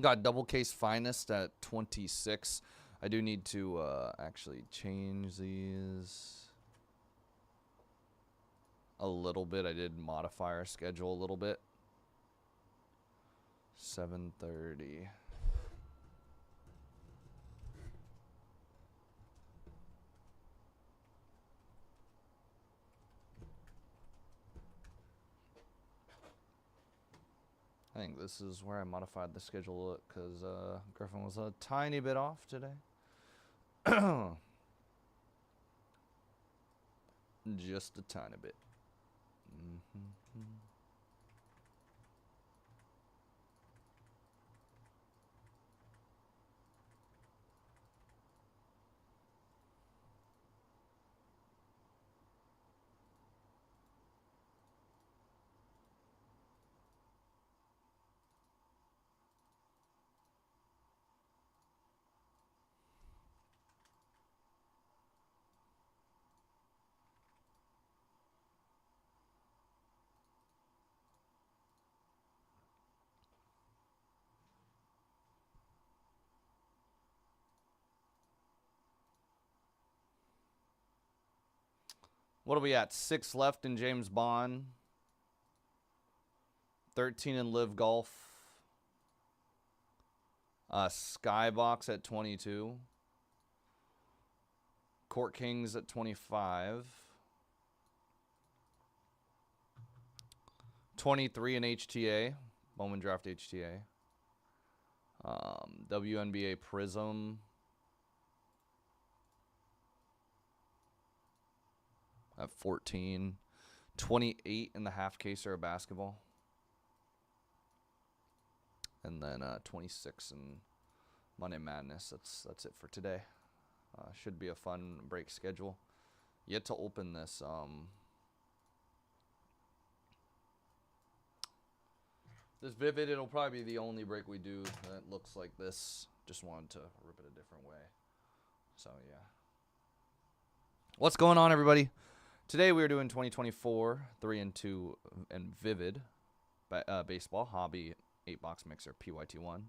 Got double case finest at 26. I do need to actually change these a little bit. I did modify our schedule a little bit. 7:30. I think this is where I modified the schedule because Griffin was a tiny bit off today. Just a tiny bit. What are we at? 6 left in James Bond. 13 in Live Golf. Skybox at 22. Court Kings at 25. 23 in HTA. Bowman Draft HTA. WNBA Prizm. At 14. 28 in the half caser of basketball. And then 26 in Monday Madness. That's it for today. Should be a fun break schedule. Yet to open this. This Vivid, it'll probably be the only break we do that looks like this. Just wanted to rip it a different way. So, yeah. What's going on, everybody? Today we are doing 2024 3-2 and Vivid baseball hobby 8-box mixer PYT1.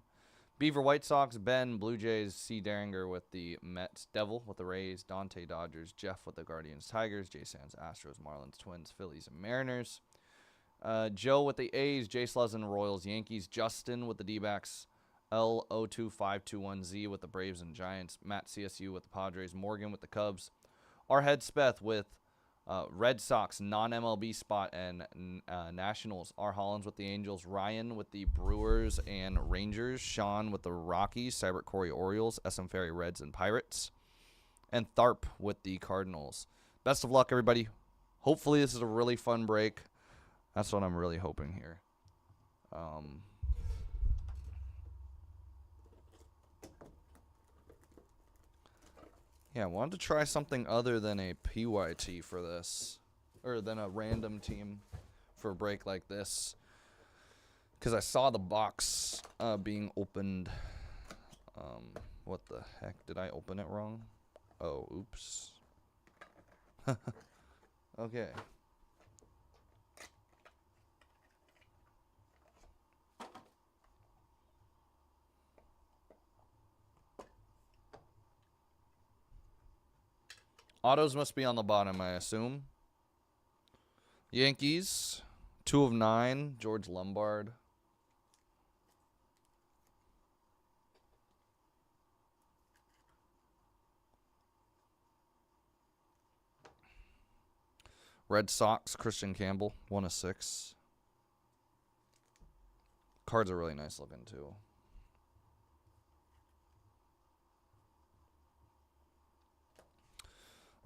Beaver White Sox, Ben Blue Jays, C Daringer with the Mets, Devil with the Rays, Dante Dodgers, Jeff with the Guardians Tigers, Jay Sands Astros, Marlins Twins, Phillies and Mariners, Joe with the A's, Jay Slezen Royals Yankees, Justin with the D-backs, L02521Z with the Braves and Giants, Matt CSU with the Padres, Morgan with the Cubs, our head Speth with Red Sox, non-MLB spot, and Nationals. R. Hollins with the Angels, Ryan with the Brewers and Rangers, Sean with the Rockies, Cybert Corey Orioles, SM Ferry Reds and Pirates, and Tharp with the Cardinals. Best of luck, everybody. Hopefully this is a really fun break. That's what I'm really hoping here. Yeah, I wanted to try something other than a PYT for this. Or than a random team for a break like this. Because I saw the box being opened. What the heck? Did I open it wrong? Oh, oops. Okay. Autos must be on the bottom, I assume. Yankees, 2 of 9, George Lombard. Red Sox, Christian Campbell, 1 of 6. Cards are really nice looking, too.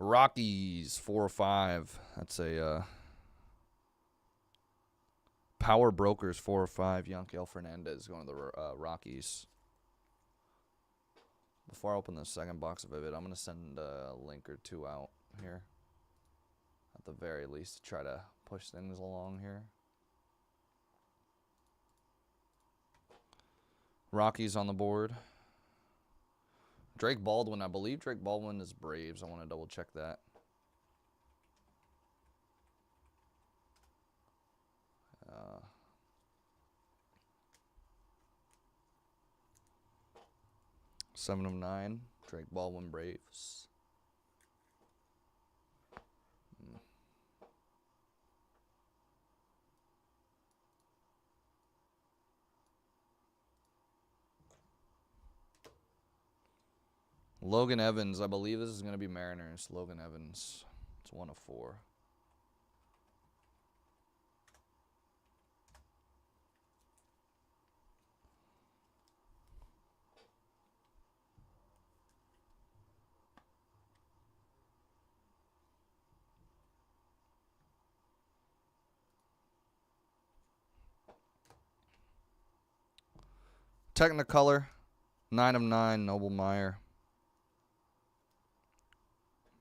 Rockies, 4 of 5. That's a Power Brokers, 4 of 5. Yanquiel Fernandez going to the Rockies. Before I open the second box of Vivid, I'm going to send a link or two out here. At the very least, to try to push things along here. Rockies on the board. Drake Baldwin, I believe Drake Baldwin is Braves. I want to double check that. 7/9. Drake Baldwin Braves. Logan Evans. I believe this is going to be Mariners. Logan Evans. It's 1/4. Technicolor. 9/9. Noble Meyer.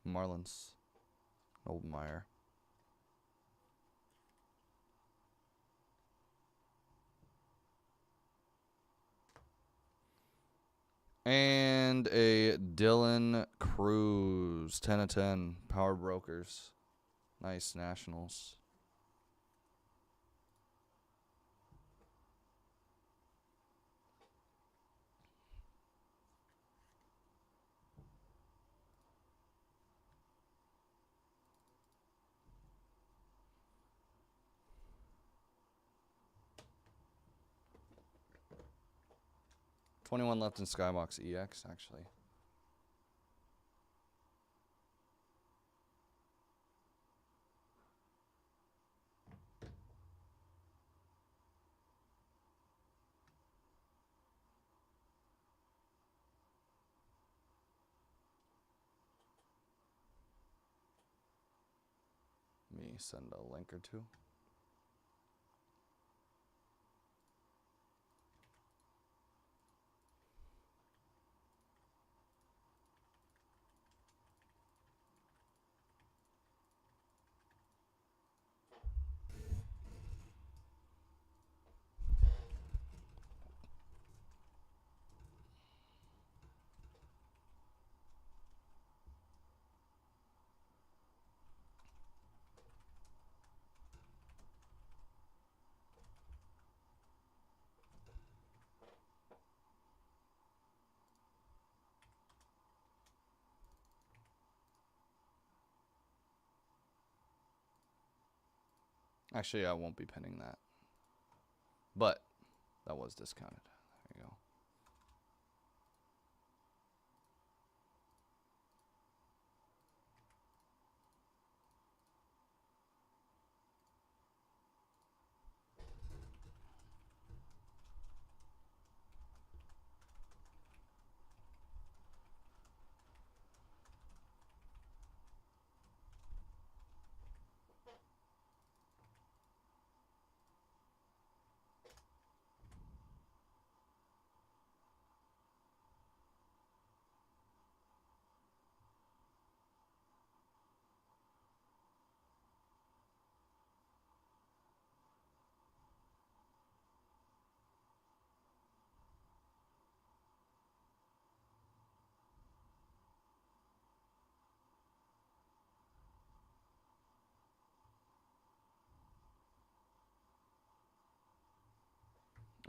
Marlins. Noble Meyer. And a Dylan Cruz. 10/10. Power Brokers. Nice. Nationals. $21 left in Skybox EX, actually. Let me send a link or two. Actually, I won't be pinning that. But that was discounted. There you go.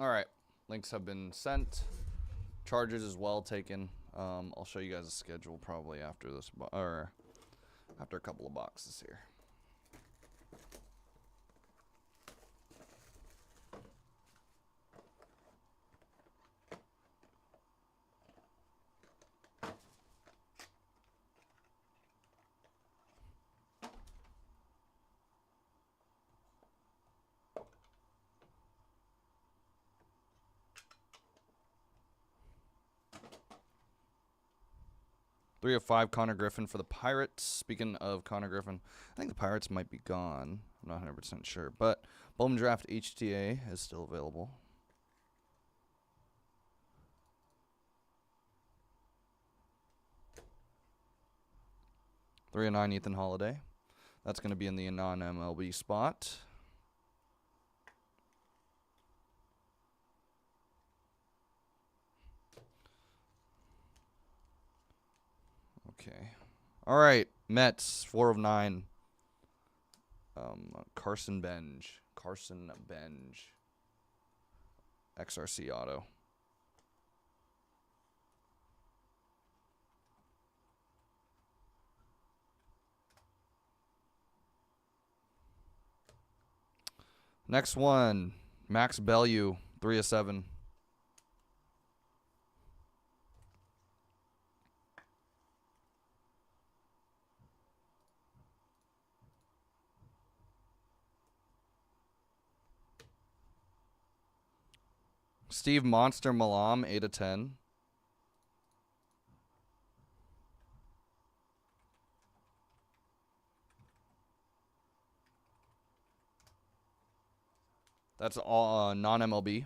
All right. Links have been sent. Charges as well taken. I'll show you guys a schedule probably after this, or after a couple of boxes here. Three of 5, Connor Griffin for the Pirates. Speaking of Connor Griffin, I think the Pirates might be gone. I'm not 100% sure. But Bowman Draft HTA is still available. Three of 9, Ethan Holiday. That's going to be in the non-MLB spot. Okay. All right. Mets, 4 of 9. Carson Benj. XRC auto. Next one, Max Bellew, 3 of 7. Steve Monster Malam, 8 of 10. That's all non-MLB.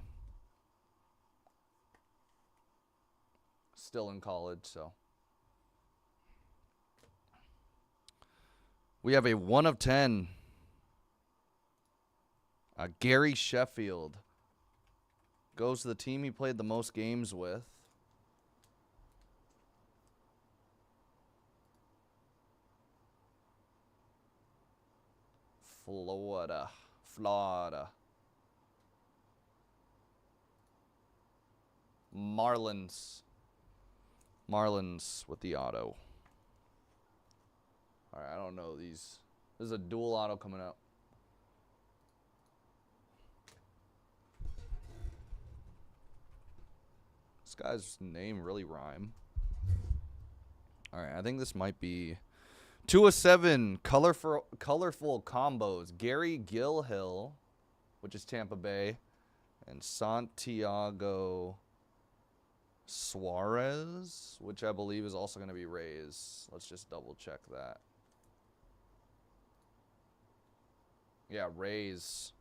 Still in college, so. We have a 1 of 10. Gary Sheffield. Goes to the team he played the most games with. Florida. Marlins with the auto. All right, I don't know these. This is a dual auto coming up. This guy's name really rhyme. All right, I think this might be 2 of 7 colorful combos. Gary Gilhill, which is Tampa Bay, and Santiago Suarez, which I believe is also going to be Rays. Let's just double check that. Yeah, Rays.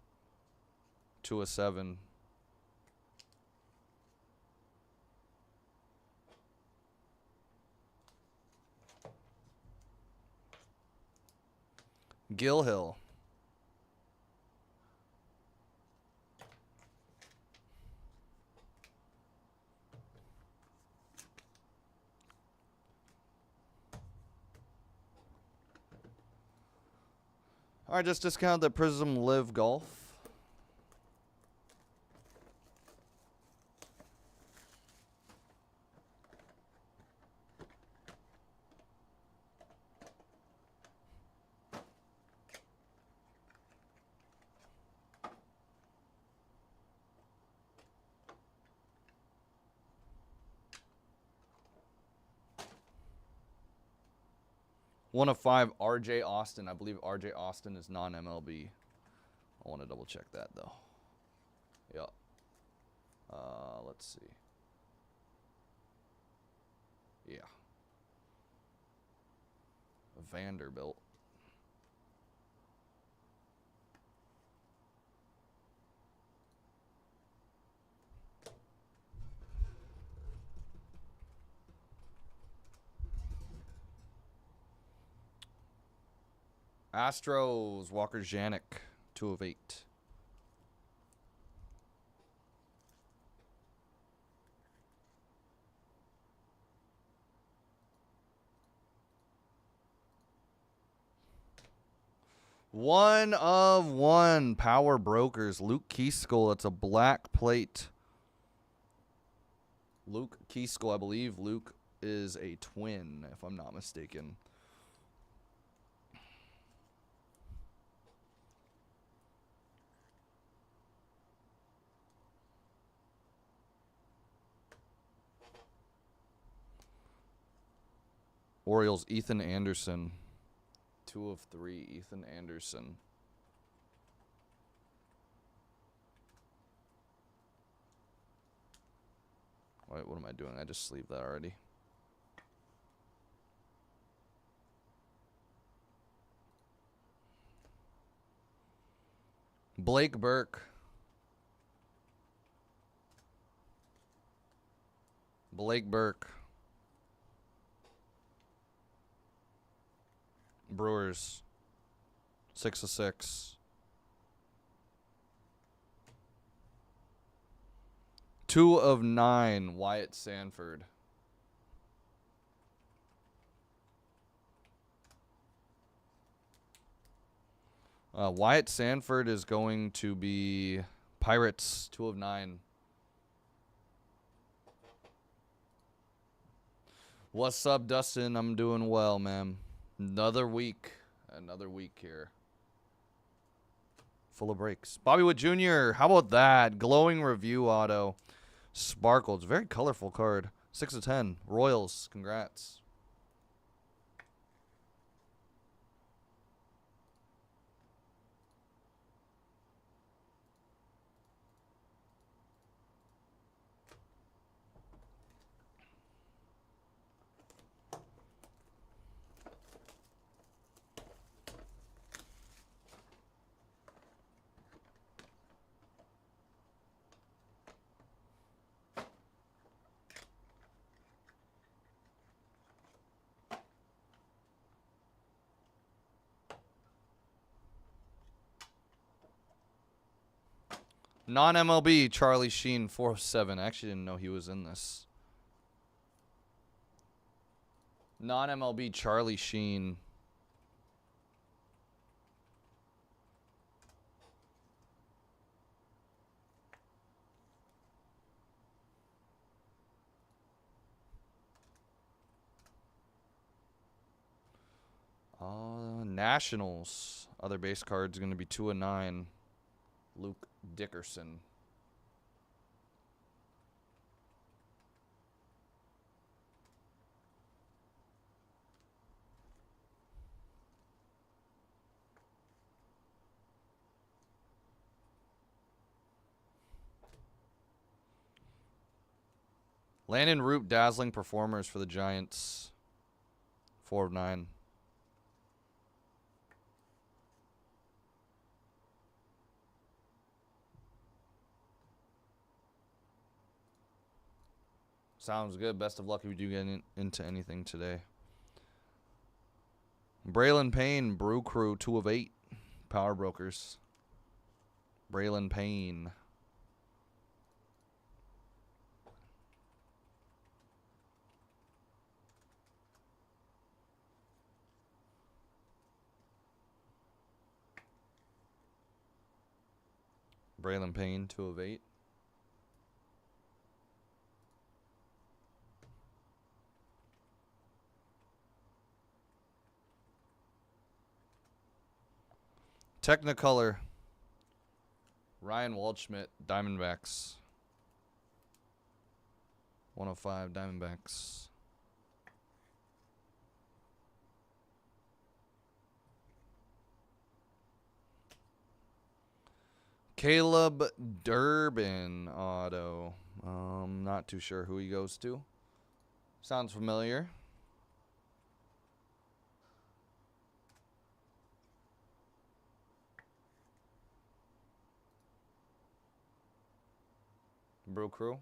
2 of 7. Gilhill. All right, just discount the Prizm Live Golf. One of 5, RJ Austin. I believe RJ Austin is non-MLB. I want to double check that though. Yep. Let's see. Yeah. Vanderbilt. Astros, Walker Janik, 2 of 8. One of 1, Power Brokers, Luke Keyskull. That's a black plate. Luke Keyskull, I believe Luke is a twin, if I'm not mistaken. Orioles, Ethan Anderson. 2 of 3, Ethan Anderson. Wait, what am I doing? I just sleeved that already. Blake Burke. Brewers. 6 of 6. 2 of 9, Wyatt Sanford. Wyatt Sanford is going to be Pirates, 2 of 9. What's up, Dustin? I'm doing well, man. Another week here. full of breaks. Bobby Wood Jr., how about that? Glowing review auto. Sparkled. Very colorful card. 6 of 10. Royals. Congrats. Non-MLB, Charlie Sheen, 4 of 7. I actually didn't know he was in this. Non-MLB, Charlie Sheen. Nationals. Other base cards going to be 2 of 9. Luke Dickerson. Landon Root, dazzling performers for the Giants. 4 of 9. Sounds good. Best of luck if you do get into anything today. Braylon Payne, Brew Crew, 2 of 8. Power Brokers. Braylon Payne. Braylon Payne, 2 of 8. Technicolor. Ryan Waldschmidt, Diamondbacks. 105 Diamondbacks. Caleb Durbin auto. Not too sure who he goes to. Sounds familiar. Brew Crew.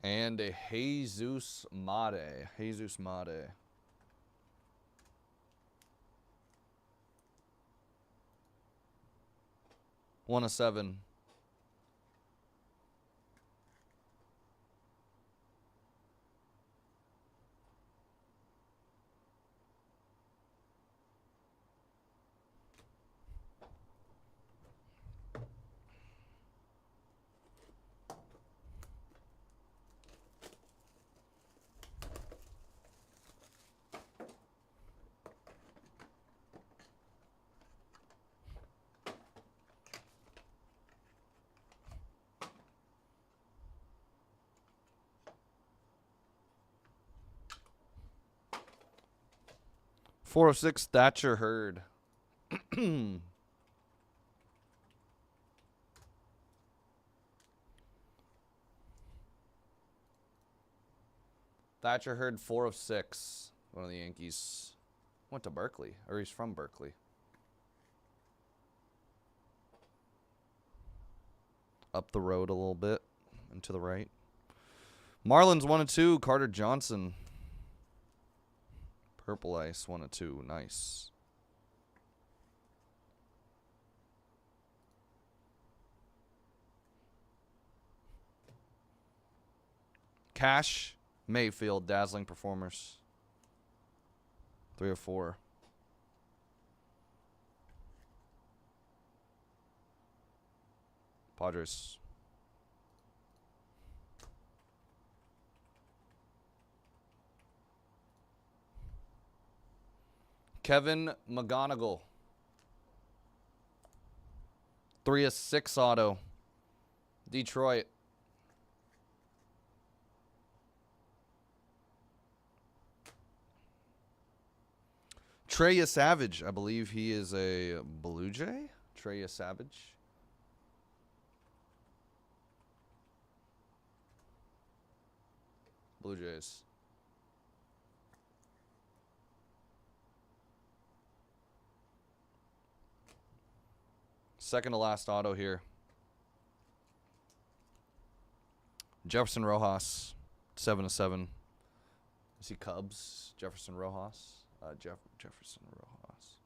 And a Jesus Mate. Jesus Mate. 1 of 7. Four of 6, Thatcher Hurd. Thatcher Hurd, 4 of 6. One of the Yankees. Went to Berkeley, or he's from Berkeley. Up the road a little bit and to the right. Marlins 1 of 2, Carter Johnson. Purple Ice, 1 of 2. Nice. Cash Mayfield, dazzling performers. 3 of 4. Padres. Kevin McGonigal. 3/6 auto. Detroit. Treya Savage. I believe he is a Blue Jay. Treya Savage. Blue Jays. Second to last auto here. Jefferson Rojas, 7/7. Is he Cubs? Jefferson Rojas. Jefferson Rojas.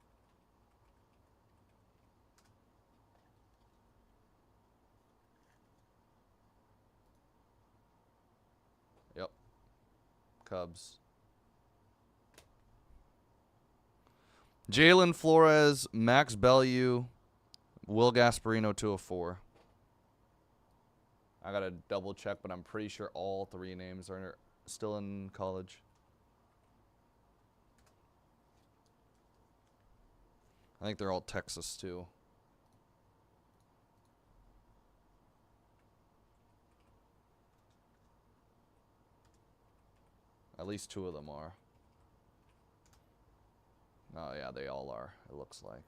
Yep. Cubs. Jalen Flores, Max Bellew, Will Gasparino, 2/4. I gotta double check, but I'm pretty sure all three names are still in college. I think they're all Texas too. At least two of them are. Oh yeah, they all are, it looks like.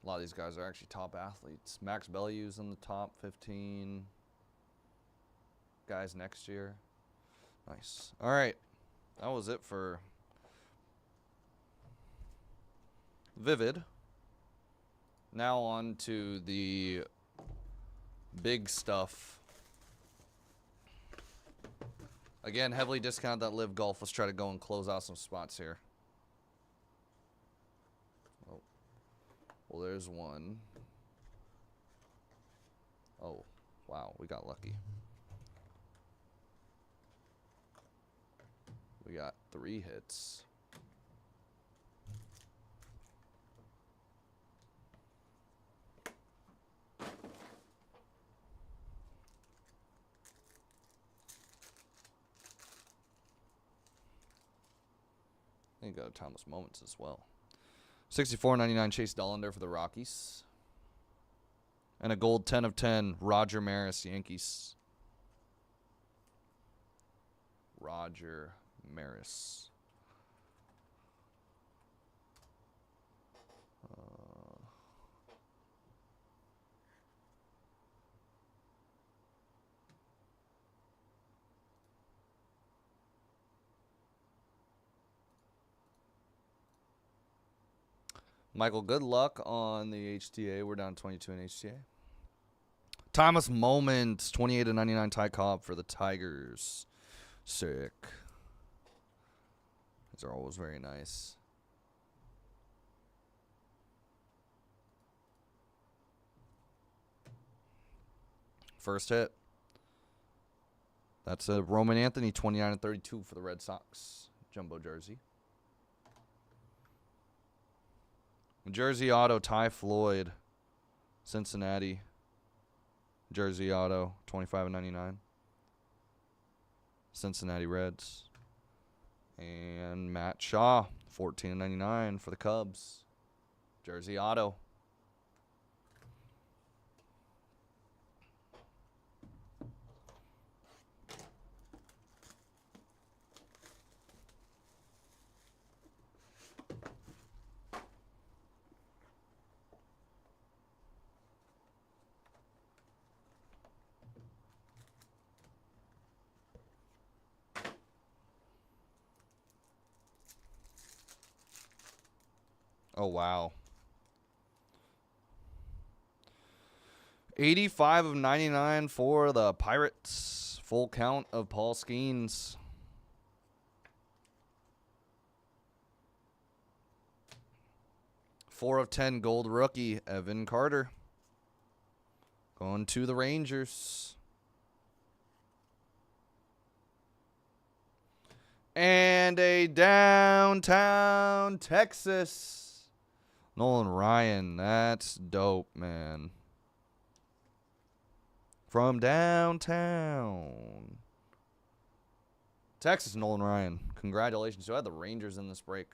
A lot of these guys are actually top athletes. Max Bellew's in the top 15 guys next year. Nice. All right. That was it for Vivid. Now on to the big stuff. Again, heavily discounted that Live Golf. Let's try to go and close out some spots here. Well, there's one. Oh, wow, we got lucky. We got 3 hits. I think got Thomas Moments as well. 64.99 Chase Dollander for the Rockies. And a gold 10/10 Roger Maris, Yankees. Roger Maris. Michael, good luck on the HTA. We're down 22 in HTA. Thomas Moments, 28/99 Ty Cobb for the Tigers. Sick. These are always very nice. First hit. That's a Roman Anthony, 29/32 for the Red Sox. Jumbo jersey. Jersey auto, Ty Floyd, Cincinnati. Jersey auto, 25/99. Cincinnati Reds. And Matt Shaw, 14/99 for the Cubs. Jersey auto. Oh, wow. 85/99 for the Pirates. Full count of Paul Skeens. Four of 10 gold rookie, Evan Carter. Going to the Rangers. And a downtown Texas. Nolan Ryan. That's dope, man. From downtown Texas, Nolan Ryan. Congratulations. So I had the Rangers in this break.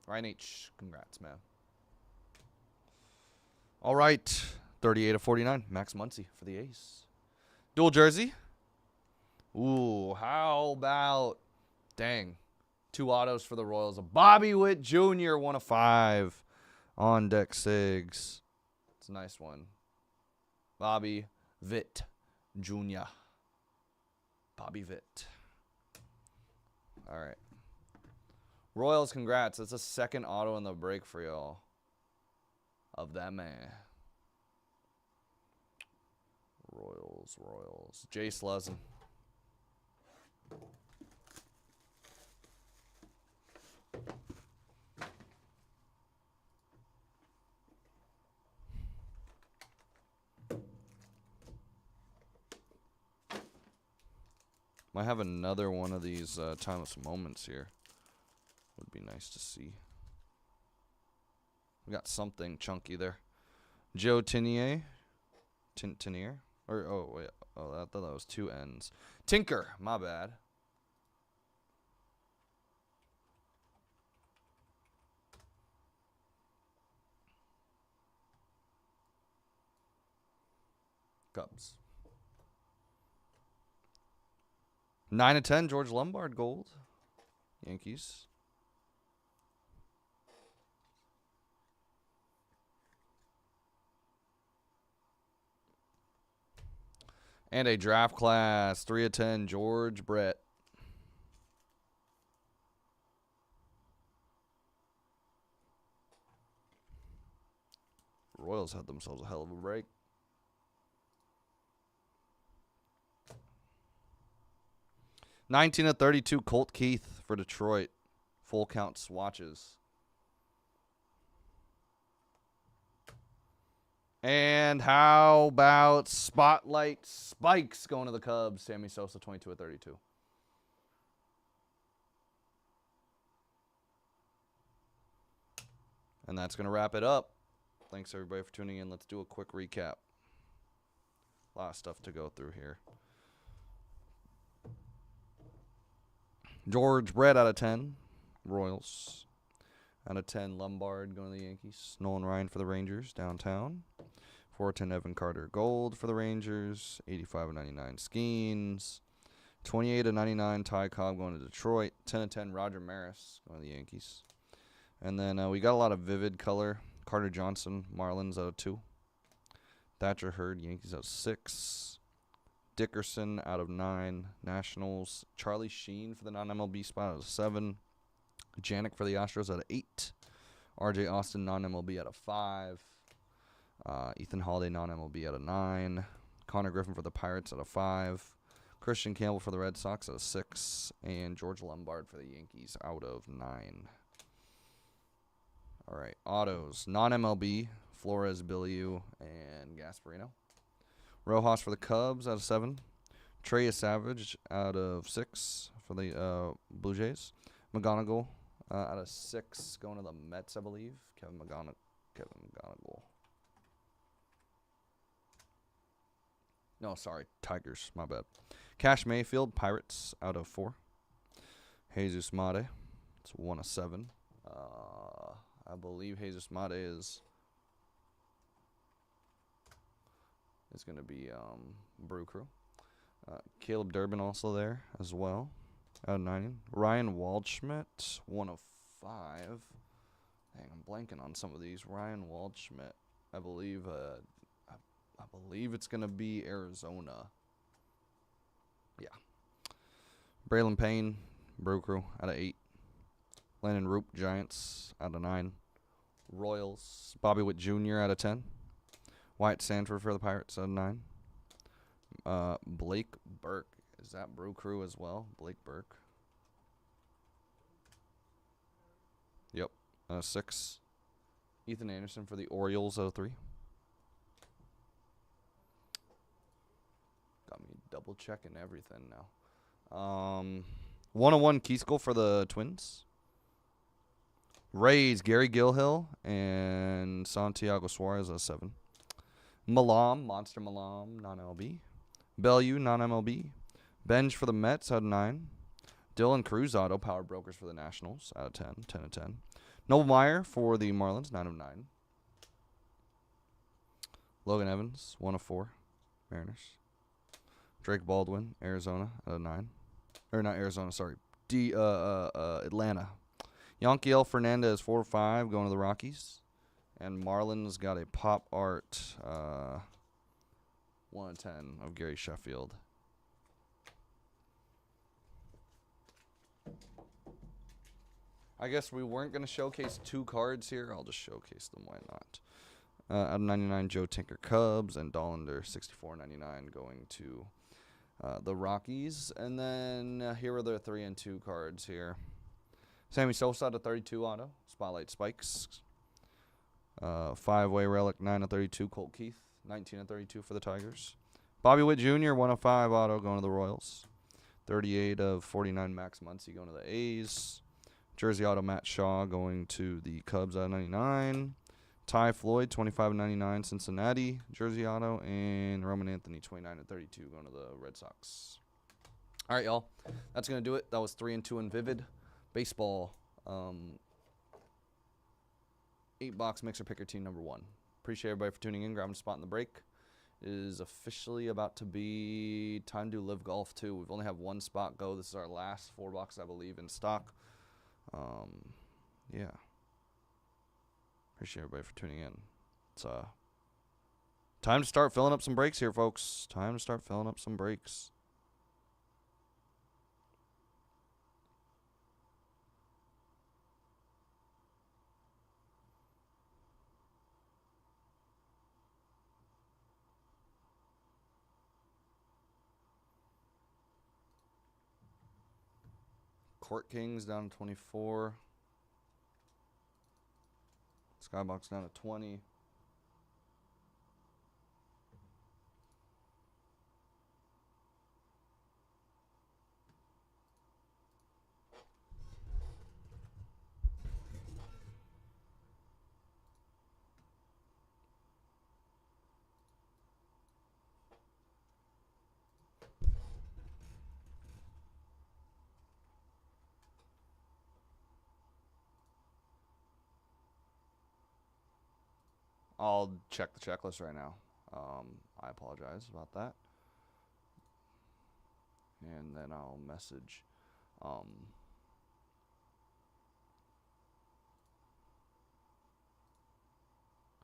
Ryan H. Congrats, man. All right. 38/49. Max Muncy for the A's. Dual jersey. Ooh, how about, dang, 2 autos for the Royals. A Bobby Witt Jr. 1/5 on deck Sigs. It's a nice one. Bobby Witt Jr. Bobby Witt. All right. Royals, congrats. That's a second auto in the break for y'all. Of that man. Royals. Jay Sluzzin. Might have another one of these timeless moments here. Would be nice to see. We got something chunky there. Joe Tinier. Tinier? Or, oh, wait. Oh, I thought that was 2 N's. Tinker. My bad. Cubs. 9/10, George Lombard gold. Yankees. And a draft class, 3/10, George Brett. Royals had themselves a hell of a break. (19/32), Colt Keith for Detroit. Full count swatches. And how about Spotlight Spikes going to the Cubs? Sammy Sosa, 22/32. And that's going to wrap it up. Thanks, everybody, for tuning in. Let's do a quick recap. A lot of stuff to go through here. George Brett out of 10. Royals. Out of 10, Lombard going to the Yankees. Nolan Ryan for the Rangers, downtown. 4/10, Evan Carter gold for the Rangers. 85/99, Skeens. 28/99, Ty Cobb going to Detroit. 10/10, Roger Maris going to the Yankees. And then we got a lot of vivid color. Carter Johnson, Marlins out of 2. Thatcher Hurd, Yankees out of 6. Dickerson out of 9. Nationals. Charlie Sheen for the non-MLB spot out of 7. Janik for the Astros out of 8. RJ Austin, non-MLB out of 5. Ethan Holiday, non-MLB out of 9. Connor Griffin for the Pirates out of 5. Christian Campbell for the Red Sox out of 6. And George Lombard for the Yankees out of 9. All right, autos. Non-MLB, Flores, Biliou, and Gasparino. Rojas for the Cubs out of 7. Trey Savage out of 6 for the Blue Jays. McGonigal out of 6 going to the Mets, I believe. Kevin McGonigal. No, sorry, Tigers. My bad. Cash Mayfield, Pirates out of 4. Jesus Mate, it's 1/7. I believe Jesus Mate is going to be Brew Crew. Caleb Durbin also there as well. Out of 9. Ryan Waldschmidt, 1/5. Dang, I'm blanking on some of these. Ryan Waldschmidt, I believe it's going to be Arizona. Yeah. Braylon Payne, Brew Crew, out of 8. Landon Roop, Giants, out of 9. Royals, Bobby Witt Jr. out of 10. Wyatt Sanford for the Pirates out of 9. Blake Burke. Is that Brew Crew as well? Blake Burke. Yep. 6. Ethan Anderson for the Orioles, 03. Got me double checking everything now. 101 Keiskle for the Twins. Rays, Gary Gilhill and Santiago Suarez, 07. Malam, Monster Malam, non-MLB. Bellew, non-MLB. Benj for the Mets, 9. Dylan Cruz, auto, Power Brokers for the Nationals, 10, 10 of 10. Noble Meyer for the Marlins, 9 of 9. Logan Evans, 1 of 4, Mariners. Drake Baldwin, Arizona, 9. Or not Arizona, sorry. Atlanta. Yanquiel Fernandez, 4 of 5, going to the Rockies. And Marlins got a pop art 1 of 10 of Gary Sheffield. I guess we weren't going to showcase 2 cards here. I'll just showcase them. Why not? Out of 99, Joe Tinker Cubs and Dollander 64.99 going to the Rockies. And then here are the 3 and 2 cards here. Sammy Sosa out of 32 auto. Spotlight Spikes. 5-way relic 9 of 32. Colt Keith 19 of 32 for the Tigers. Bobby Witt Jr. 1 of 5 auto going to the Royals. 38 of 49 Max Muncy going to the A's. Jersey auto Matt Shaw going to the Cubs out of 99. Ty Floyd 25 of 99 Cincinnati Jersey auto, and Roman Anthony 29 of 32 going to the Red Sox. All right, y'all. That's gonna do it. That was 3 and 2 in Vivid Baseball. 8-box mixer picker team number 1. Appreciate everybody for tuning in, grabbing a spot in the break. It is officially about to be time to live golf 2. We've only have 1 spot go. This is our last 4 box, I believe, in stock. Yeah. Appreciate everybody for tuning in. It's time to start filling up some breaks here, folks. Time to start filling up some breaks. Court Kings down to 24. Skybox down to 20. I'll check the checklist right now. I apologize about that. And then I'll message.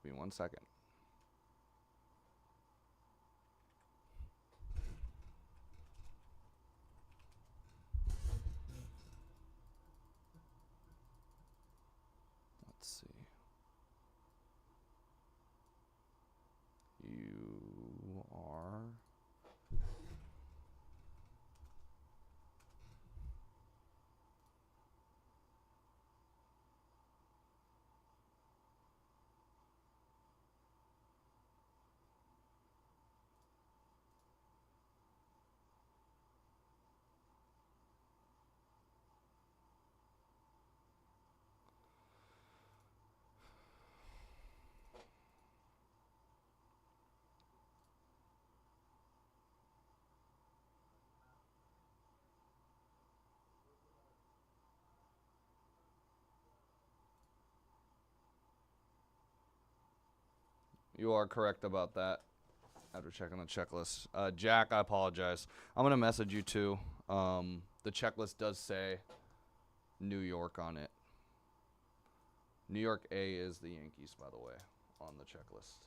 Give me 1 second. Let's see. You are... You are correct about that. After checking the checklist. Jack, I apologize. I'm going to message you too. The checklist does say New York on it. New York A is the Yankees, by the way, on the checklist.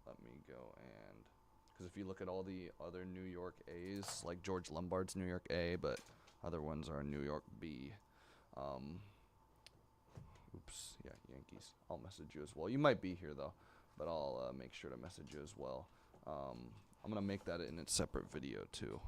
Let me go and... Because if you look at all the other New York A's, like George Lombard's New York A, but other ones are New York B. Oops, yeah, Yankees. I'll message you as well. You might be here, though, but I'll make sure to message you as well. I'm going to make that in a separate video, too.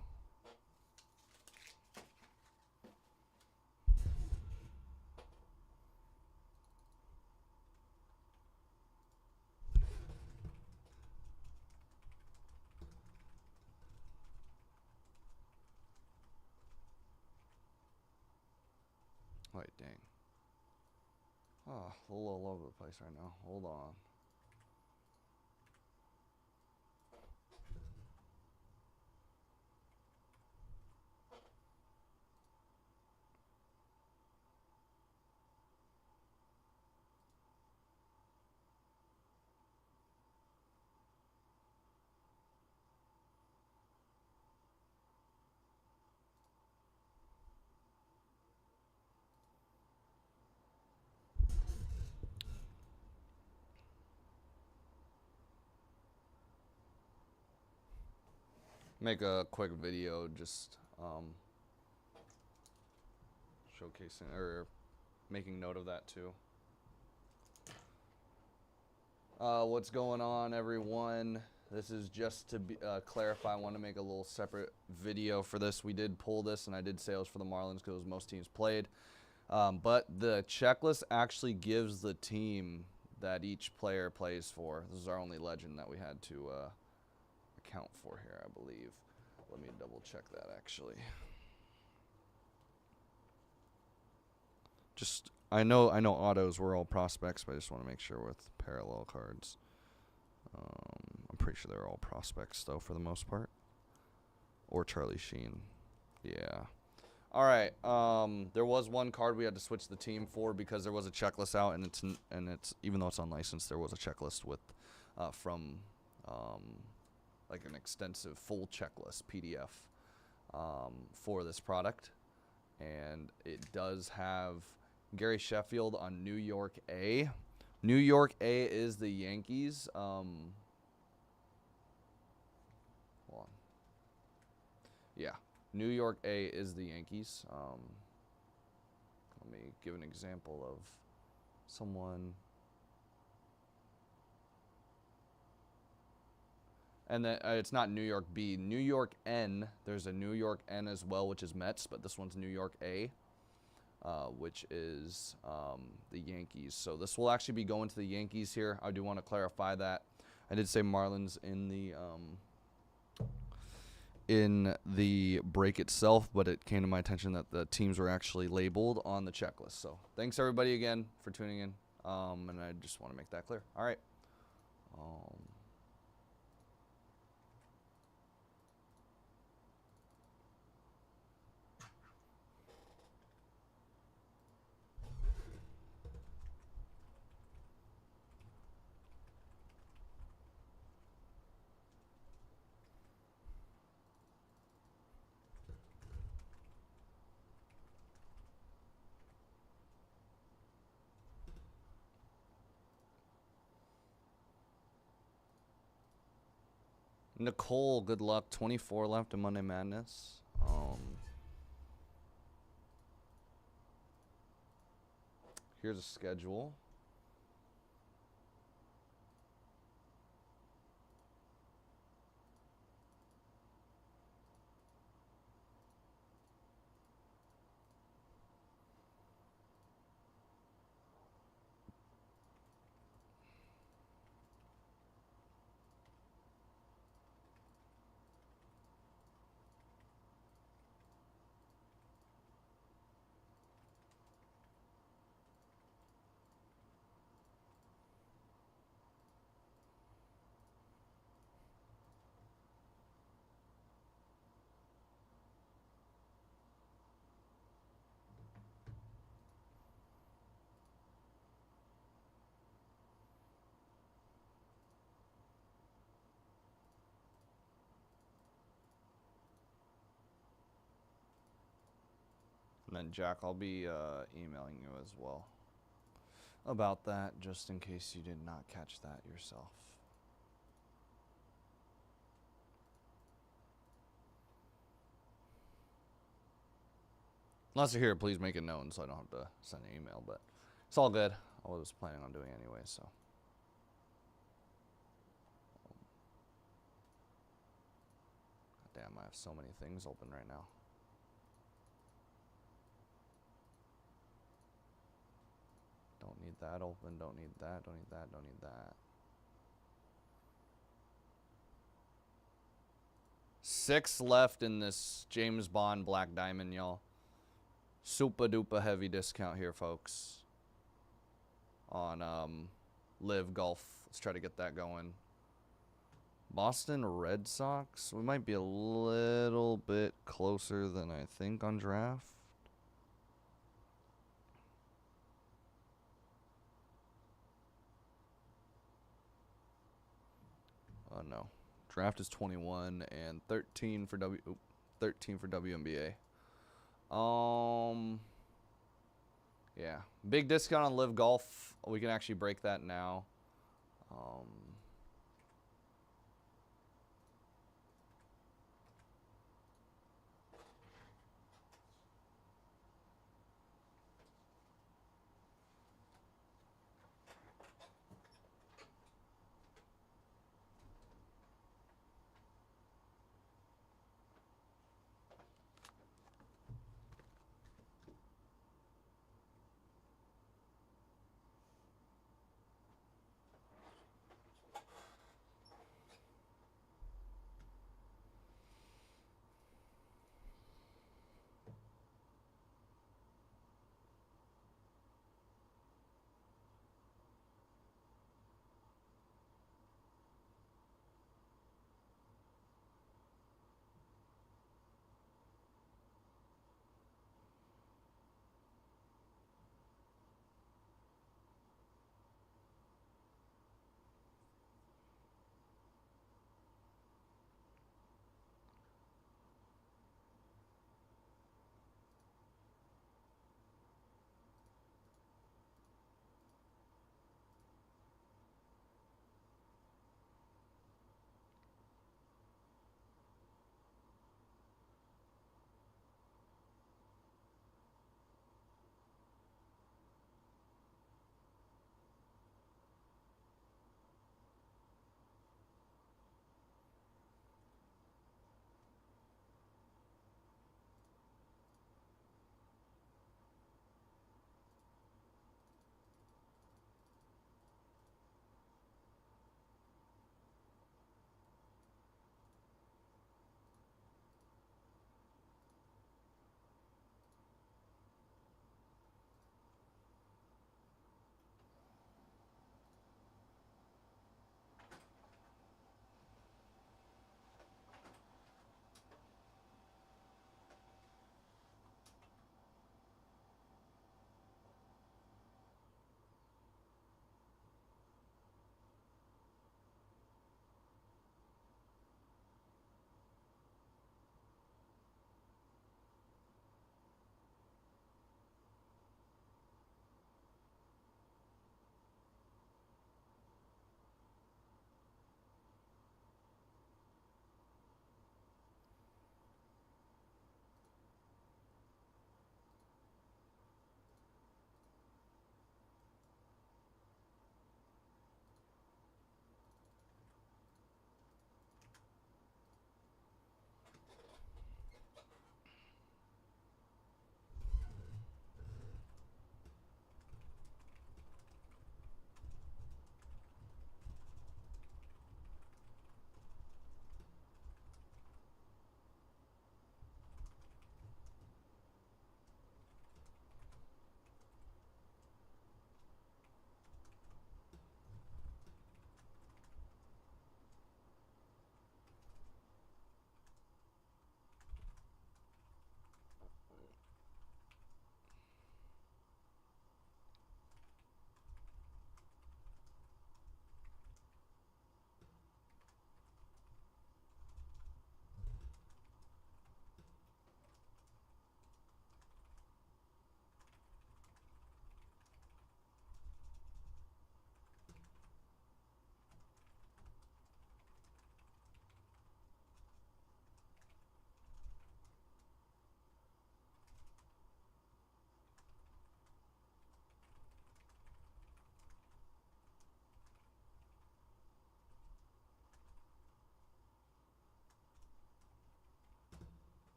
Oh, a little all over the place right now. Hold on. Make a quick video just showcasing or making note of that too. What's going on, everyone? This is just to clarify. I want to make a little separate video for this. We did pull this, and I did sales for the Marlins because most teams played. But the checklist actually gives the team that each player plays for. This is our only legend that we had to account for here, I believe. Let me double check that actually. Just I know autos were all prospects, but I just want to make sure with parallel cards. I'm pretty sure they're all prospects though for the most part. Or Charlie Sheen. Yeah. All right. There was one card we had to switch the team for because there was a checklist out, and it's even though it's unlicensed, there was a checklist with from like an extensive full checklist PDF for this product, and it does have Gary Sheffield on New York A. New York A is the Yankees. Hold on. Yeah. New York A is the Yankees. Let me give an example of someone. And then it's not New York B. New York N. There's a New York N as well, which is Mets, but this one's New York A, which is the Yankees. So this will actually be going to the Yankees here. I do want to clarify that. I did say Marlins in the break itself, but it came to my attention that the teams were actually labeled on the checklist. So thanks everybody again for tuning in, and I just want to make that clear. All right. Nicole, good luck. 24 left in Monday Madness. Here's a schedule. And then, Jack, I'll be emailing you as well about that, just in case you did not catch that yourself. Unless you're here, please make it known so I don't have to send an email, but it's all good. I was planning on doing it anyway, so. Damn, I have so many things open right now. Don't need that open, don't need that, don't need that, don't need that. 6 left in this James Bond Black Diamond, y'all. Super duper heavy discount here, folks. on Live Golf. Let's try to get that going. Boston Red Sox. We might be a little bit closer than I think on draft. Oh no. Draft is 21 and 13 for 13 for WNBA. Yeah. Big discount on Live Golf. We can actually break that now.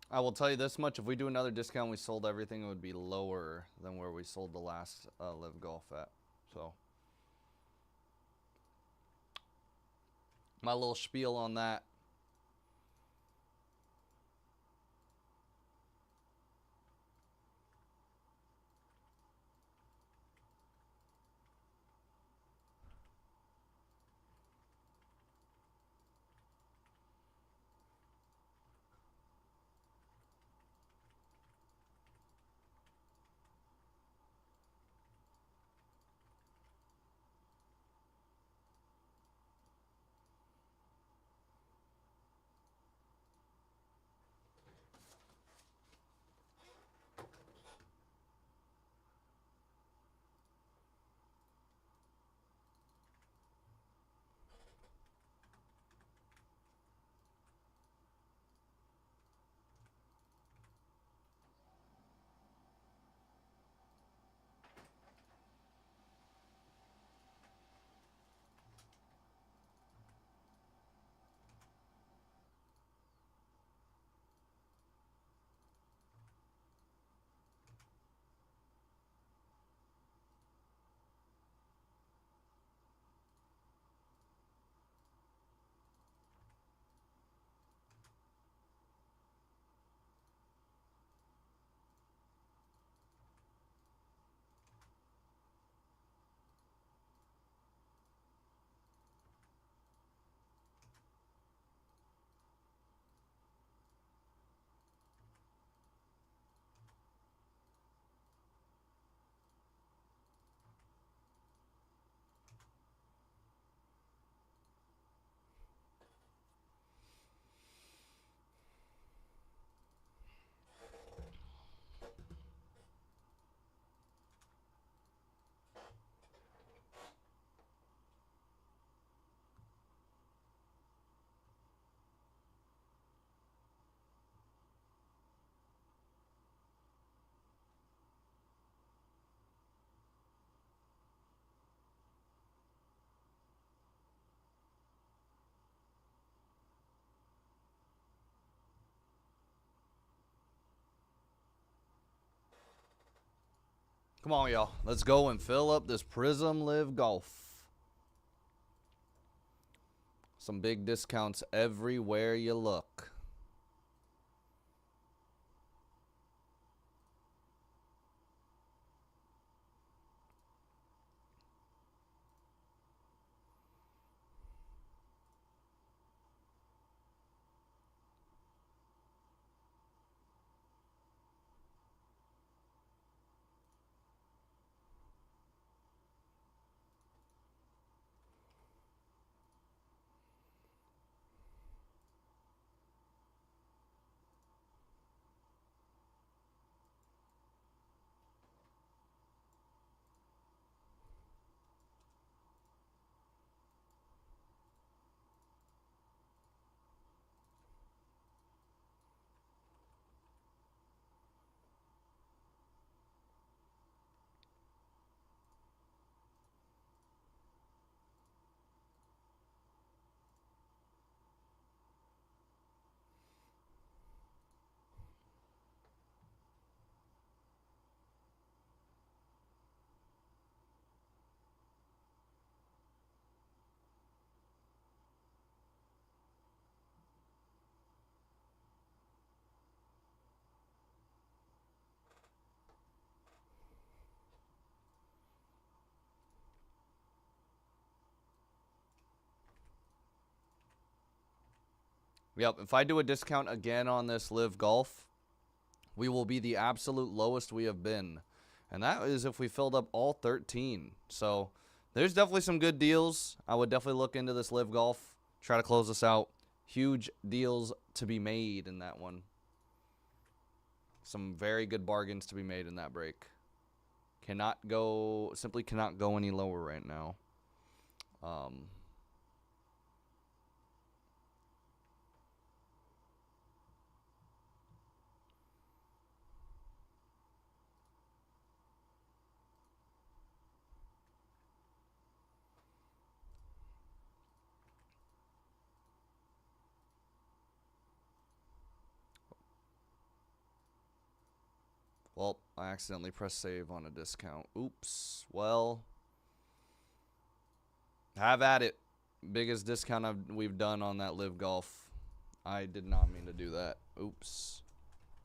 I will tell you this much: if we do another discount, we sold everything, it would be lower than where we sold the last Live Golf at. So, my little spiel on that. Come on, y'all. Let's go and fill up this Prizm Live Golf. Some big discounts everywhere you look. Yep, if I do a discount again on this Live Golf, we will be the absolute lowest we have been. And that is if we filled up all 13. So there's definitely some good deals. I would definitely look into this Live Golf. Try to close this out. Huge deals to be made in that one. Some very good bargains to be made in that break. Simply cannot go any lower right now. I accidentally pressed save on a discount. Oops. Well, have at it. Biggest discount we've done on that Live Golf. I did not mean to do that. Oops.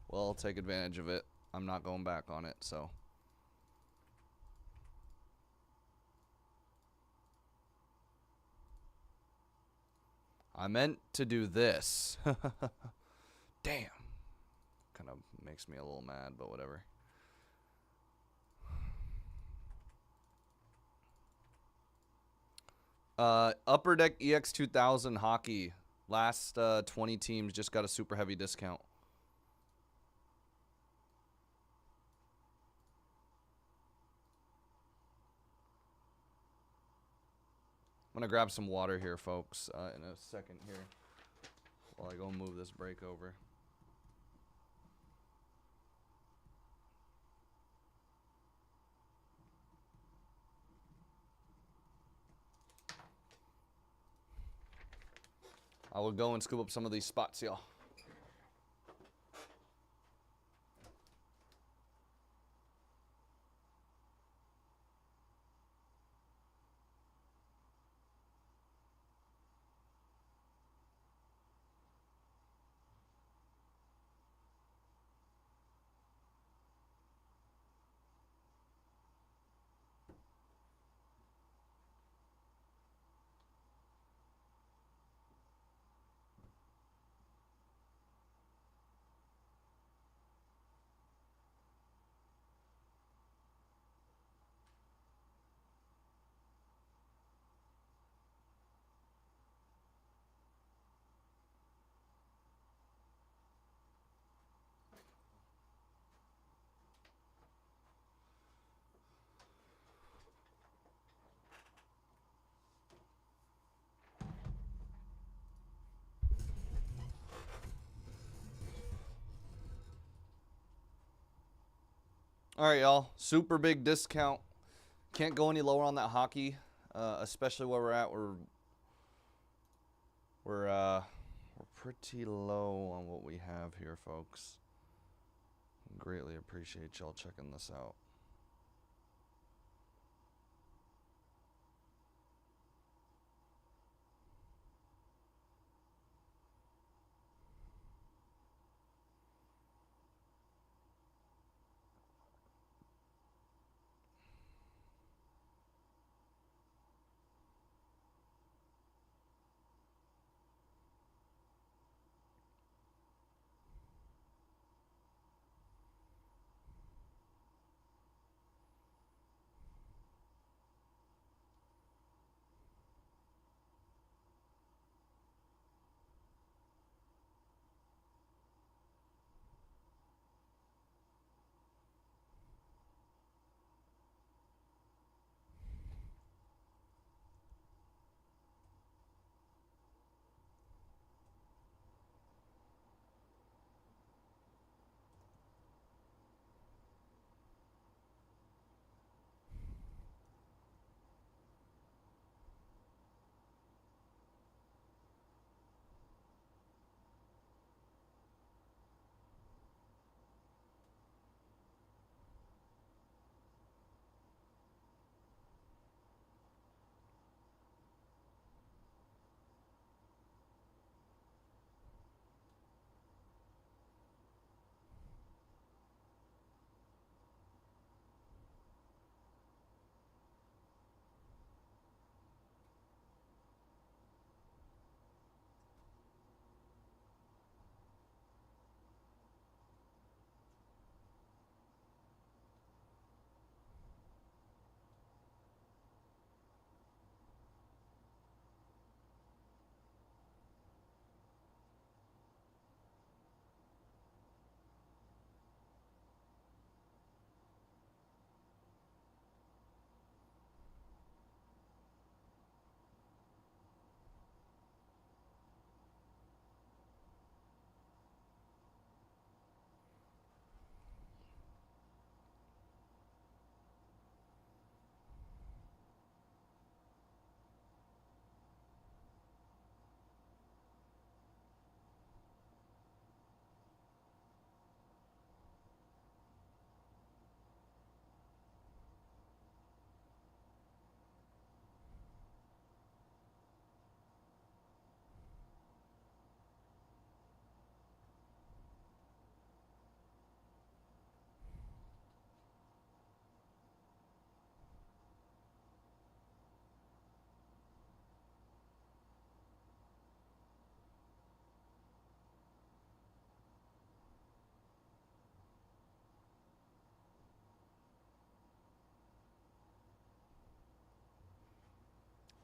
Well, I'll take advantage of it. I'm not going back on it, so. I meant to do this. Damn. Kind of makes me a little mad, but whatever. Upper Deck EX 2000 hockey. Last 20 teams just got a super heavy discount. I'm going to grab some water here, folks, in a second here while I go move this break over. I will go and scoop up some of these spots, y'all. All right, y'all. Super big discount. Can't go any lower on that hockey, especially where we're at. We're pretty low on what we have here, folks. Greatly appreciate y'all checking this out.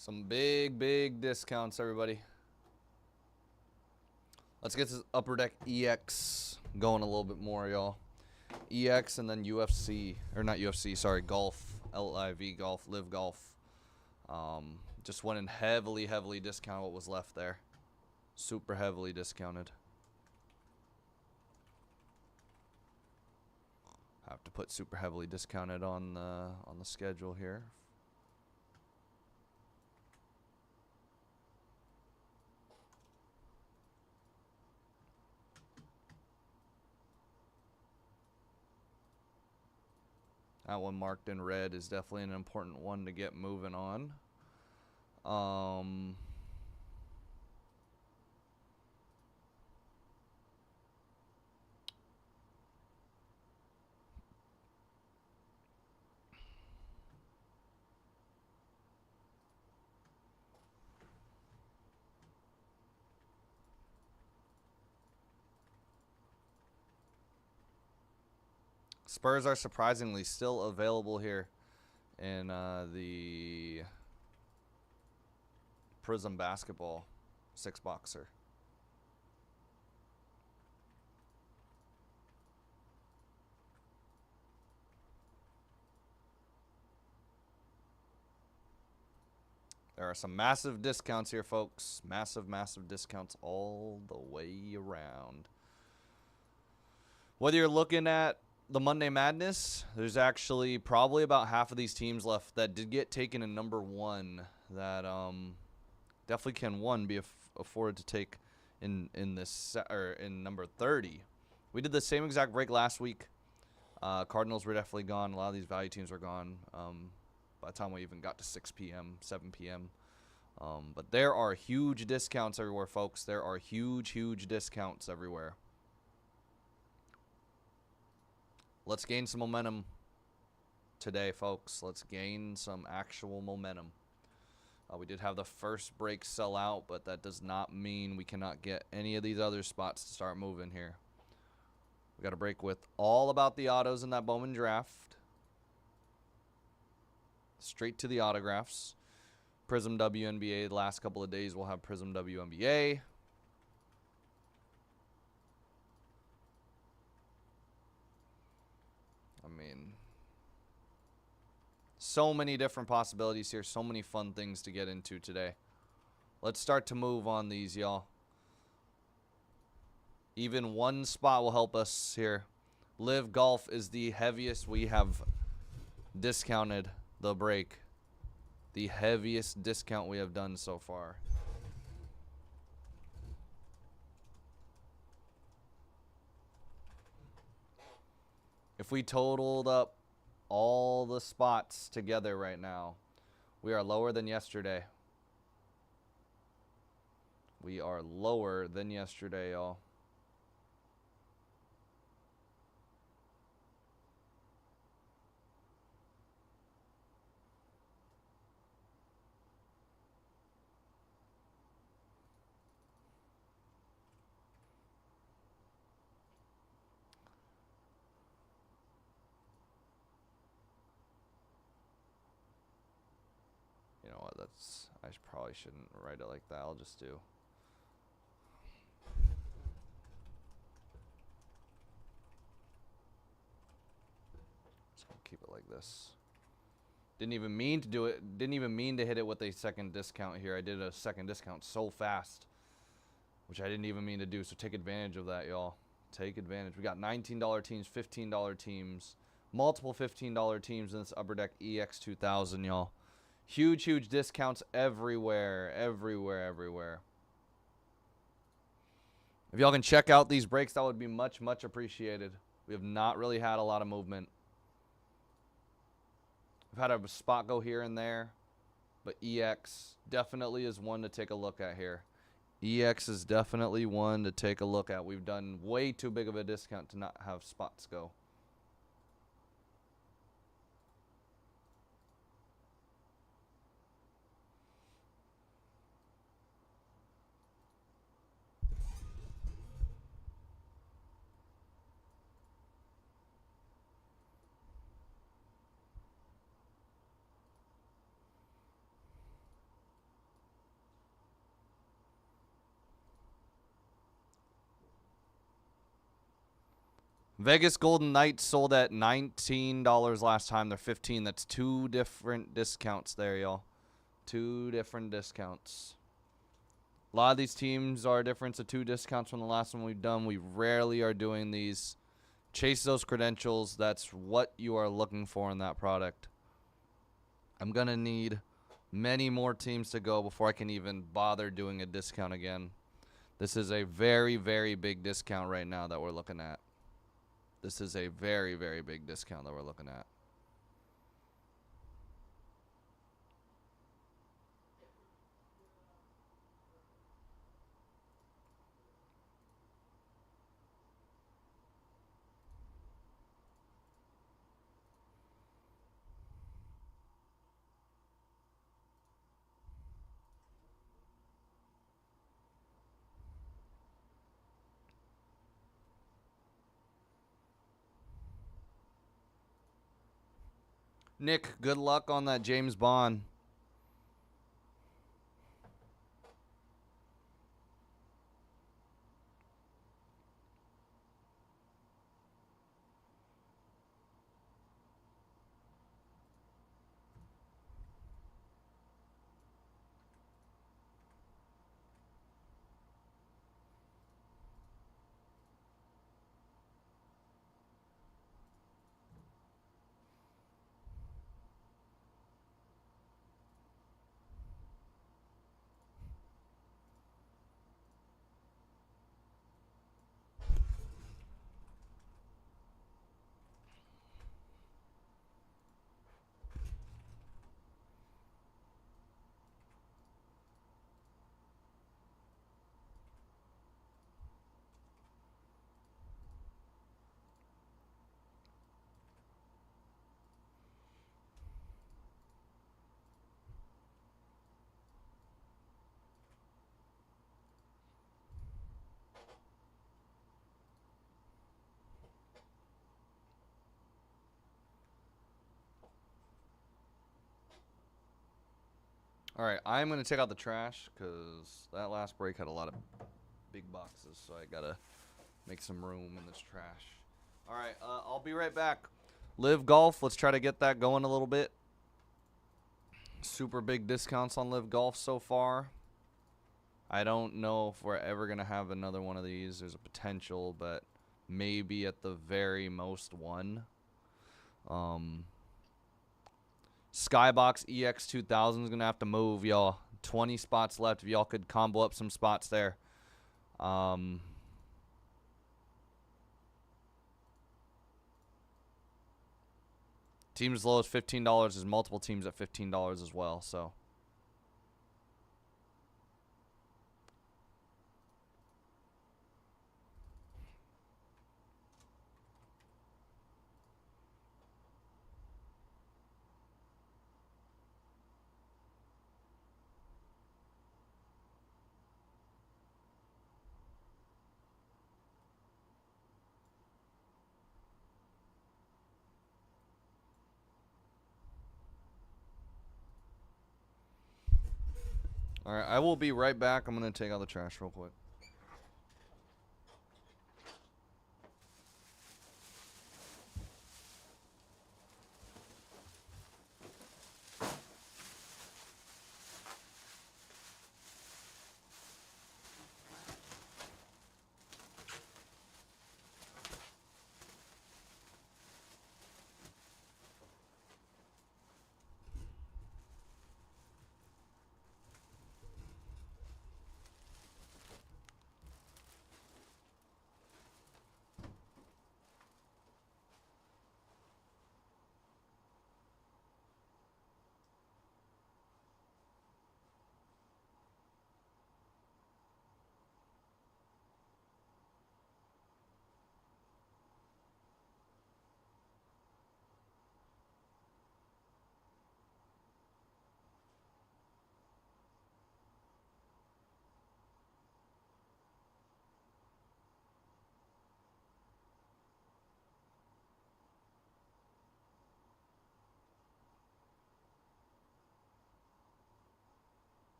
Some big discounts, everybody. Let's get this Upper Deck EX going a little bit more, y'all. EX and then UFC, or not UFC, sorry, Golf, LIV Golf, Live Golf. Just went in heavily discounted what was left there. Super heavily discounted. Have to put super heavily discounted on the schedule here. That one marked in red is definitely an important one to get moving on. Spurs are surprisingly still available here in the Prizm Basketball 6-boxer. There are some massive discounts here, folks. Massive discounts all the way around. Whether you're looking at the Monday Madness, there's actually probably about half of these teams left that did get taken in number 1 that definitely can be afforded to take in this or in number 30. We did the same exact break last week. Cardinals were definitely gone. A lot of these value teams were gone by the time we even got to 6 p.m., 7 p.m. But there are huge discounts everywhere, folks. There are huge discounts everywhere. Let's gain some momentum today, folks. Let's gain some actual momentum. We did have the first break sell out, but that does not mean we cannot get any of these other spots to start moving here. We got a break with all about the autos in that Bowman draft. Straight to the autographs. Prizm WNBA the last couple of days we'll have Prizm WNBA. I mean, so many different possibilities here. So many fun things to get into today. Let's start to move on these, y'all. Even one spot will help us here. Live Golf is the heaviest we have discounted the break. The heaviest discount we have done so far. If we totaled up all the spots together right now, we are lower than yesterday. We are lower than yesterday, y'all. You know what, I probably shouldn't write it like that. I'll just do. Just gonna keep it like this. Didn't even mean to do it. Didn't even mean to hit it with a second discount here. I did a second discount so fast, which I didn't even mean to do. So take advantage of that, y'all. Take advantage. We got $19 teams, $15 teams, multiple $15 teams in this Upper Deck EX 2000, y'all. Huge discounts everywhere. If y'all can check out these breaks, that would be much appreciated. We have not really had a lot of movement. We've had a spot go here and there, but EX definitely is one to take a look at here. EX is definitely one to take a look at. We've done way too big of a discount to not have spots go. Vegas Golden Knights sold at $19 last time. They're $15. That's 2 different discounts there, y'all. 2 different discounts. A lot of these teams are a difference of 2 discounts from the last one we've done. We rarely are doing these. Chase those credentials. That's what you are looking for in that product. I'm going to need many more teams to go before I can even bother doing a discount again. This is a very, very big discount right now that we're looking at. This is a very, very big discount that we're looking at. Nick, good luck on that James Bond. All right, I'm going to take out the trash because that last break had a lot of big boxes, so I got to make some room in this trash. All right, I'll be right back. Live Golf, let's try to get that going a little bit. Super big discounts on Live Golf so far. I don't know if we're ever going to have another one of these. There's a potential, but maybe at the very most one. Skybox EX2000 is going to have to move, y'all. 20 spots left. If y'all could combo up some spots there. Teams as low as $15. There's multiple teams at $15 as well, so. All right, I will be right back. I'm going to take out the trash real quick.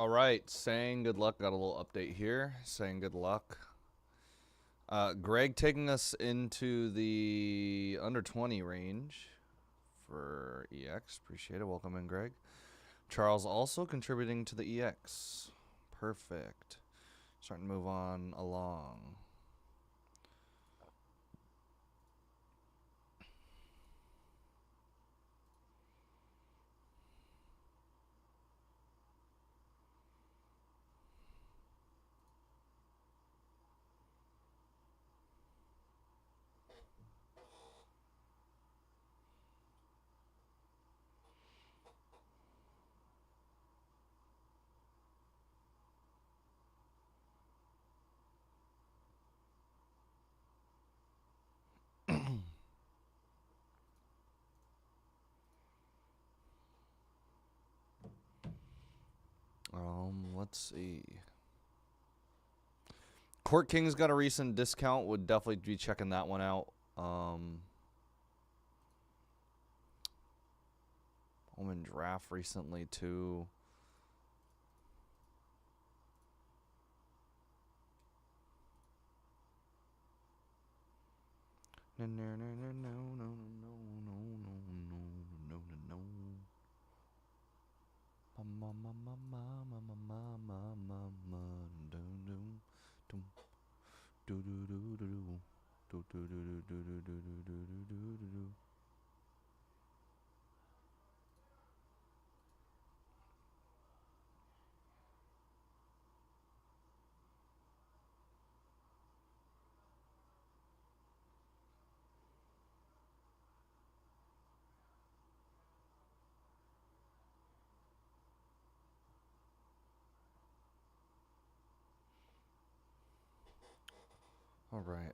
All right, saying good luck. Got a little update here. Saying good luck. Greg taking us into the under 20 range for EX. Appreciate it. Welcome in, Greg. Charles also contributing to the EX. Perfect. Starting to move on along. Let's see. Court King's got a recent discount. Would definitely be checking that one out. Woman draft recently too. No. All right.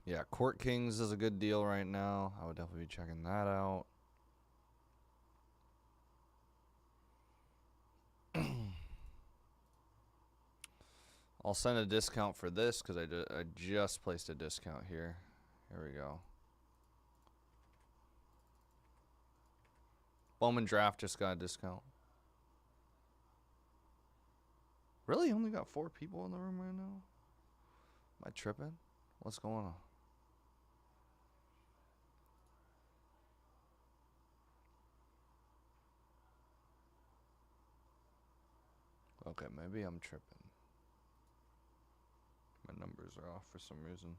Yeah, Court Kings is a good deal right now. I would definitely be checking that out. I'll send a discount for this because I just placed a discount here. Here we go. Bowman Draft just got a discount. Really? Only got 4 people in the room right now? Am I tripping? What's going on? Okay, maybe I'm tripping. My numbers are off for some reason.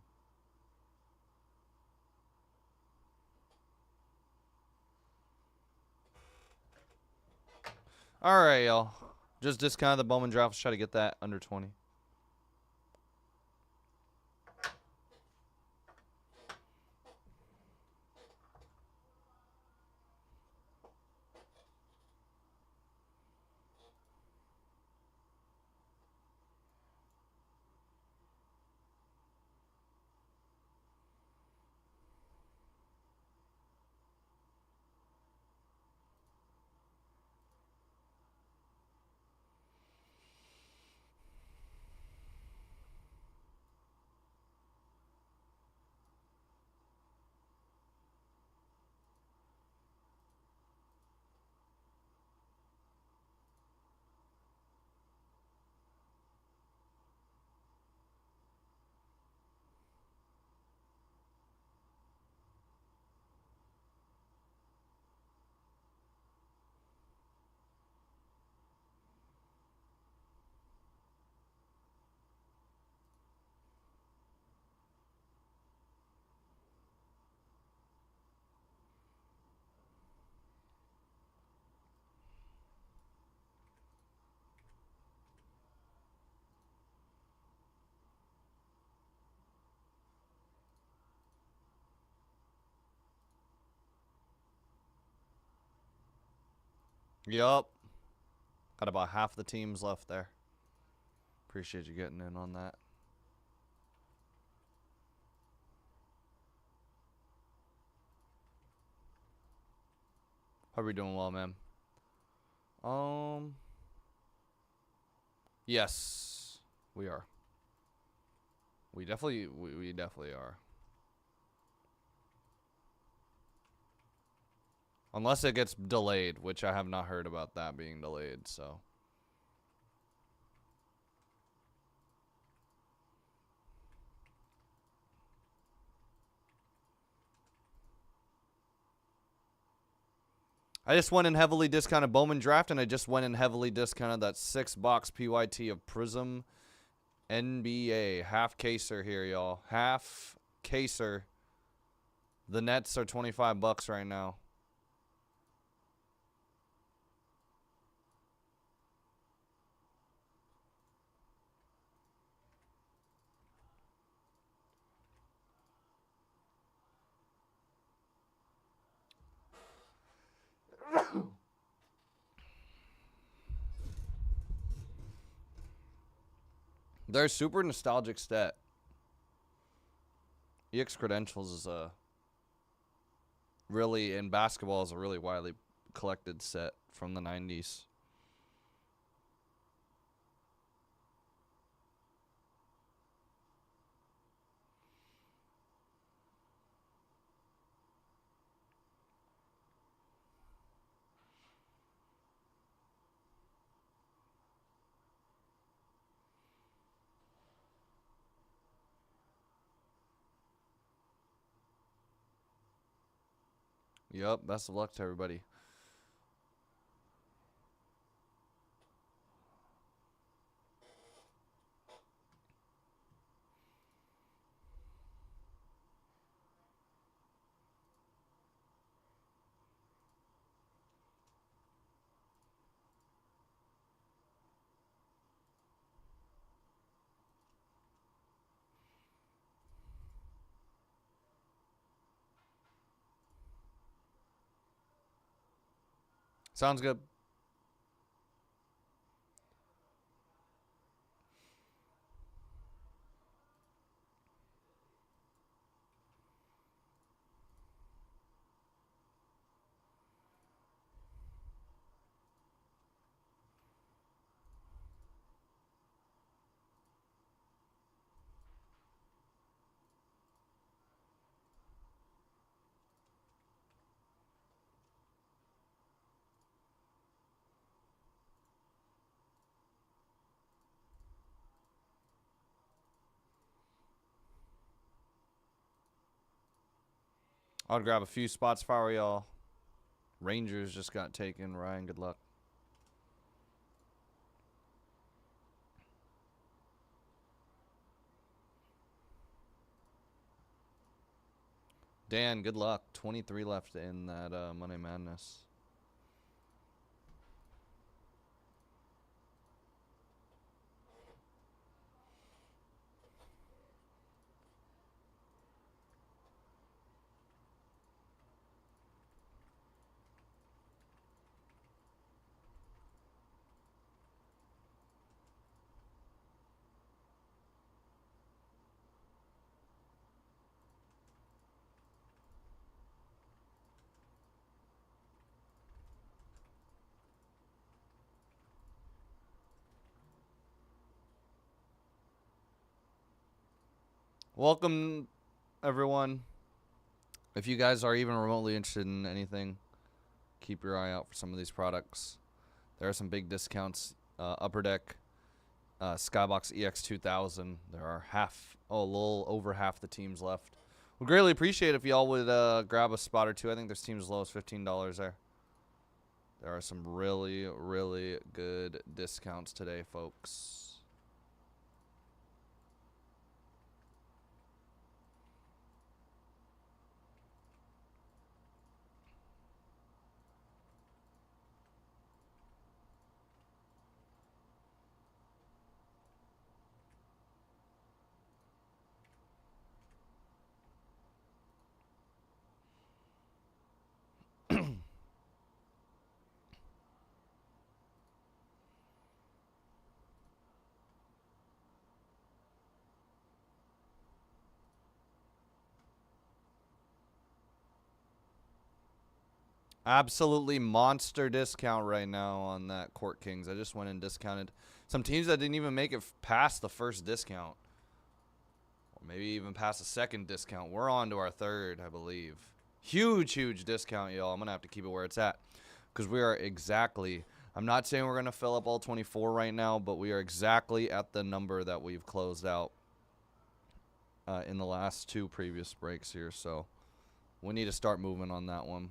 All right, y'all. Just discounted the Bowman Draft. Let's try to get that under 20. Yup. Got about half the teams left there. Appreciate you getting in on that. How are we doing well, man? Yes, we are. We definitely are. Unless it gets delayed, which I have not heard about that being delayed, so. I just went in heavily discounted Bowman Draft, and I just went in heavily discounted that 6-box PYT of Prizm NBA. Half caser here, y'all. Half caser. The Nets are $25 right now. They're a super nostalgic stat. EX Credentials is a really, in basketball, is a really widely collected set from the 90s. Yep, best of luck to everybody. Sounds good. I'll grab a few spots for y'all. Rangers just got taken. Ryan, good luck. Dan, good luck. 23 left in that Money Madness. Welcome, everyone. If you guys are even remotely interested in anything, keep your eye out for some of these products. There are some big discounts. Upper Deck, Skybox EX2000. There are a little over half the teams left. Would greatly appreciate if y'all would grab a spot or two. I think there's teams as low as $15 there. There are some really, really good discounts today, folks. Absolutely monster discount right now on that Court Kings. I just went and discounted some teams that didn't even make it past the first discount. Or maybe even past the second discount. We're on to our third, I believe. Huge, huge discount, y'all. I'm going to have to keep it where it's at. Because we are exactly, I'm not saying we're going to fill up all 24 right now, but we are exactly at the number that we've closed out in the last two previous breaks here. So we need to start moving on that one.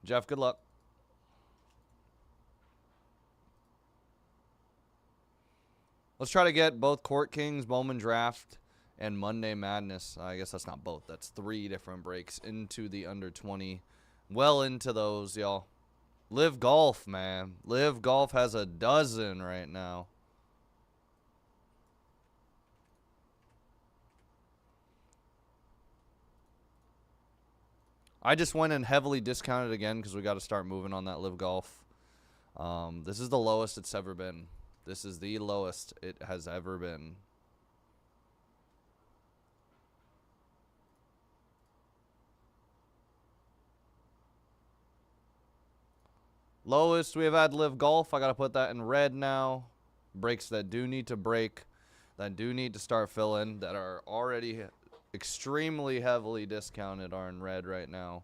Jeff, good luck. Let's try to get both Court Kings, Bowman Draft, and Monday Madness. I guess that's not both. That's 3 different breaks into the under 20. Well into those, y'all. Live Golf, man. Live Golf has a dozen right now. I just went and heavily discounted again because we got to start moving on that Live Golf. This is the lowest it's ever been. This is the lowest it has ever been. Lowest we have had Live Golf. I got to put that in red now. Breaks that do need to break, that do need to start filling, that are already extremely heavily discounted are in red right now.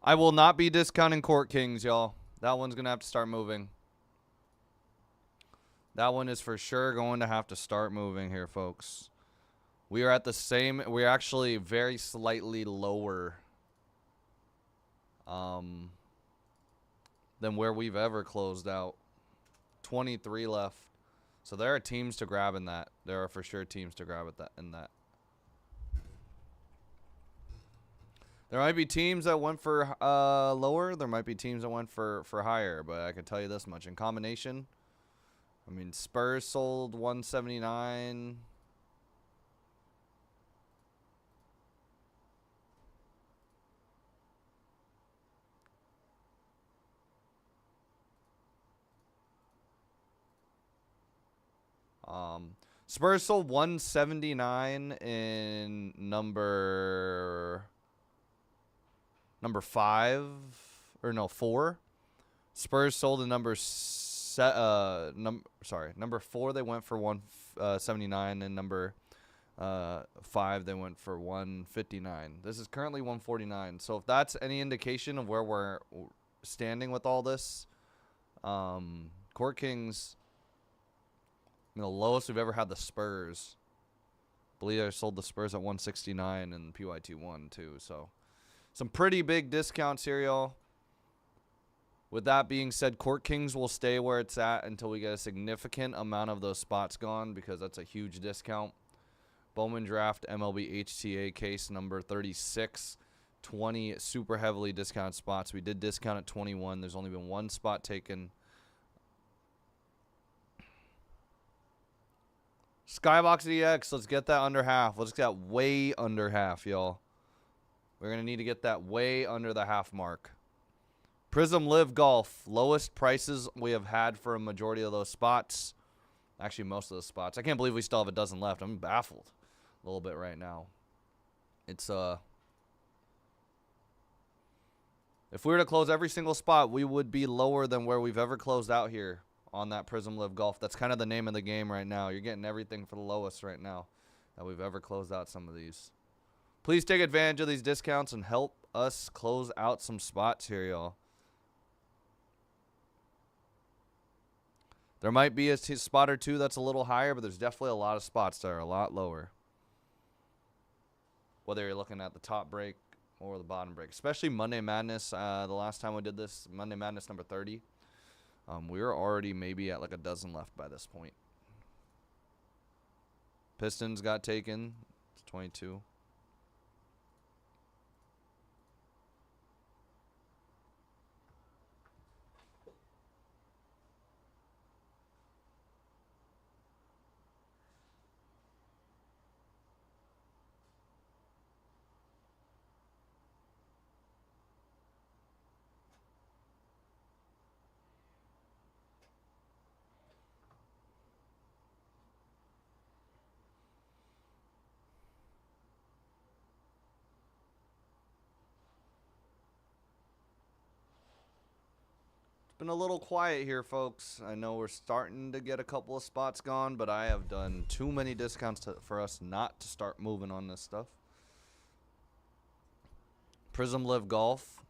I will not be discounting Court Kings, y'all. That one's going to have to start moving. That one is for sure going to have to start moving here, folks. We are at the same. We're actually very slightly lower than where we've ever closed out. 23 left. So there are teams to grab in that. There are for sure teams to grab at that in that. There might be teams that went for lower. There might be teams that went for higher. But I can tell you this much. In combination, I mean, Spurs sold 179. Spurs sold 179 in number 5 or no 4. Spurs sold in number 4. They went for 179, and number 5 they went for 159. This is currently 149. So if that's any indication of where we're standing with all this, Court Kings. The lowest we've ever had the Spurs. I believe I sold the Spurs at 169 and PYT 1 too. So some pretty big discounts here, y'all. With that being said, Court Kings will stay where it's at until we get a significant amount of those spots gone, because that's a huge discount. Bowman Draft MLB HTA case number 36. 20 super heavily discounted spots. We did discount at 21. There's only been 1 spot taken. Skybox EX, let's get that under half. Let's get way under half, y'all. We're going to need to get that way under the half mark. Prizm Live Golf, lowest prices we have had for a majority of those spots. Actually, most of those spots. I can't believe we still have a dozen left. I'm baffled a little bit right now. It's, if we were to close every single spot, we would be lower than where we've ever closed out here on that Prizm Live Golf. That's kind of the name of the game right now. You're getting everything for the lowest right now that we've ever closed out some of these. Please take advantage of these discounts and help us close out some spots here, y'all. There might be a spot or two that's a little higher, but there's definitely a lot of spots that are a lot lower. Whether you're looking at the top break or the bottom break. Especially Monday Madness. The last time we did this, Monday Madness number 30. We were already maybe at like a dozen left by this point. Pistons got taken. It's 22. Been a little quiet here, folks. I know we're starting to get a couple of spots gone, but I have done too many discounts for us not to start moving on this stuff. Prizm Live Golf.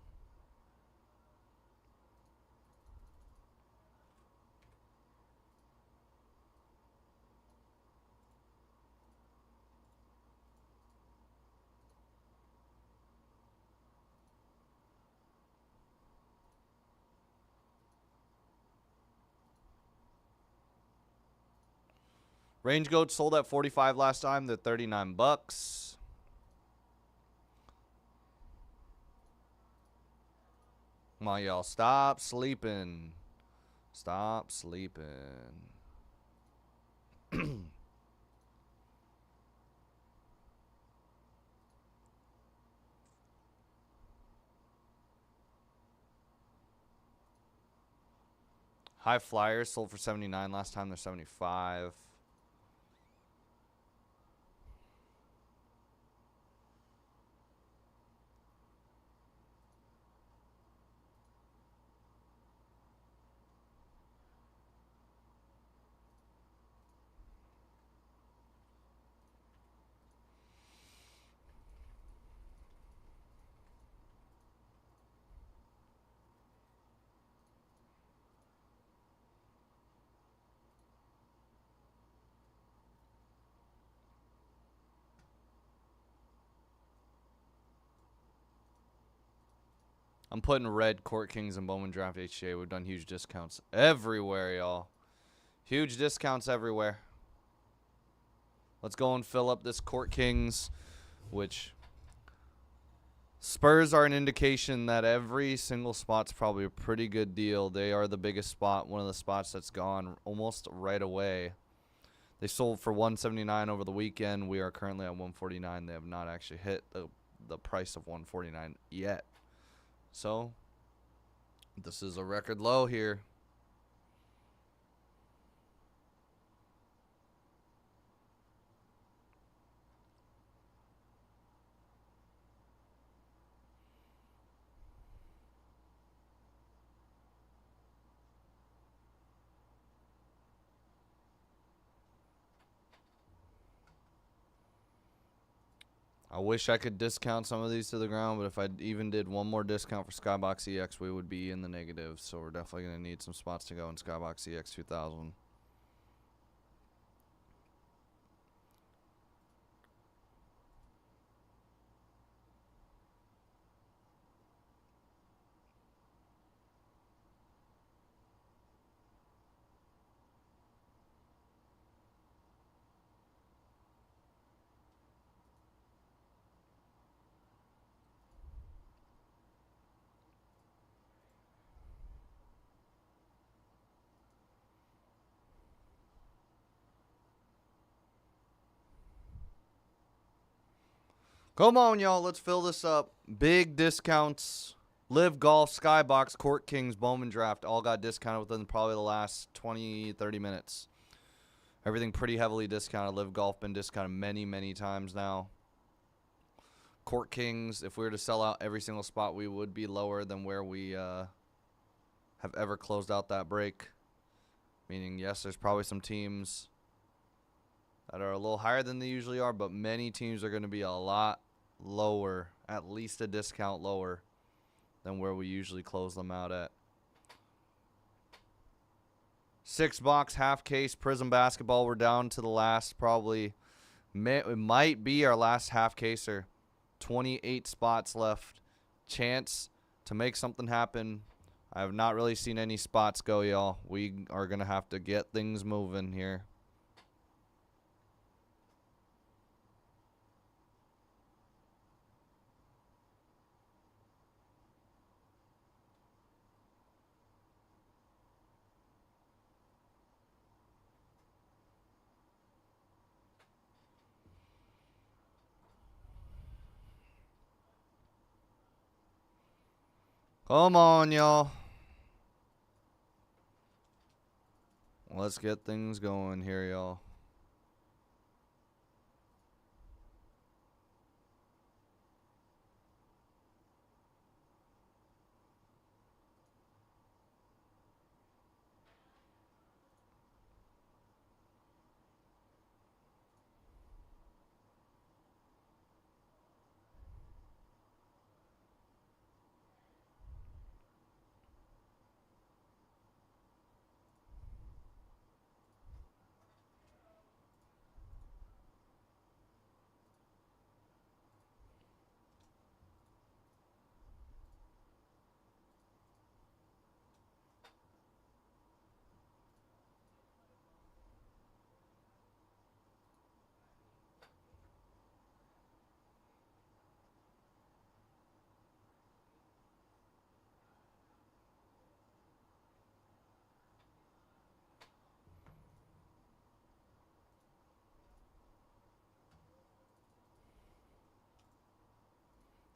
Range Goat sold at 45 last time. They're 39 bucks. Come on, y'all. Stop sleeping. Stop sleeping. High Flyers sold for 79 last time. They're 75. I'm putting red Court Kings and Bowman Draft HGA. We've done huge discounts everywhere, y'all. Huge discounts everywhere. Let's go and fill up this Court Kings, which Spurs are an indication that every single spot's probably a pretty good deal. They are the biggest spot, one of the spots that's gone almost right away. They sold for $179 over the weekend. We are currently at $149. They have not actually hit the price of $149 yet. So, this is a record low here. I wish I could discount some of these to the ground, but if I even did one more discount for Skybox EX, we would be in the negative. So we're definitely going to need some spots to go in Skybox EX 2000. Come on, y'all. Let's fill this up. Big discounts. Live Golf, Skybox, Court Kings, Bowman Draft all got discounted within probably the last 20, 30 minutes. Everything pretty heavily discounted. Live Golf been discounted many, many times now. Court Kings, if we were to sell out every single spot, we would be lower than where we have ever closed out that break. Meaning, yes, there's probably some teams that are a little higher than they usually are, but many teams are going to be a lot lower, at least a discount lower than where we usually close them out at. 6-box half case Prizm basketball. We're down to the last probably, it might be our last half caser. 28 spots left. Chance to make something happen. I have not really seen any spots go, y'all. We are going to have to get things moving here. Come on, y'all. Let's get things going here, y'all.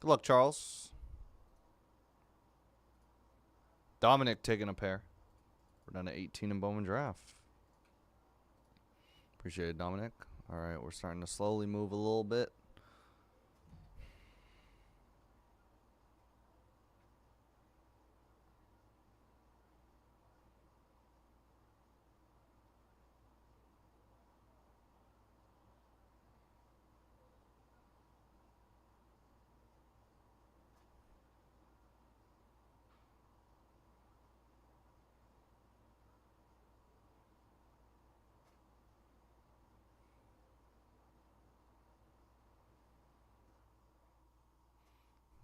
Good luck, Charles. Dominic taking a pair. We're down to 18 in Bowman Draft. Appreciate it, Dominic. All right, we're starting to slowly move a little bit.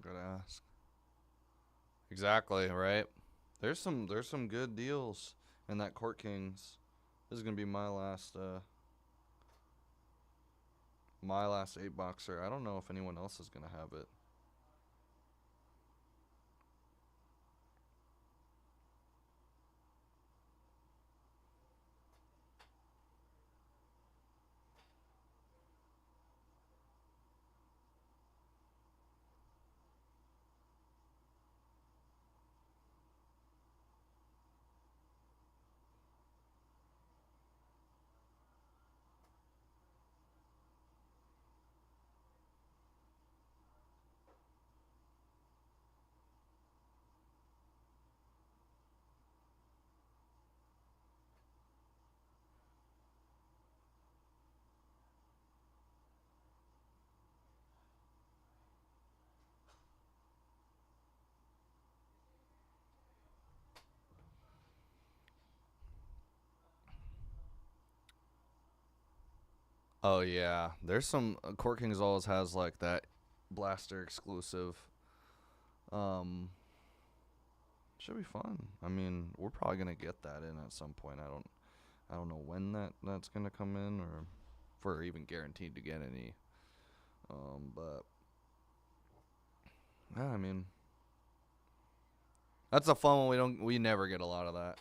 Gotta ask. Exactly, right? There's some good deals in that Court Kings. This is gonna be my last 8-boxer. I don't know if anyone else is gonna have it. Oh yeah, there's some Court Kings always has like that blaster exclusive. Um, should be fun. I mean, we're probably gonna get that in at some point. I don't know when that's gonna come in or if we're even guaranteed to get any. But yeah, I mean, that's a fun one. We never get a lot of that.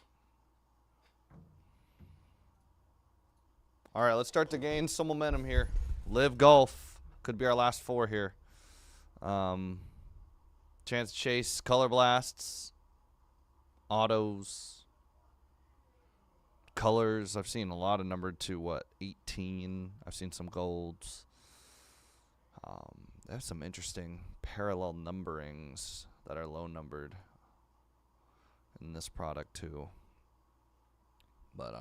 All right, let's start to gain some momentum here. Live Golf could be our last 4 here. Chance Chase, Color Blasts, Autos, Colors. I've seen a lot of numbered to 18. I've seen some golds. There's some interesting parallel numberings that are low numbered in this product too. But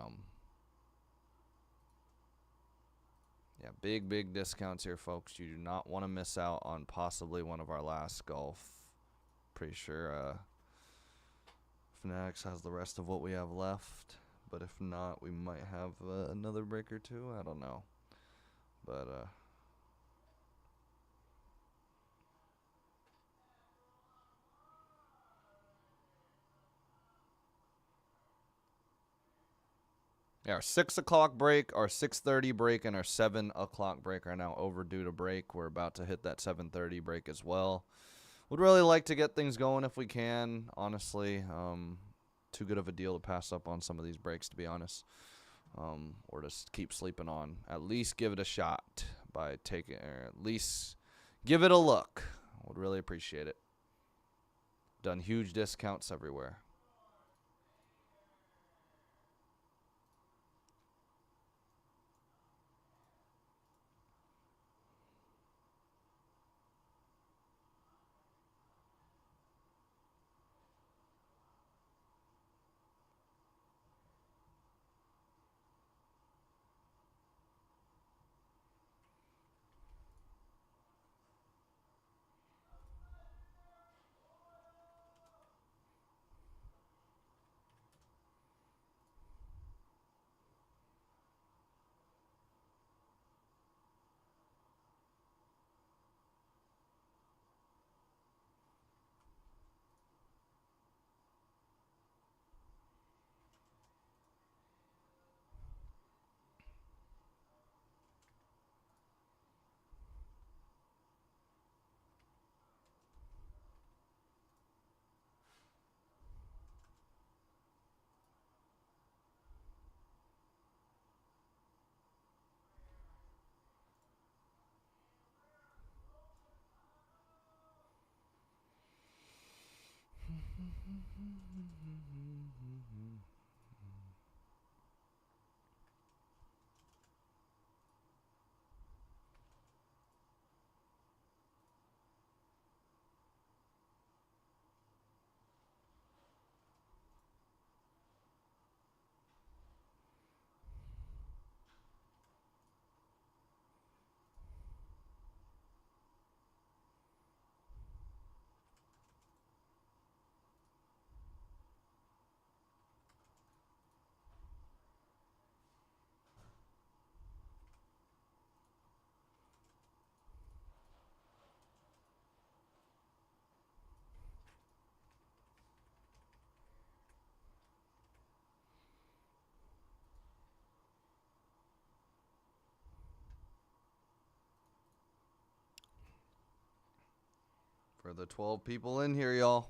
yeah, big discounts here, folks. You do not want to miss out on possibly one of our last golf. Pretty sure Fanatics has the rest of what we have left. But if not, we might have another break or two. I don't know. But yeah, our 6 o'clock break, our 6:30 break, and our 7 o'clock break are now overdue to break. We're about to hit that 7:30 break as well. Would really like to get things going if we can, honestly. Too good of a deal to pass up on some of these breaks, to be honest. Or just keep sleeping on. At least give it a shot by taking, or at least give it a look. Would really appreciate it. Done huge discounts everywhere. For the 12 people in here, y'all.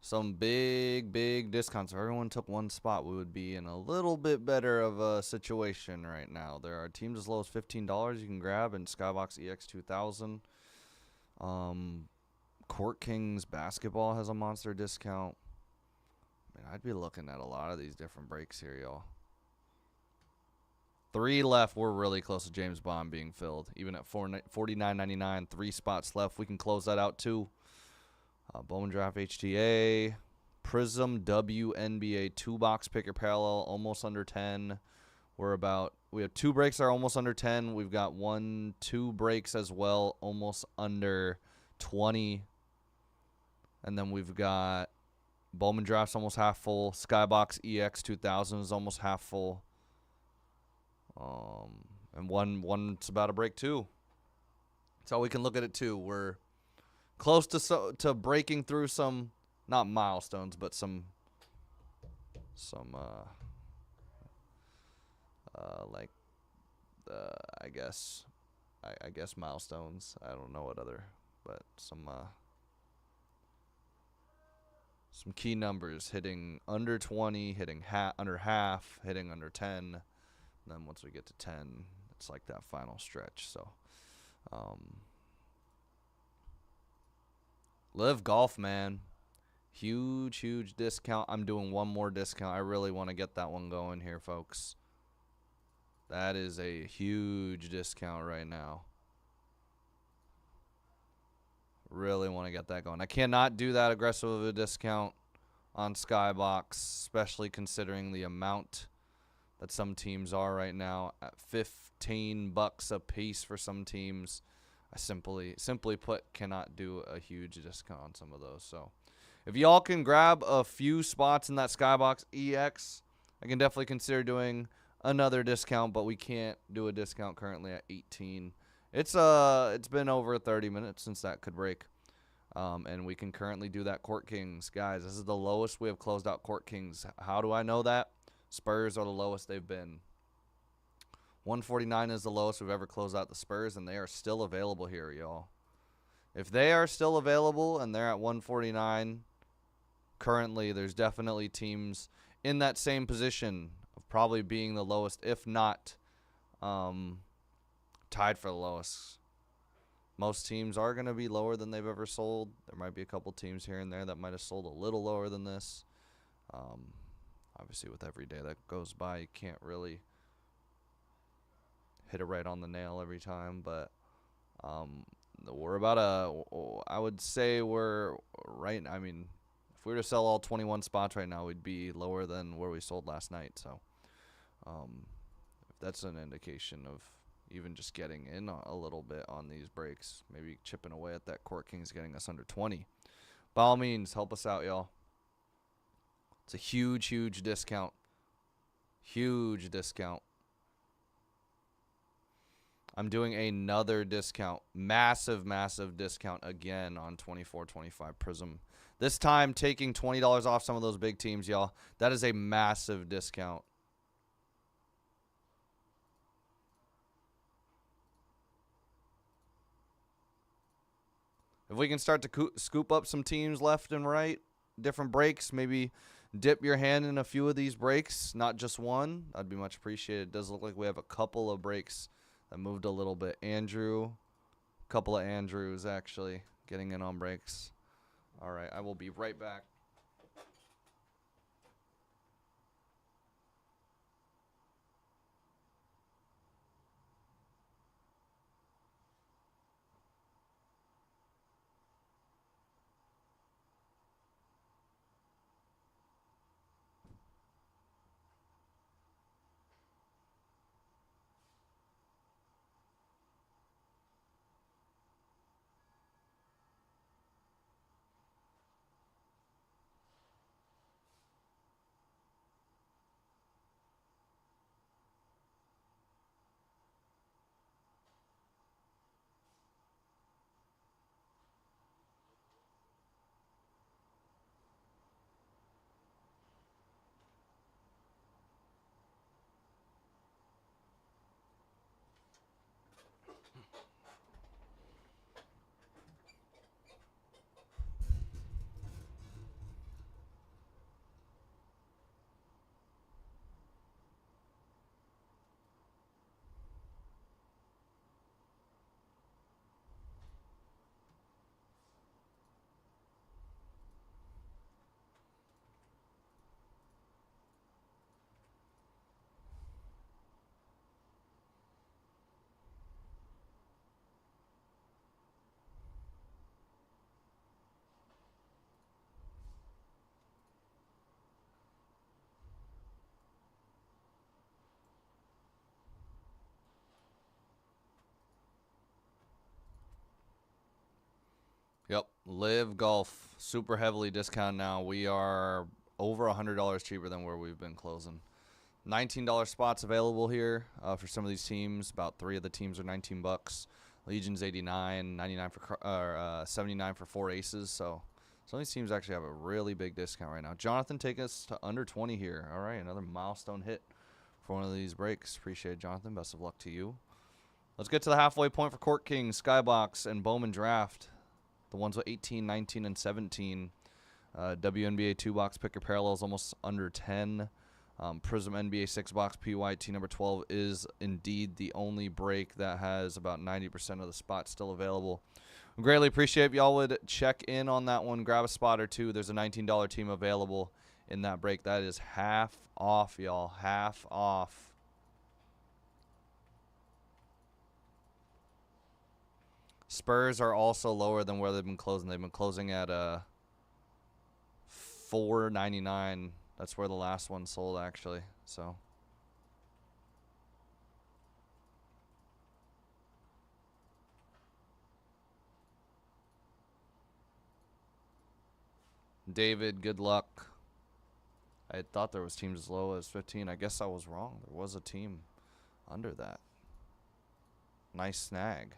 Some big, big discounts. If everyone took one spot, we would be in a little bit better of a situation right now. There are teams as low as $15 you can grab in Skybox EX 2000. Court Kings basketball has a monster discount. Man, I'd be looking at a lot of these different breaks here, y'all. 3 left. We're really close to James Bond being filled. Even at $49.99, 3 spots left. We can close that out too. Bowman Draft HTA. Prizm WNBA 2-box picker parallel, almost under 10. We have 2 breaks that are almost under 10. We've got 2 breaks as well, almost under 20. And then we've got Bowman Draft's almost half full. Skybox EX 2000 is almost half full. And one's about to break too. So we can look at it too. We're close to breaking through some, not milestones, but some I guess milestones. I don't know what other, but some key numbers, hitting under 20, hitting under half, hitting under 10. And then once we get to 10, it's like that final stretch. So, Live Golf, man. Huge, huge discount. I'm doing one more discount. I really want to get that one going here, folks. That is a huge discount right now. Really want to get that going. I cannot do that aggressive of a discount on Skybox, especially considering the amount that some teams are right now at $15 a piece for some teams. I simply put cannot do a huge discount on some of those. So if y'all can grab a few spots in that Skybox EX, I can definitely consider doing another discount, but we can't do a discount currently at 18. It's been over 30 minutes since that could break. And we can currently do that Court Kings. Guys, this is the lowest we have closed out Court Kings. How do I know that? Spurs are the lowest they've been. 149 is the lowest we've ever closed out the Spurs, and they are still available here, y'all. If they are still available and they're at 149, currently there's definitely teams in that same position of probably being the lowest, if not tied for the lowest. Most teams are going to be lower than they've ever sold. There might be a couple teams here and there that might have sold a little lower than this. Obviously, with every day that goes by, you can't really hit it right on the nail every time. But we're about I would say we're right. I mean, if we were to sell all 21 spots right now, we'd be lower than where we sold last night. So if that's an indication of even just getting in a little bit on these breaks, maybe chipping away at that Court Kings, getting us under 20. By all means, help us out, y'all. It's a huge, huge discount. Huge discount. I'm doing another discount. Massive, massive discount again on 24-25 Prizm. This time taking $20 off some of those big teams, y'all. That is a massive discount. If we can start to scoop up some teams left and right, different breaks, maybe dip your hand in a few of these breaks, not just one, that'd be much appreciated. It does look like we have a couple of breaks that moved a little bit. Andrew, a couple of Andrews actually getting in on breaks. All right, I will be right back. Yep, Live Golf, super heavily discounted now. We are over $100 cheaper than where we've been closing. $19 spots available here for some of these teams. About 3 of the teams are $19. Legion's $89, $99 for $79 for 4 aces. So some of these teams actually have a really big discount right now. Jonathan, take us to under 20 here. All right, another milestone hit for one of these breaks. Appreciate it, Jonathan. Best of luck to you. Let's get to the halfway point for Court Kings, Skybox, and Bowman Draft. The ones with 18, 19, and 17. WNBA 2-box pick your parallels almost under 10. Prizm NBA 6-box PYT number 12 is indeed the only break that has about 90% of the spots still available. We greatly appreciate if y'all would check in on that one. Grab a spot or two. There's a $19 team available in that break. That is half off, y'all. Half off. Spurs are also lower than where they've been closing. They've been closing at $4.99. That's where the last one sold, actually. So David, good luck. I thought there was teams as low as 15. I guess I was wrong. There was a team under that. Nice snag.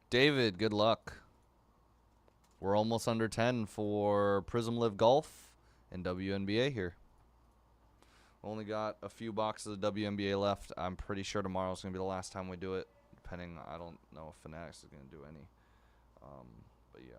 David, good luck. We're almost under 10 for Prizm Live Golf and WNBA here. Only got a few boxes of WNBA left. I'm pretty sure tomorrow's going to be the last time we do it. Depending, I don't know if Fanatics is going to do any. But yeah.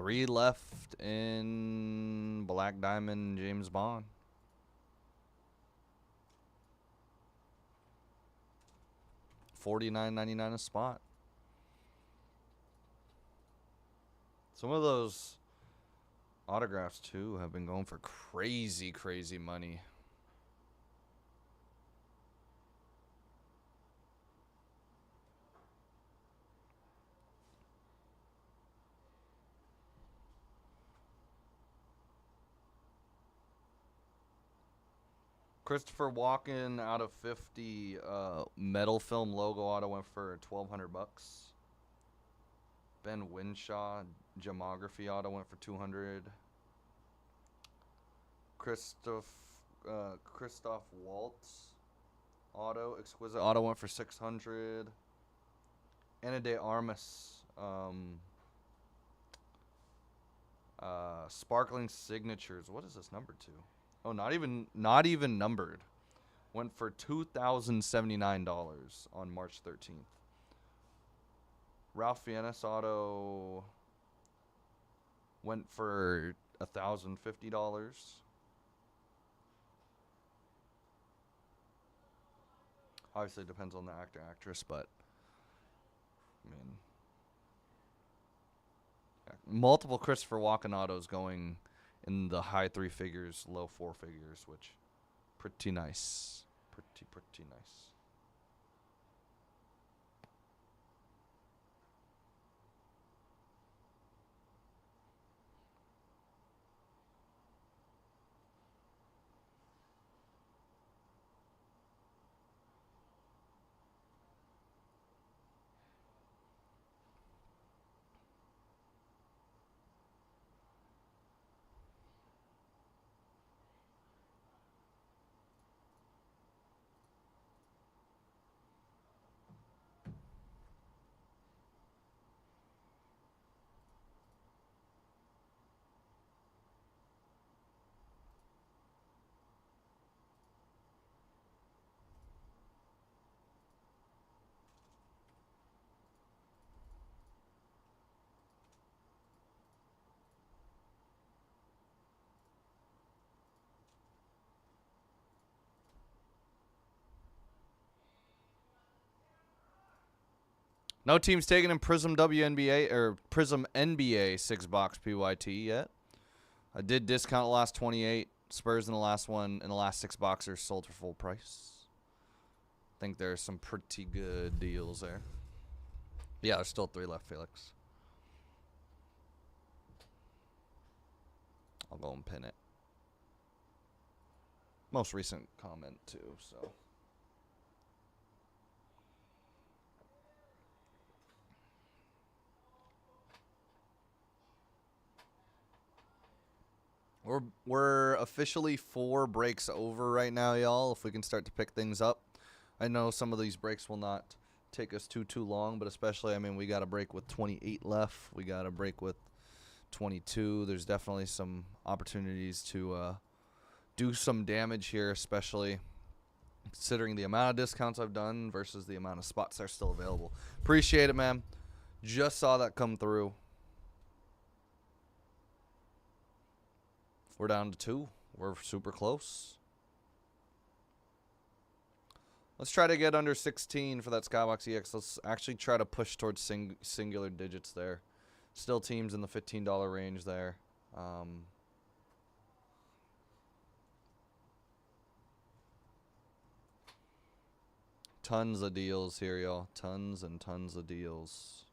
3 left in Black Diamond James Bond. $49.99 a spot. Some of those autographs, too, have been going for crazy, crazy money. Christopher Walken out of 50 metal film logo auto went for $1,200. Ben Winshaw gemography auto went for $200. Christoph Waltz auto exquisite auto went for $600. Ana de Armas sparkling signatures. What is this number to? Oh, not even numbered. Went for $2,079 on March 13th. Ralph Fiennes auto went for $1,050. Obviously, it depends on the actor, actress, but I mean, yeah. Multiple Christopher Walken autos going in the high 3 figures, low 4 figures, which pretty nice. Pretty nice. No teams taken in Prizm WNBA or Prizm NBA 6-box PYT yet. I did discount the last 28. Spurs in the last one, and the last 6 boxers sold for full price. I think there's some pretty good deals there. Yeah, there's still 3 left, Felix. I'll go and pin it. Most recent comment, too, so. We're officially 4 breaks over right now, y'all, if we can start to pick things up. I know some of these breaks will not take us too long, but especially, I mean, we got a break with 28 left. We got a break with 22. There's definitely some opportunities to do some damage here, especially considering the amount of discounts I've done versus the amount of spots that are still available. Appreciate it, man. Just saw that come through. We're down to 2. We're super close. Let's try to get under 16 for that Skybox EX. Let's actually try to push towards singular digits there. Still teams in the $15 range there. Tons of deals here, y'all. Tons and tons of deals.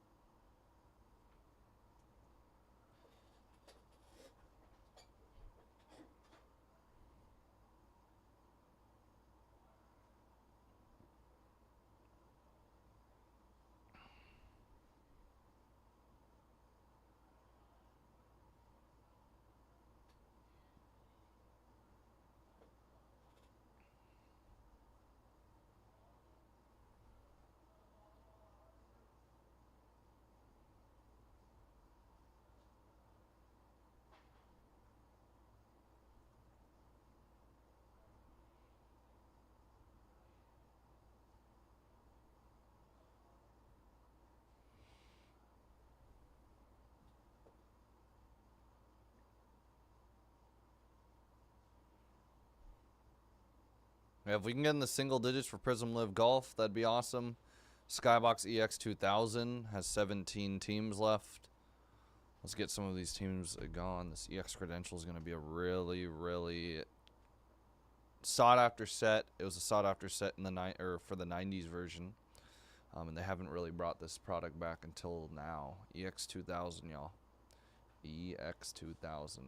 If we can get in the single digits for Prizm Live Golf, that'd be awesome. Skybox EX 2000 has 17 teams left. Let's get some of these teams gone. This EX credential is going to be a really, really sought-after set. It was a sought-after set in the for the 90s version, and they haven't really brought this product back until now. EX 2000, y'all. EX 2000.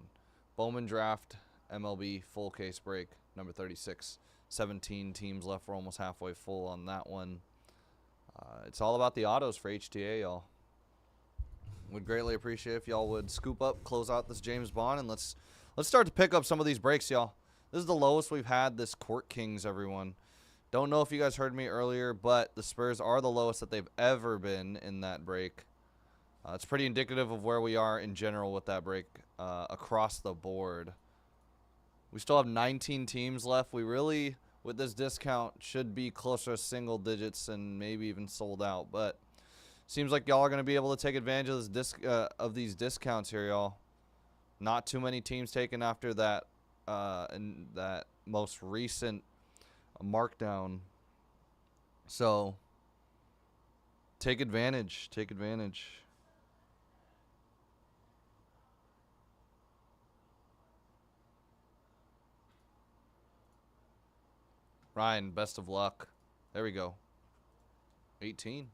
Bowman Draft, MLB, full case break, number 36. 17 teams left. We're almost halfway full on that one. It's all about the autos for HTA, y'all. Would greatly appreciate if y'all would scoop up, close out this James Bond, and let's start to pick up some of these breaks, y'all. This is the lowest we've had this Court Kings, everyone. Don't know if you guys heard me earlier, but the Spurs are the lowest that they've ever been in that break. It's pretty indicative of where we are in general with that break across the board. We still have 19 teams left. We really, with this discount, should be closer to single digits and maybe even sold out. But seems like y'all are going to be able to take advantage of this these discounts here, y'all. Not too many teams taken after that in that most recent markdown. So take advantage. Take advantage. Ryan, best of luck. There we go. 18.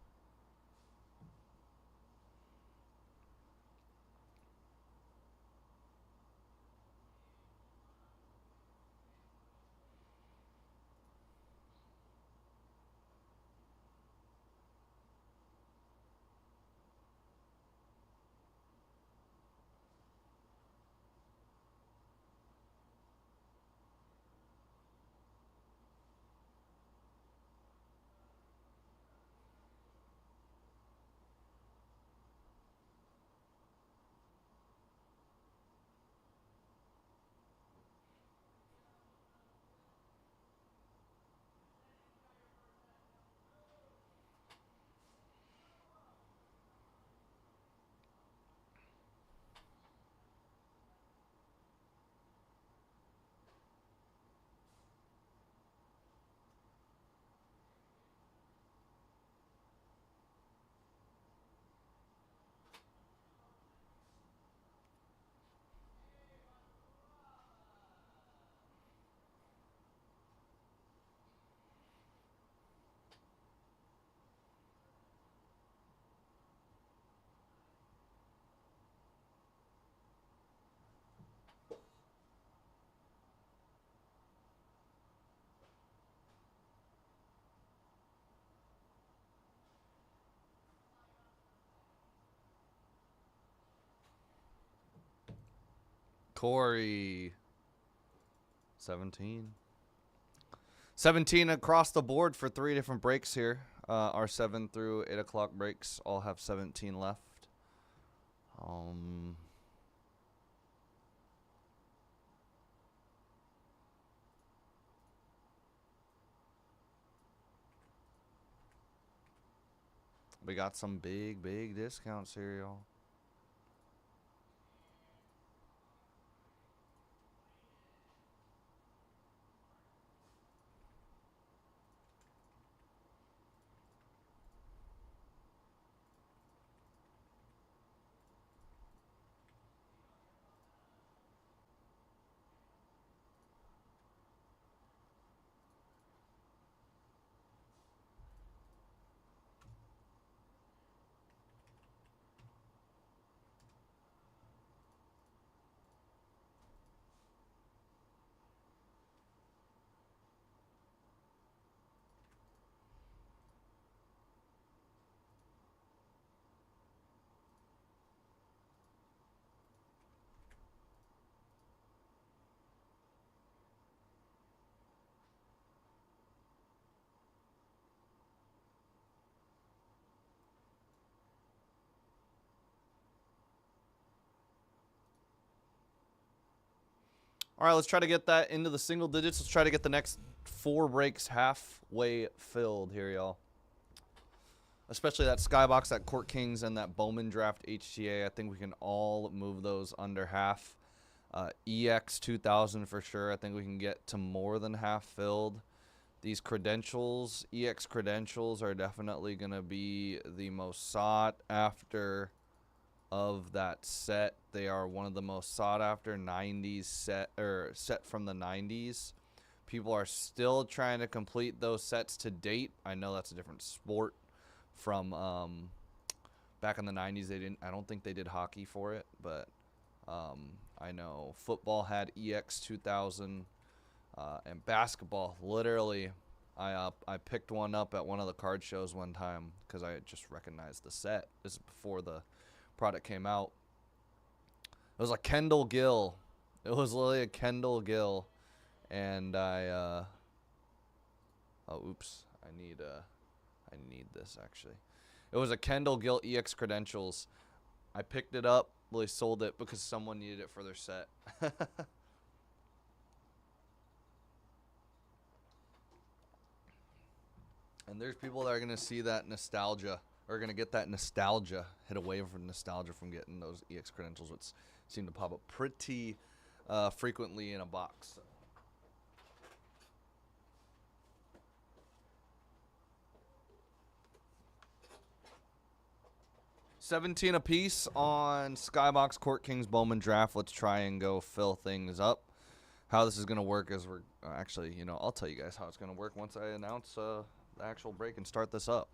Corey. 17. 17 across the board for 3 different breaks here. Our 7 through 8 o'clock breaks all have 17 left. We got some big, big discounts here, y'all. All right, let's try to get that into the single digits. Let's try to get the next 4 breaks halfway filled here, y'all. Especially that Skybox, that Court Kings, and that Bowman Draft HTA. I think we can all move those under half. EX 2000 for sure. I think we can get to more than half filled. These credentials, EX credentials, are definitely going to be the most sought after of that set. They are one of the most sought after 90s set from the 90s. People are still trying to complete those sets to date. I know that's a different sport from back in the 90s. I don't think they did hockey for it, but I know football had EX 2000. And basketball, literally, I picked one up at one of the card shows one time because I just recognized the set. This is before the product came out. It was a Kendall Gill. It was literally a Kendall Gill, and I oops, I need this actually. It was a Kendall Gill EX credentials. I picked it up. They sold it because someone needed it for their set. And there's people that are going to see that nostalgia, or going to get that nostalgia, hit a wave of nostalgia from getting those EX credentials, which seem to pop up pretty frequently in a box. So. $17 apiece on Skybox Court Kings Bowman Draft. Let's try and go fill things up. How this is going to work is we're actually, I'll tell you guys how it's going to work once I announce the actual break and start this up.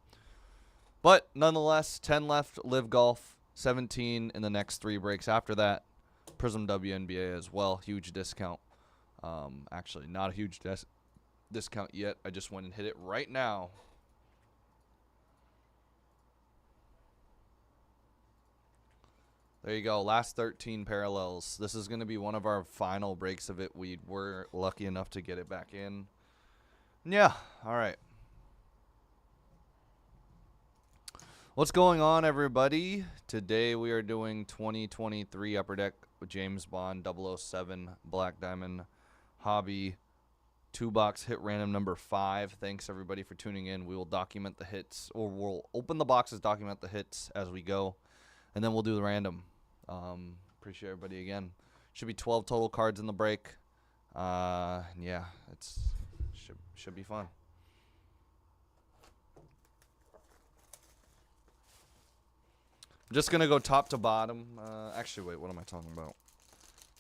But nonetheless, 10 left, Live Golf, 17 in the next 3 breaks. After that, Prizm WNBA as well, huge discount. Actually, not a huge discount yet. I just went and hit it right now. There you go, last 13 parallels. This is going to be one of our final breaks of it. We were lucky enough to get it back in. Yeah, all right. What's going on, everybody? Today we are doing 2023 Upper Deck with James Bond 007 Black Diamond Hobby 2-box hit random number 5. Thanks, everybody, for tuning in. We will document the hits, or we'll open the boxes, document the hits as we go, and then we'll do the random. Appreciate everybody again. Should be 12 total cards in the break. Yeah, it's should be fun. I'm just gonna go top to bottom. Actually, wait, what am I talking about?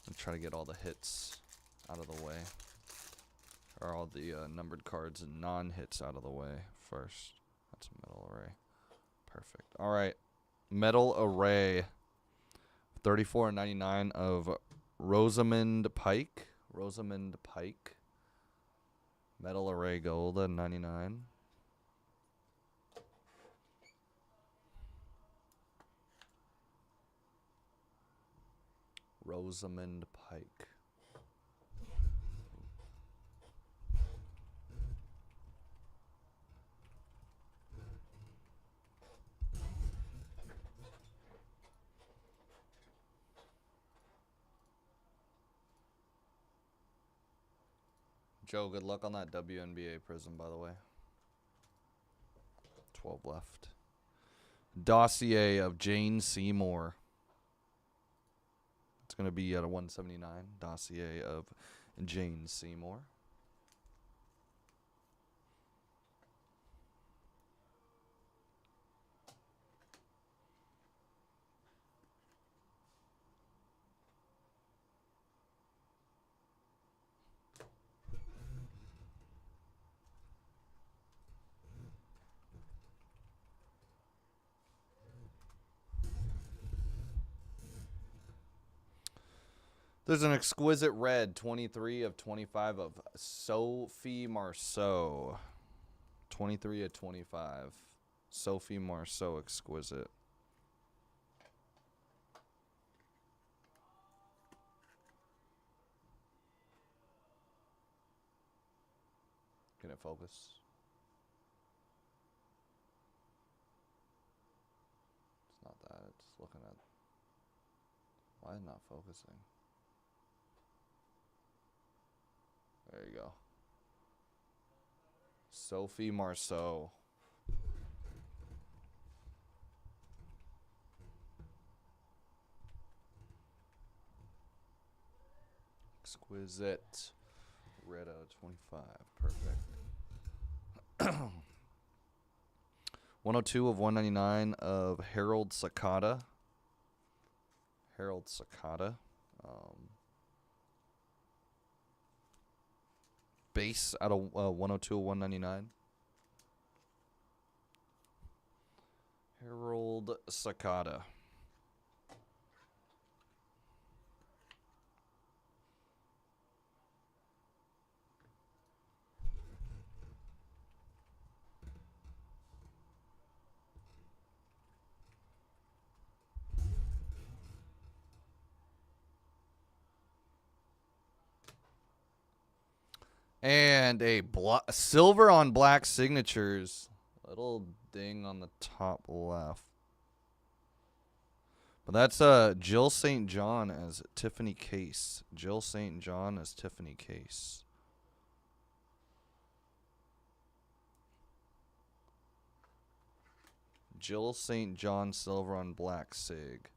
I'm trying to get all the hits out of the way, or all the numbered cards and non-hits out of the way first. That's a metal array. Perfect. All right, metal array. 34.99 of Rosamund Pike. Rosamund Pike. Metal array gold at 99. Rosamund Pike. Joe, good luck on that WNBA Prizm, by the way. 12 left. Dossier of Jane Seymour. It's going to be at a 179. Dossier of Jane Seymour. There's an exquisite red, 23 of 25 of Sophie Marceau. 23 of 25. Sophie Marceau, exquisite. Can it focus? It's not that. It's looking at... Why is it not focusing? There you go. Sophie Marceau. Exquisite. Red out of 25. Perfect. 102 of 199 of Harold Sakata. Harold Sakata. Base out of 102 of 199. Harold Sakata. And a silver on black signatures. Little ding on the top left. But that's Jill St. John as Tiffany Case. Jill St. John as Tiffany Case. Jill St. John silver on black sig.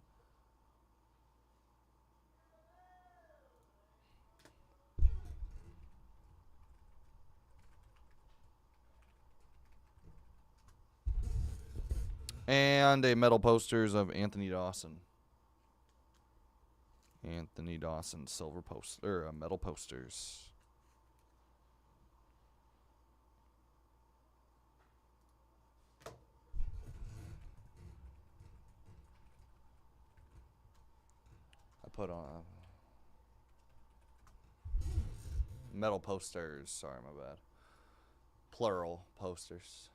And a metal posters of Anthony Dawson. Anthony Dawson silver poster, metal posters. I put on metal posters. Sorry, my bad. Plural posters.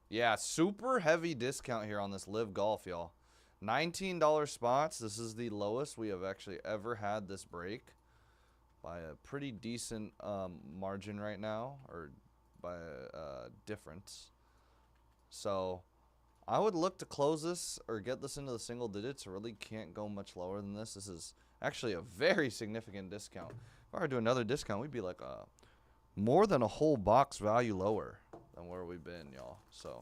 Yeah, super heavy discount here on this Live Golf, y'all. $19 spots. This is the lowest we have actually ever had this break by a pretty decent margin right now, or by a difference. So I would look to close this or get this into the single digits. Really can't go much lower than this. This is actually a very significant discount. If I were to do another discount, we'd be like more than a whole box value lower than where we've been, y'all. So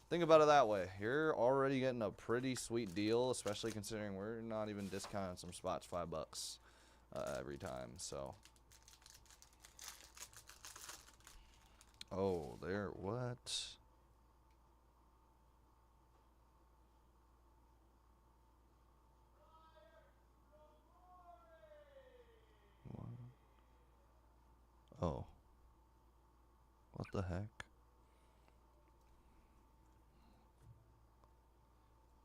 think about it that way. You're already getting a pretty sweet deal, especially considering we're not even discounting some spots $5 every time. So, oh, there, what? Oh, what the heck?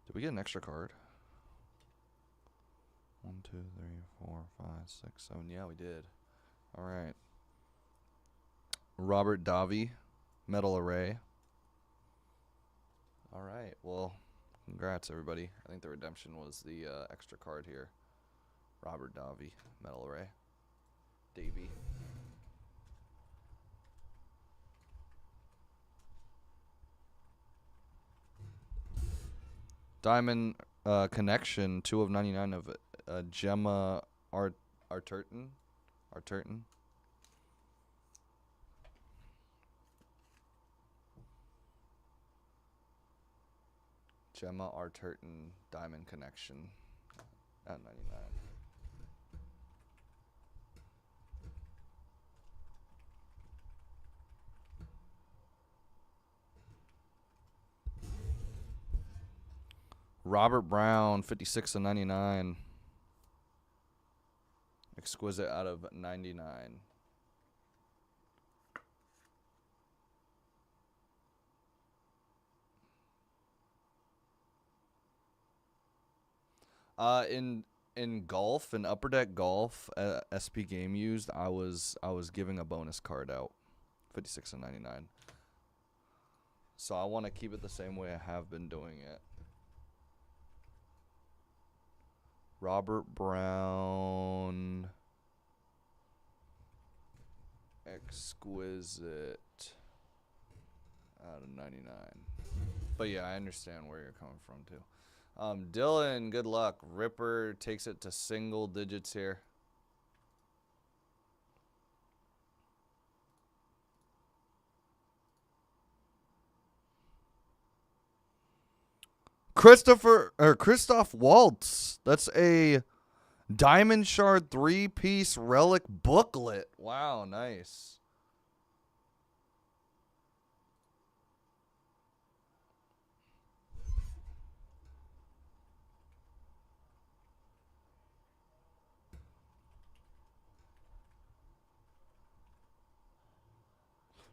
Did we get an extra card? 1, 2, 3, 4, 5, 6, 7. Yeah, we did. All right. Robert Davi, Metal Array. All right. Well, congrats, everybody. I think the redemption was the extra card here. Robert Davi, Metal Array. Davey. Diamond Connection, 2 of 99 of Gemma Arterton. Gemma Arterton Diamond Connection at 99. Robert Brown, 56 of 99. Exquisite out of 99. In golf, in Upper Deck Golf, SP Game Used, I was giving a bonus card out, 56 of 99. So I want to keep it the same way I have been doing it. Robert Brown, exquisite out of 99. But yeah, I understand where you're coming from too. Dylan, good luck. Ripper takes it to single digits here. Christoph Waltz. That's a Diamond Shard 3-piece relic booklet. Wow, nice.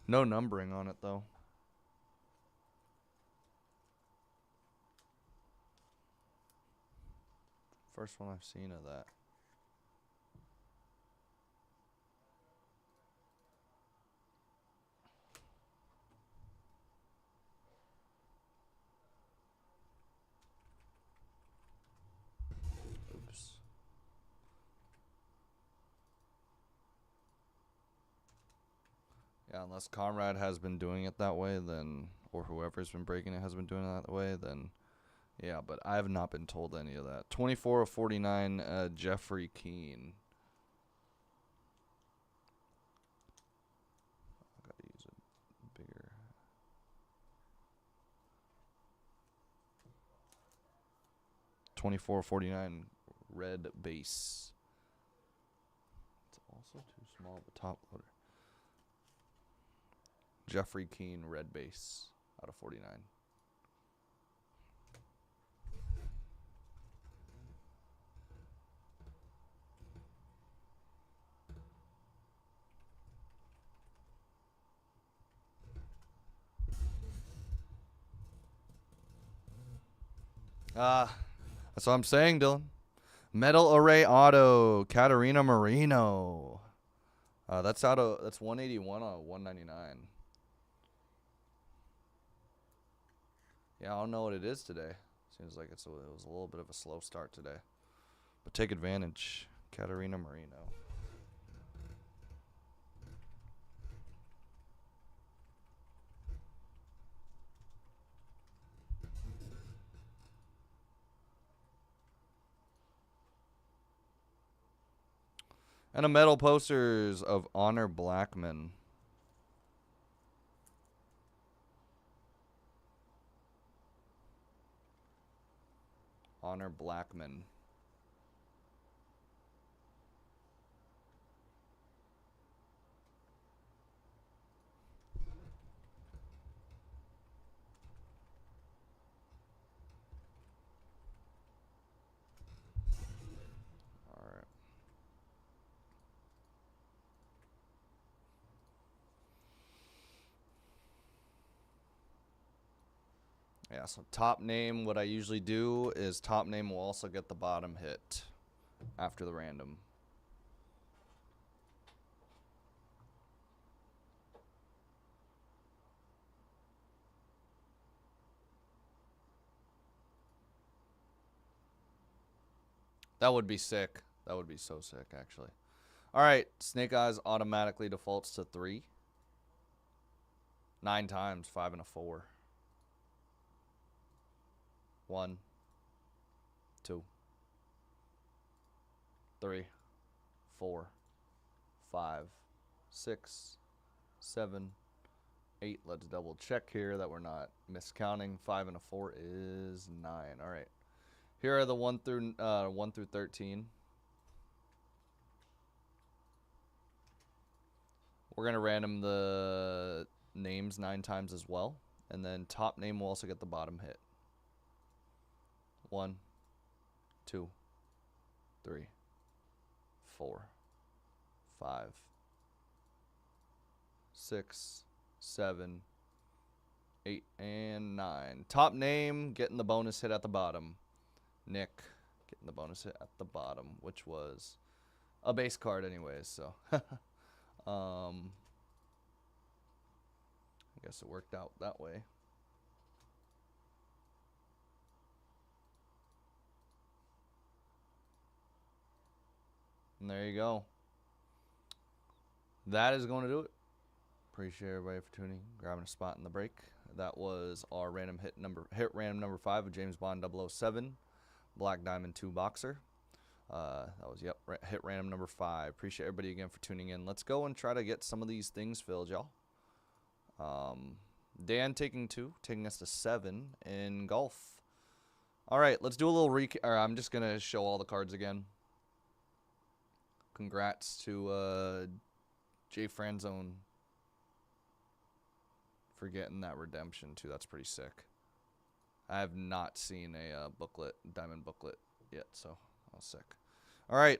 No numbering on it, though. First one I've seen of that. Oops. Yeah, unless Conrad has been doing it that way, then, or whoever's been breaking it has been doing it that way, then, yeah, but I have not been told any of that. 24 of 49, Jeffrey Keane. I gotta use a bigger. $24.49 red base. It's also too small of a top loader. Jeffrey Keane red base out of 49. That's what I'm saying, Dylan. Metal Array Auto, Katarina Marino. That's 181 on 199. Yeah, I don't know what it is today. Seems like it was a little bit of a slow start today. But take advantage, Katarina Marino. And a metal posters of Honor Blackman. Honor Blackman. All right. Yeah, so top name, what I usually do is top name will also get the bottom hit after the random. That would be sick. That would be so sick, actually. All right, Snake Eyes automatically defaults to 3. 9 times, 5 and a 4. 1, 2, 3, 4, 5, 6, 7, 8. Let's double check here that we're not miscounting. 5 and a 4 is 9. All right. Here are the 1 through 13. We're gonna random the names 9 times as well, and then top name will also get the bottom hit. 1, 2, 3, 4, 5, 6, 7, 8, and 9. Top name getting the bonus hit at the bottom. Nick getting the bonus hit at the bottom, which was a base card anyways, so I guess it worked out that way. And there you go. That is going to do it. Appreciate everybody for tuning, grabbing a spot in the break. That was our hit random number 5 of James Bond 007, Black Diamond 2 Boxer. That was, hit random number 5. Appreciate everybody again for tuning in. Let's go and try to get some of these things filled, y'all. Dan taking 2, taking us to 7 in golf. All right, let's do a little recap. I'm just going to show all the cards again. Congrats to Jay Franzone for getting that redemption, too. That's pretty sick. I have not seen a booklet, diamond booklet yet, so I was sick. All right.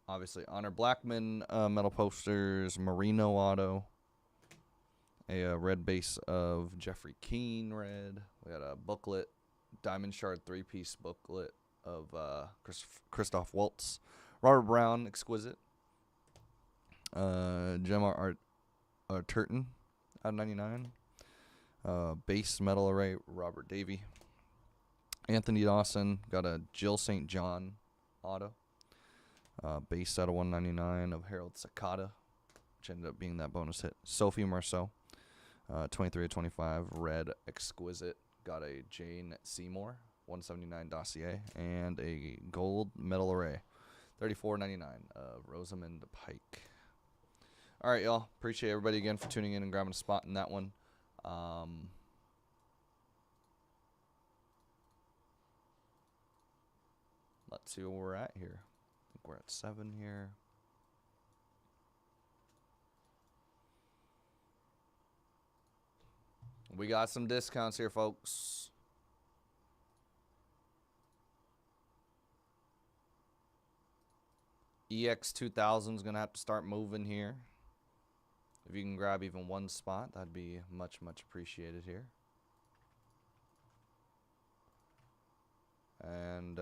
Obviously, Honor Blackman metal posters, Marino auto, a red base of Jeffrey Keane red. We got a booklet, Diamond Shard 3-piece booklet of Christoph Waltz, Robert Brown exquisite, Gemma Turton out of 99. Base metal array, Robert Davey. Anthony Dawson got a Jill St. John auto. Base out of 199 of Harold Sakata, which ended up being that bonus hit. Sophie Marceau, 23 of 25, red exquisite. Got a Jane Seymour, 179 dossier, and a gold metal array, 34.99 of Rosamund Pike. All right, y'all. Appreciate everybody again for tuning in and grabbing a spot in that one. Let's see where we're at here. I think we're at 7 here. We got some discounts here, folks. EX2000 is going to have to start moving here. If you can grab even one spot, that'd be much, much appreciated here. And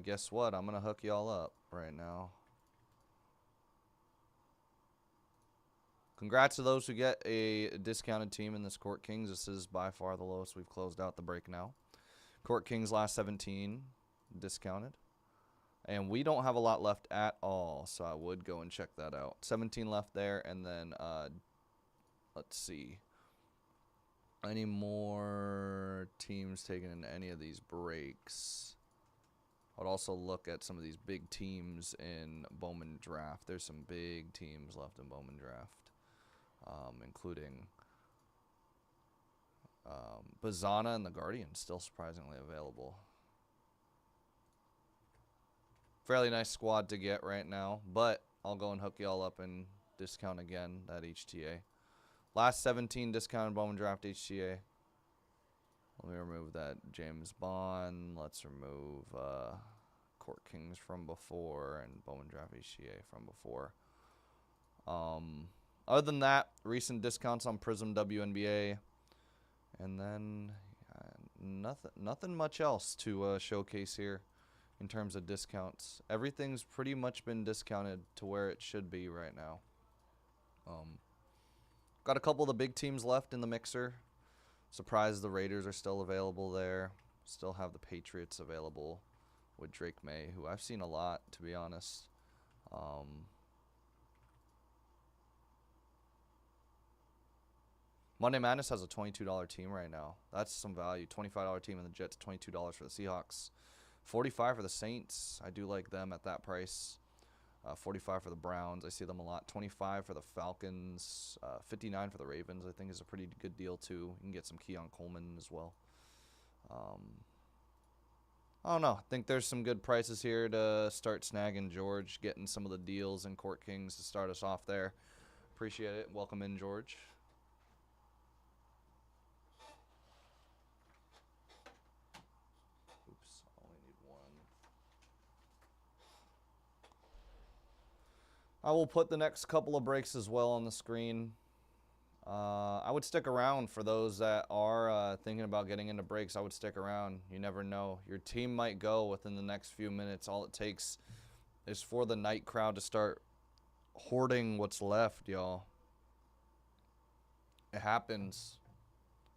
guess what? I'm going to hook y'all up right now. Congrats to those who get a discounted team in this Court Kings. This is by far the lowest we've closed out the break now. Court Kings last 17 discounted. And we don't have a lot left at all, so I would go and check that out. 17 left there, and then let's see. Any more teams taken in any of these breaks? I'd also look at some of these big teams in Bowman Draft. There's some big teams left in Bowman Draft, including Bazana and the Guardian, still surprisingly available. Fairly nice squad to get right now, but I'll go and hook y'all up and discount again that HTA. Last 17 discounted Bowman Draft HTA. Let me remove that James Bond. Let's remove Court Kings from before and Bowman Draft HTA from before. Other than that, recent discounts on Prizm WNBA. And then nothing much else to showcase here in terms of discounts. Everything's pretty much been discounted to where it should be right now. Got a couple of the big teams left in the mixer. Surprised the Raiders are still available there. Still have the Patriots available with Drake May, who I've seen a lot, to be honest. Monday Madness has a $22 team right now. That's some value. $25 team in the Jets, $22 for the Seahawks. $45 for the Saints. I do like them at that price. $45 for the Browns. I see them a lot. $25 for the Falcons. $59 for the Ravens. I think is a pretty good deal too. You can get some Keon Coleman as well. I don't know. I think there's some good prices here to start snagging George, getting some of the deals in Court Kings to start us off there. Appreciate it. Welcome in, George. I will put the next couple of breaks as well on the screen. I would stick around for those that are thinking about getting into breaks. I would stick around. You never know. Your team might go within the next few minutes. All it takes is for the night crowd to start hoarding what's left, y'all. It happens.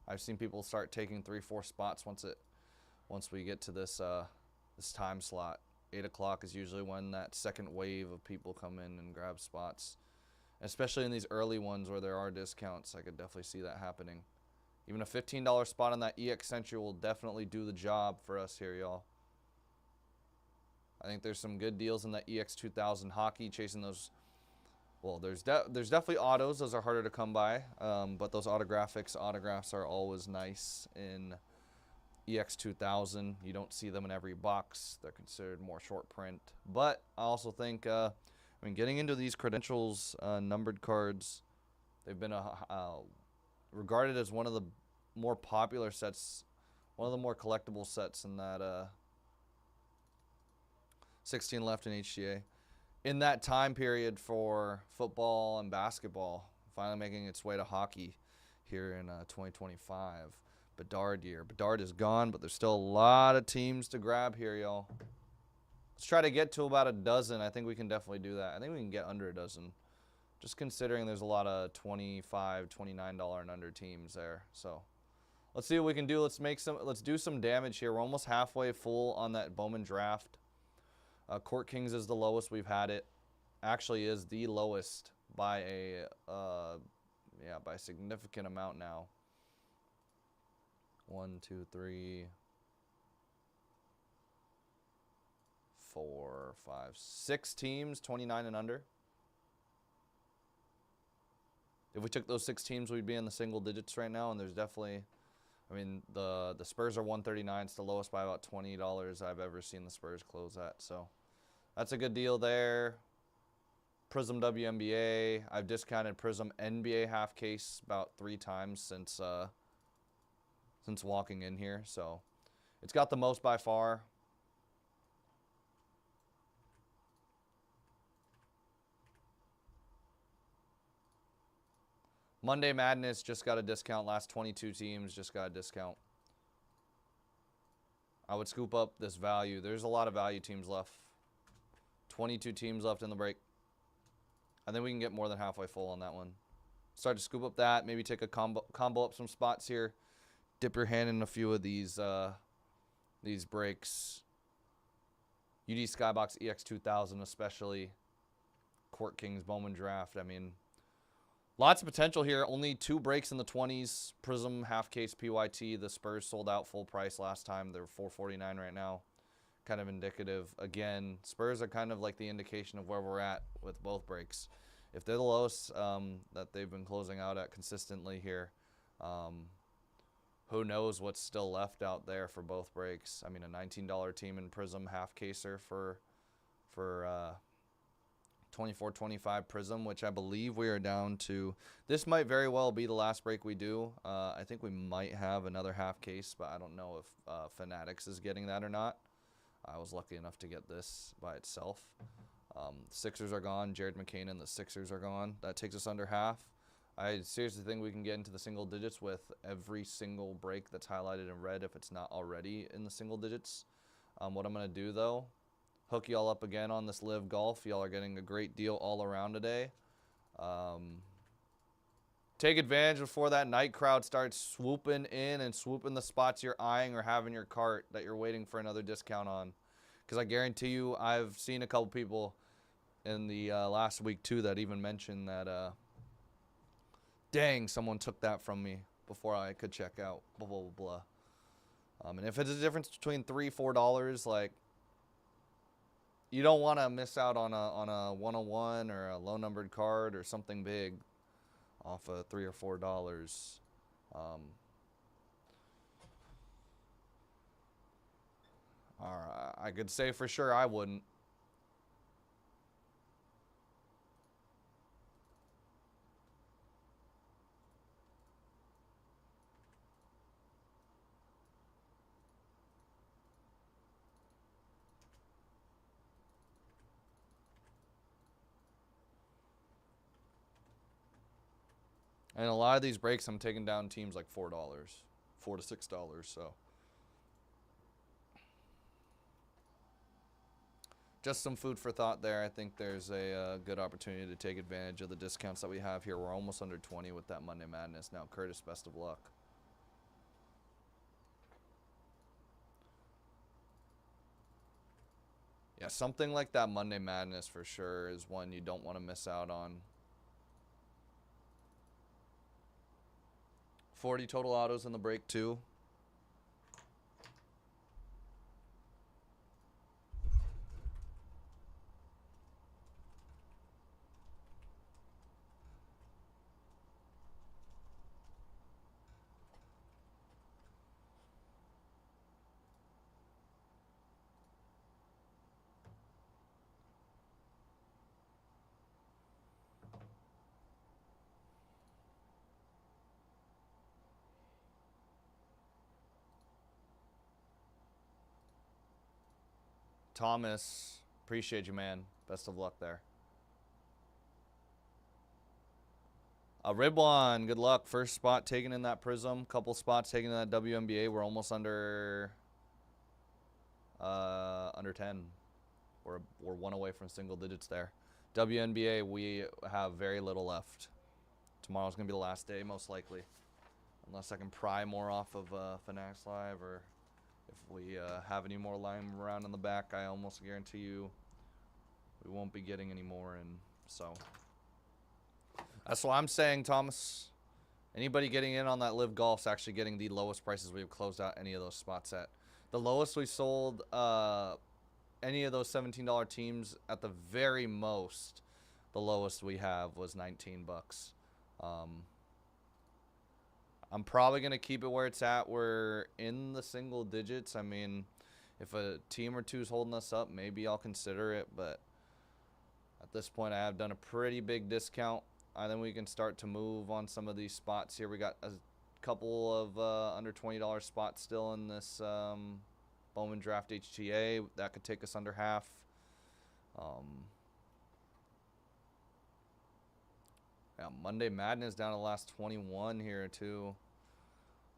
I've seen people start taking 3-4 spots once we get to this this time slot. 8 o'clock is usually when that second wave of people come in and grab spots. Especially in these early ones where there are discounts, I could definitely see that happening. Even a $15 spot on that EX Century will definitely do the job for us here, y'all. I think there's some good deals in that EX2000 hockey, chasing those. Well, there's definitely autos. Those are harder to come by, but those autographs are always nice in EX2000. You don't see them in every box. They're considered more short print. But I also think, getting into these credentials numbered cards, they've been regarded as one of the more popular sets, one of the more collectible sets in that 16 left in HTA. In that time period for football and basketball, finally making its way to hockey here in 2025. Bedard year. Bedard is gone, but there's still a lot of teams to grab here, y'all. Let's try to get to about a dozen. I think we can definitely do that. I think we can get under a dozen. Just considering there's a lot of $25, $29 and under teams there. So let's see what we can do. Let's do some damage here. We're almost halfway full on that Bowman draft. Court Kings is the lowest we've had it. Actually is the lowest by a by a significant amount now. 1, 2, 3, 4, 5, 6 teams, 29 and under. If we took those 6 teams, we'd be in the single digits right now, and there's definitely, the Spurs are 139. It's the lowest by about $20 I've ever seen the Spurs close at. So that's a good deal there. Prizm WNBA. I've discounted Prizm NBA half case about 3 times since walking in here. So it's got the most by far. Monday Madness just got a discount. Last 22 teams just got a discount. I would scoop up this value. There's a lot of value teams left. 22 teams left in the break. I think we can get more than halfway full on that one. Start to scoop up that. Maybe take a combo up some spots here. Dip your hand in a few of these breaks. UD Skybox EX2000 especially. Court Kings Bowman draft. Lots of potential here. Only 2 breaks in the 20s. Prizm half case PYT. The Spurs sold out full price last time. They're $449 right now. Kind of indicative. Again, Spurs are kind of like the indication of where we're at with both breaks. If they're the lowest that they've been closing out at consistently here, who knows what's still left out there for both breaks. A $19 team in Prizm half caser for 24.25 Prizm, which I believe we are down to. This might very well be the last break we do. I think we might have another half case, but I don't know if Fanatics is getting that or not. I was lucky enough to get this by itself. Sixers are gone. Jared McCain and the Sixers are gone. That takes us under half. I seriously think we can get into the single digits with every single break that's highlighted in red if it's not already in the single digits. What I'm going to do, though, hook y'all up again on this Live Golf. Y'all are getting a great deal all around today. Take advantage before that night crowd starts swooping in and swooping the spots you're eyeing or have in your cart that you're waiting for another discount on. Because I guarantee you, I've seen a couple people in the last week, too, that even mentioned that, dang, someone took that from me before I could check out, blah, blah, blah, blah. And if it's a difference between $3, $4, like, you don't want to miss out on a 101 or a low-numbered card or something big off of $3 or $4. I could say for sure I wouldn't. And a lot of these breaks, I'm taking down teams like $4, $4 to $6. So just some food for thought there. I think there's a good opportunity to take advantage of the discounts that we have here. We're almost under 20 with that Monday Madness. Now, Curtis, best of luck. Yeah, something like that Monday Madness for sure is one you don't want to miss out on. 40 total autos in the break, too. Thomas, appreciate you, man. Best of luck there. Ridwan, good luck. First spot taken in that Prizm. Couple spots taken in that WNBA. We're almost under 10. We're one away from single digits there. WNBA, we have very little left. Tomorrow's going to be the last day, most likely. Unless I can pry more off of Fanatics Live, or if we have any more lying around in the back, I almost guarantee you we won't be getting any more in. So that's what I'm saying, Thomas. Anybody getting in on that Live Golf's actually getting the lowest prices we've closed out any of those spots at. The lowest we sold any of those $17 teams at the very most, the lowest we have was 19 bucks. I'm probably going to keep it where it's at. We're in the single digits. I mean, if a team or two is holding us up, maybe I'll consider it. But at this point, I have done a pretty big discount. I think we can start to move on some of these spots here. We got a couple of under $20 spots still in this Bowman Draft HTA. That could take us under half. Yeah, Monday Madness down to the last 21 here, too.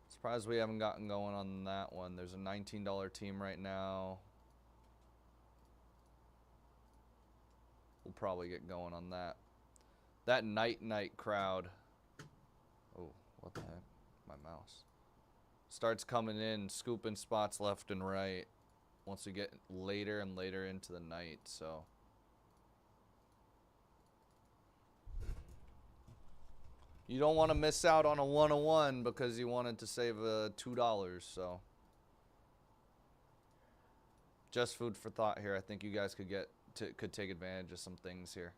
Surprised we haven't gotten going on that one. There's a $19 team right now. We'll probably get going on that. That night crowd. Oh, what the heck? My mouse. Starts coming in, scooping spots left and right once we get later and later into the night, so. You don't want to miss out on a 101 because you wanted to save $2, so. Just food for thought here. I think you guys could take advantage of some things here.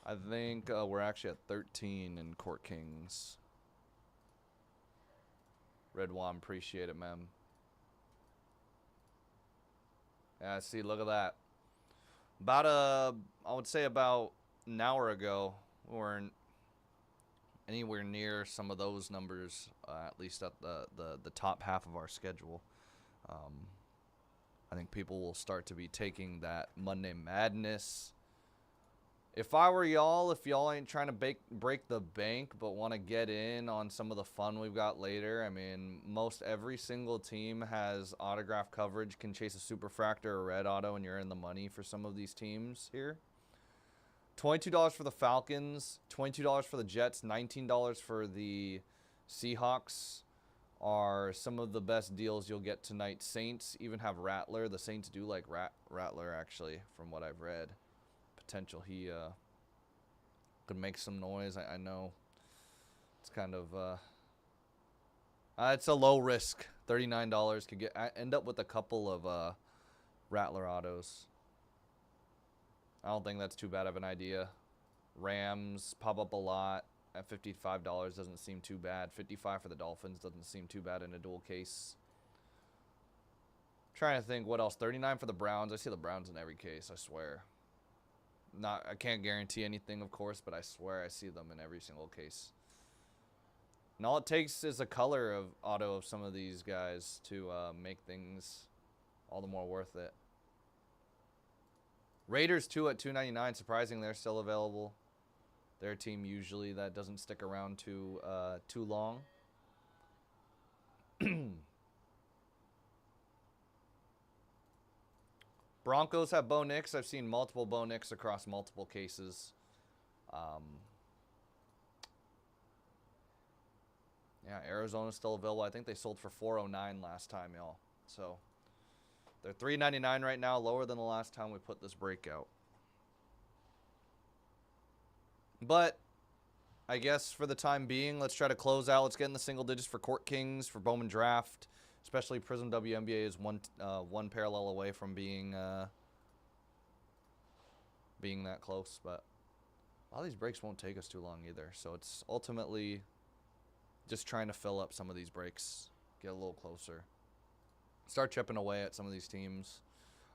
I think we're actually at 13 in Court Kings. Red One, appreciate it, man. Yeah, see, look at that. About I would say about an hour ago, we weren't anywhere near some of those numbers, at least at the top half of our schedule. I think people will start to be taking that Monday Madness. If I were y'all, if y'all ain't trying to break the bank but want to get in on some of the fun we've got later, I mean, most every single team has autograph coverage, can chase a superfractor or red auto, and you're in the money for some of these teams here. $22 for the Falcons, $22 for the Jets, $19 for the Seahawks are some of the best deals you'll get tonight. Saints even have Rattler. The Saints do like Rattler, actually, from what I've read. Potential he could make some noise. I know it's kind of it's a low risk. $39 could end up with a couple of Rattler autos. I don't think that's too bad of an idea. Rams pop up a lot at $55. Doesn't seem too bad. $55 for the Dolphins doesn't seem too bad in a dual case. Trying to think what else. $39 for the Browns. I see the Browns in every case, I swear. I can't guarantee anything, of course, but I swear I see them in every single case. And all it takes is a color of auto of some of these guys to make things all the more worth it. Raiders, too, at $2.99. Surprising they're still available. Their team usually that doesn't stick around too long. Broncos have Bo Nix. I've seen multiple Bo Nix across multiple cases. Yeah, Arizona's still available. I think they sold for $409 last time, y'all. So they're $3.99 right now, lower than the last time we put this breakout. But I guess for the time being, let's try to close out. Let's get in the single digits for Court Kings, for Bowman Draft. Especially Prizm WNBA is one parallel away from being that close. But a lot of these breaks won't take us too long either. So it's ultimately just trying to fill up some of these breaks, get a little closer. Start chipping away at some of these teams.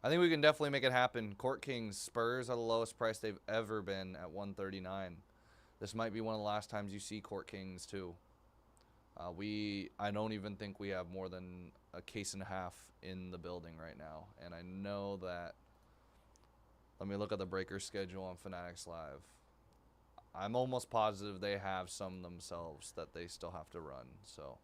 I think we can definitely make it happen. Court Kings, Spurs are the lowest price they've ever been at 139. This might be one of the last times you see Court Kings too. I don't even think we have more than a case and a half in the building right now. And I know that, let me look at the breaker schedule on Fanatics Live. I'm almost positive they have some themselves that they still have to run. So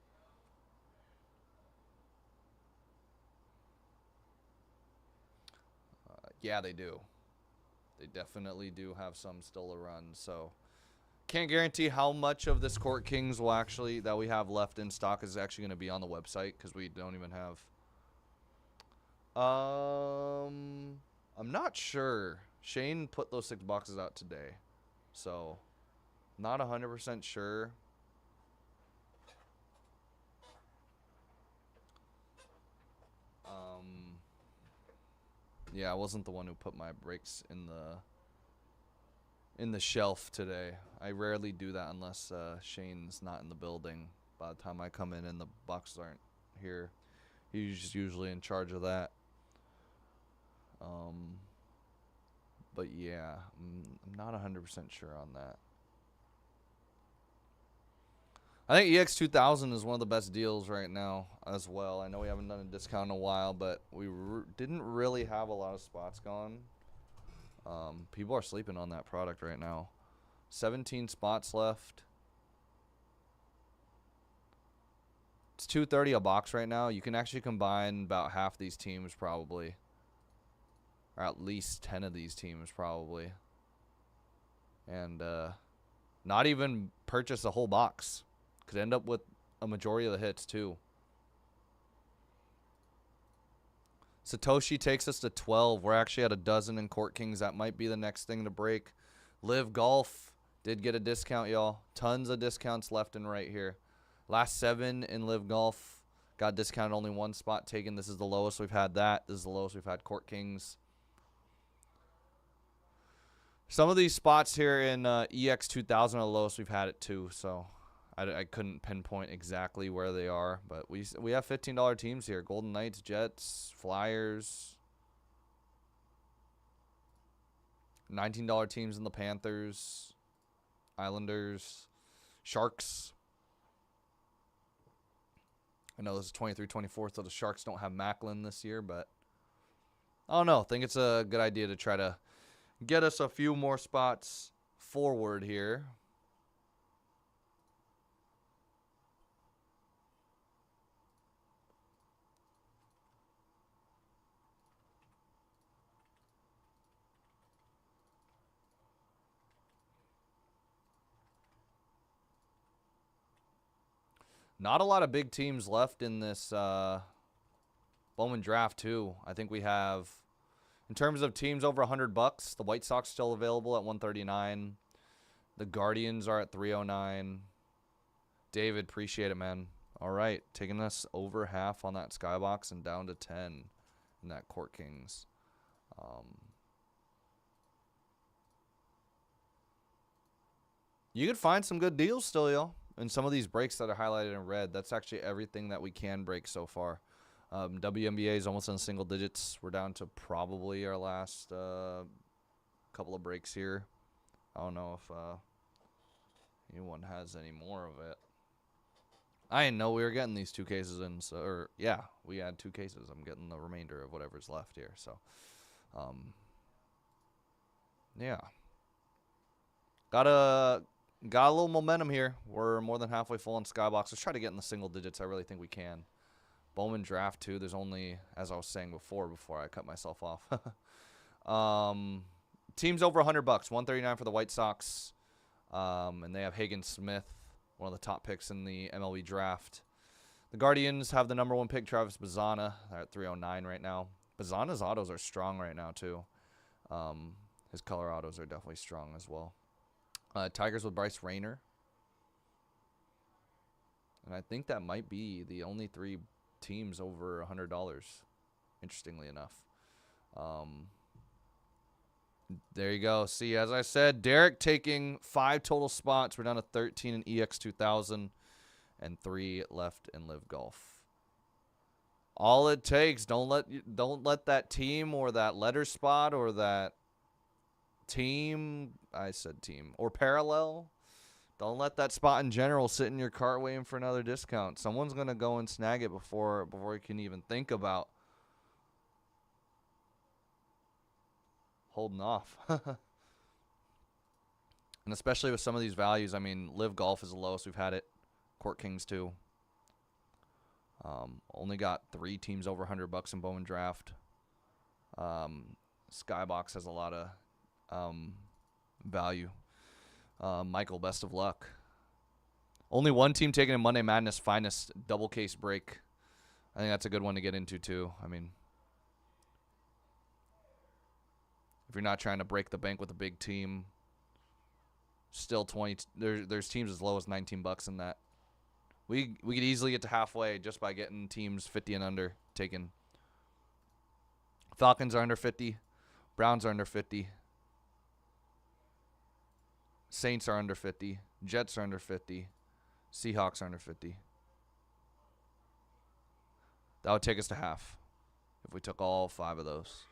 yeah, they do. They definitely do have some still to run. So can't guarantee how much of this Court Kings will actually, that we have left in stock, is actually going to be on the website, because we don't even have. I'm not sure. Shane put those 6 boxes out today, so not 100% sure. Yeah, I wasn't the one who put my breaks in the shelf today. I rarely do that unless Shane's not in the building. By the time I come in and the boxes aren't here, he's usually in charge of that. But yeah, I'm not 100% sure on that. I think EX2000 is one of the best deals right now as well. I know we haven't done a discount in a while, but we didn't really have a lot of spots gone. People are sleeping on that product right now. 17 spots left. It's $230 a box right now. You can actually combine about half these teams probably. Or at least 10 of these teams probably. And not even purchase a whole box. Could end up with a majority of the hits too. Satoshi takes us to 12. We're actually at a dozen in Court Kings. That might be the next thing to break. Live Golf did get a discount, y'all. Tons of discounts left and right here. Last 7 in Live Golf got discounted. Only 1 spot taken. This is the lowest we've had that. This is the lowest we've had Court Kings. Some of these spots here in EX2000 are the lowest we've had it too, so I couldn't pinpoint exactly where they are, but we have $15 teams here. Golden Knights, Jets, Flyers. $19 teams in the Panthers, Islanders, Sharks. I know this is 23-24, so the Sharks don't have Macklin this year, but I don't know. I think it's a good idea to try to get us a few more spots forward here. Not a lot of big teams left in this Bowman draft, too. I think we have, in terms of teams over $100, the White Sox still available at 139. The Guardians are at 309. David, appreciate it, man. All right, taking us over half on that Skybox and down to 10 in that Court Kings. You could find some good deals still, y'all. And some of these breaks that are highlighted in red, that's actually everything that we can break so far. WNBA is almost in single digits. We're down to probably our last couple of breaks here. I don't know if anyone has any more of it. I didn't know we were getting these 2 cases in. So, or yeah, we had 2 cases. I'm getting the remainder of whatever's left here. So, yeah. Got a little momentum here. We're more than halfway full on Skybox. Let's try to get in the single digits. I really think we can. Bowman draft, too. There's only, as I was saying before I cut myself off. Teams over $100. 139 for the White Sox. And they have Hagen Smith, one of the top picks in the MLB draft. The Guardians have the number 1 pick, Travis Bazzana. They're at 309 right now. Bazzana's autos are strong right now, too. His color autos are definitely strong as well. Tigers with Bryce Rayner. And I think that might be the only 3 teams over $100, interestingly enough. There you go. See, as I said, Derek taking 5 total spots. We're down to 13 in EX2000 and 3 left in Live Golf. All it takes. Don't let that team or that letter spot or that team. I said team or parallel. Don't let that spot in general sit in your cart waiting for another discount. Someone's gonna go and snag it before you can even think about holding off. And especially with some of these values, I mean, Live Golf is the lowest we've had it. Court Kings too. Only got 3 teams over $100 in Bowman Draft. Skybox has a lot of value. Michael, best of luck. Only one team taking a Monday Madness Finest double case break. I think that's a good one to get into too. I mean, if you're not trying to break the bank with a big team, still 20. There's teams as low as $19 in that. We could easily get to halfway just by getting teams 50 and under taken. Falcons are under 50. Browns are under 50. Saints are under 50. Jets are under 50. Seahawks are under 50. That would take us to half if we took all 5 of those.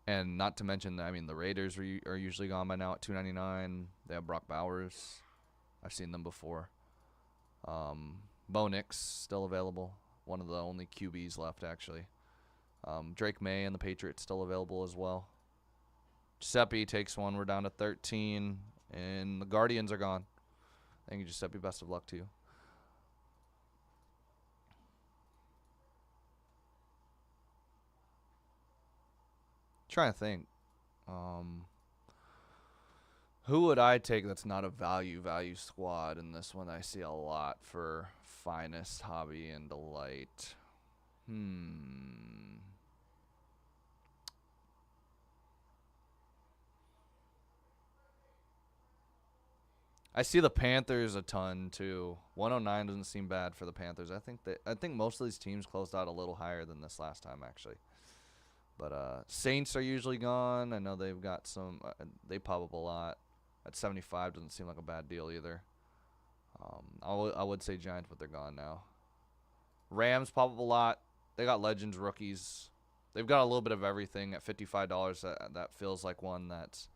And not to mention, I mean, the Raiders are usually gone by now at $2.99. They have Brock Bowers. I've seen them before. Bo Nix still available. One of the only QBs left, actually. Drake May and the Patriots still available as well. Giuseppe takes one. We're down to 13. And the Guardians are gone. Thank you, Giuseppe. Best of luck to you. Trying to think. Who would I take that's not a value squad in this one? I see a lot for Finest, Hobby, and Delight. I see the Panthers a ton too. 109 doesn't seem bad for the Panthers. I think most of these teams closed out a little higher than this last time actually. But Saints are usually gone. I know they've got some. They pop up a lot. At 75 doesn't seem like a bad deal either. I would say Giants, but they're gone now. Rams pop up a lot. They got legends, rookies. They've got a little bit of everything at $55. That feels like one that's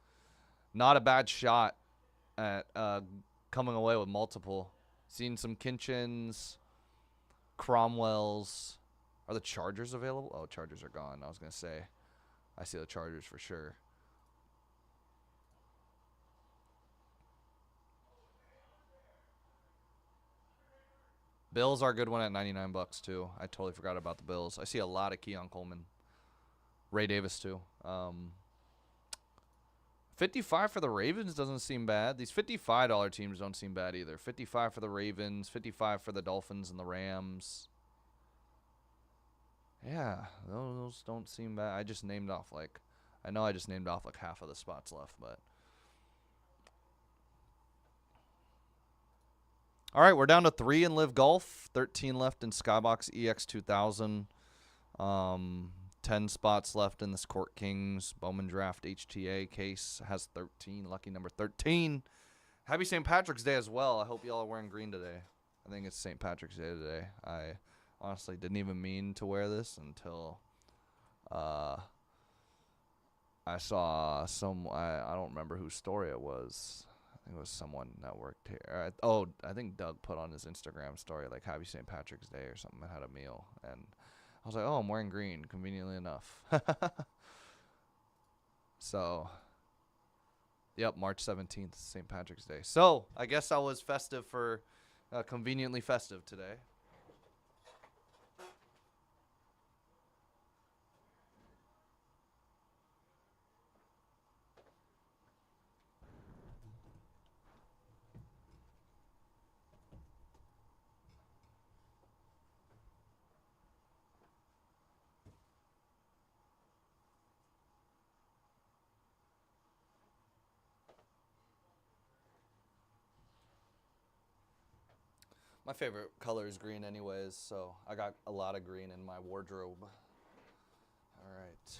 not a bad shot at coming away with multiple. Seen some Kinchins, Cromwells. Are the Chargers available? Oh, Chargers are gone. I was going to say. I see the Chargers for sure. Bills are a good one at $99 too. I totally forgot about the Bills. I see a lot of Keon Coleman. Ray Davis too. 55 for the Ravens doesn't seem bad. These $55 teams don't seem bad either. 55 for the Ravens, 55 for the Dolphins and the Rams. Yeah, those don't seem bad. I just named off like half of the spots left, but all right, we're down to 3 in Live Golf, 13 left in Skybox EX 2000. 10 spots left in this Court Kings Bowman Draft HTA case. Has 13, lucky number 13. Happy St. Patrick's Day as well. I hope y'all are wearing green today. I think it's St. Patrick's Day today. I honestly didn't even mean to wear this until I saw I don't remember whose story it was. I think it was someone that worked here. I think Doug put on his Instagram story like Happy St. Patrick's Day or something and had a meal. And I was like, oh, I'm wearing green, conveniently enough. So, yep, March 17th, St. Patrick's Day. So, I guess I was festive for conveniently festive today. My favorite color is green anyways, so I got a lot of green in my wardrobe. All right.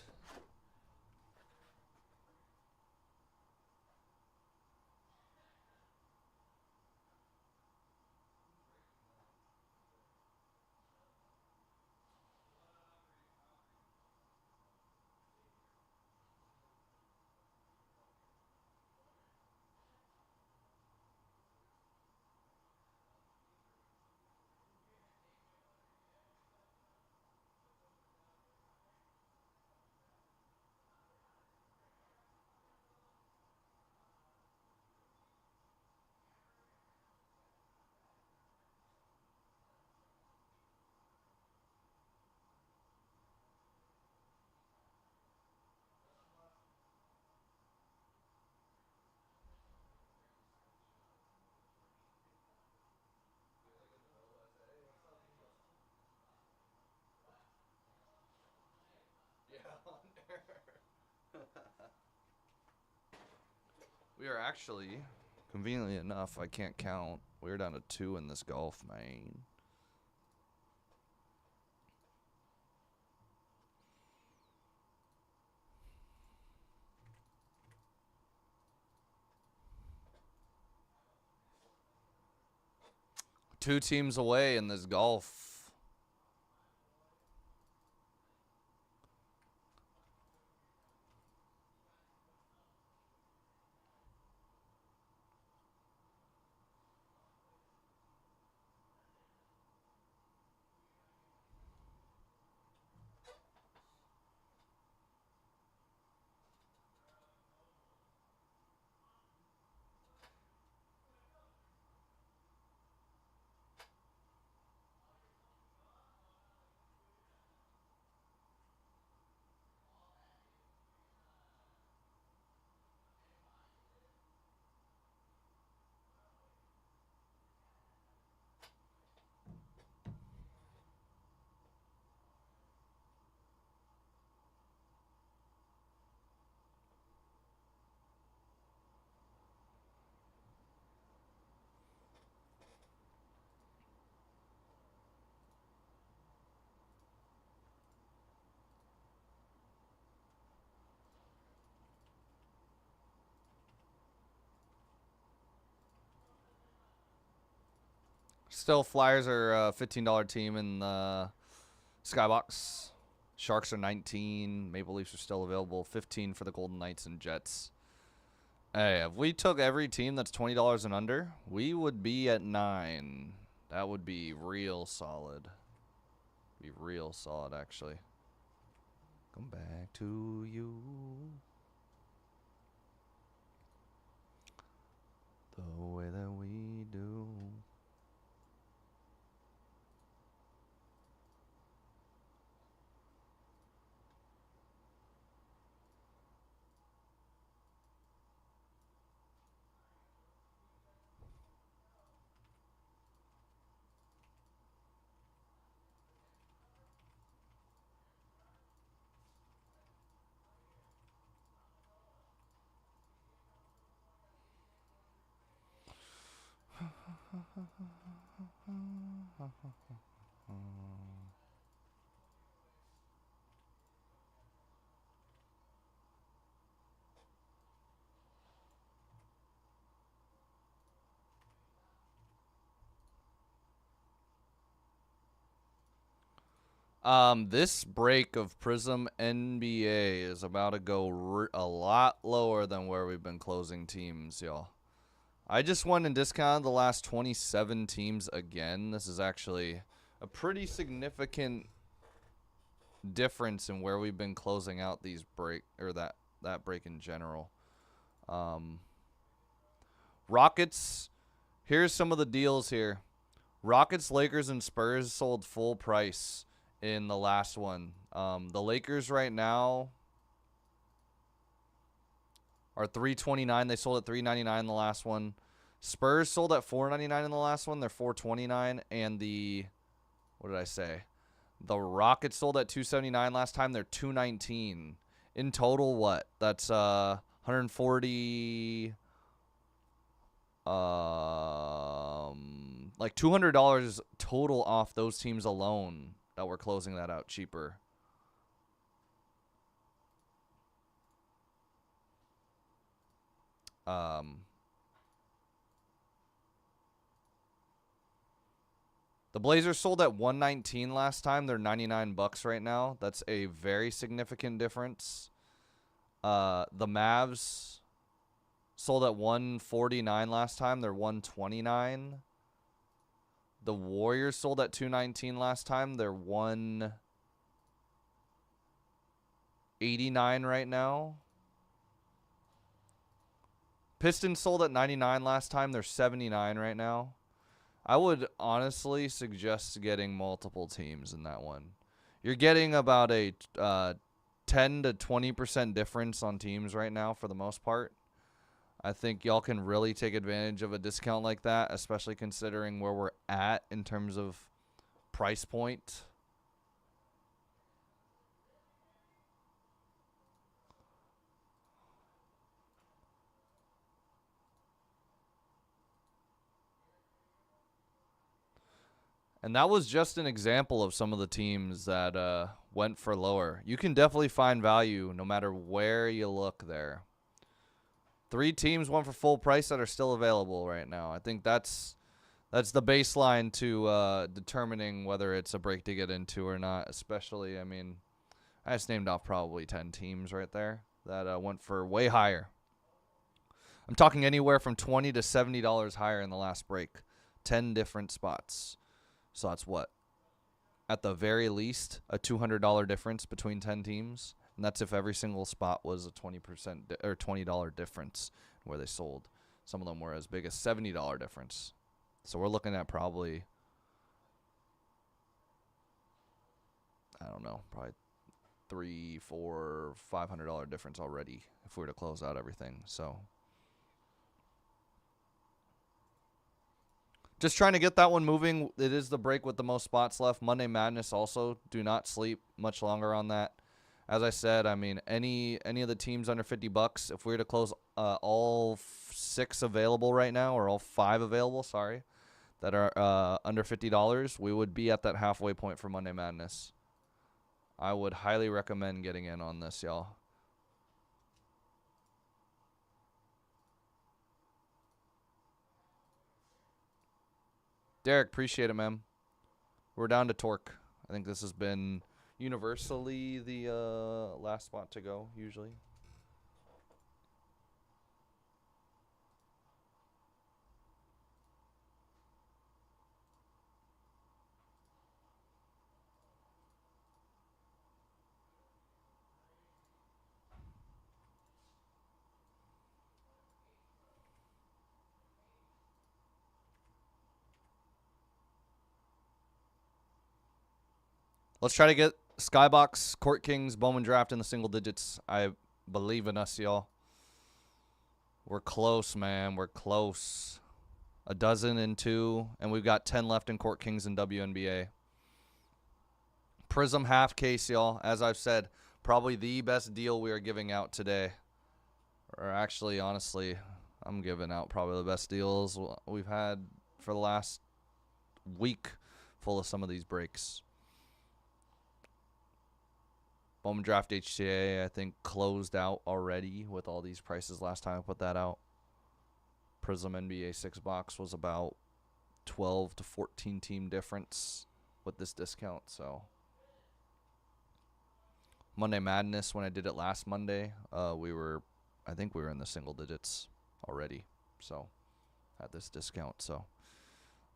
We are actually, conveniently enough, I can't count. We're down to 2 in this golf, man. Two teams away in this golf. Still, Flyers are a $15 team in the Skybox. Sharks are 19. Maple Leafs are still available. 15 for the Golden Knights and Jets. Hey, if we took every team that's $20 and under, we would be at 9. That would be real solid. Be real solid, actually. Come back to you. The way that we do. This break of Prizm NBA is about to go a lot lower than where we've been closing teams, y'all. I just went and discounted the last 27 teams again. This is actually a pretty significant difference in where we've been closing out these break, or that break in general. Rockets, here's some of the deals here. Rockets, Lakers, and Spurs sold full price in the last one. The Lakers right now are $329. They sold at $399 in the last one. Spurs sold at $499 in the last one. They're $429. And the, what did I say? The Rockets sold at $279 last time. They're $219. In total, what? That's 140. Like $200 total off those teams alone that we're closing that out cheaper. The Blazers sold at $119 last time. They're $99 right now. That's a very significant difference. The Mavs sold at $149 last time. They're $129. The Warriors sold at $219 last time. They're $189 right now. Pistons sold at $99 last time. They're $79 right now. I would honestly suggest getting multiple teams in that one. You're getting about a 10 to 20% difference on teams right now for the most part. I think y'all can really take advantage of a discount like that, especially considering where we're at in terms of price point. And that was just an example of some of the teams that went for lower. You can definitely find value no matter where you look there. 3 teams went for full price that are still available right now. I think that's the baseline to determining whether it's a break to get into or not. Especially, I mean, I just named off probably 10 teams right there that went for way higher. I'm talking anywhere from $20 to $70 higher in the last break. 10 different spots. So that's what? At the very least, a $200 difference between 10 teams. And that's if every single spot was a 20% or $20 difference where they sold. Some of them were as big as $70 difference. So we're looking at probably, I don't know, probably $300, $400, $500 difference already if we were to close out everything. So just trying to get that one moving. It is the break with the most spots left. Monday Madness also. Do not sleep much longer on that. As I said, I mean, any of the teams under $50, if we were to close all 6 available right now, or all 5 available, sorry, that are under $50, we would be at that halfway point for Monday Madness. I would highly recommend getting in on this, y'all. Derek, appreciate it, man. We're down to Torque. I think this has been universally the last spot to go, usually. Let's try to get Skybox, Court Kings, Bowman Draft in the single digits. I believe in us, y'all. We're close, man. We're close. 12 and 2, and we've got 10 left in Court Kings and WNBA. Prizm half case, y'all. As I've said, probably the best deal we are giving out today. Or actually, honestly, I'm giving out probably the best deals we've had for the last week, full of some of these breaks. Bowman Draft HTA, I think, closed out already with all these prices last time I put that out. Prizm NBA 6 box was about 12 to 14 team difference with this discount. So Monday Madness, when I did it last Monday, I think we were in the single digits already. So at this discount. So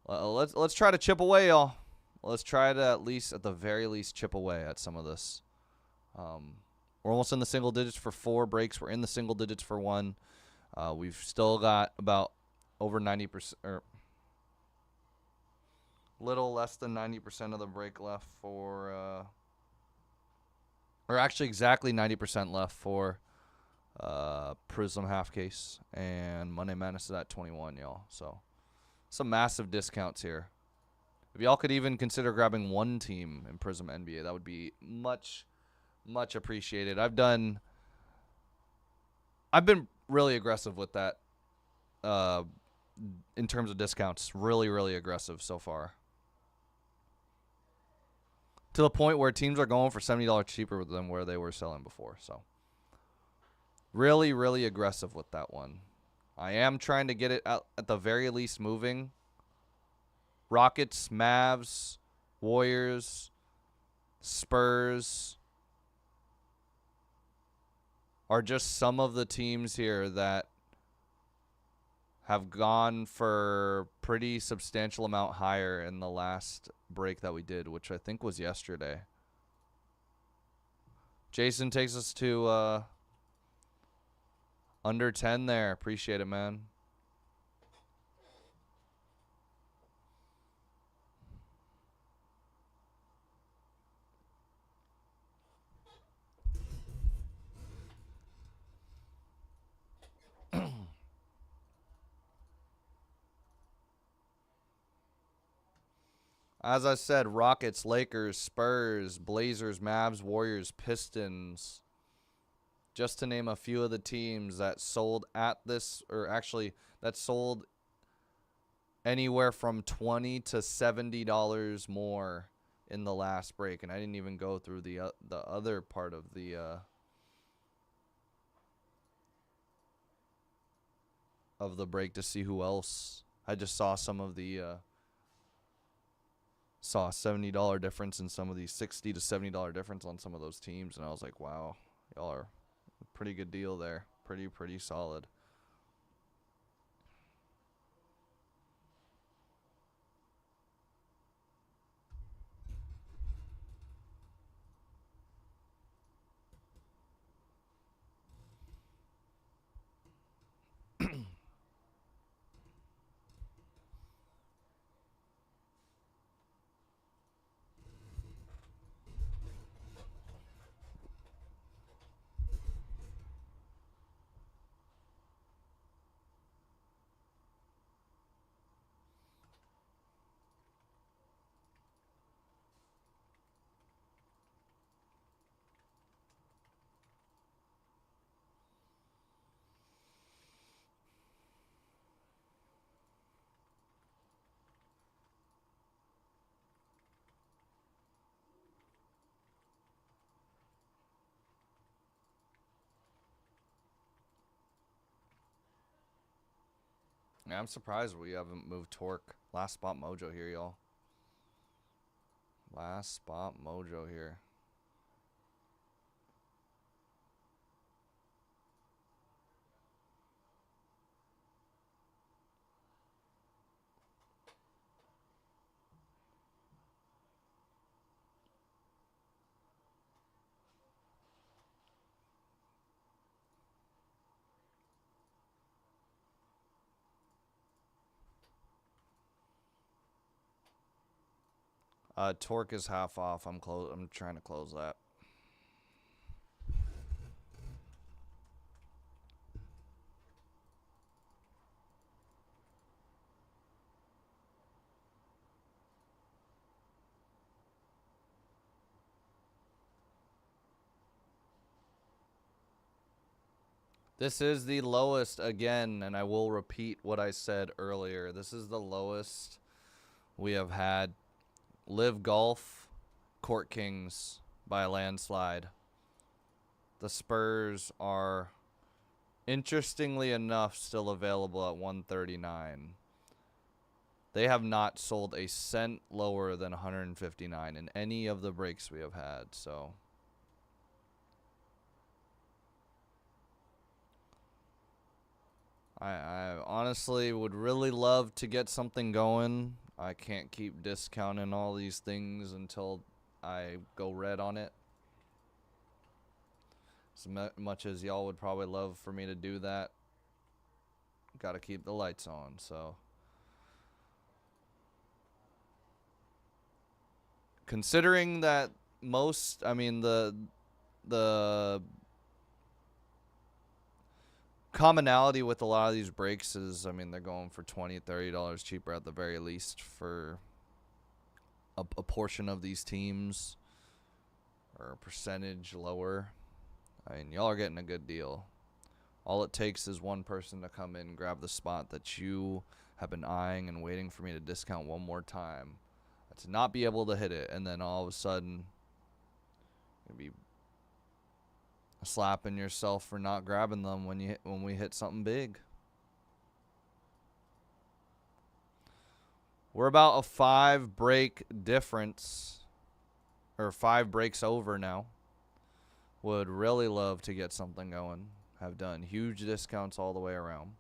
let's try to chip away, y'all. Let's try to at the very least chip away at some of this. We're almost in the single digits for 4 breaks. We're in the single digits for 1. We've still got about over 90%, or little less than 90% of the break left for, or actually exactly 90% left for Prizm half case, and Monday Madness is at 21, y'all. So some massive discounts here. If y'all could even consider grabbing one team in Prizm NBA, that would be much appreciated. I've been really aggressive with that in terms of discounts. Really aggressive so far. To the point where teams are going for $70 cheaper than where they were selling before. So really aggressive with that one. I am trying to get it out at the very least moving. Rockets, Mavs, Warriors, Spurs are just some of the teams here that have gone for pretty substantial amount higher in the last break that we did, which I think was yesterday. Jason takes us to under 10 there. Appreciate it, man. As I said, Rockets, Lakers, Spurs, Blazers, Mavs, Warriors, Pistons. Just to name a few of the teams that sold at this, or actually that sold anywhere from $20 to $70 more in the last break, and I didn't even go through the other part of the break to see who else. I just saw some of the saw a $70 difference in some of these, $60 to $70 difference on some of those teams, and I was like, wow, y'all are a pretty good deal there. Pretty solid. Yeah, I'm surprised we haven't moved Torque. Last spot Mojo here, y'all. Last spot Mojo here. Torque is half off. I'm trying to close that. This is the lowest again, and I will repeat what I said earlier. This is the lowest we have had. Live Golf, Court Kings by a landslide. The Spurs are, interestingly enough, still available at 139. They have not sold a cent lower than 159 in any of the breaks we have had, so I honestly would really love to get something going. I can't keep discounting all these things until I go red on it. As much as y'all would probably love for me to do that, gotta keep the lights on, so. Considering that the commonality with a lot of these breaks is, they're going for $20, $30 cheaper at the very least for a portion of these teams, or a percentage lower. Y'all are getting a good deal. All it takes is one person to come in and grab the spot that you have been eyeing and waiting for me to discount one more time, to not be able to hit it, and then all of a sudden you'll be slapping yourself for not grabbing them when we hit something big. We're about a 5 break difference, or 5 breaks over now. Would really love to get something going. Have done huge discounts all the way around.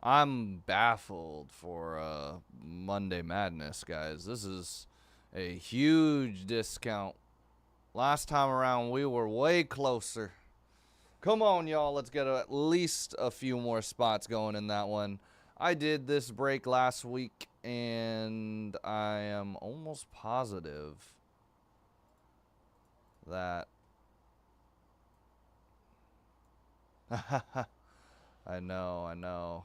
I'm baffled for Monday Madness, guys. This is a huge discount. Last time around, we were way closer. Come on, y'all. Let's get at least a few more spots going in that one. I did this break last week, and I am almost positive that... I know.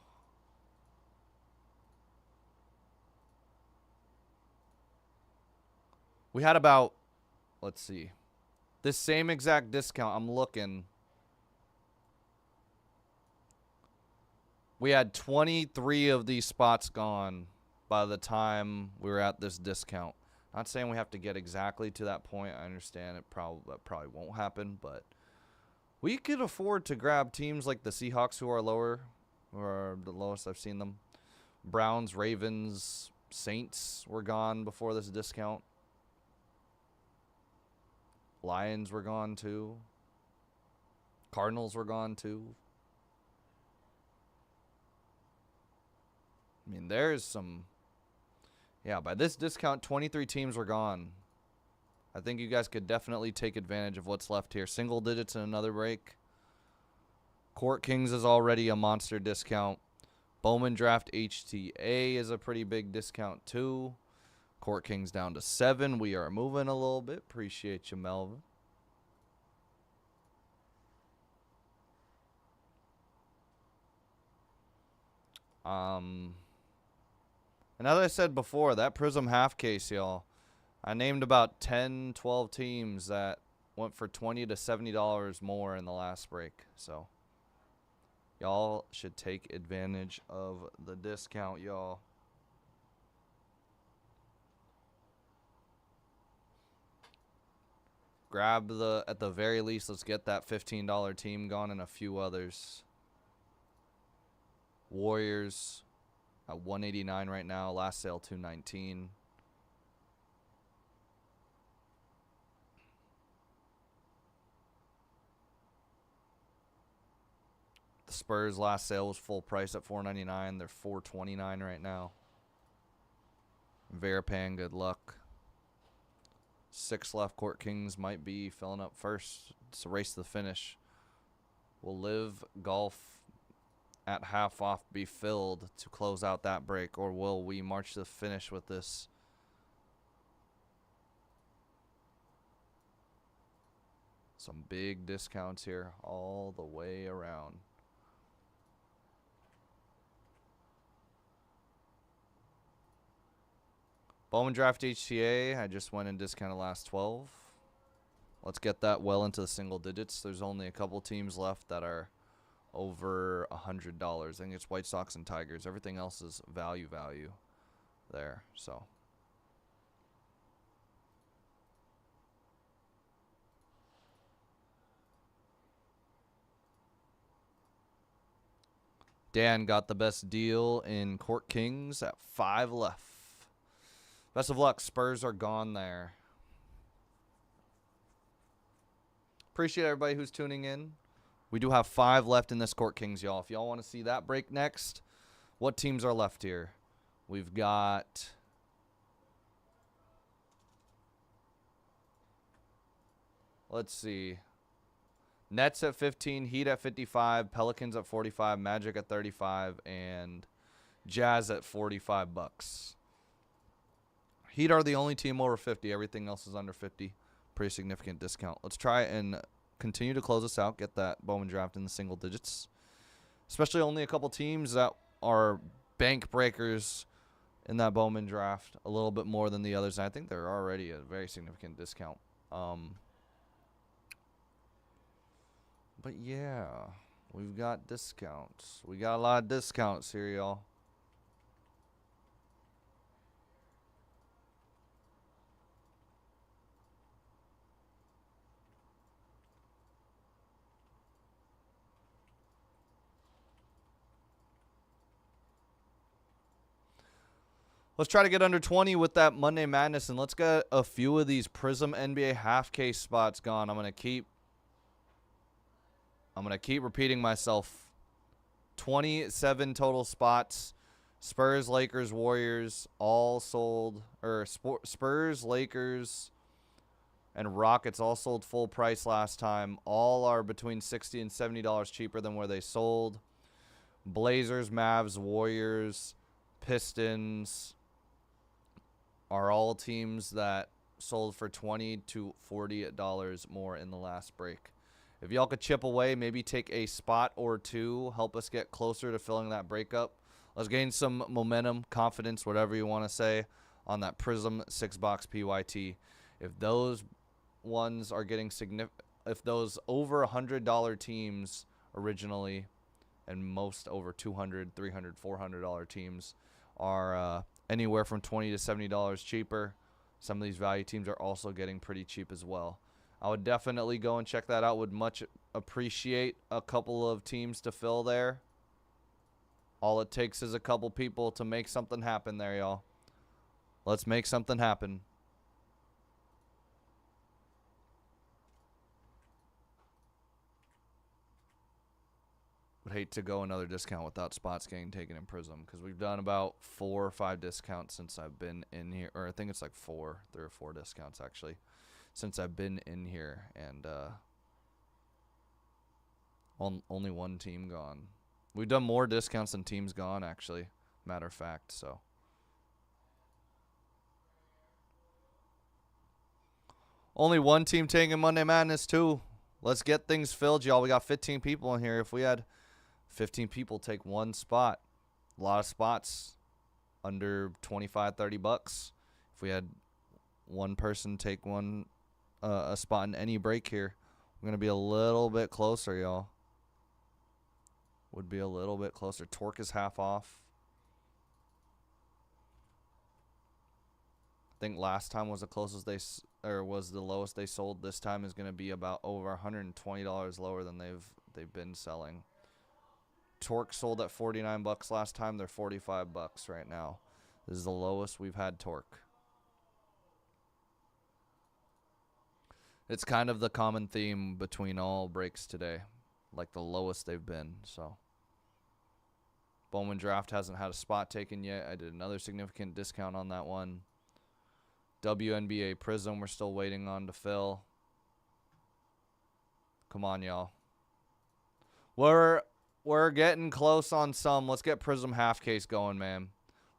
We had about, let's see, this same exact discount, I'm looking. We had 23 of these spots gone by the time we were at this discount. Not saying we have to get exactly to that point. I understand that probably won't happen, but we could afford to grab teams like the Seahawks, who are lower, or the lowest I've seen them. Browns, Ravens, Saints were gone before this discount. Lions were gone too. Cardinals were gone too. I mean, there's some... Yeah, by this discount, 23 teams were gone. I think you guys could definitely take advantage of what's left here. Single digits in another break. Court Kings is already a monster discount. Bowman Draft HTA is a pretty big discount too. Court Kings down to 7. We are moving a little bit. Appreciate you, Melvin. And as I said before, that Prizm half case, y'all, I named about 10, 12 teams that went for $20 to $70 more in the last break. So y'all should take advantage of the discount, y'all. Grab at the very least, let's get that $15 team gone and a few others. Warriors at $189 right now. Last sale $219. The Spurs last sale was full price at $499. They're $429 right now. Veripan, good luck. 6 left. Court Kings might be filling up first. It's a race to the finish. Will Live Golf at half off be filled to close out that break, or will we march to the finish with this? Some big discounts here all the way around. Bowman Draft HTA, I just went and discounted last 12. Let's get that well into the single digits. There's only a couple teams left that are over $100. I think it's White Sox and Tigers. Everything else is value there. So Dan got the best deal in Court Kings at 5 left. Best of luck. Spurs are gone there. Appreciate everybody who's tuning in. We do have 5 left in this Court Kings, y'all. If y'all want to see that break next, what teams are left here? We've got... Let's see. Nets at 15, Heat at 55, Pelicans at 45, Magic at 35, and Jazz at $45. Heat are the only team over 50. Everything else is under 50. Pretty significant discount. Let's try and continue to close this out. Get that Bowman Draft in the single digits. Especially only a couple teams that are bank breakers in that Bowman Draft. A little bit more than the others. And I think they're already a very significant discount. But yeah, we've got discounts. We got a lot of discounts here, y'all. Let's try to get under 20 with that Monday Madness, and let's get a few of these Prizm NBA half case spots gone. I'm gonna keep repeating myself. 27 total spots. Spurs, Lakers, Warriors all sold. Or Spurs, Lakers, and Rockets all sold full price last time. All are between $60 and $70 cheaper than where they sold. Blazers, Mavs, Warriors, Pistons are all teams that sold for $20 to $40 more in the last break. If y'all could chip away, maybe take a spot or two, help us get closer to filling that breakup. Let's gain some momentum, confidence, whatever you want to say, on that Prizm 6-box PYT. If those ones are getting significant, if those over $100 teams originally, and most over $200, $300, $400 teams are anywhere from $20 to $70 cheaper, some of these value teams are also getting pretty cheap as well. I would definitely go and check that out. Would much appreciate a couple of teams to fill there. All it takes is a couple people to make something happen there, y'all. Let's make something happen. Would hate to go another discount without spots getting taken in Prizm, because we've done about 4 or 5 discounts since I've been in here. Or I think it's like 3 or 4 discounts, actually, since I've been in here. And only one team gone. We've done more discounts than teams gone, actually. Matter of fact, so. Only one team taking Monday Madness, too. Let's get things filled, y'all. We got 15 people in here. If we had 15 people take one spot, a lot of spots under 25, 30 bucks. If we had one person take a spot in any break here, we're going to be a little bit closer, y'all. Would be a little bit closer. Torque is half off. I think last time was the closest was the lowest they sold. This time is going to be about over $120 lower than they've been selling. Torque sold at 49 bucks last time. They're 45 bucks right now. This is the lowest we've had Torque. It's kind of the common theme between all breaks today, like the lowest they've been. So Bowman Draft hasn't had a spot taken yet. I did another significant discount on that one. WNBA Prizm we're still waiting on to fill. Come on, y'all. We're getting close on some. Let's get Prizm half case going, man.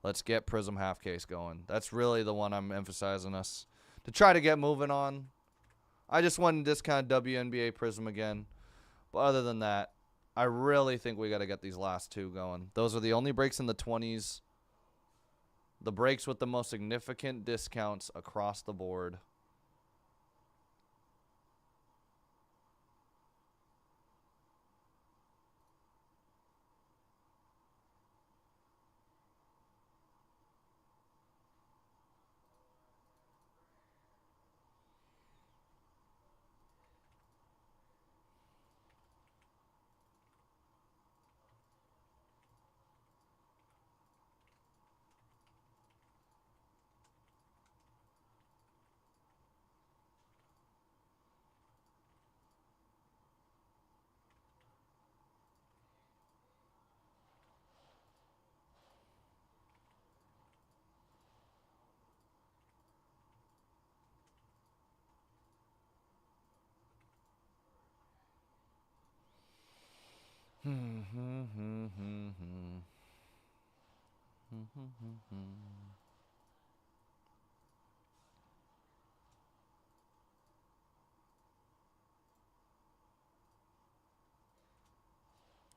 Let's get Prizm half case going. That's really the one I'm emphasizing us to try to get moving on. I just want to discount WNBA Prizm again. But other than that, I really think we got to get these last two going. Those are the only breaks in the 20s. The breaks with the most significant discounts across the board.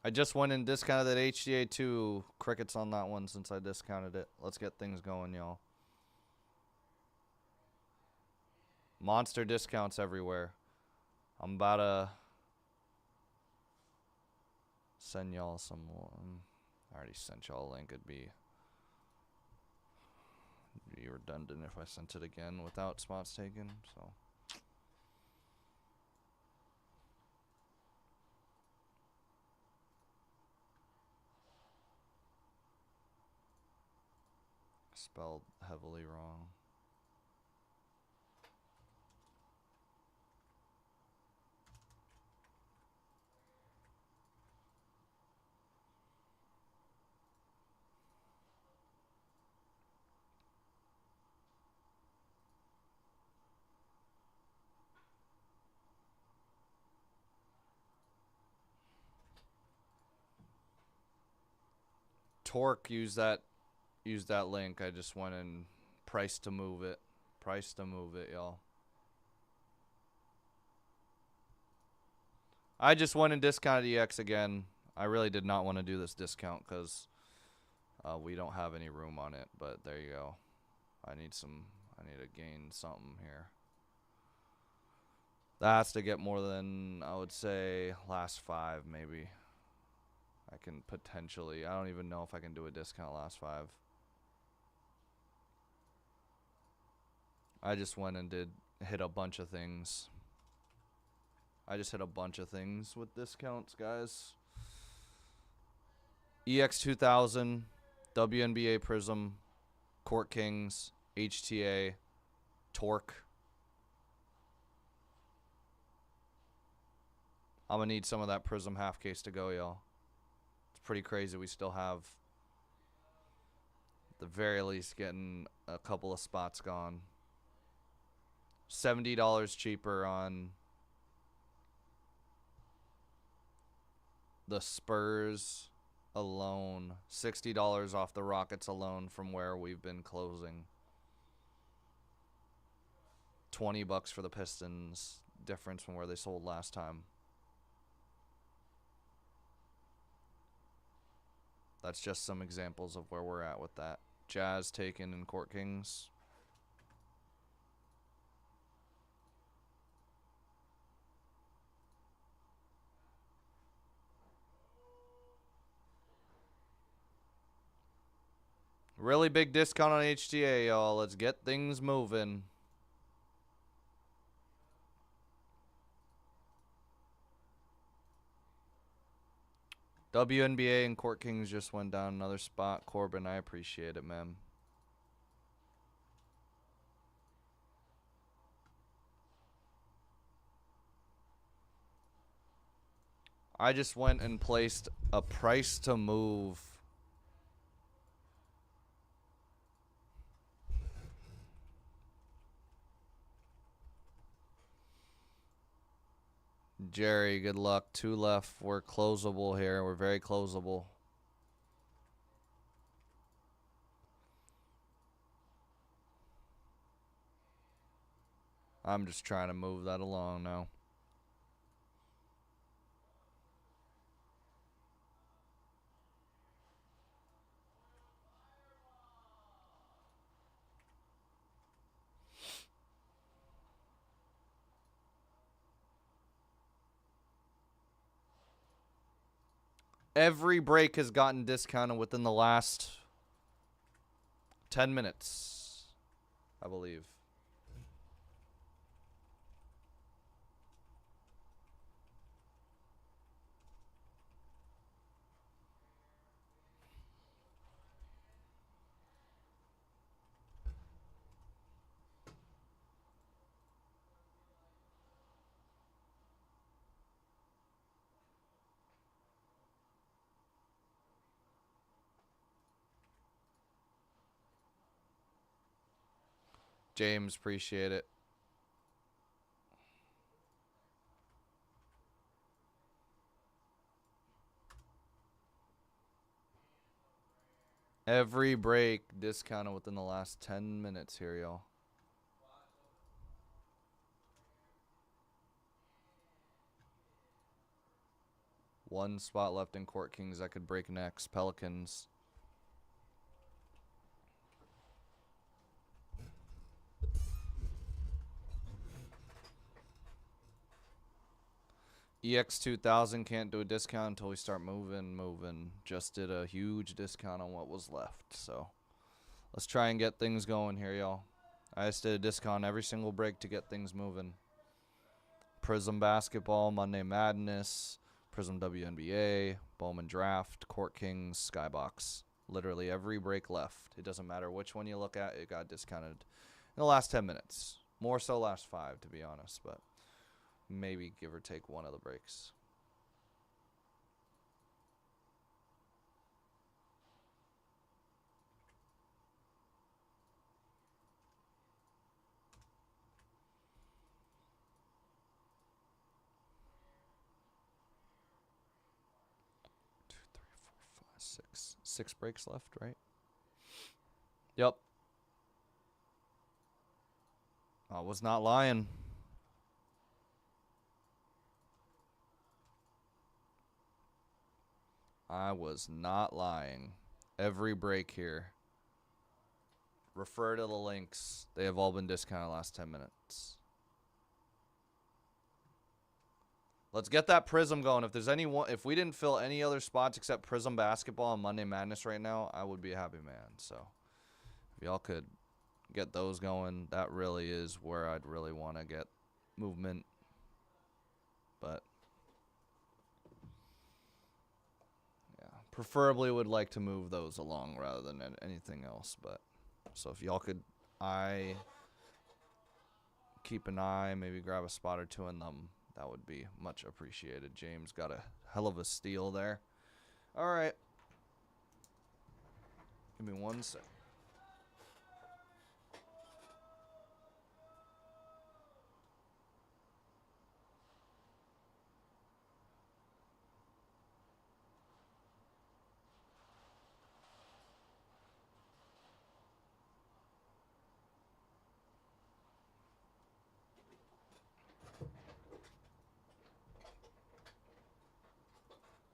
I just went and discounted that HDA2. Crickets on that one since I discounted it. Let's get things going, y'all. Monster discounts everywhere. I'm about to send y'all some more. I already sent y'all a link. It'd be redundant if I sent it again without spots taken. So spelled heavily wrong. Torque, use that link. I just went and price to move it. Price to move it, y'all. I just went and discounted EX again. I really did not want to do this discount because we don't have any room on it, but there you go. I need to gain something here. That has to get more than, I would say, last 5 maybe. I can potentially, I don't even know if I can do a discount last 5. I just went and hit a bunch of things. I just hit a bunch of things with discounts, guys. EX 2000, WNBA Prizm, Court Kings, HTA, Torque. I'm going to need some of that Prizm half case to go, y'all. It's pretty crazy. We still have, at the very least, getting a couple of spots gone. $70 cheaper on the Spurs alone. $60 off the Rockets alone from where we've been closing. $20 for the Pistons. Difference from where they sold last time. That's just some examples of where we're at with that. Jazz taken in Court Kings. Really big discount on HTA, y'all. Let's get things moving. WNBA and Court Kings just went down another spot. Corbin, I appreciate it, man. I just went and placed a price to move. Jerry, good luck. 2 left. We're closable here. We're very closable. I'm just trying to move that along now. Every break has gotten discounted within the last 10 minutes, I believe. James, appreciate it. Every break discounted within the last 10 minutes here, y'all. One spot left in Court Kings I could break next. Pelicans. EX 2000 can't do a discount until we start moving. Just did a huge discount on what was left. So let's try and get things going here, y'all. I just did a discount every single break to get things moving. Prizm Basketball, Monday Madness, Prizm WNBA, Bowman Draft, Court Kings, Skybox. Literally every break left. It doesn't matter which one you look at, it got discounted in the last 10 minutes. More so last 5, to be honest, but maybe give or take one of the breaks. Six breaks left, right? Yep. I was not lying. I was not lying. Every break here. Refer to the links. They have all been discounted the last 10 minutes. Let's get that Prizm going. If there's if we didn't fill any other spots except Prizm basketball and Monday Madness right now, I would be a happy man. So if y'all could get those going, that really is where I'd really want to get movement. But yeah, preferably would like to move those along rather than anything else. But so if y'all could keep an eye, maybe grab a spot or two in them, that would be much appreciated. James got a hell of a steal there. All right. Give me 1 sec.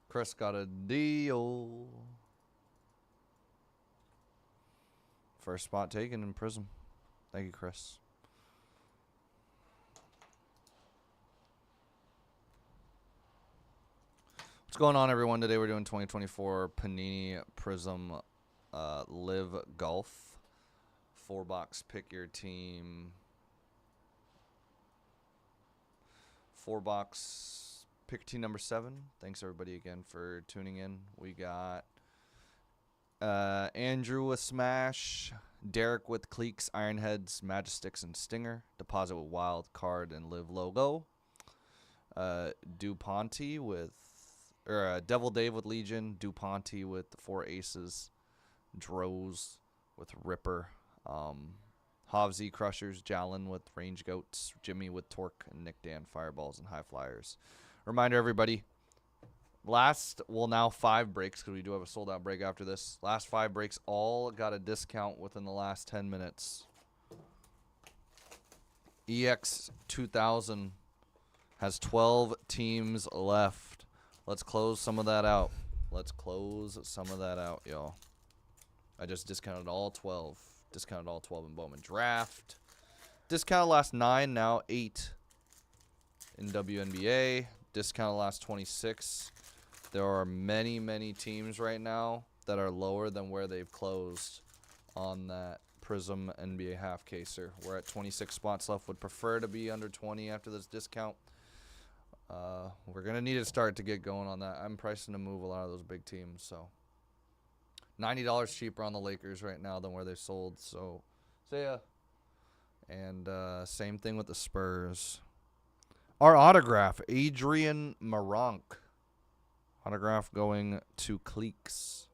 Chris got a deal. First spot taken in Prizm. Thank you, Chris. What's going on, everyone? Today we're doing 2024 Panini Prizm Live Golf. 4-box pick your team. 4-box pick team number 7. Thanks everybody again for tuning in. We got Andrew with Smash, Derek with Cleeks, Ironheads, Magistics, and Stinger. Deposit with Wild Card and Live logo. Duponte with Devil Dave with Legion, Duponte with the 4 aces, Droz with Ripper, Havzi Crushers, Jalen with Range Goats, Jimmy with Torque, and Nick Dan Fireballs and High Flyers. Reminder, everybody, now 5 breaks, because we do have a sold-out break after this. Last 5 breaks all got a discount within the last 10 minutes. EX 2000 has 12 teams left. Let's close some of that out. Y'all. I just discounted all 12. Discounted all 12 in Bowman Draft. Discounted last 9, now 8 in WNBA. Discounted last 26. There are many, many teams right now that are lower than where they've closed on that Prizm NBA half caser. We're at 26 spots left. Would prefer to be under 20 after this discount. We're going to need a start to get going on that. I'm pricing to move a lot of those big teams. So $90 cheaper on the Lakers right now than where they sold. So see ya. And same thing with the Spurs. Our autograph, Adrian Maronk. Autograph going to Cleeks.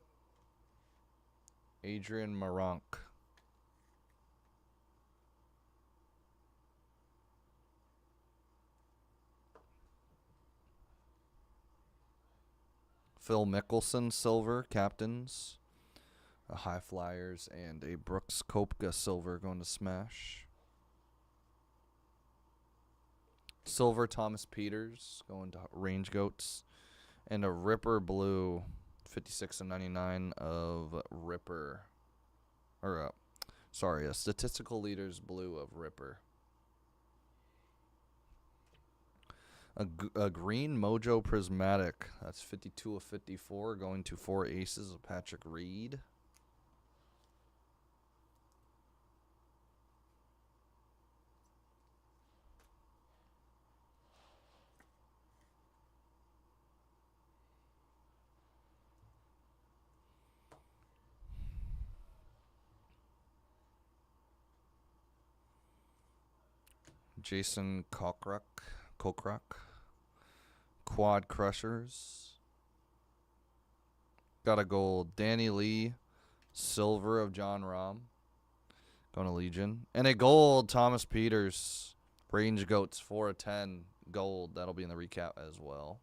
Adrian Maronk. Phil Mickelson, silver, captains. A High Flyers and a Brooks Koepka silver going to Smash. Silver Thomas Peters going to Range Goats. And a Ripper blue, 56/99 of Ripper. Or, a Statistical Leaders blue of Ripper. A green Mojo Prismatic. That's 52/54 going to 4 aces of Patrick Reed. Jason Kokrak. Quad Crushers. Got a gold. Danny Lee. Silver of John Rahm. Going to Legion. And a gold Thomas Peters. Range Goats 4/10. Gold. That'll be in the recap as well.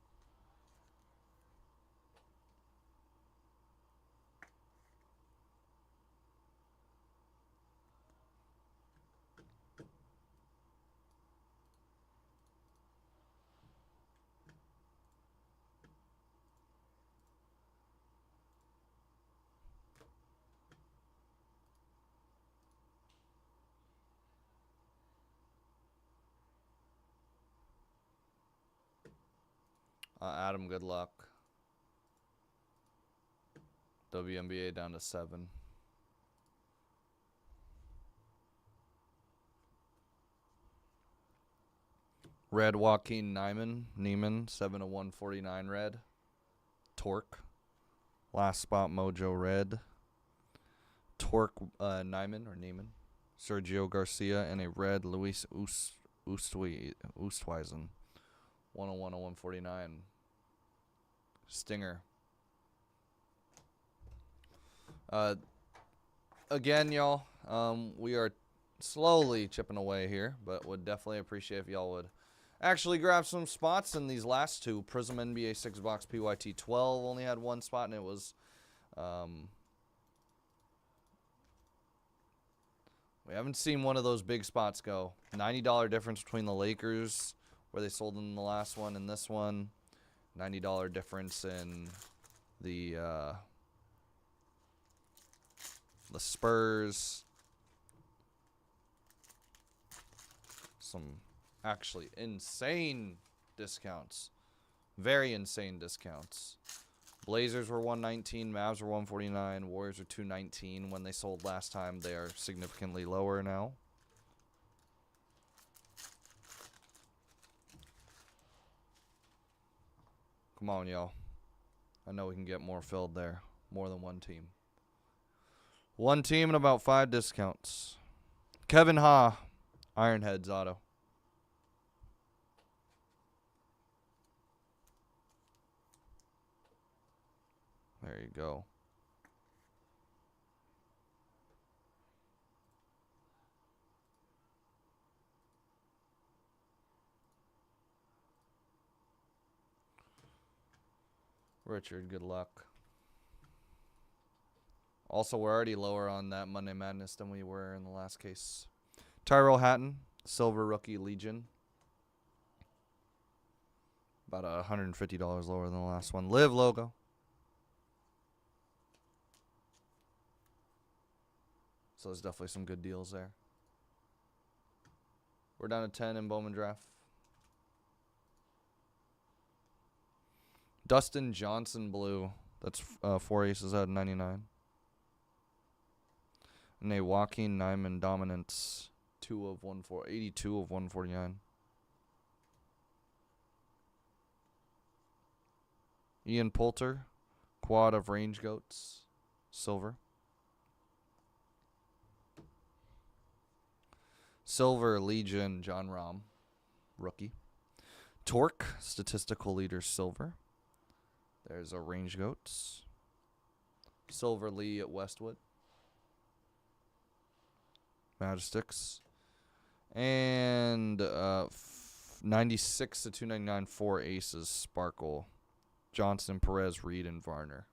Adam, good luck. WNBA down to 7. Red Joaquin Neiman, 7 of 149 red. Torque. Last spot Mojo red. Torque Neiman. Sergio Garcia and a red Luis Oosthuizen. 101 of 149. Stinger. Again, y'all, we are slowly chipping away here, but would definitely appreciate if y'all would actually grab some spots in these last two. Prizm NBA 6-box PYT 12 only had one spot, and it was we haven't seen one of those big spots go. $90 difference between the Lakers, where they sold in the last one, and this one. $90 difference in the Spurs. Some actually insane discounts. Very insane discounts. Blazers were 119, Mavs were 149, Warriors were 219 when they sold last time. They are significantly lower now. Come on, y'all. I know we can get more filled there. More than one team. One team and about 5 discounts. Kevin Ha, Ironheads auto. There you go. Richard, good luck. Also, we're already lower on that Monday Madness than we were in the last case. Tyrell Hatton, Silver Rookie Legion. About $150 lower than the last one. Live logo. So there's definitely some good deals there. We're down to 10 in Bowman Draft. Dustin Johnson blue. That's 4 aces out of 99. And a Joaquin Neiman Dominance. 82 of 149. Ian Poulter. Quad of Range Goats. Silver. Silver Legion John Rahm. Rookie. Torque. Statistical Leader Silver. There's a Range Goats. Silver Lee at Westwood. Magistics. And 96 to 299, 4 aces. Sparkle. Johnson, Perez, Reed, and Varner.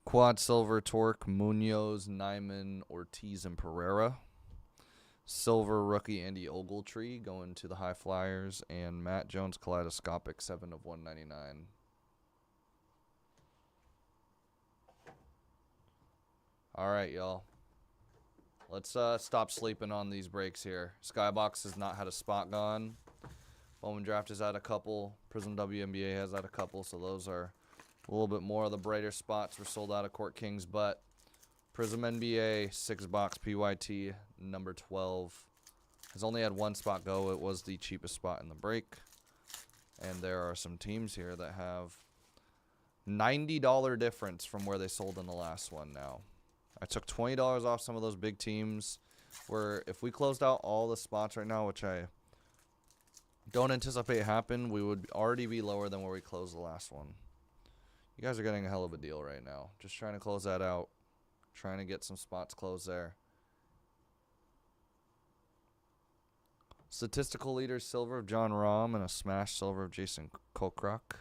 Quad Silver, Torque, Munoz, Nyman, Ortiz, and Pereira. Silver Rookie Andy Ogletree going to the High Flyers. And Matt Jones Kaleidoscopic 7 of 199. All right, y'all. Let's stop sleeping on these breaks here. Skybox has not had a spot gone. Bowman Draft has had a couple. Prizm WNBA has had a couple. So those are a little bit more of the brighter spots. We're sold out of Court Kings, but Prizm NBA 6-box PYT number 12 has only had one spot go. It was the cheapest spot in the break. And there are some teams here that have $90 difference from where they sold in the last one now. I took $20 off some of those big teams where if we closed out all the spots right now, which I don't anticipate happen, we would already be lower than where we closed the last one. You guys are getting a hell of a deal right now. Just trying to close that out. Trying to get some spots closed there. Statistical Leader Silver of John Rahm and a Smash Silver of Jason Kokrak.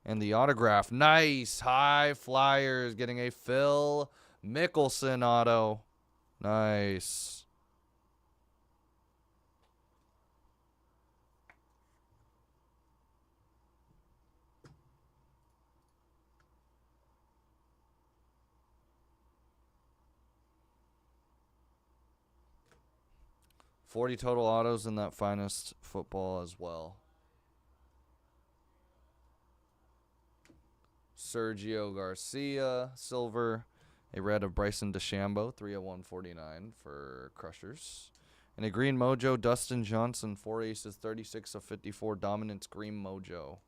And the autograph. Nice. High Flyers getting a Phil Mickelson auto. Nice. 40 total autos in that finest football as well. Sergio Garcia, silver. A red of Bryson DeChambeau, 3/149 for Crushers. And a green Mojo, Dustin Johnson, 4 aces, 36/54, dominance green Mojo.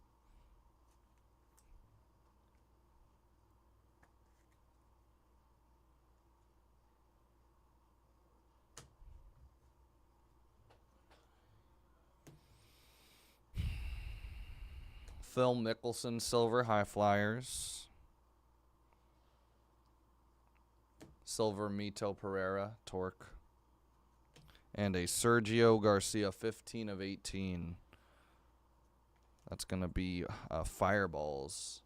Phil Mickelson, silver, high flyers. Silver Mito Pereira, torque. And a Sergio Garcia, 15/18. That's going to be fireballs.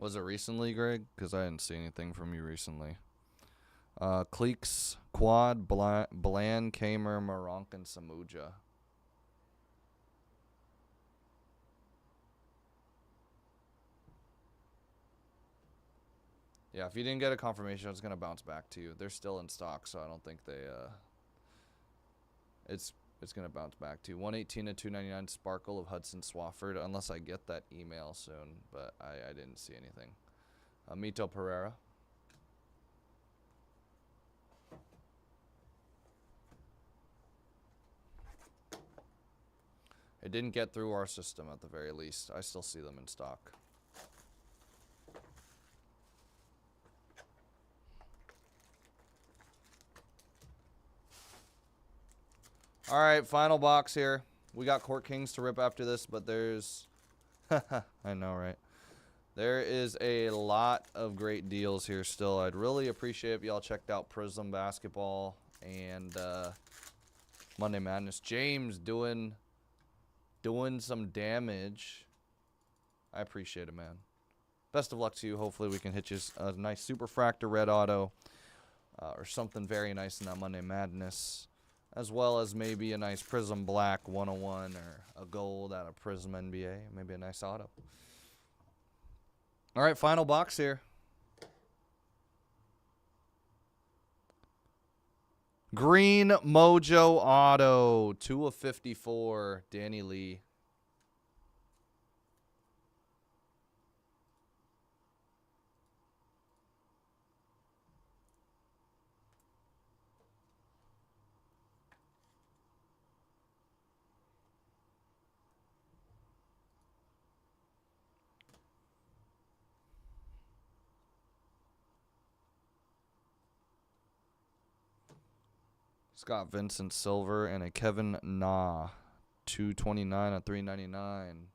Was it recently, Greg? Because I didn't see anything from you recently. Cleeks, Quad, Bland, Kamer, Maronk, and Samuja. Yeah, if you didn't get a confirmation, it's going to bounce back to you. They're still in stock, so I don't think they... It's going to bounce back to you. 118/299 Sparkle of Hudson Swafford, unless I get that email soon, but I didn't see anything. Mito Pereira. It didn't get through our system at the very least. I still see them in stock. All right, final box here. We got Court Kings to rip after this, but there's... I know, right? There is a lot of great deals here still. I'd really appreciate if y'all checked out Prizm Basketball and Monday Madness. James doing some damage. I appreciate it, man. Best of luck to you. Hopefully we can hit you a nice Superfractor red auto or something very nice in that Monday Madness, as well as maybe a nice Prizm Black 101 or a gold out of Prizm NBA. Maybe a nice auto. All right, final box here. Green Mojo auto, 2/54, Danny Lee. Scott Vincent silver and a Kevin Na, 229/399.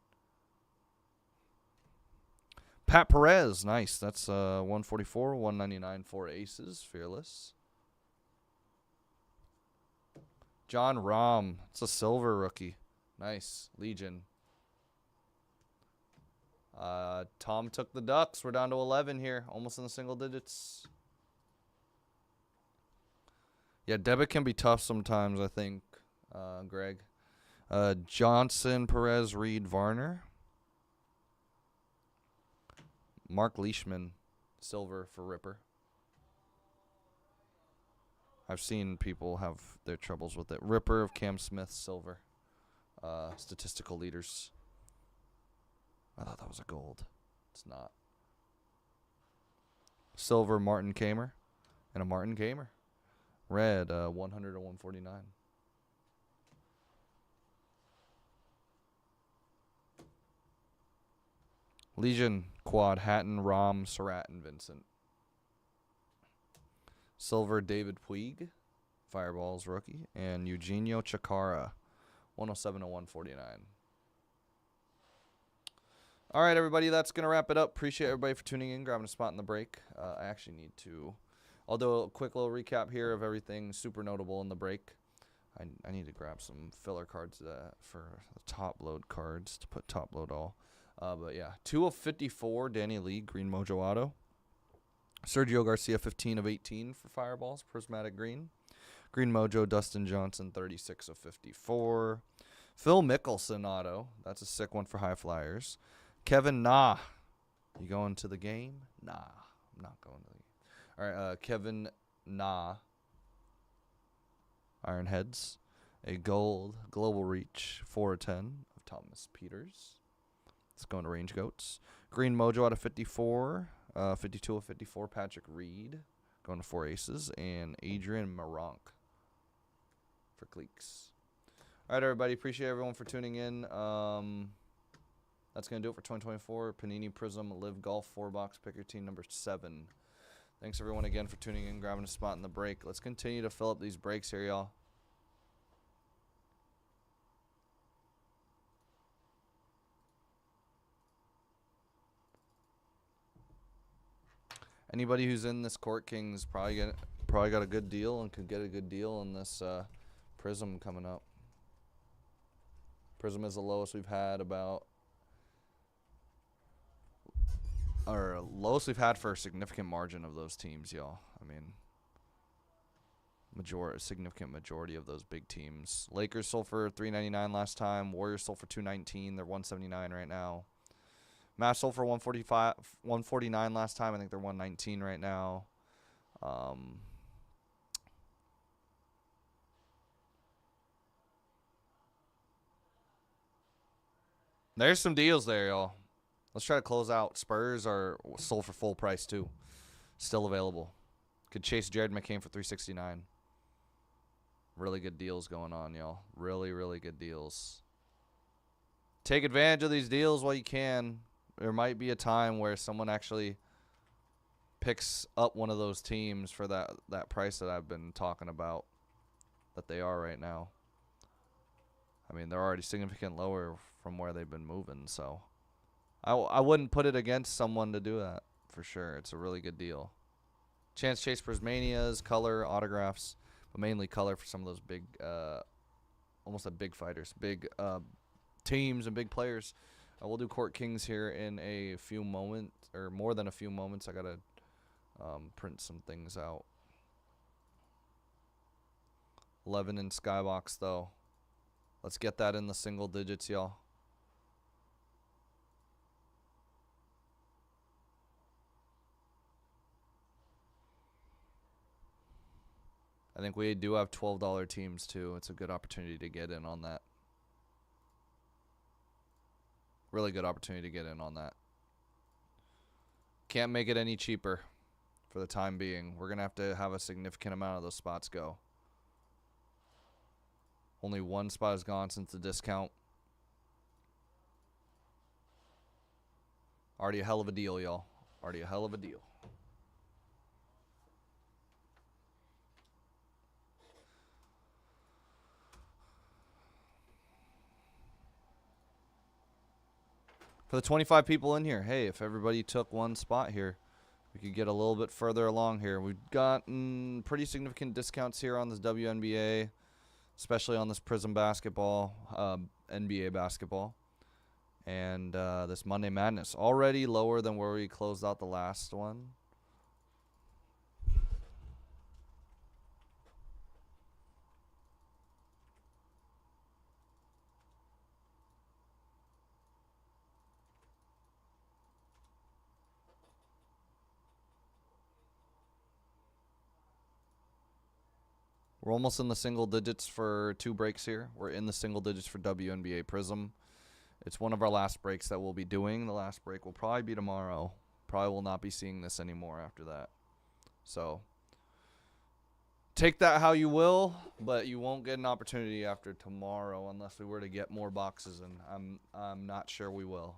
Pat Perez, nice. That's 144, 199 for aces, fearless. John Rahm, it's a silver rookie, nice. Legion. Tom took the Ducks. We're down to 11 here, almost in the single digits. Yeah, debit can be tough sometimes, I think, Greg. Johnson, Perez, Reed, Varner. Mark Leishman, silver for Ripper. I've seen people have their troubles with it. Ripper of Cam Smith, silver. Statistical leaders. I thought that was a gold. It's not. Silver, Martin Kamer. And a Martin Kamer. Red, 100/149. Legion, Quad, Hatton, Rom, Surratt, and Vincent. Silver, David Puig, Fireballs rookie. And Eugenio Chikara, 107/149. All right, everybody, that's going to wrap it up. Appreciate everybody for tuning in, grabbing a spot in the break. I actually need to... I'll do a quick little recap here of everything super notable in the break. I need to grab some filler cards for the top load cards to put top load all. But yeah, 2 of 54, Danny Lee, green Mojo Auto. Sergio Garcia, 15 of 18 for Fireballs, prismatic green. Green Mojo, Dustin Johnson, 36 of 54. Phil Mickelson auto. That's a sick one for High Flyers. Kevin Na. You going to the game? Nah, I'm not going to the game. All right, Kevin Na. Ironheads. A gold Global Reach, 4 of 10 of Thomas Peters. It's going to Range Goats. Green Mojo out of 54. 52 of 54, Patrick Reed. Going to 4 aces. And Adrian Maronk for Cleeks. All right, everybody. Appreciate everyone for tuning in. That's going to do it for 2024. Panini Prizm Live Golf 4-box picker team number 7. Thanks, everyone, again for tuning in, grabbing a spot in the break. Let's continue to fill up these breaks here, y'all. Anybody who's in this Court Kings probably got a good deal and could get a good deal in this Prizm coming up. Prizm is the lowest we've had lowest we've had for a significant margin of those teams, y'all. I mean, significant majority of those big teams. Lakers sold for $399 last time. Warriors sold for $219. They're $179 right now. Mavs sold for $149 last time. I think they're $119 right now. There's some deals there, y'all. Let's try to close out. Spurs are sold for full price, too. Still available. Could chase Jared McCain for $369. Really good deals going on, y'all. Really, really good deals. Take advantage of these deals while you can. There might be a time where someone actually picks up one of those teams for that price that I've been talking about that they are right now. I mean, they're already significant lower from where they've been moving, so I wouldn't put it against someone to do that for sure. It's a really good deal. Chance Chase Prismanias, color, autographs, but mainly color for some of those big, almost like big fighters, big teams and big players. We'll do Court Kings here in a few moments, or more than a few moments. I got to print some things out. 11 in Skybox, though. Let's get that in the single digits, y'all. I think we do have $12 teams, too. It's a good opportunity to get in on that. Really good opportunity to get in on that. Can't make it any cheaper for the time being. We're going to have a significant amount of those spots go. Only one spot is gone since the discount. Already a hell of a deal, y'all. Already a hell of a deal. For the 25 people in here, hey, if everybody took one spot here, we could get a little bit further along here. We've gotten pretty significant discounts here on this WNBA, especially on this Prizm basketball, NBA basketball, and this Monday Madness. Already lower than where we closed out the last one. We're almost in the single digits for 2 breaks here. We're in the single digits for WNBA Prizm. It's one of our last breaks that we'll be doing. The last break will probably be tomorrow. Probably will not be seeing this anymore after that. So take that how you will, but you won't get an opportunity after tomorrow unless we were to get more boxes, and I'm not sure we will.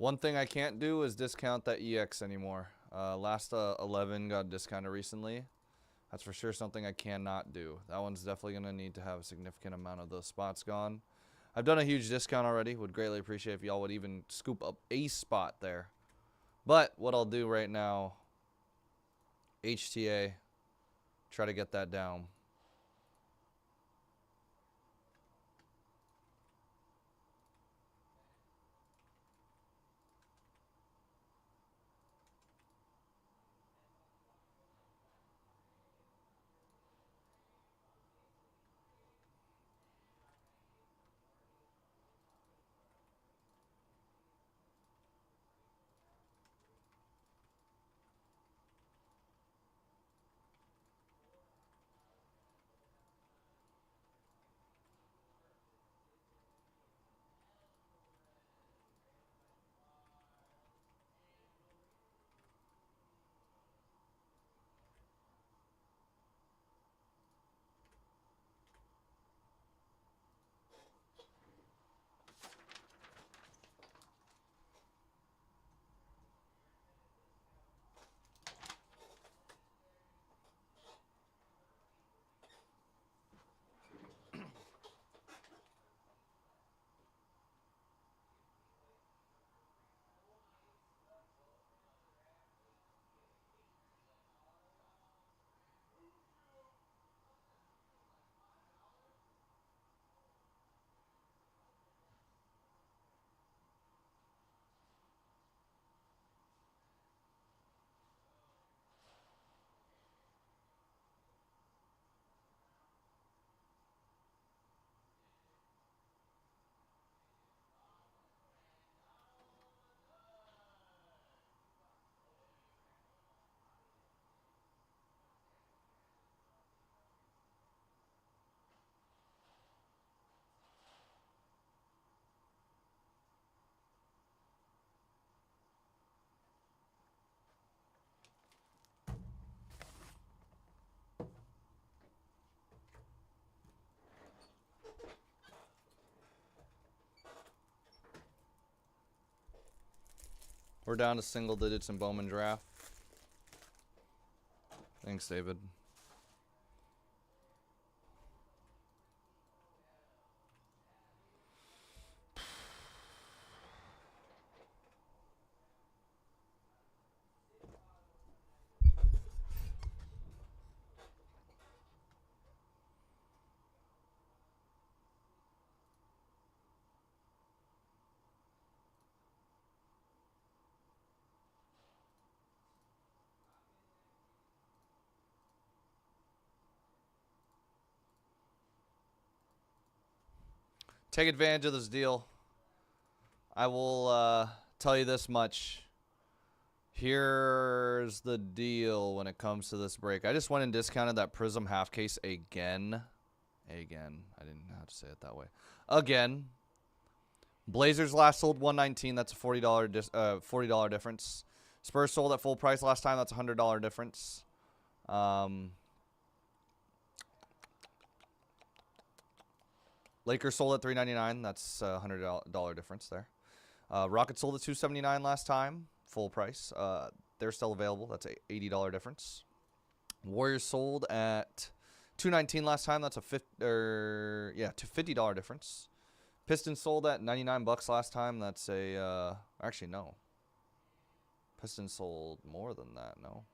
One thing I can't do is discount that EX anymore. Last 11 got discounted recently. That's for sure something I cannot do. That one's definitely going to need to have a significant amount of those spots gone. I've done a huge discount already. Would greatly appreciate if y'all would even scoop up a spot there. But what I'll do right now, HTA, try to get that down. We're down to single digits in Bowman draft. Thanks, David. Take advantage of this deal. I will tell you this much. Here's the deal when it comes to this break. I just went and discounted that Prizm half case again. Again. I didn't know how to say it that way. Again. Blazers last sold 119. That's a $40 difference. Spurs sold at full price last time. That's a $100 difference. Lakers sold at $399. That's a $100 difference there. Rockets sold at $279 last time, full price. They're still available. That's a $80 difference. Warriors sold at $219 last time. That's a $50 difference. Pistons sold at $99 last time. That's a actually no. Pistons sold more than that. No.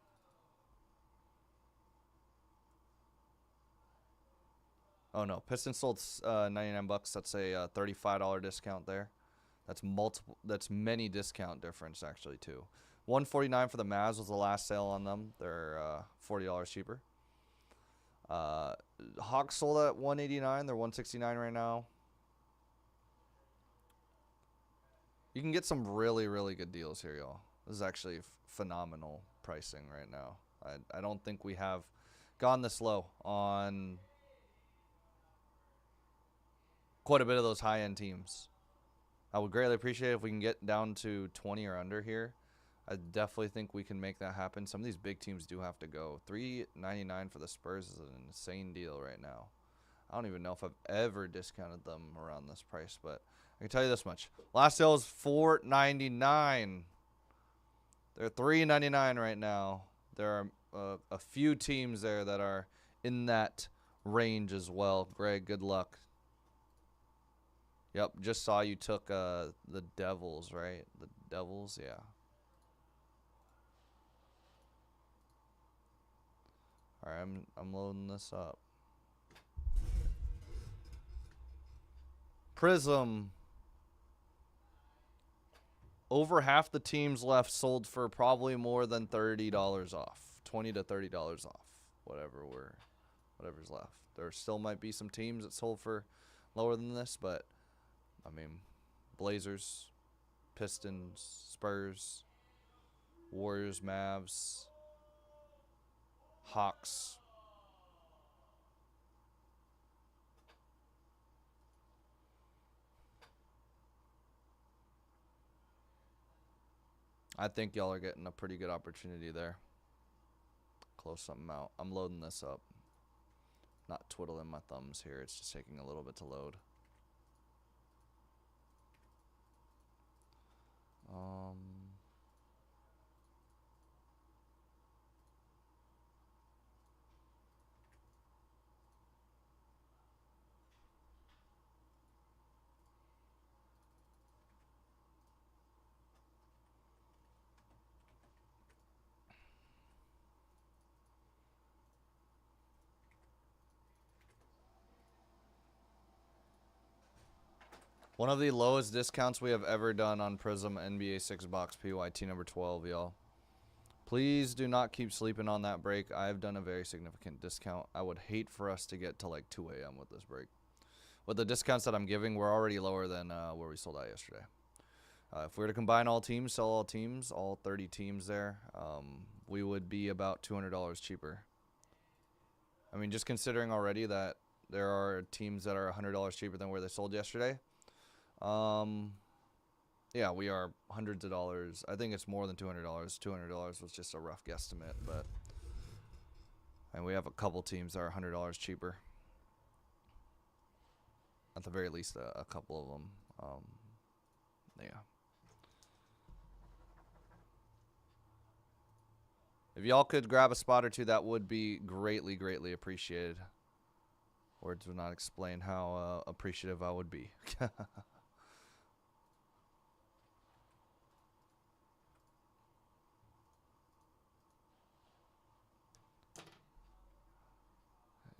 Oh no, Pistons sold $99. That's a $35 discount there. That's multiple. That's many discount difference actually too. $149 for the Mavs was the last sale on them. They're $40 cheaper. Hawks sold at $189. They're $169 right now. You can get some really, really good deals here, y'all. This is actually phenomenal pricing right now. I don't think we have gone this low on quite a bit of those high-end teams. I would greatly appreciate it if we can get down to 20 or under here. I definitely think we can make that happen. Some of these big teams do have to go. $399 for the Spurs is an insane deal right now. I don't even know if I've ever discounted them around this price, but I can tell you this much. Last sale is $4.99. They're $3.99 right now. There are a few teams there that are in that range as well. Greg, good luck. Yep, just saw you took the Devils, right? The Devils, yeah. All right, I'm loading this up. Prizm. Over half the teams left sold for probably more than $30 off. $20 to $30 off. Whatever's left. There still might be some teams that sold for lower than this, but I mean, Blazers, Pistons, Spurs, Warriors, Mavs, Hawks. I think y'all are getting a pretty good opportunity there. Close something out. I'm loading this up. Not twiddling my thumbs here. It's just taking a little bit to load. One of the lowest discounts we have ever done on Prizm NBA 6-box PYT number 12, y'all. Please do not keep sleeping on that break. I've done a very significant discount. I would hate for us to get to like 2 a.m. with this break. With the discounts that I'm giving, we're already lower than where we sold out yesterday. If we were to combine all teams, sell all teams, all 30 teams there, we would be about $200 cheaper. I mean, just considering already that there are teams that are $100 cheaper than where they sold yesterday. Yeah, we are hundreds of dollars. I think it's more than $200. $200 was just a rough guesstimate, but and we have a couple teams that are $100 cheaper. At the very least, a couple of them. Yeah. If y'all could grab a spot or two, that would be greatly, greatly appreciated. Words would not explain how appreciative I would be.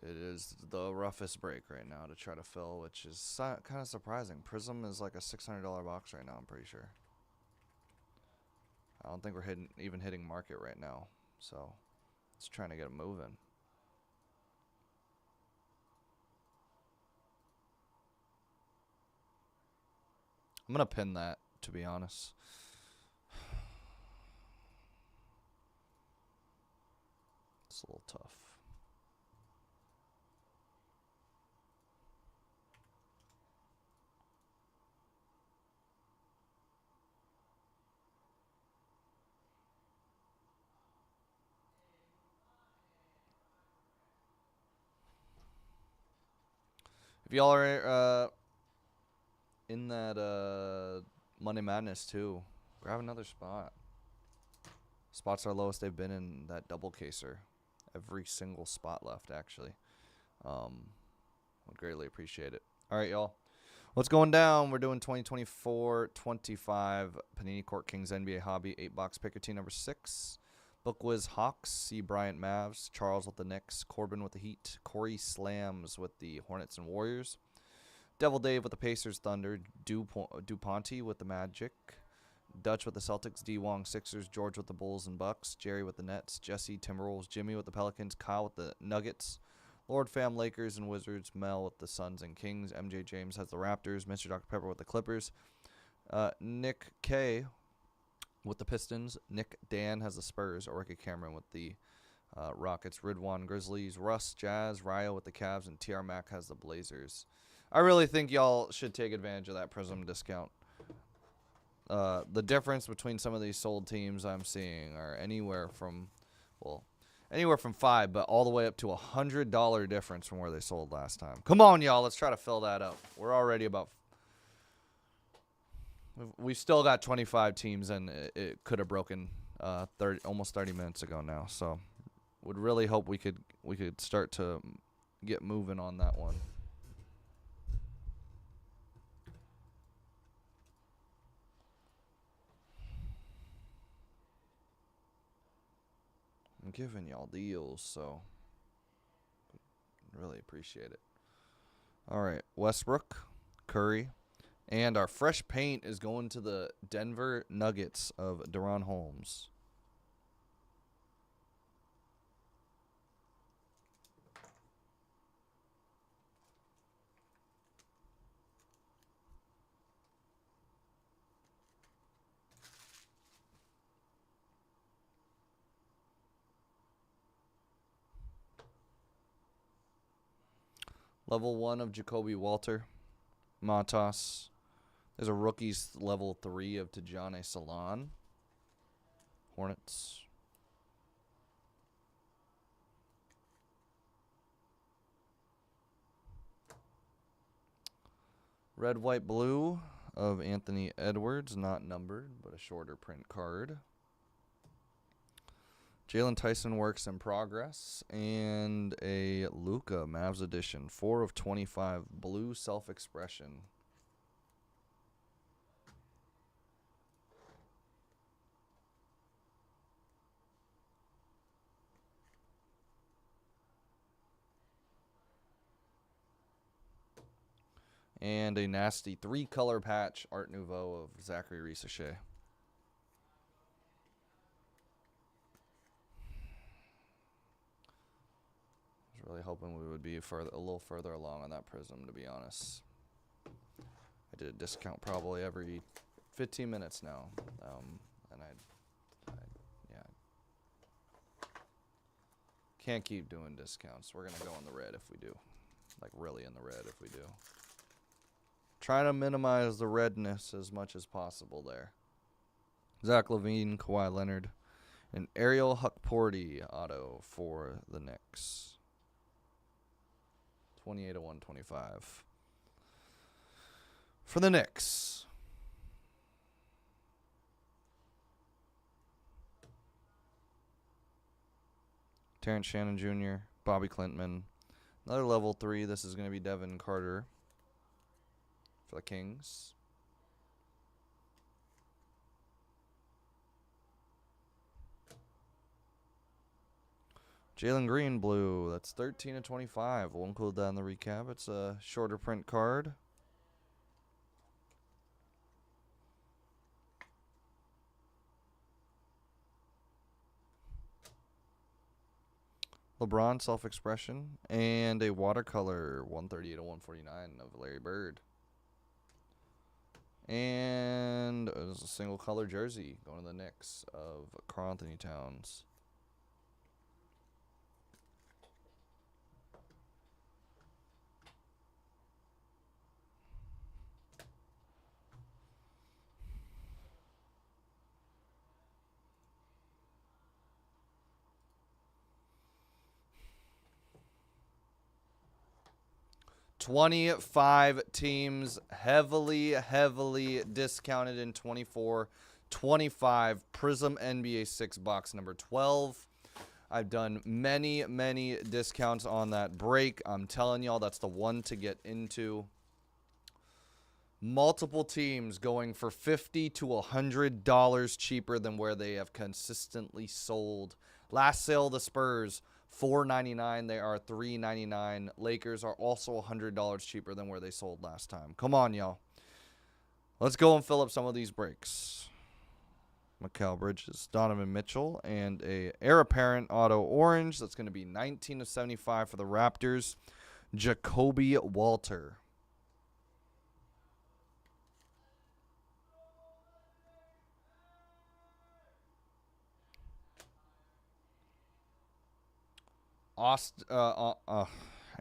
It is the roughest break right now to try to fill, which is kind of surprising. Prizm is like a $600 box right now, I'm pretty sure. I don't think we're even hitting market right now, so it's trying to get it moving. I'm going to pin that, to be honest. It's a little tough. If y'all are in that Monday Madness too, grab another spot. Spots are lowest they've been in that double caser. Every single spot left, actually. Would greatly appreciate it. All right, y'all. What's going down? We're doing 2024-25 Panini Court Kings NBA Hobby 8-box picker team number 6. Bookwiz Hawks, C. Bryant Mavs, Charles with the Knicks, Corbin with the Heat, Corey Slams with the Hornets and Warriors, Devil Dave with the Pacers Thunder, DuPonte with the Magic, Dutch with the Celtics, D. Wong Sixers, George with the Bulls and Bucks, Jerry with the Nets, Jesse Timberwolves, Jimmy with the Pelicans, Kyle with the Nuggets, Lord Fam Lakers and Wizards, Mel with the Suns and Kings, MJ James has the Raptors, Mr. Dr. Pepper with the Clippers, Nick K with the Pistons, Nick Dan has the Spurs, Orca Cameron with the Rockets, Ridwan Grizzlies, Russ Jazz, Ryo with the Cavs, and TR Mac has the Blazers. I really think y'all should take advantage of that Prizm discount. The difference between some of these sold teams I'm seeing are anywhere from $5, but all the way up to $100 difference from where they sold last time. Come on, y'all. Let's try to fill that up. We're already about We've still got 25 teams, and it could have broken almost 30 minutes ago now. So would really hope we could start to get moving on that one. I'm giving y'all deals, so really appreciate it. All right, Westbrook, Curry, and our fresh paint is going to the Denver Nuggets of Deron Holmes. Level 1 of Jacoby Walter, Matas. There's a rookies level 3 of Tijane Salon, Hornets. Red, white, blue of Anthony Edwards, not numbered, but a shorter print card. Jalen Tyson works in progress, and a Luka Mavs edition, 4 of 25, blue self-expression. And a nasty 3-color patch, Art Nouveau of Zachary Risachet. Really hoping we would be a little further along on that Prizm, to be honest. I did a discount probably every 15 minutes now, and yeah, can't keep doing discounts. We're gonna go in the red if we do, like really in the red if we do. Trying to minimize the redness as much as possible there. Zach LaVine, Kawhi Leonard, and Ariel Hukporti auto for the Knicks. 28 of 125 for the Knicks. Terrence Shannon Jr., Bobby Clintman. Another level 3. This is going to be Devin Carter for the Kings. Jalen Green, blue. That's 13 of 25. We'll include that in the recap. It's a shorter print card. LeBron, self-expression. And a watercolor, 138 of 149 of Larry Bird. And there's a single color jersey going to the Knicks of Karl Anthony Towns. $25 teams, heavily discounted in 24. 25 Prizm NBA 6 box number 12. I've done many discounts on that break. I'm telling y'all, that's the one to get into. Multiple teams going for $50 to $100 cheaper than where they have consistently sold. Last sale, the Spurs, $4.99. They are $3.99. Lakers are also $100 cheaper than where they sold last time. Come on, y'all. Let's go and fill up some of these breaks. Mikal Bridges, Donovan Mitchell, and a heir apparent auto orange. That's going to be 19 of 75 for the Raptors. Jacoby Walter.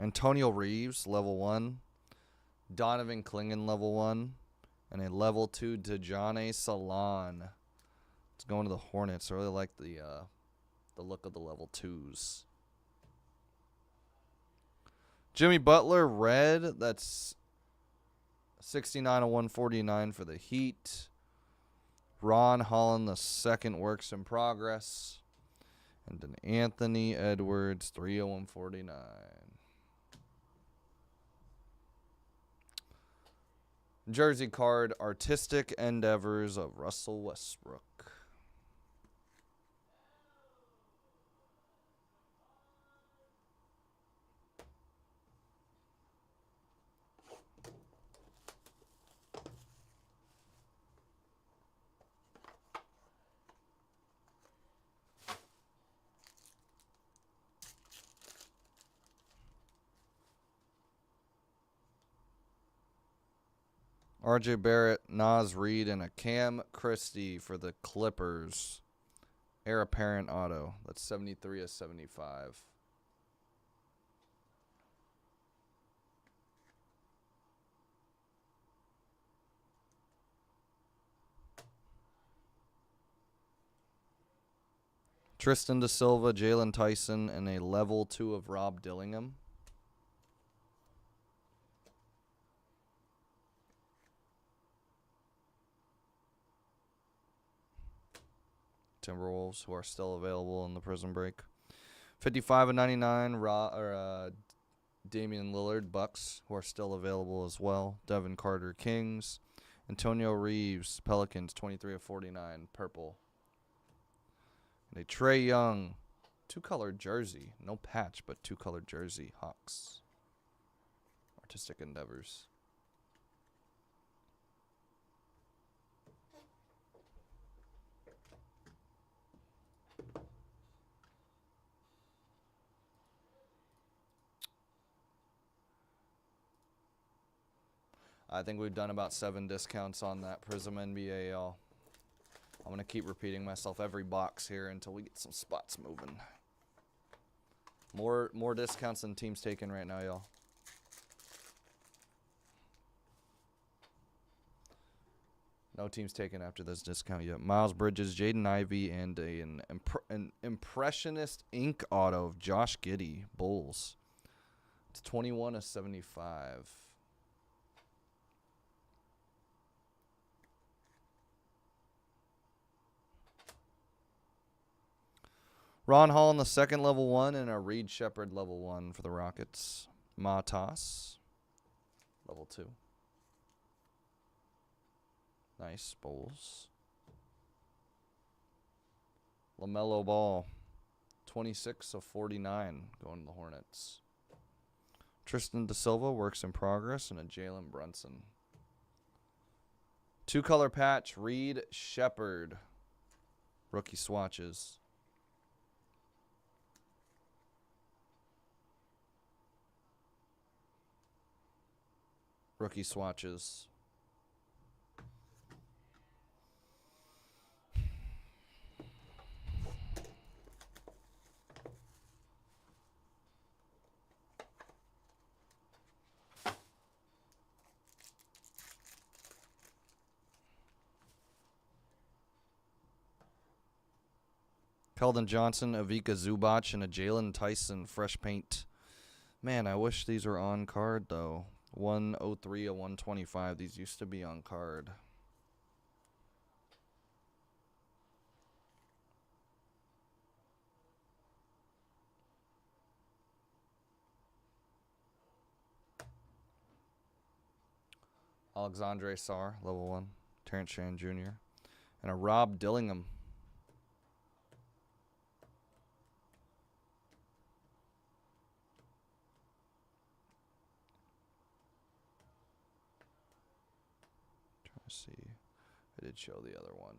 Antonio Reeves, level 1. Donovan Clingan, level 1. And a level 2 Tijane Salon. It's going to the Hornets. I really like the look of the level 2s. Jimmy Butler, red. That's 69 of 149 for the Heat. Ron Holland, the second works in progress. And an Anthony Edwards, 3 of 149. Jersey card, Artistic Endeavors of Russell Westbrook. RJ Barrett, Naz Reid, and a Cam Christie for the Clippers. Heir apparent auto. That's 73 of 75. Tristan Da Silva, Jalen Tyson, and a level 2 of Rob Dillingham. Timberwolves, who are still available in the Prizm break. 55 of 99, Damian Lillard, Bucks, who are still available as well. Devin Carter, Kings. Antonio Reeves, Pelicans, 23 of 49, purple. And a Trae Young, two-colored jersey. No patch, but two-colored jersey, Hawks. Artistic Endeavors. I think we've done about 7 discounts on that Prizm NBA, y'all. I'm going to keep repeating myself every box here until we get some spots moving. More discounts than teams taking right now, y'all. No teams taken after this discount yet. Miles Bridges, Jaden Ivey, and an impressionist ink auto of Josh Giddey, Bulls. It's 21 of 75. Ron Holland, the second level 1, and a Reed Shepard level 1 for the Rockets. Matas, level 2. Nice, Bulls. LaMelo Ball, 26 of 49, going to the Hornets. Tristan Da Silva, works in progress, and a Jalen Brunson. 2-color patch, Reed Shepard. Rookie swatches. Rookie swatches. Keldon Johnson, Ivica Zubac, and a Jalen Tyson fresh paint. Man, I wish these were on card, though. 103 of 125. These used to be on card. Alexandre Sarr, level 1. Terrence Shannon Jr. And a Rob Dillingham. Trying to see. I did show the other one.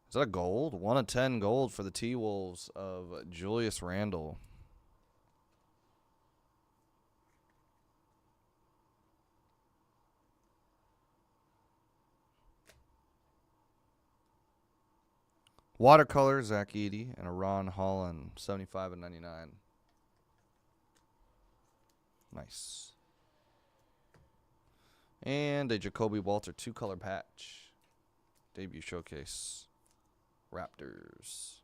Is that gold? 1 of 10 gold for the T-Wolves of Julius Randle. Watercolor, Zach Edey, and a Ron Holland, 75 of 99. Nice. And a Jacoby Walter 2-color patch. Debut showcase. Raptors.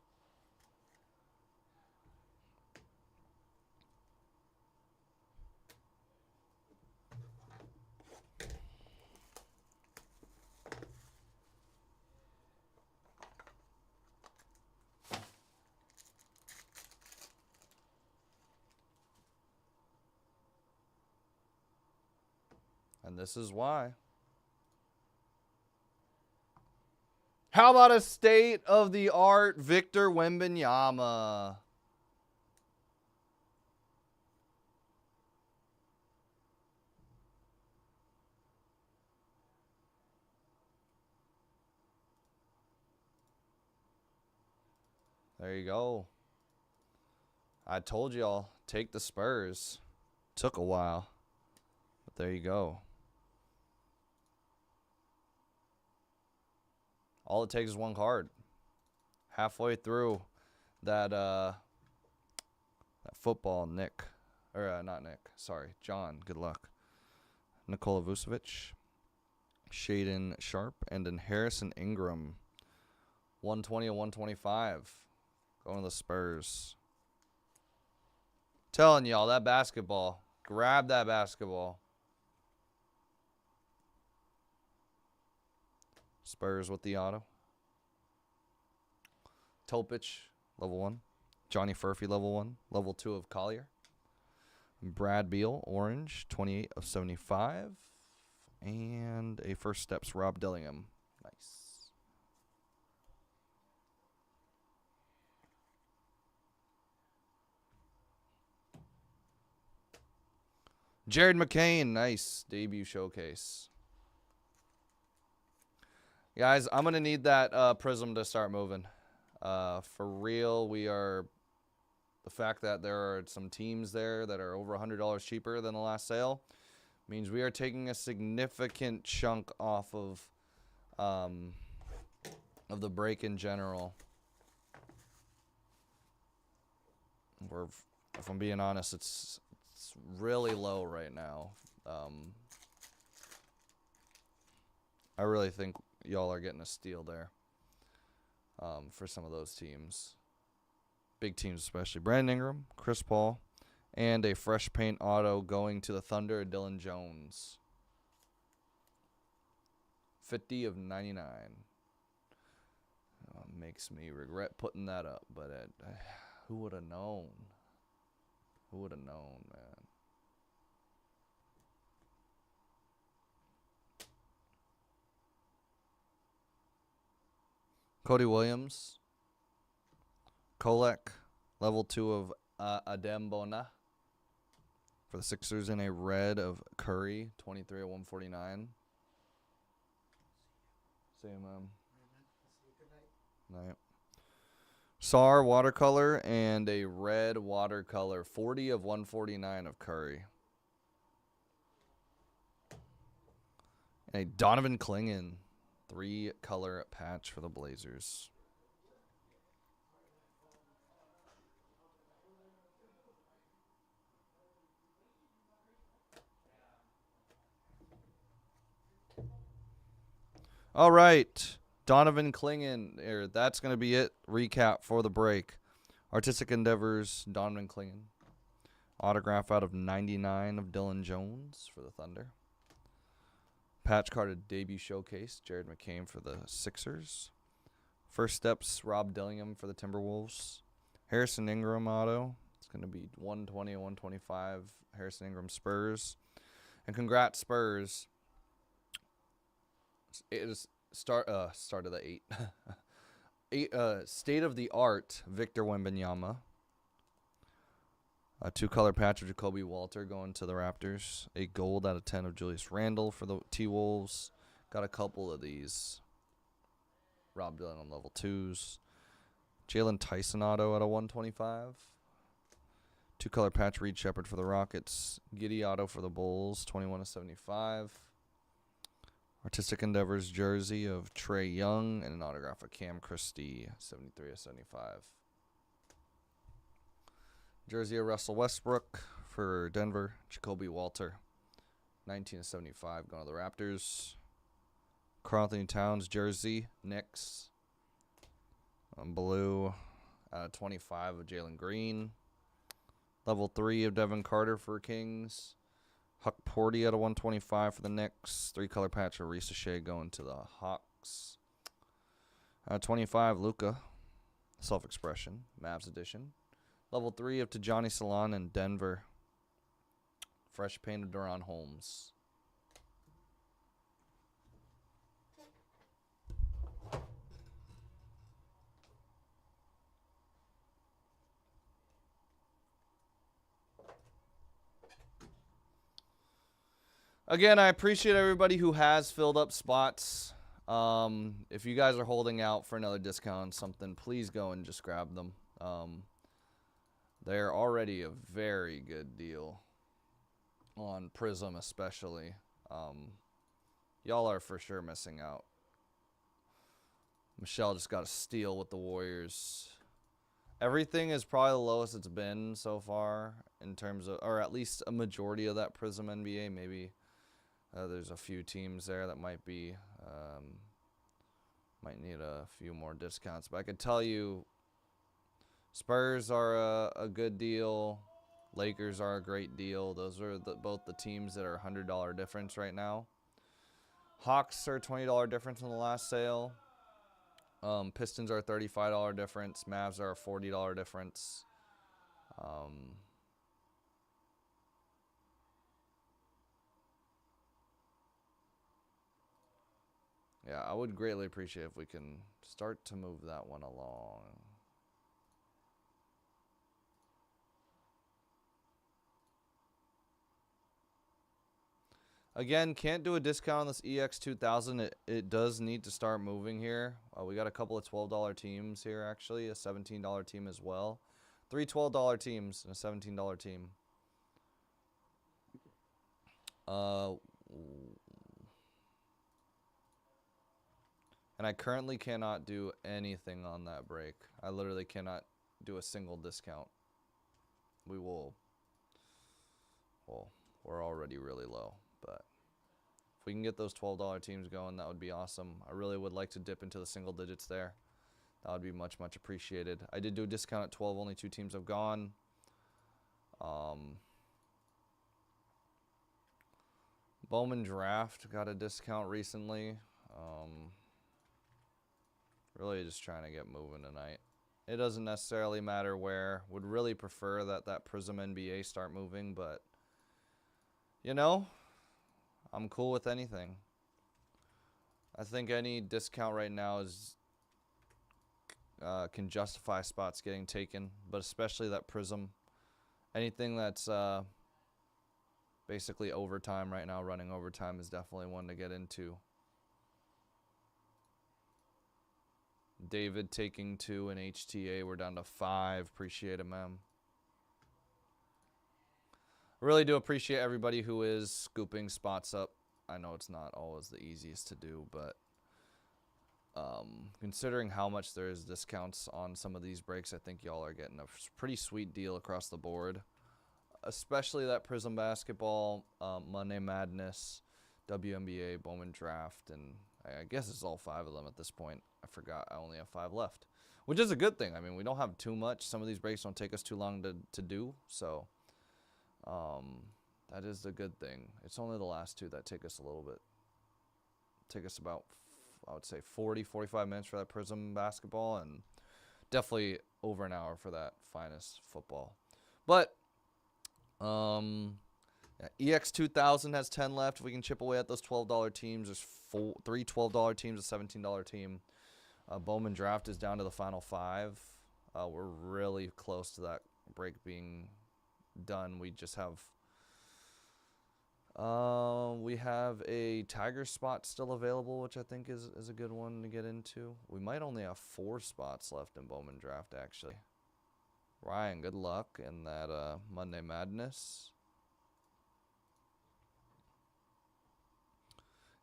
And this is why. How about a state-of-the-art Victor Wembanyama? There you go. I told y'all, take the Spurs. Took a while, but there you go. All it takes is one card. Halfway through that football, Nick. Or not Nick. Sorry, John. Good luck. Nikola Vucevic. Shaden Sharp. And then Harrison Ingram. 120 and 125. Going to the Spurs. Telling y'all, that basketball. Grab that basketball. Spurs with the auto. Topic, level 1. Johnny Furphy, level 1. Level 2 of Collier. Brad Beal, orange, 28 of 75. And a first steps, Rob Dillingham. Nice. Jared McCain, nice. Debut showcase. Guys, I'm going to need that Prizm to start moving. For real, the fact that there are some teams there that are over $100 cheaper than the last sale means we are taking a significant chunk off of the break in general. If I'm being honest, it's really low right now. I really think y'all are getting a steal there for some of those teams. Big teams especially. Brandon Ingram, Chris Paul, and a fresh paint auto going to the Thunder, Dylan Jones. 50 of 99. Makes me regret putting that up, but who would have known? Who would have known, man? Cody Williams. Kolek. Level 2 of Adembona. For the Sixers in a red of Curry. 23 of 149. See you, man. Night. SAR watercolor and a red watercolor. 40 of 149 of Curry. And a Donovan Clingan 3-color patch for the Blazers. All right. Donovan Clingan. That's going to be it. Recap for the break. Artistic Endeavors, Donovan Clingan. Autograph out of 99 of Dylan Jones for the Thunder. Patch carded debut showcase, Jared McCain for the Sixers. First steps, Rob Dillingham for the Timberwolves. Harrison Ingram auto. It's going to be 120 and 125. Harrison Ingram Spurs. And congrats, Spurs. It is start of the 8. State of the art Victor Wembanyama. A 2-color patch of Jacoby Walter going to the Raptors. A gold out of 10 of Julius Randle for the T-Wolves. Got a couple of these. Rob Dylan on level 2s. Jalen Tyson auto out of 125. 2-color patch Reed Shepherd for the Rockets. Giddey auto for the Bulls. 21 of 75. Artistic Endeavors jersey of Trey Young. And an autograph of Cam Christie. 73 of 75. Jersey of Russell Westbrook for Denver. Jacoby Walter. 19 of 75 going to the Raptors. Carlton Towns jersey, Knicks. Blue, 25 of Jalen Green. Level 3 of Devin Carter for Kings. Huck Porty out of 125 for the Knicks. 3-color patch of Risa Shea going to the Hawks. 25, Luka. Self-expression, Mavs edition. Level 3 of Tajani Salon in Denver. Fresh paint of Duron Holmes. Again, I appreciate everybody who has filled up spots. If you guys are holding out for another discount on something, please go and just grab them. They're already a very good deal on Prizm especially. Y'all are for sure missing out. Michelle just got a steal with the Warriors. Everything is probably the lowest it's been so far in terms of, or at least a majority of that Prizm NBA. Maybe there's a few teams there that might be, might need a few more discounts. But I could tell you, Spurs are a good deal. Lakers are a great deal. Those are both the teams that are $100 difference right now. Hawks are $20 difference in the last sale. Pistons are a $35 difference. Mavs are a $40 difference. Yeah, I would greatly appreciate if we can start to move that one along. Again, can't do a discount on this EX2000. It does need to start moving here. We got a couple of $12 teams here, actually. A $17 team as well. 3 $12 teams and a $17 team. And I currently cannot do anything on that break. I literally cannot do a single discount. We will... Well, we're already really low, but if we can get those $12 teams going, that would be awesome. I really would like to dip into the single digits there. That would be much, much appreciated. I did do a discount at 12. Only 2 teams have gone. Bowman Draft got a discount recently. Really just trying to get moving tonight. It doesn't necessarily matter where. Would really prefer that Prizm NBA start moving, but you know, I'm cool with anything. I think any discount right now is can justify spots getting taken, but especially that Prizm. Anything that's basically overtime right now, running overtime, is definitely one to get into. David taking 2 in HTA. We're down to 5. Appreciate it, man. I really do appreciate everybody who is scooping spots up. I know it's not always the easiest to do, but considering how much there is discounts on some of these breaks, I think y'all are getting a pretty sweet deal across the board. Especially that Prizm Basketball, Monday Madness, WNBA, Bowman Draft, and I guess it's all 5 of them at this point. I forgot I only have 5 left, which is a good thing. I mean, we don't have too much. Some of these breaks don't take us too long to do, so that is the good thing. It's only the last 2 that take us a little bit. Take us about, I would say, 40, 45 minutes for that Prizm Basketball, and definitely over an hour for that Finest Football. But yeah, EX2000 has 10 left. If we can chip away at those $12 teams, there's 3 $12 teams, a $17 team. Bowman Draft is down to the final 5. We're really close to that break being done. We just have a Tiger spot still available, which I think is a good one to get into. We might only have 4 spots left in Bowman Draft, actually. Ryan, good luck in that Monday Madness.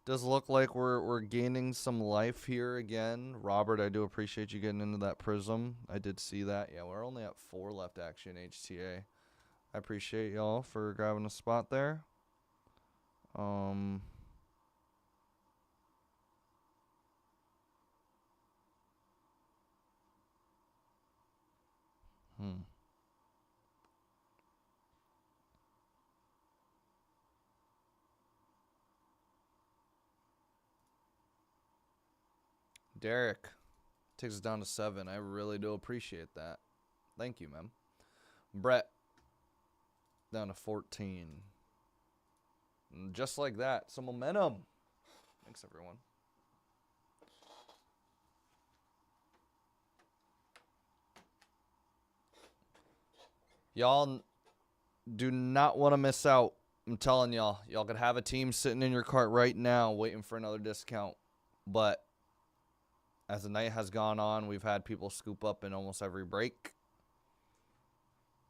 Does look like we're gaining some life here again. Robert, I do appreciate you getting into that Prizm. I did see that. Yeah, we're only at 4 left actually in HTA. I appreciate y'all for grabbing a spot there. Derek takes us down to 7. I really do appreciate that. Thank you, man. Brett down to 14. And just like that, some momentum. Thanks, everyone. Y'all do not want to miss out. I'm telling y'all. Y'all could have a team sitting in your cart right now waiting for another discount. But as the night has gone on, we've had people scoop up in almost every break.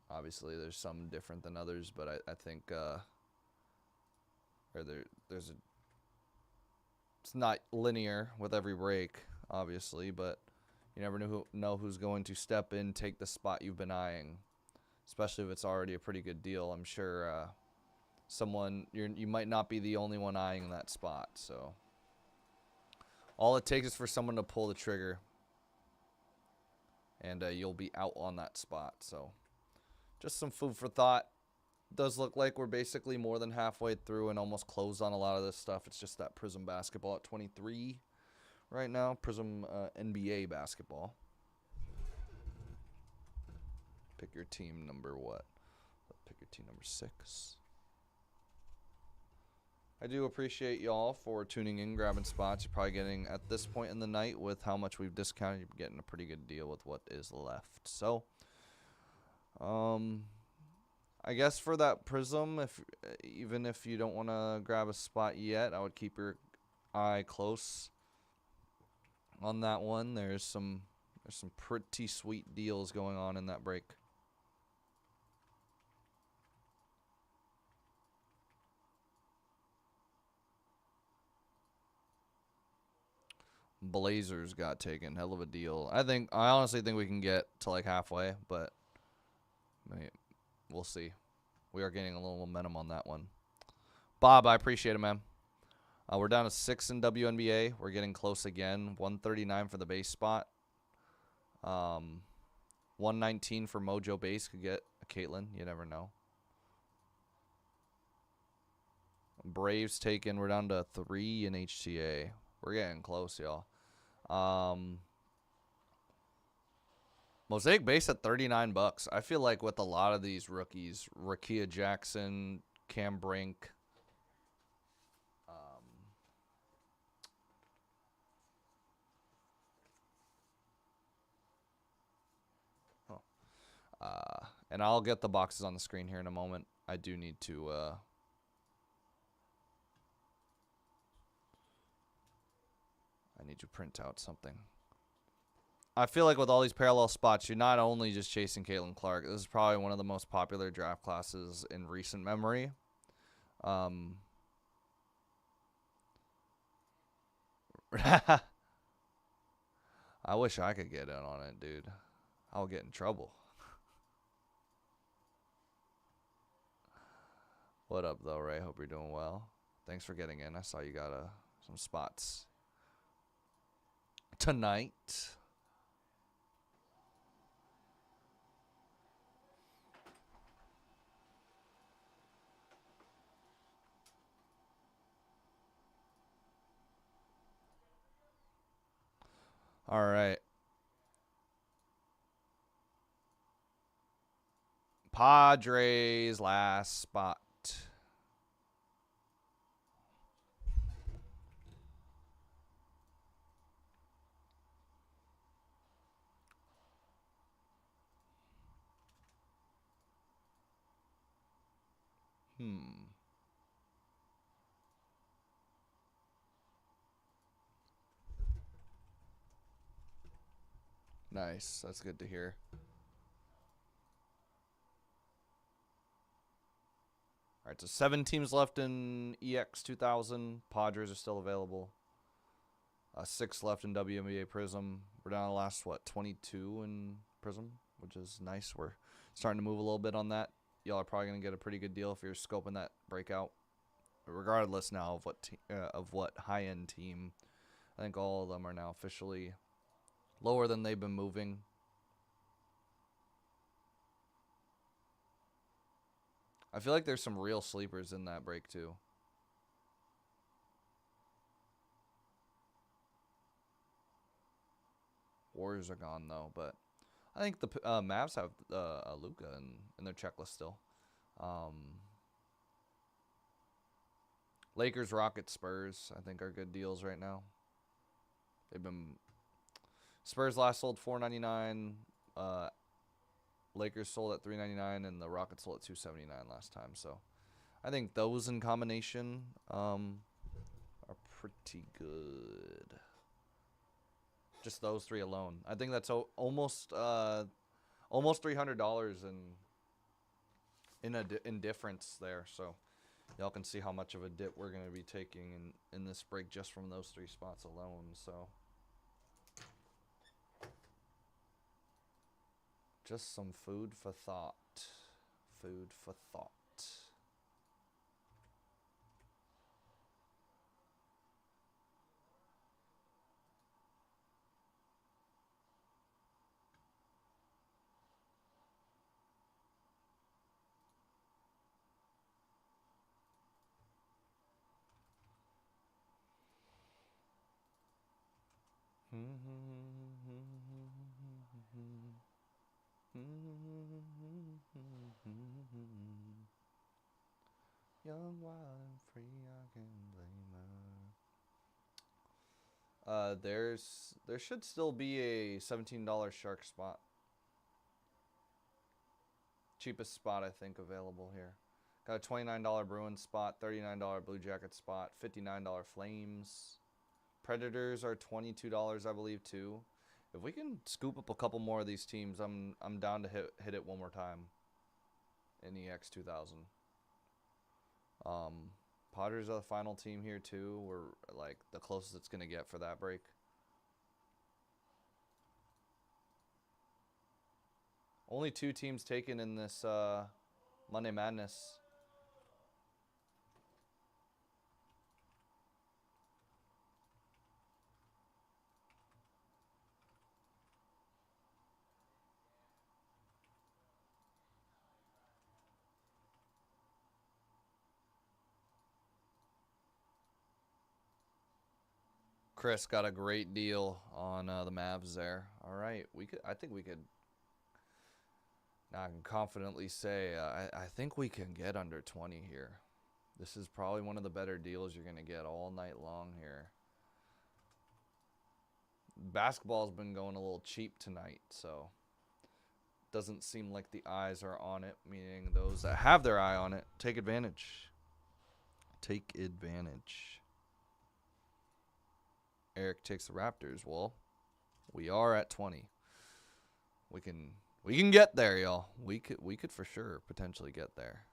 Obviously, there's some different than others, but I think it's not linear with every break, obviously, but you never know who's going to step in, take the spot you've been eyeing, especially if it's already a pretty good deal. I'm sure you might not be the only one eyeing that spot, so all it takes is for someone to pull the trigger, and you'll be out on that spot. So just some food for thought. Does look like we're basically more than halfway through and almost closed on a lot of this stuff. It's just that Prizm basketball at 23 right now. Prizm NBA basketball. Pick your team number what? Pick your team number 6. I do appreciate y'all for tuning in, grabbing spots. You're probably getting, at this point in the night, with how much we've discounted, you're getting a pretty good deal with what is left. So, I guess for that Prizm, even if you don't want to grab a spot yet, I would keep your eye close on that one. There's some pretty sweet deals going on in that break. Blazers got taken. Hell of a deal. I honestly think we can get to like halfway, but we'll see. We are getting a little momentum on that one. Bob, I appreciate it, man. We're down to 6 in WNBA. We're getting close again. 139 for the base spot. 119 for Mojo base. Could get a Caitlin. You never know. Braves taken. We're down to 3 in HTA. We're getting close, y'all. Mosaic base at $39. I feel like with a lot of these rookies, Rakia Jackson, Cam Brink, and I'll get the boxes on the screen here in a moment. I do need to print out something. I feel like with all these parallel spots, you're not only just chasing Caitlin Clark. This is probably one of the most popular draft classes in recent memory. I wish I could get in on it, dude. I'll get in trouble. What up, though, Ray? Hope you're doing well. Thanks for getting in. I saw you got some spots tonight. All right. Padres last spot. Nice. That's good to hear. All right, so 7 teams left in EX 2000. Padres are still available. 6 left in WNBA Prizm. We're down to the last, 22 in Prizm, which is nice. We're starting to move a little bit on that. Y'all are probably going to get a pretty good deal if you're scoping that breakout. But regardless now of what high-end team, I think all of them are now officially lower than they've been moving. I feel like there's some real sleepers in that break too. Warriors are gone though, but I think the Mavs have Luka in their checklist still. Lakers, Rockets, Spurs, I think are good deals right now. They've been Spurs last sold $4.99. Lakers sold at $3.99, and the Rockets sold at $2.79 last time. So I think those in combination are pretty good. Just those three alone. I think that's almost $300 in difference there. So y'all can see how much of a dip we're going to be taking in this break just from those three spots alone. So just some food for thought. Food for thought. Young, wild, and free, I can blame her. There should still be a $17 shark spot. Cheapest spot I think available here. Got a $29 Bruins spot, $39 Blue Jacket spot, $59 Flames. Predators are $22, I believe, too. If we can scoop up a couple more of these teams, I'm down to hit it one more time in EX 2000. Padres are the final team here too. We're like the closest it's gonna get for that break. Only 2 teams taken in this Monday Madness. Chris got a great deal on the Mavs there. All right, I think we could. Now I can confidently say I think we can get under 20 here. This is probably one of the better deals you're gonna get all night long here. Basketball's been going a little cheap tonight, so doesn't seem like the eyes are on it. Meaning those that have their eye on it, take advantage. Take advantage. Eric takes the Raptors. Well, we are at 20. We can get there, y'all. We could for sure potentially get there.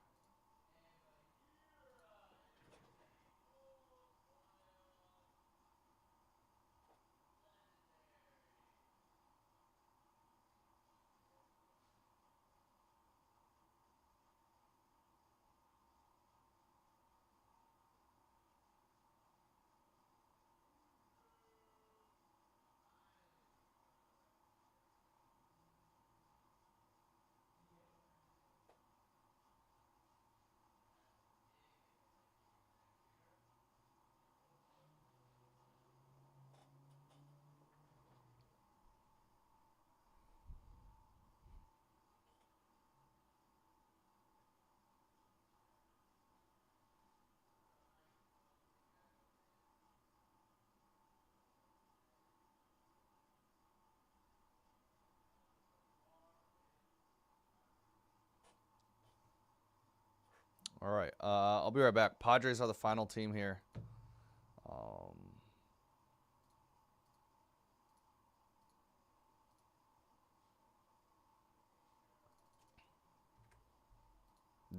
All right. I'll be right back. Padres are the final team here.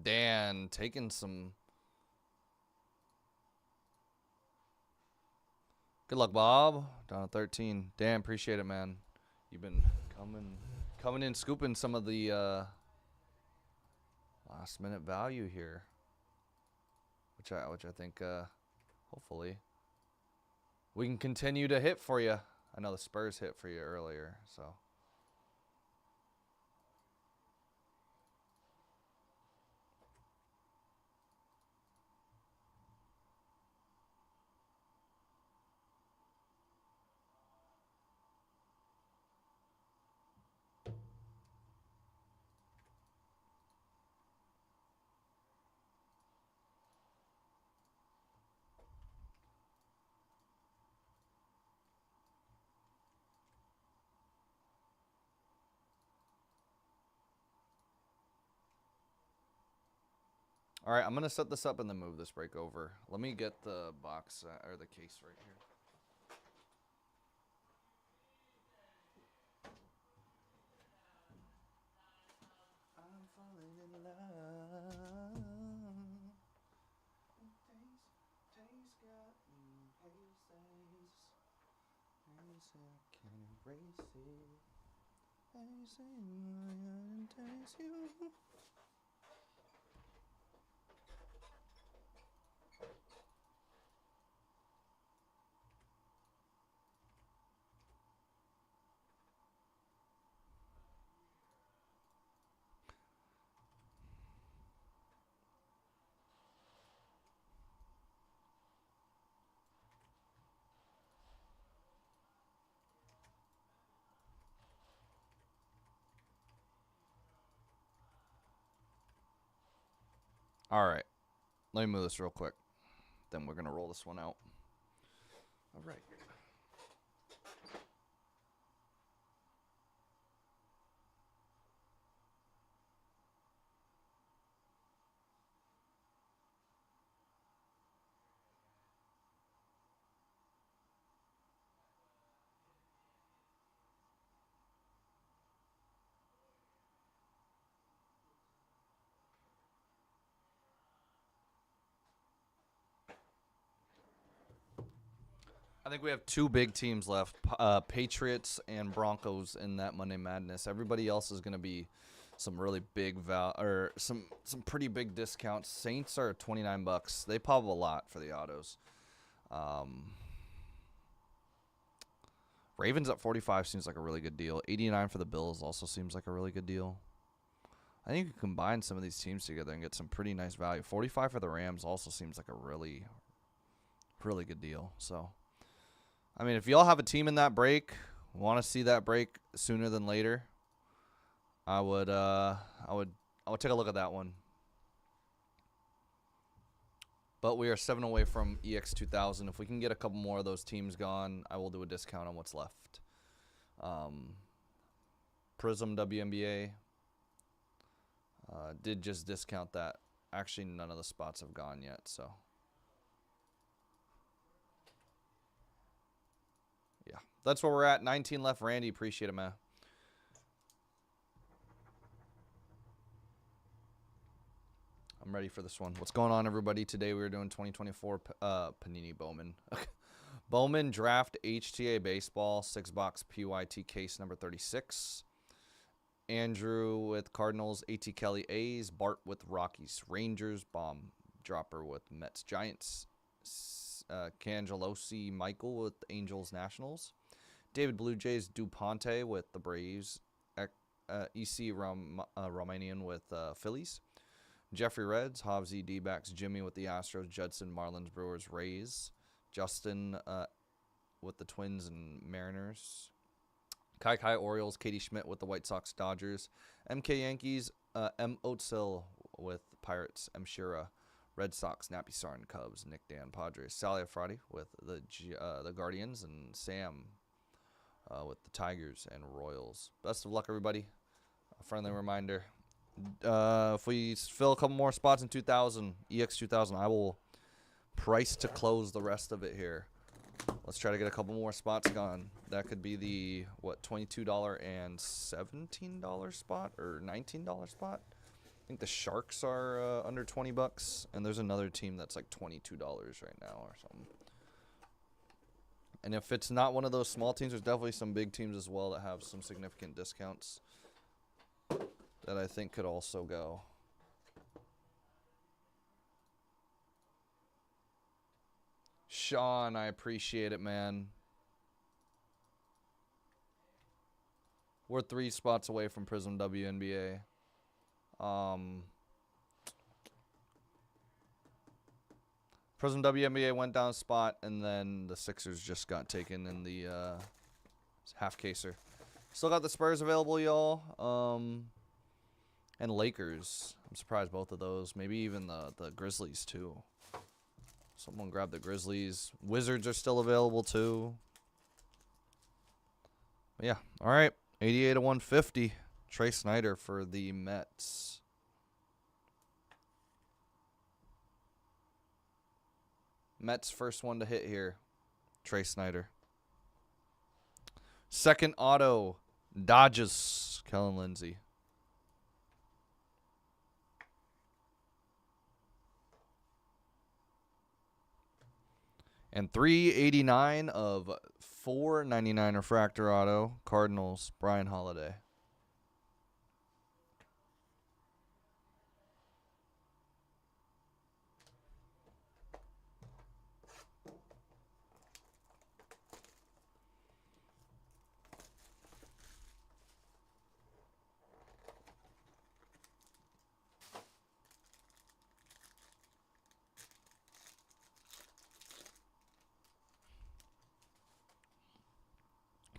Dan taking some. Good luck, Bob. Down at 13. Dan, appreciate it, man. You've been coming in, scooping some of the last minute value here, which I think hopefully we can continue to hit for you. I know the Spurs hit for you earlier, so. All right, I'm going to set this up and then move this break over. Let me get the box or the case right here. I'm falling in love. Taste got me places. I can't erase it. I say I taste you. All right, let me move this real quick. Then we're going to roll this one out. All right. I think we have two big teams left, Patriots and Broncos in that Monday Madness. Everybody else is going to be some really big some pretty big discounts. Saints are $29. They pop a lot for the autos. Ravens at 45 seems like a really good deal. 89 for the Bills also seems like a really good deal. I think you can combine some of these teams together and get some pretty nice value. 45 for the Rams also seems like a really, really good deal. So, I mean, if y'all have a team in that break, want to see that break sooner than later, I would take a look at that one. But we are 7 away from EX 2000. If we can get a couple more of those teams gone, I will do a discount on what's left. Prizm WNBA did just discount that. Actually, none of the spots have gone yet, so. Yeah, that's where we're at. 19 left. Randy, appreciate it, man. I'm ready for this one. What's going on, everybody? Today we're doing 2024 Panini Bowman. Bowman Draft HTA Baseball, 6-box PYT case number 36. Andrew with Cardinals, A.T. Kelly A's, Bart with Rockies Rangers, Bomb Dropper with Mets Giants, Cangelosi Michael with Angels Nationals, David Blue Jays Duponte with the Braves, E.C. Romanian with Phillies, Jeffrey Reds, Hovsey D-backs, Jimmy with the Astros, Judson Marlins Brewers Rays, Justin with the Twins and Mariners, Kai Orioles, Katie Schmidt with the White Sox Dodgers, MK Yankees, M. Otsil with Pirates, M. Shira, Red Sox, Nappy Sarn, Cubs, Nick Dan, Padres, Sally Friday with the Guardians, and Sam with the Tigers and Royals. Best of luck, everybody. A friendly reminder, if we fill a couple more spots in 2000, EX 2000, I will price to close the rest of it here. Let's try to get a couple more spots gone. That could be the, $22 and $17 spot or $19 spot. I think the Sharks are under $20, and there's another team that's like $22 right now or something. And if it's not one of those small teams, there's definitely some big teams as well that have some significant discounts that I think could also go. Sean, I appreciate it, man. We're 3 spots away from Prizm WNBA. Prizm WNBA went down a spot, and then the Sixers just got taken in the half caser. Still got the Spurs available, y'all. And Lakers. I'm surprised both of those. Maybe even the Grizzlies, too. Someone grab the Grizzlies. Wizards are still available, too. But yeah, all right. 88 to 150. Trey Snyder for the Mets. Mets first one to hit here. Trey Snyder. Second auto. Dodgers. Kellen Lindsey. And 389 of 499 refractor auto. Cardinals. Brian Holiday.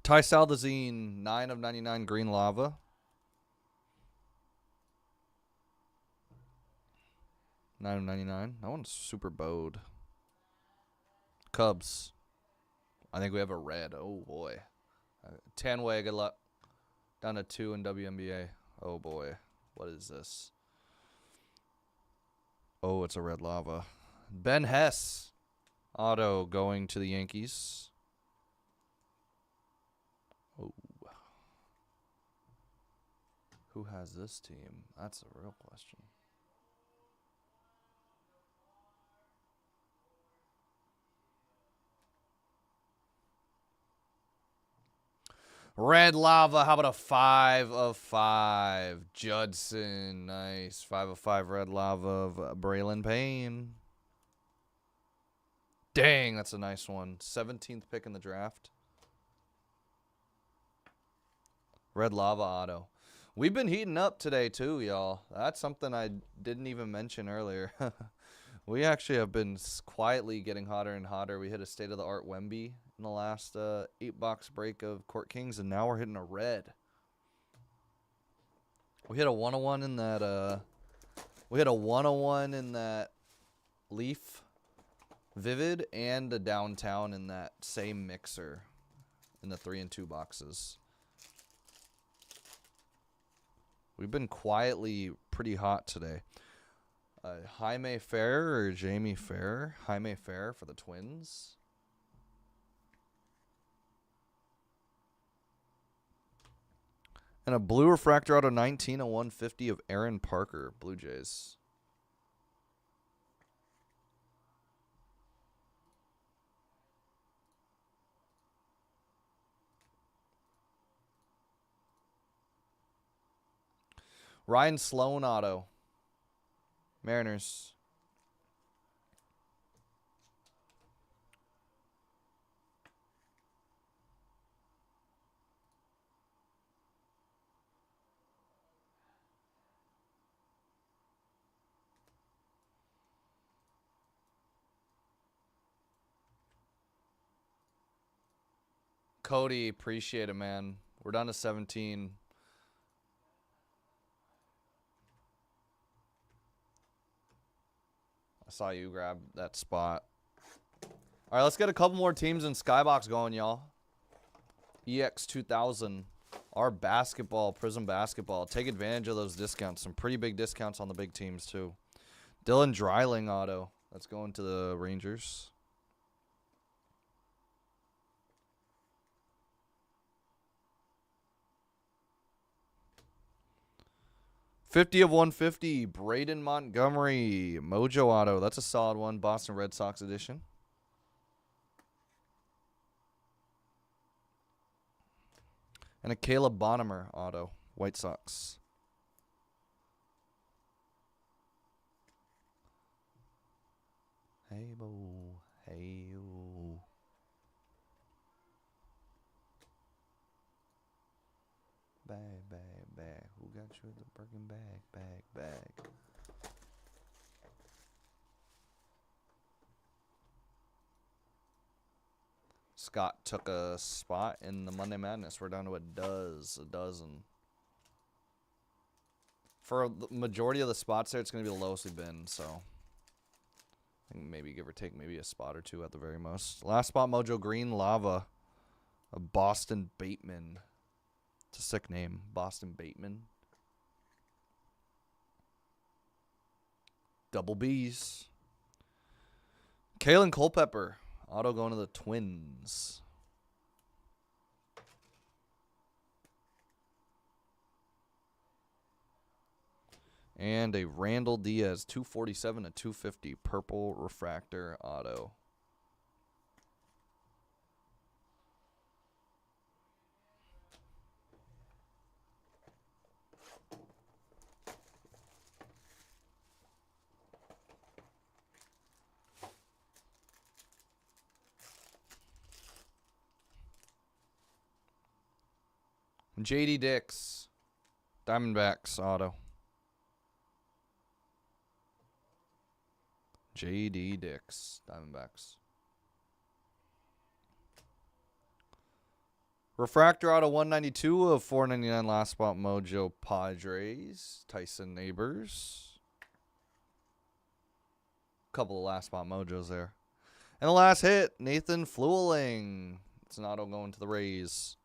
Ty Saldazine, 9 of 99 green lava. Nine of 99. That one's super bowed. Cubs. I think we have a red. Oh, boy. Tanway, good luck. Down to 2 in WNBA. Oh, boy. What is this? Oh, it's a red lava. Ben Hess. Auto going to the Yankees. Oh. Who has this team? That's a real question. Red lava. How about a 5 of 5? Judson. Nice. 5 of 5 red lava of Braylon Payne. Dang, that's a nice one. 17th pick in the draft. Red lava auto. We've been heating up today too, y'all. That's something I didn't even mention earlier. We actually have been quietly getting hotter and hotter. We hit a state-of-the-art Wemby in the last 8-box break of Court Kings, and now we're hitting a red. We hit a 101 in that. We hit a 101 in that Leaf Vivid and a Downtown in that same mixer in the 3 and 2 boxes. We've been quietly pretty hot today. Jaime Fair or Jamie Fair? Jaime Fair for the Twins. And a blue refractor out of 19 of 150 of Aaron Parker, Blue Jays. Ryan Sloan auto. Mariners. Cody, appreciate it, man. We're down to 17. I saw you grab that spot. All right, let's get a couple more teams in Skybox going, y'all. EX 2000. Our basketball, Prizm basketball. Take advantage of those discounts. Some pretty big discounts on the big teams, too. Dylan Dreiling auto. That's going to the Rangers. $50 of 150. Braden Montgomery. Mojo auto. That's a solid one. Boston Red Sox edition. And a Caleb Bonham auto. White Sox. Hey, bo. Hey, yo. Bag, bag, bag. Who got you the Birkin bag, bag, bag? Scott took a spot in the Monday Madness. We're down to a dozen. For the majority of the spots there, it's going to be the lowest we've been, so I think maybe give or take maybe a spot or two at the very most. Last spot, Mojo Green Lava. A Boston Bateman. It's a sick name. Boston Bateman. Double B's. Kalen Culpepper. Auto going to the Twins. And a Randall Diaz 247 to 250 purple refractor auto. JD Dix, Diamondbacks auto. JD Dix, Diamondbacks. Refractor auto 192 of 499 last spot Mojo Padres. Tyson Neighbors. Couple of last spot Mojos there. And the last hit, Nathan Flueling. It's an auto going to the Rays.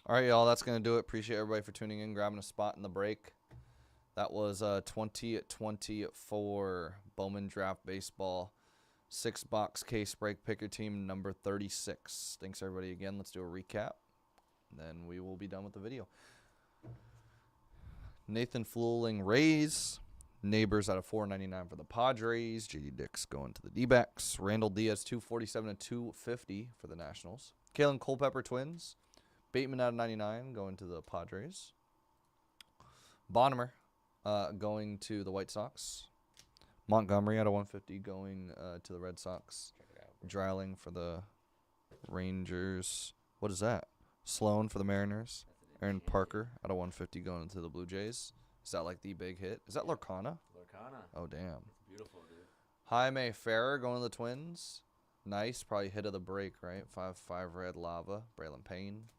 All right, y'all, that's going to do it. Appreciate everybody for tuning in, grabbing a spot in the break. That was 2024 Bowman Draft Baseball 6-box case break. Pick your team number 36. Thanks, everybody, again. Let's do a recap. Then we will be done with the video. Nathan Flueling, Rays. Neighbors out of 499 for the Padres. JD Dix going to the D-backs. Randall Diaz 247 to 250 for the Nationals. Kalen Culpepper, Twins. Bateman out of 99 going to the Padres. Bonnemer going to the White Sox. Montgomery out of 150 going to the Red Sox. Dreiling for the Rangers. What is that? Sloan for the Mariners. Aaron Parker out of 150 going to the Blue Jays. Is that like the big hit? Is that Lorcana? Lorcana. Oh, damn. It's beautiful, dude. Jaime Ferrer going to the Twins. Nice. Probably hit of the break, right? 5-5 red lava. Braylon Payne.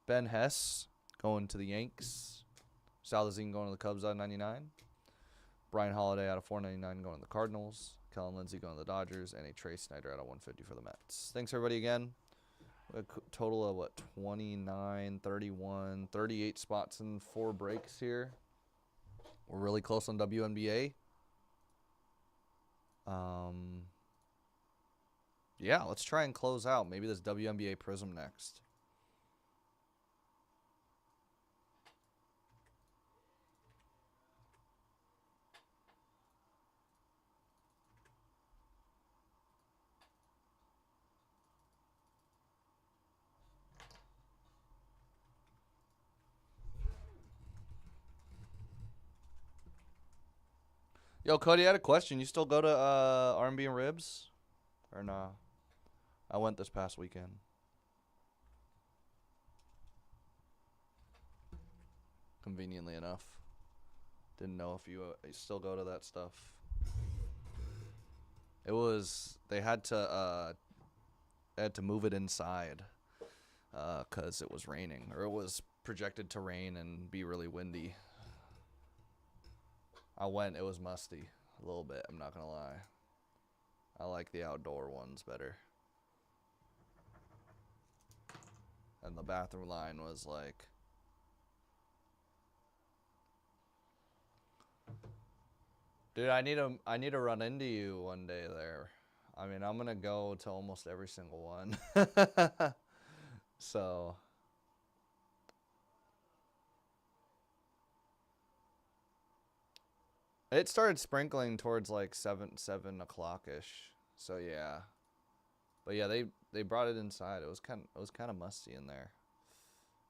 Ben Hess going to the Yanks. Salazine going to the Cubs out of 99. Brian Holiday out of 499 going to the Cardinals. Kellen Lindsey going to the Dodgers. And a Trey Snyder out of 150 for the Mets. Thanks, everybody, again. A total of, 29, 31, 38 spots in 4 breaks here. We're really close on WNBA. Yeah, let's try and close out. Maybe this WNBA Prizm next. Yo, Cody, I had a question. You still go to R&B and Ribs? Or nah? I went this past weekend. Conveniently enough. Didn't know if you still go to that stuff. It was, they had to move it inside because it was raining. Or it was projected to rain and be really windy. I went, it was musty a little bit, I'm not going to lie. I like the outdoor ones better. And the bathroom line was like... Dude, I need to run into you one day there. I mean, I'm going to go to almost every single one. So... It started sprinkling towards like 7 o'clock-ish. So yeah. But yeah, they brought it inside. It was kind of musty in there.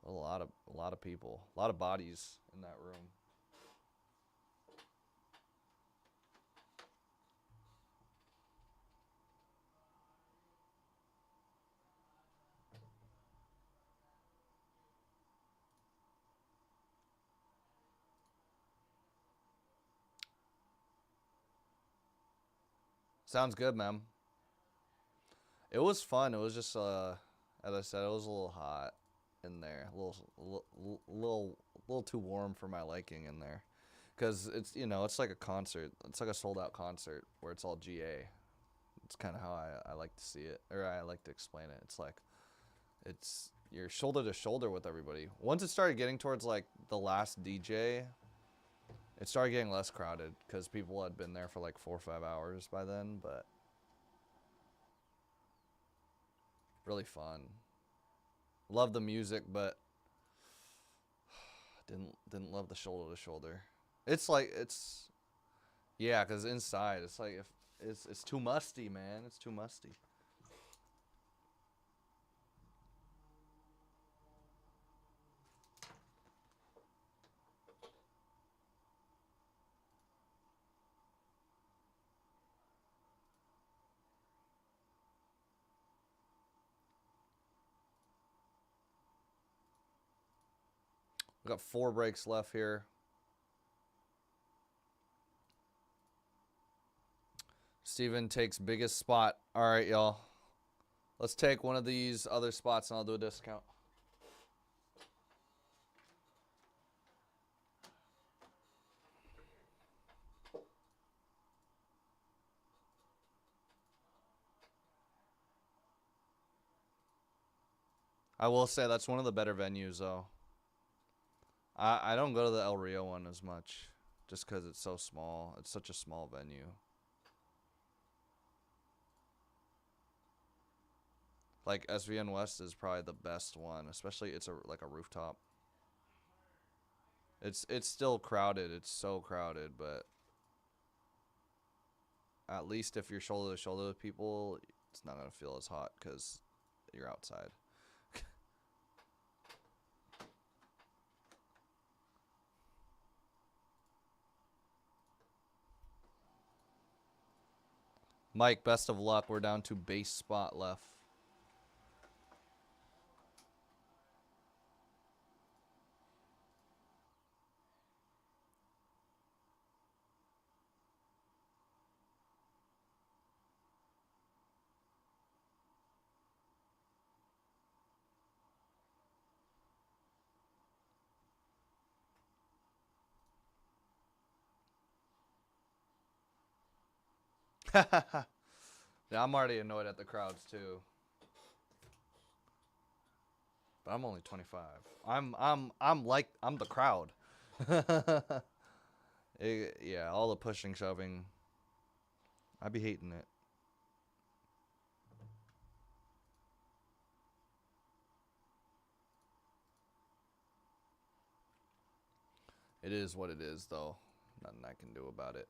A lot of people, a lot of bodies in that room. Sounds good, man. It was fun. It was just as I said, it was a little hot in there. A little too warm for my liking in there. Cuz it's, it's like a concert. It's like a sold-out concert where it's all GA. It's kind of how I like to see it, or I like to explain it. It's like you're shoulder to shoulder with everybody. Once it started getting towards like the last DJ, it started getting less crowded because people had been there for like 4 or 5 hours by then, but really fun. Love the music, but didn't love the shoulder to shoulder. It's like yeah, cuz inside it's like if it's too musty, man. It's too musty. We got 4 breaks left here. Steven takes biggest spot. All right, y'all. Let's take one of these other spots and I'll do a discount. I will say that's one of the better venues, though. I don't go to the El Rio one as much, just because it's so small. It's such a small venue. Like SVN West is probably the best one, especially it's like a rooftop. It's still crowded. It's so crowded, but at least if you're shoulder to shoulder with people, it's not gonna feel as hot because you're outside. Mike, best of luck. We're down to base spot left. Yeah, I'm already annoyed at the crowds too. But I'm only 25. I'm the crowd. Yeah, all the pushing, shoving. I be hating it. It is what it is, though. Nothing I can do about it.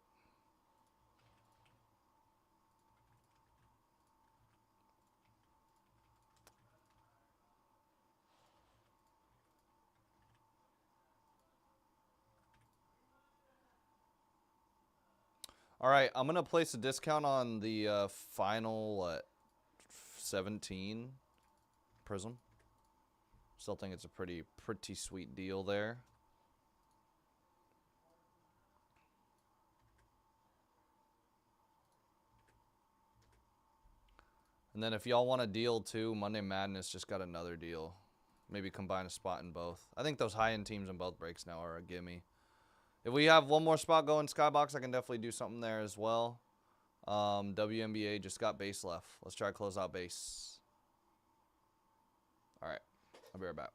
All right, I'm gonna place a discount on the final 17 Prizm. Still think it's a pretty sweet deal there. And then if y'all want a deal too, Monday Madness just got another deal. Maybe combine a spot in both. I think those high-end teams in both breaks now are a gimme. If we have one more spot going Skybox, I can definitely do something there as well. WNBA just got base left. Let's try to close out base. All right, I'll be right back.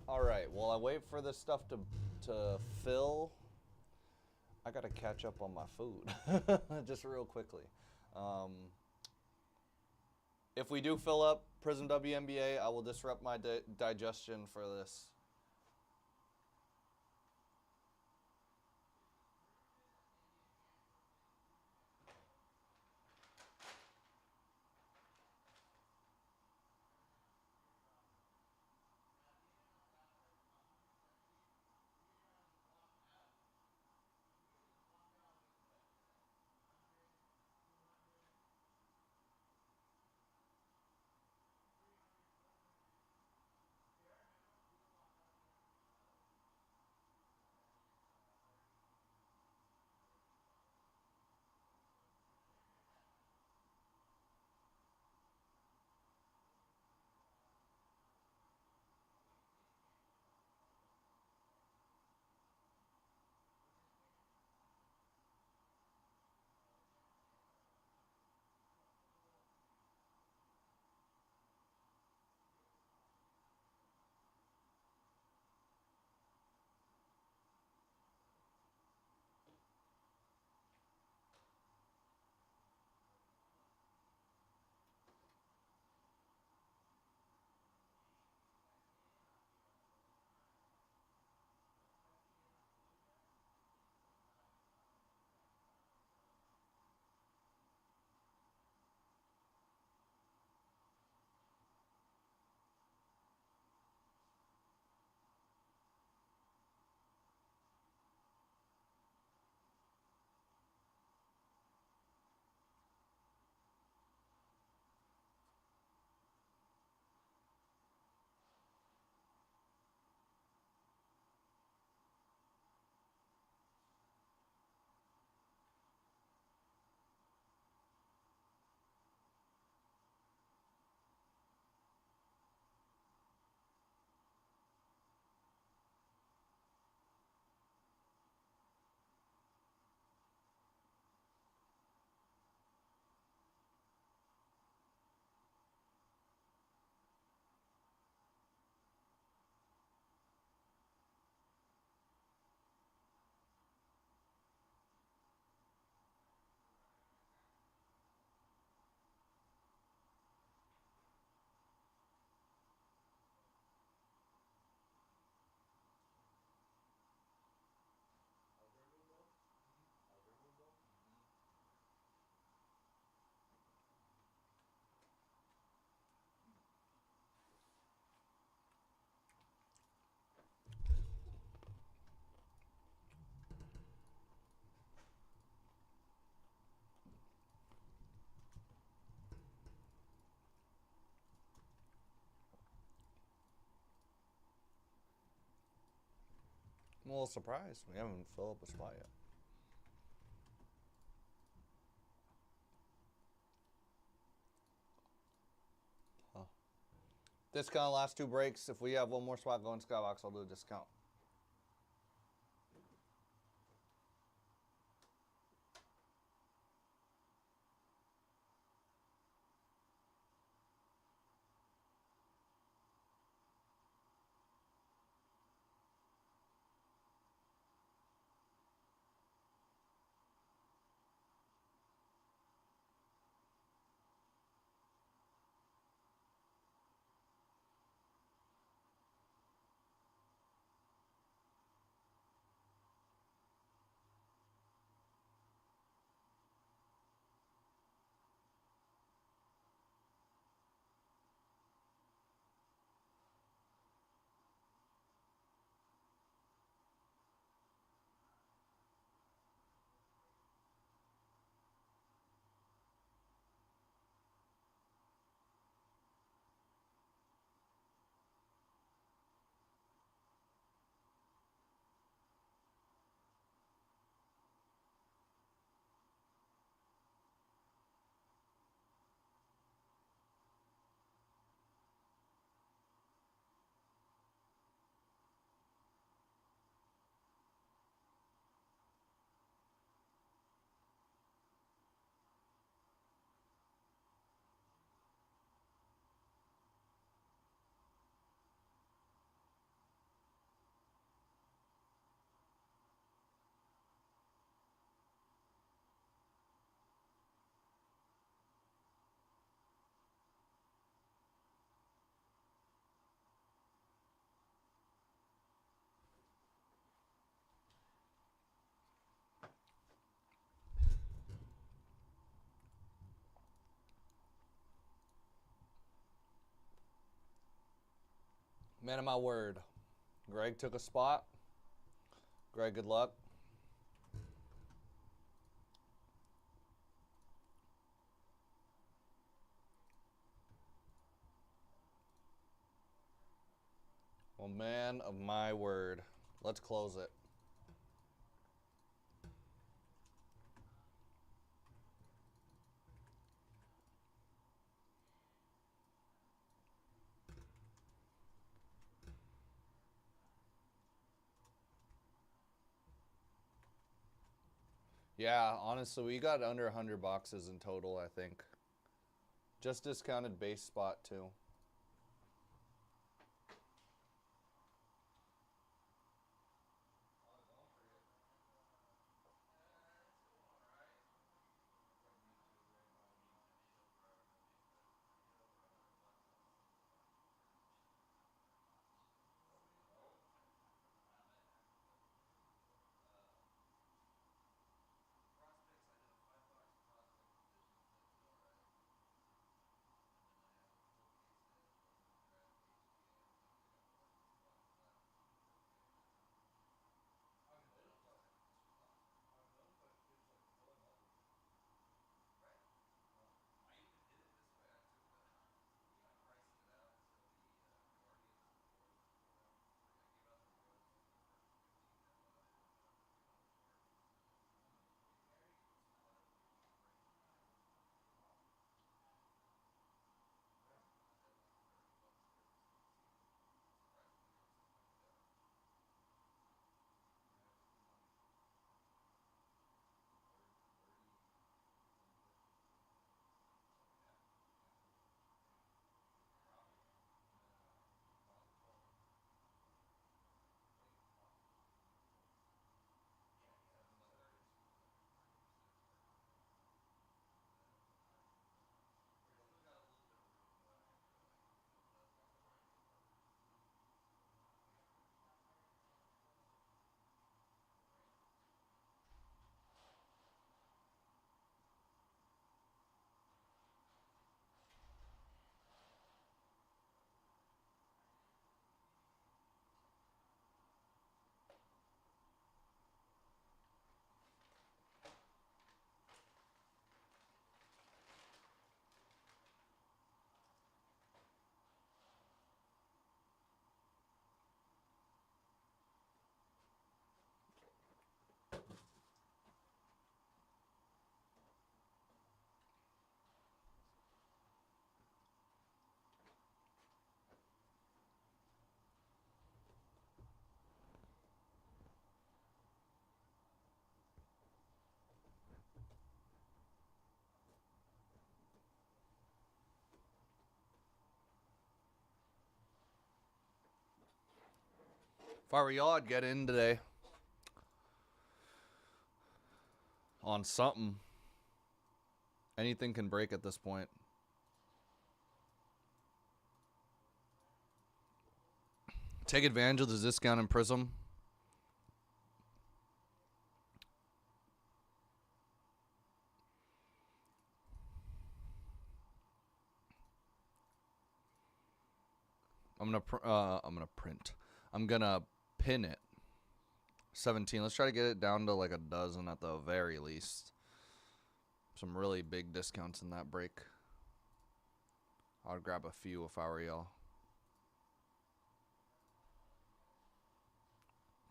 All right, while I wait for this stuff to fill, I gotta catch up on my food, just real quickly. If we do fill up Prizm WNBA, I will disrupt my digestion for this. I'm a little surprised. We haven't filled up a spot yet. Huh. Discount last 2 breaks. If we have one more spot going Skybox, I'll do a discount. Man of my word. Greg took a spot. Greg, good luck. Well, man of my word. Let's close it. Yeah, honestly, we got under 100 boxes in total, I think. Just discounted base spot, too. If I were y'all, I'd get in today on something. Anything can break at this point. Take advantage of the discount in Prizm. I'm gonna pin it. 17. Let's try to get it down to like a dozen at the very least. Some really big discounts in that break. I'd grab a few if I were y'all.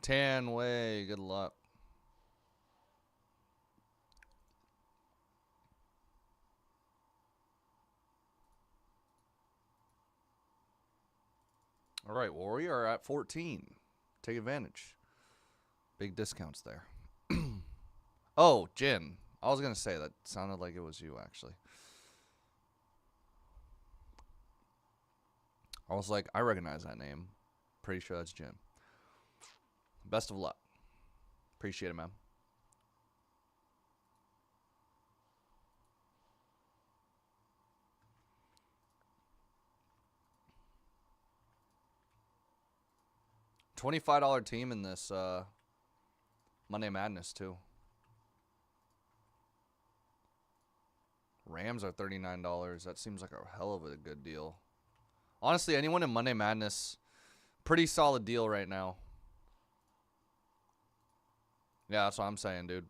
10 way. Good luck. All right. Well, we are at 14. Take advantage. Big discounts there. Oh, Jin. I was going to say that sounded like it was you, actually. I was like, I recognize that name. Pretty sure that's Jin. Best of luck. Appreciate it, man. $25 team in this Monday Madness, too. Rams are $39. That seems like a hell of a good deal. Honestly, anyone in Monday Madness, pretty solid deal right now. Yeah, that's what I'm saying, dude.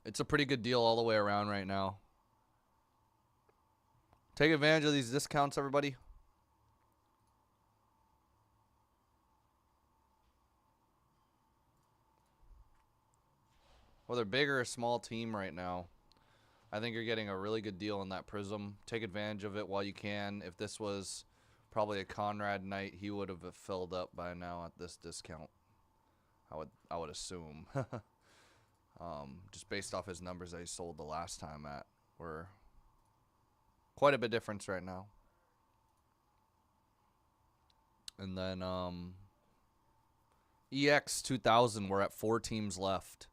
It's a pretty good deal all the way around right now. Take advantage of these discounts, everybody. Whether big or a small team right now, I think you're getting a really good deal on that Prizm. Take advantage of it while you can. If this was probably a Conrad night, he would have filled up by now at this discount. I would assume. Just based off his numbers that he sold the last time at, we're quite a bit difference right now. And then EX 2000, we're at 4 teams left.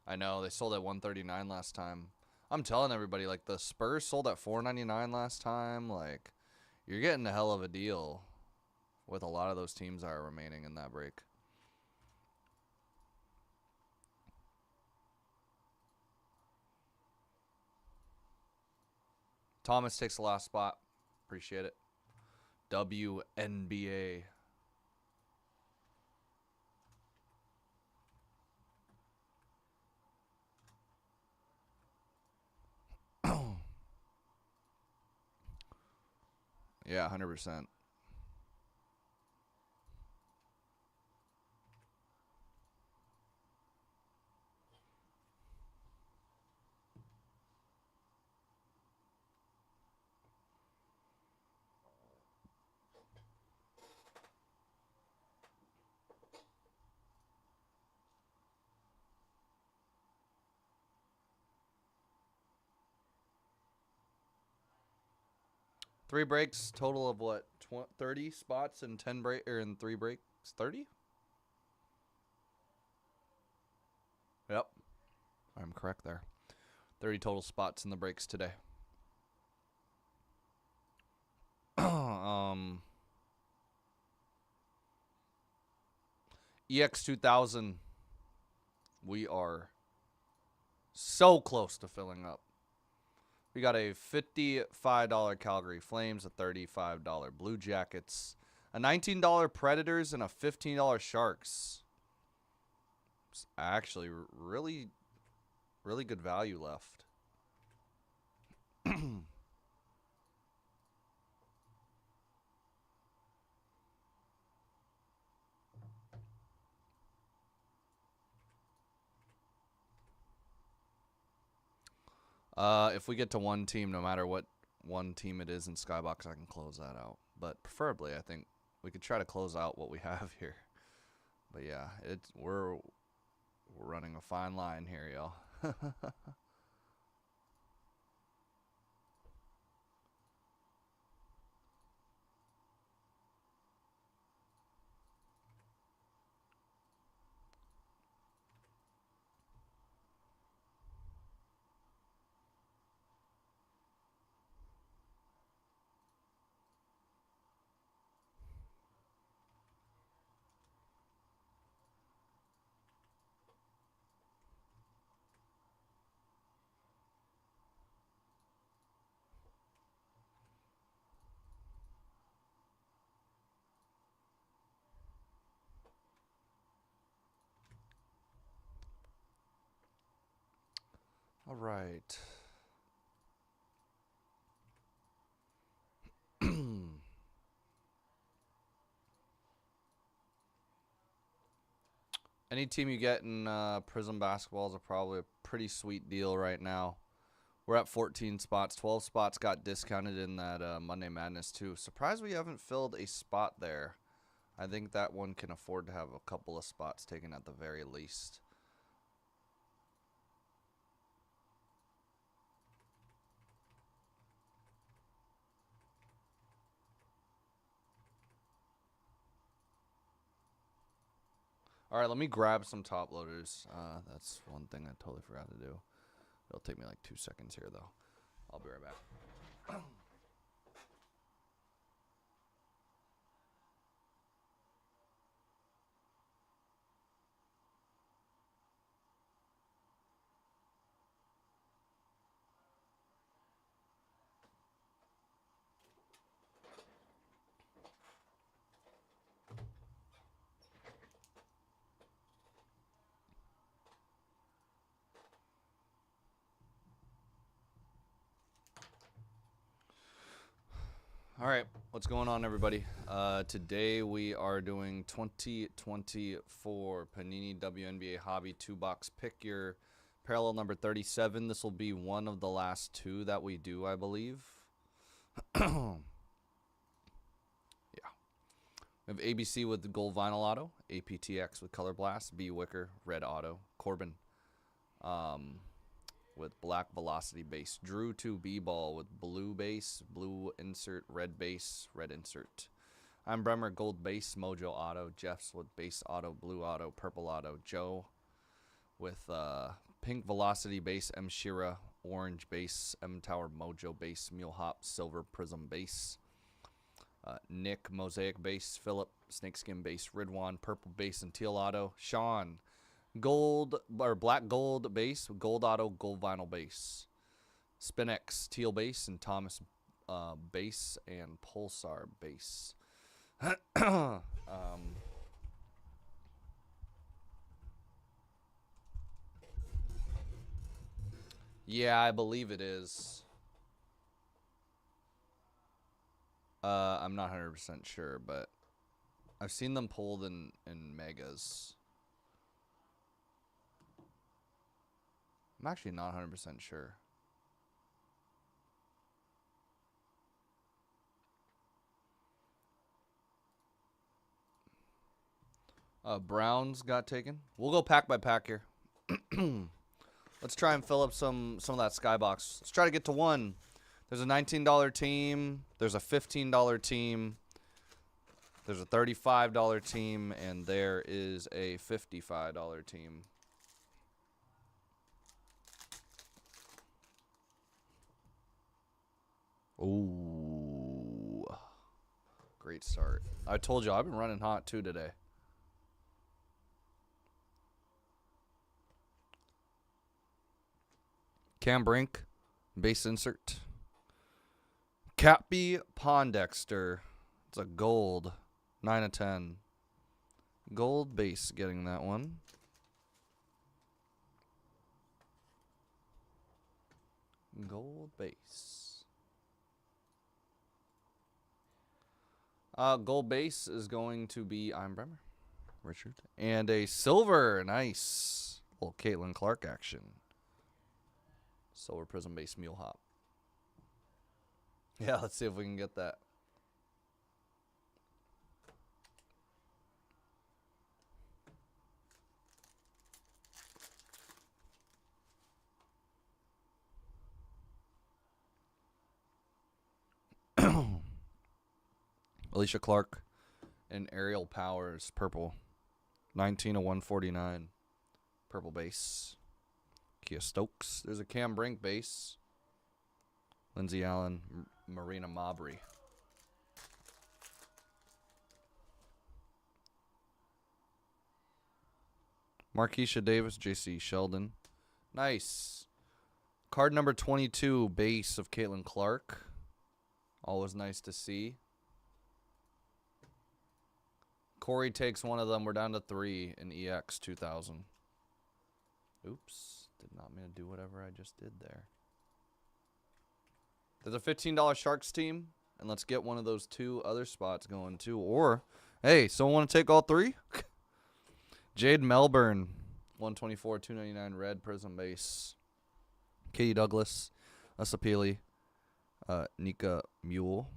I know they sold at 139 last time. I'm telling everybody, like, the Spurs sold at 499 last time. Like, you're getting a hell of a deal with a lot of those teams that are remaining in that break. Thomas takes the last spot. Appreciate it. WNBA. Yeah, 100%. Three breaks, total of what? 30 spots in 10 break or in 3 breaks? 30? Yep. I'm correct there. 30 total spots in the breaks today. EX 2000, we are so close to filling up. We got a $55 Calgary Flames, a $35 Blue Jackets, a $19 Predators, and a $15 Sharks. It's actually really, really good value left. If we get to one team, no matter what one team it is in Skybox, I can close that out. But preferably, I think we could try to close out what we have here. But yeah, we're running walking a fine line here, y'all. All right. Any team you get in Prizm basketball is probably a pretty sweet deal right now. We're at 14 spots. 12 spots got discounted in that Monday Madness, too. Surprised we haven't filled a spot there. I think that one can afford to have a couple of spots taken at the very least. All right, let me grab some top loaders. That's one thing I totally forgot to do. It'll take me like 2 seconds here, though. I'll be right back. All right, what's going on, everybody? Today we are doing 2024 Panini WNBA Hobby 2-box. Pick your parallel number 37. This will be one of the last 2 that we do, I believe. Yeah. We have ABC with the gold vinyl auto, APTX with color blast, B Wicker, red auto, Corbin with black velocity base, Drew 2 B-ball with blue base, blue insert, red base, red insert. I'm Bremer gold base, Mojo auto, Jeffs with base auto, blue auto, purple auto, Joe with pink velocity base, M Shira, orange base, M Tower Mojo base, Mule Hop, silver Prizm base. Nick, mosaic base, Philip, snakeskin base, Ridwan, purple base, and teal auto. Sean, gold or black gold base, gold auto, gold vinyl base. Spinex, teal base, and Thomas base and Pulsar base. Yeah, I believe it is. I'm not 100% sure, but I've seen them pulled in megas. I'm actually not 100% sure. Browns got taken. We'll go pack by pack here. Let's try and fill up some of that skybox. Let's try to get to 1. There's a $19 team. There's a $15 team. There's a $35 team, and there is a $55 team. Ooh. Great start. I told you, I've been running hot too today. Cam Brink, base insert. Cappy Pondexter. It's a gold. 9 of 10. Gold base getting that one. Gold base. Gold base is going to be I'm Bremer. Richard. And a silver. Nice. Little Caitlin Clark action. Silver Prizm base Mule Hop. Yeah, let's see if we can get that. Alicia Clark and Aerial Powers, purple. 19/149. Purple base. Kia Stokes. There's a Cam Brink base. Lindsey Allen, Marina Mabrey. Marquisha Davis, J.C. Sheldon. Nice. Card number 22, base of Caitlin Clark. Always nice to see. Corey takes one of them. We're down to 3 in EX 2000. Oops. Did not mean to do whatever I just did there. There's a $15 Sharks team. And let's get one of those 2 other spots going too. Or, hey, someone want to take all 3? Jade Melbourne. 124/299 red Prizm base. Katie Douglas. Asapili. Nika Mule.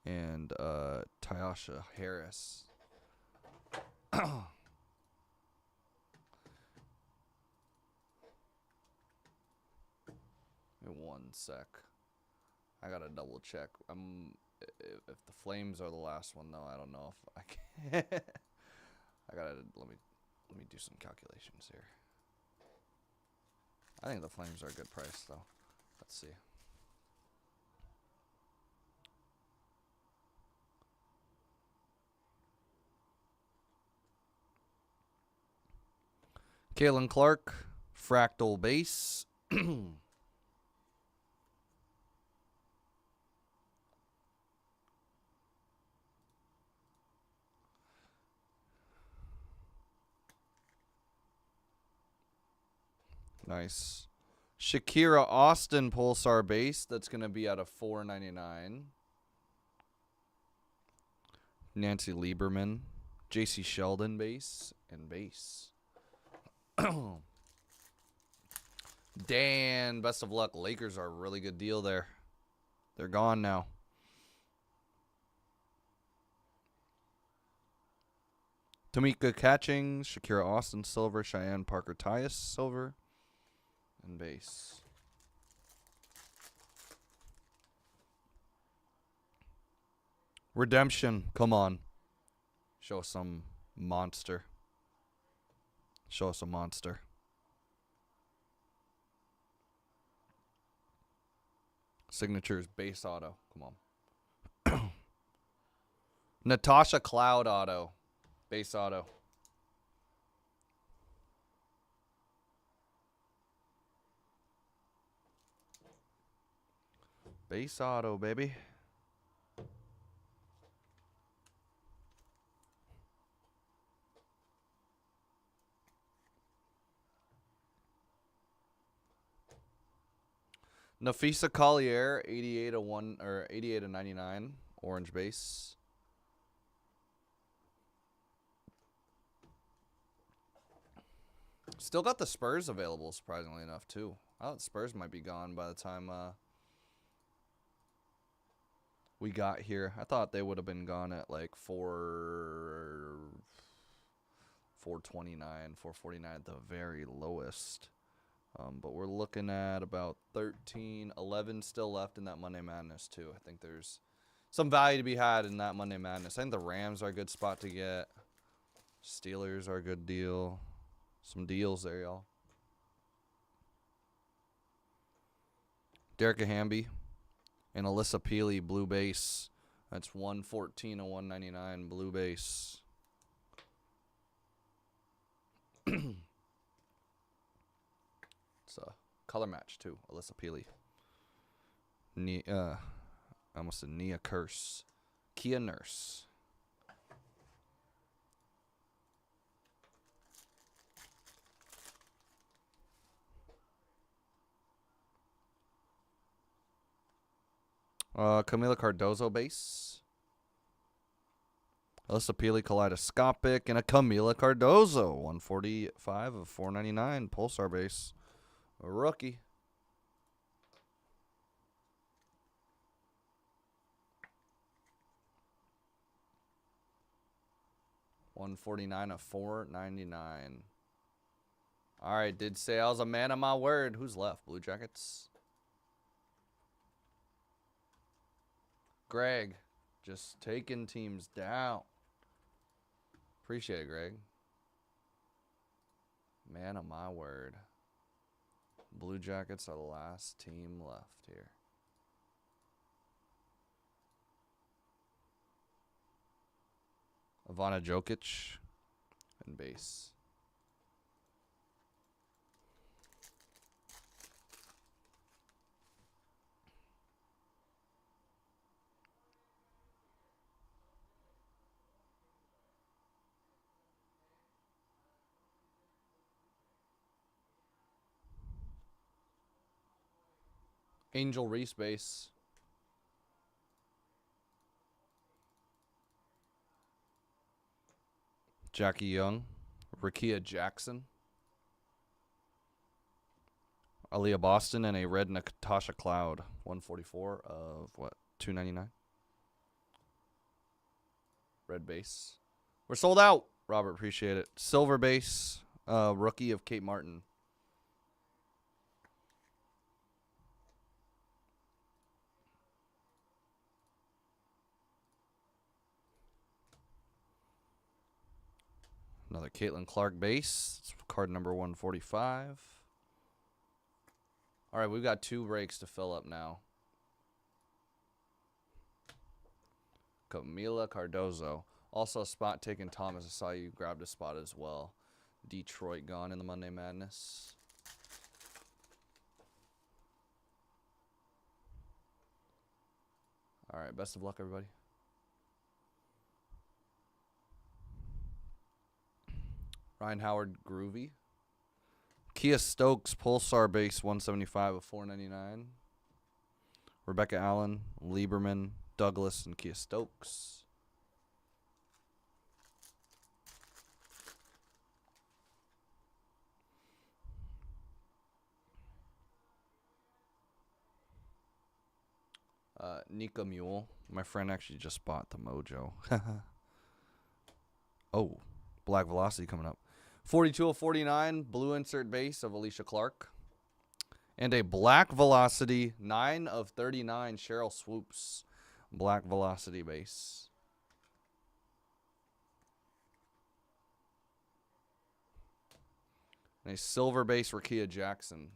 And Tyasha Harris. One sec. I gotta double check. If the Flames are the last one though, I don't know if I can. I gotta let me do some calculations here. I think the Flames are a good price though. Let's see. Caitlin Clark, fractal base. Nice. Shakira Austin Pulsar base. That's going to be out of $4.99. Nancy Lieberman. JC Sheldon base. And base. Dan, best of luck. Lakers are a really good deal there. They're gone now. Tamika Catchings. Shakira Austin silver. Cheyenne Parker Tyus silver. And base. Redemption. Come on. Show us some monster. Show us a monster. Signatures base auto. Come on. Natasha Cloud auto. Base auto. Base auto, baby. Nafisa Collier, 88/1 or 88/99, orange base. Still got the Spurs available, surprisingly enough, too. I thought Spurs might be gone by the time we got here. I thought they would have been gone at like 429, 449 at the very lowest. But we're looking at about 13, 11 still left in that Monday Madness, too. I think there's some value to be had in that Monday Madness. I think the Rams are a good spot to get. Steelers are a good deal. Some deals there, y'all. Derek Hamby and Alyssa Peely, blue base. That's 114/199 blue base. It's a color match too. Alyssa Peely. I almost said Nia Curse. Kia Nurse. Camila Cardozo base. Alyssa Peely kaleidoscopic and a Camila Cardozo 145/499 Pulsar base. A rookie. $149/499. All right, did say I was a man of my word. Who's left? Blue Jackets. Greg. Just taking teams down. Appreciate it, Greg. Man of my word. Blue Jackets are the last team left here. Ivana Jokic and base. Angel Reese base. Jackie Young. Rakia Jackson. Aaliyah Boston and a red Natasha Cloud. 144 of what? 299. Red base. We're sold out. Robert, appreciate it. Silver base. Rookie of Kate Martin. Another Caitlin Clark base. It's card number 145. All right, we've got 2 breaks to fill up now. Camila Cardozo. Also, spot taken Thomas. I saw you grabbed a spot as well. Detroit gone in the Monday Madness. All right, best of luck, everybody. Ryan Howard Groovy. Kia Stokes Pulsar base 175 of 499. Rebecca Allen, Lieberman, Douglas, and Kia Stokes. Nika Mule. My friend actually just bought the Mojo. Oh, Black Velocity coming up. 42 of 49, blue insert base of Alicia Clark. And a Black Velocity, 9 of 39, Cheryl Swoops. Black Velocity base. And a silver base, Rakia Jackson.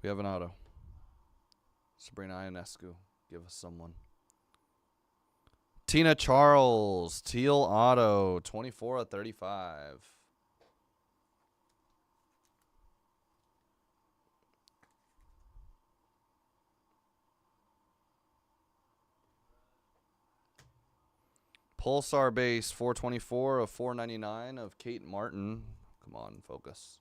We have an auto. Sabrina Ionescu. Give us someone. Tina Charles. Teal auto. 24 of 35. Pulsar base 424 of 499 of Kate Martin. Come on, focus.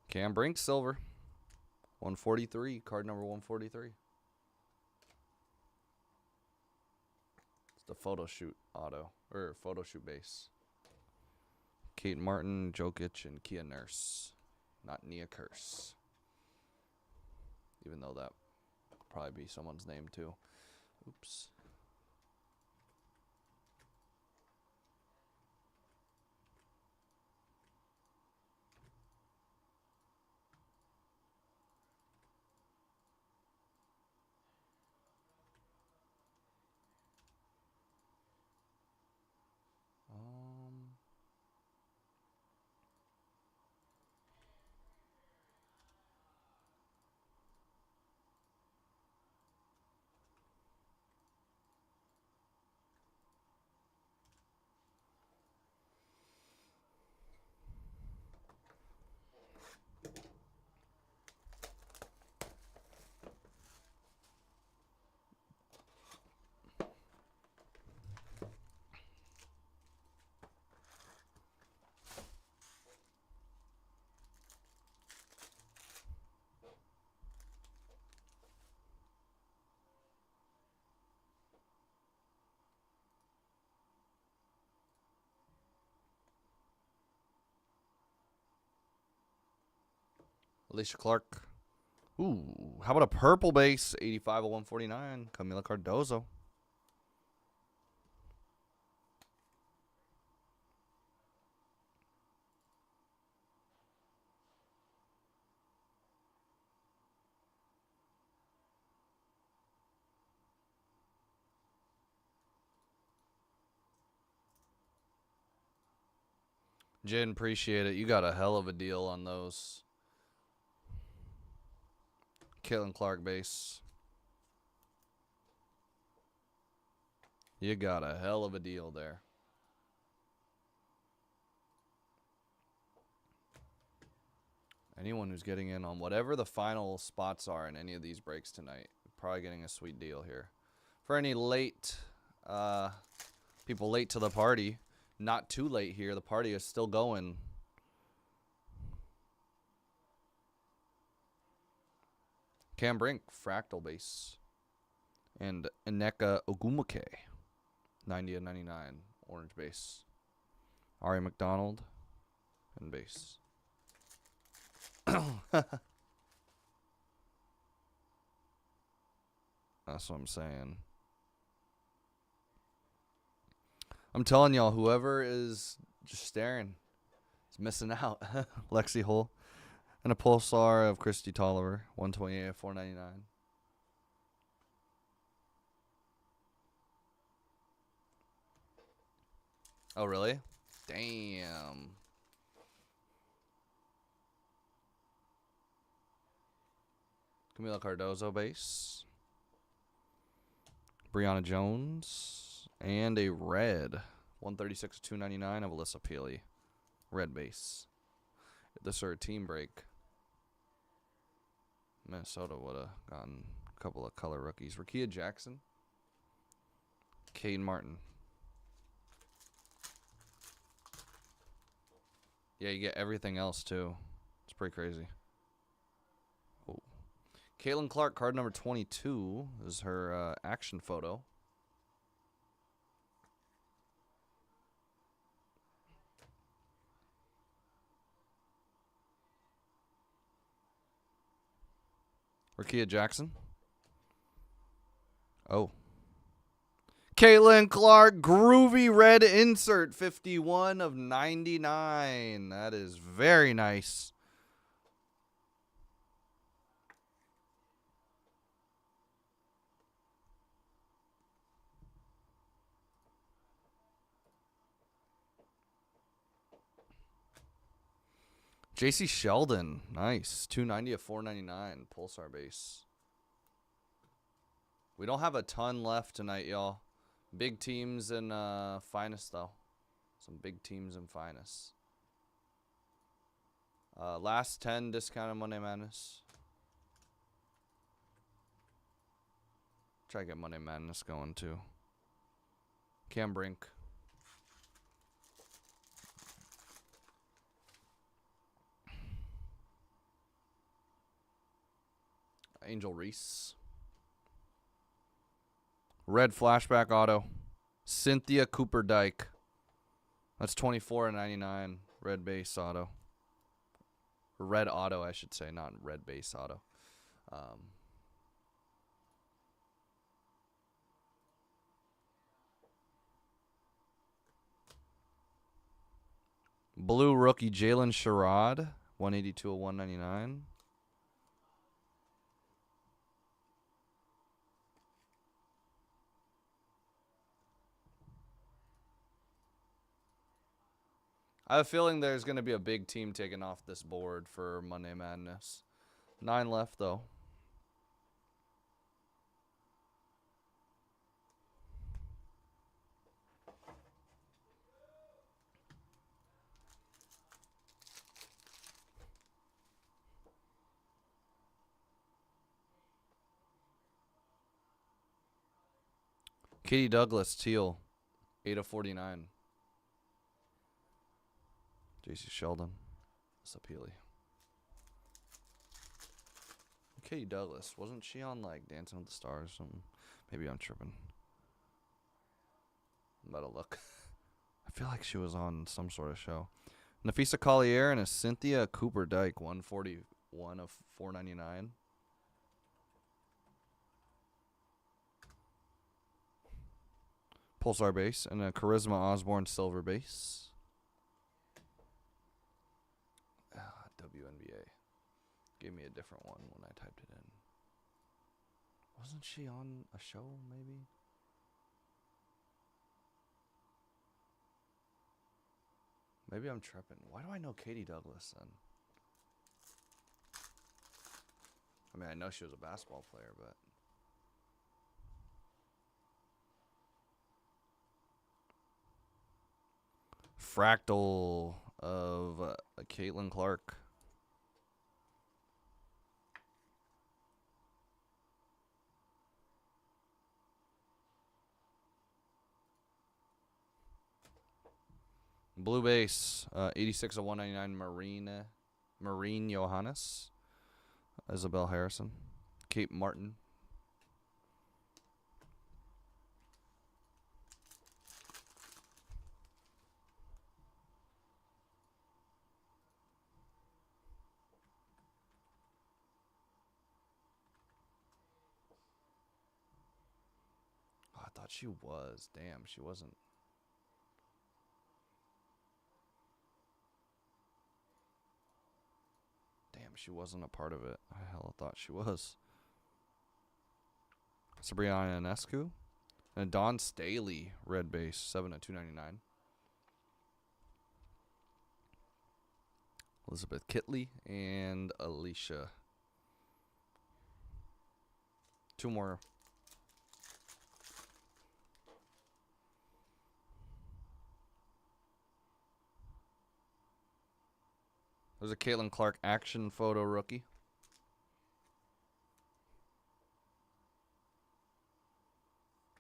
Cam Brink silver. 143, card number 143. It's the photo shoot auto, or photo shoot base. Kate Martin, Jokic, and Kia Nurse. Not Nia Curse. Even though that could probably be someone's name too. Oops. Alicia Clark. Ooh, how about a purple base? 85 of 149. Camila Cardozo. Jen, appreciate it. You got a hell of a deal on those. Caitlin Clark base. You got a hell of a deal there. Anyone who's getting in on whatever the final spots are in any of these breaks tonight, probably getting a sweet deal here. For any late people late to the party, not too late here. The party is still going. Cam Brink, fractal base. And Ineka Ogumuke, 90 of 99, orange base. Ari McDonald, and base. That's what I'm saying. I'm telling y'all, whoever is just staring is missing out. Lexi Hull. And a pulsar of Christy Tolliver, 128 of 499. Oh, really? Damn. Camila Cardozo base. Brianna Jones. And a red. 136 of 299 of Alyssa Peely. Red base. If this were a team break, Minnesota would have gotten a couple of color rookies. Rakia Jackson. Caden Martin. Yeah, you get everything else, too. It's pretty crazy. Oh. Caitlin Clark, card number 22, is her action photo. Rakia Jackson. Oh. Caitlin Clark, groovy red insert, 51 of 99. That is very nice. JC Sheldon, nice. 290 of 499, Pulsar base. We don't have a ton left tonight, y'all. Big teams in finest, though. Some big teams in finest. Last 10 discounted Monday Madness. Try to get Monday Madness going, too. Cam Brink. Angel Reese. Red flashback auto. Cynthia Cooper Dyke. That's 24 and 99. Red base auto. Red auto, I should say, not red base auto. Blue rookie Jalen Sherrod. 182 of 199. I have a feeling there's going to be a big team taking off this board for Monday Madness. 9 left, though. Katie Douglas, teal. 8 of 49. JC Sheldon. Sapili. Katie Douglas. Wasn't she on, like, Dancing with the Stars or something? Maybe I'm tripping. I'm about to look. I feel like she was on some sort of show. Nafisa Collier and a Cynthia Cooper Dyke. 141 1 of 499. Pulsar base and a Charisma Osborne silver base. WNBA. Gave me a different one when I typed it in. Wasn't she on a show, maybe? Maybe I'm tripping. Why do I know Katie Douglas then? I mean, I know she was a basketball player, but... Fractal of Caitlin Clark. Blue base, 86 of 199, Marine Johannes. Isabel Harrison. Kate Martin. Oh, I thought she was. Damn, she wasn't. Damn, she wasn't a part of it. I hella thought she was. Sabrina Ionescu. And Dawn Staley, red base, 7 of 299. Elizabeth Kitley and Alicia. 2 more. There's a Caitlin Clark action photo rookie.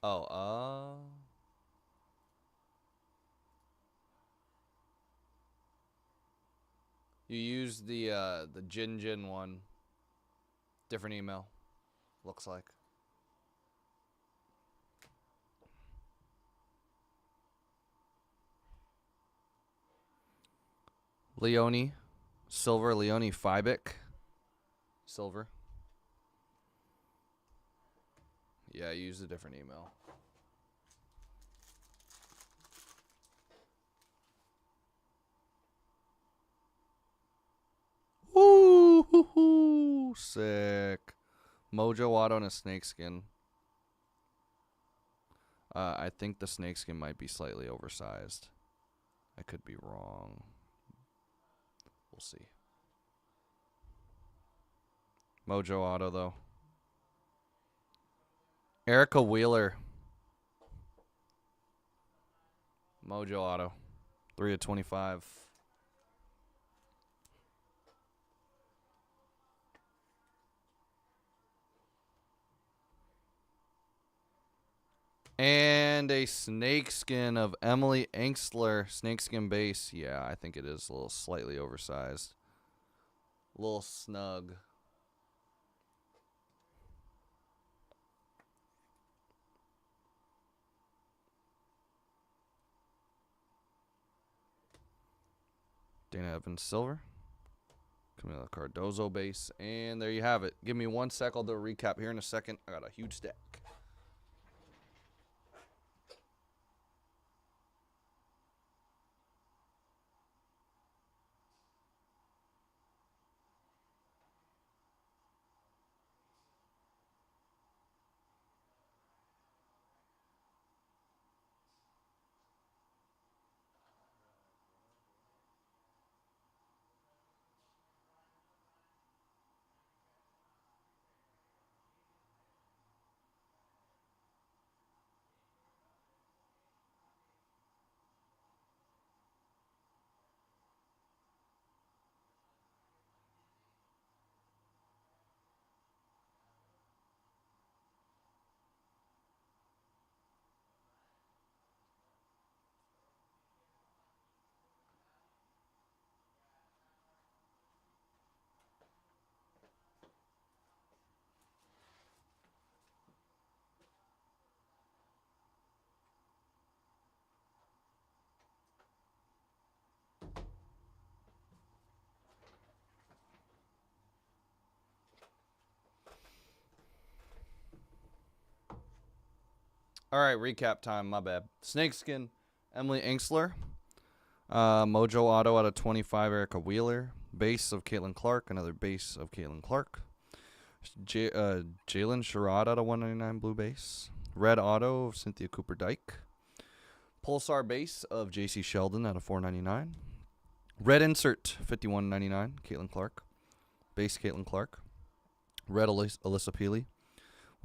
Oh, you used the Jin one. Different email. Looks like. Leonie. Silver. Leonie Fibic. Silver. Yeah, I used a different email. Ooh, sick. Mojo Auto and a snakeskin. I think the snakeskin might be slightly oversized. I could be wrong. We'll see. Mojo Auto, though. Erica Wheeler. Mojo Auto. 3 of 25. And a snakeskin of Emily Engstler. Snakeskin base. Yeah, I think it is a little slightly oversized. A little snug. Dana Evans silver. Camila Cardozo base. And there you have it. Give me 1 sec. I'll do a recap here in a second. I got a huge stack. All right, recap time. My bad. Snakeskin, Emily Inksler. Mojo Auto out of 25, Erica Wheeler. Base of Caitlin Clark, another base of Caitlin Clark. Jalen Sherrod out of 199, blue base. Red Auto of Cynthia Cooper Dyke. Pulsar base of JC Sheldon out of 499. Red insert 51.99, Caitlin Clark. Base Caitlin Clark. Red Alyssa Peely,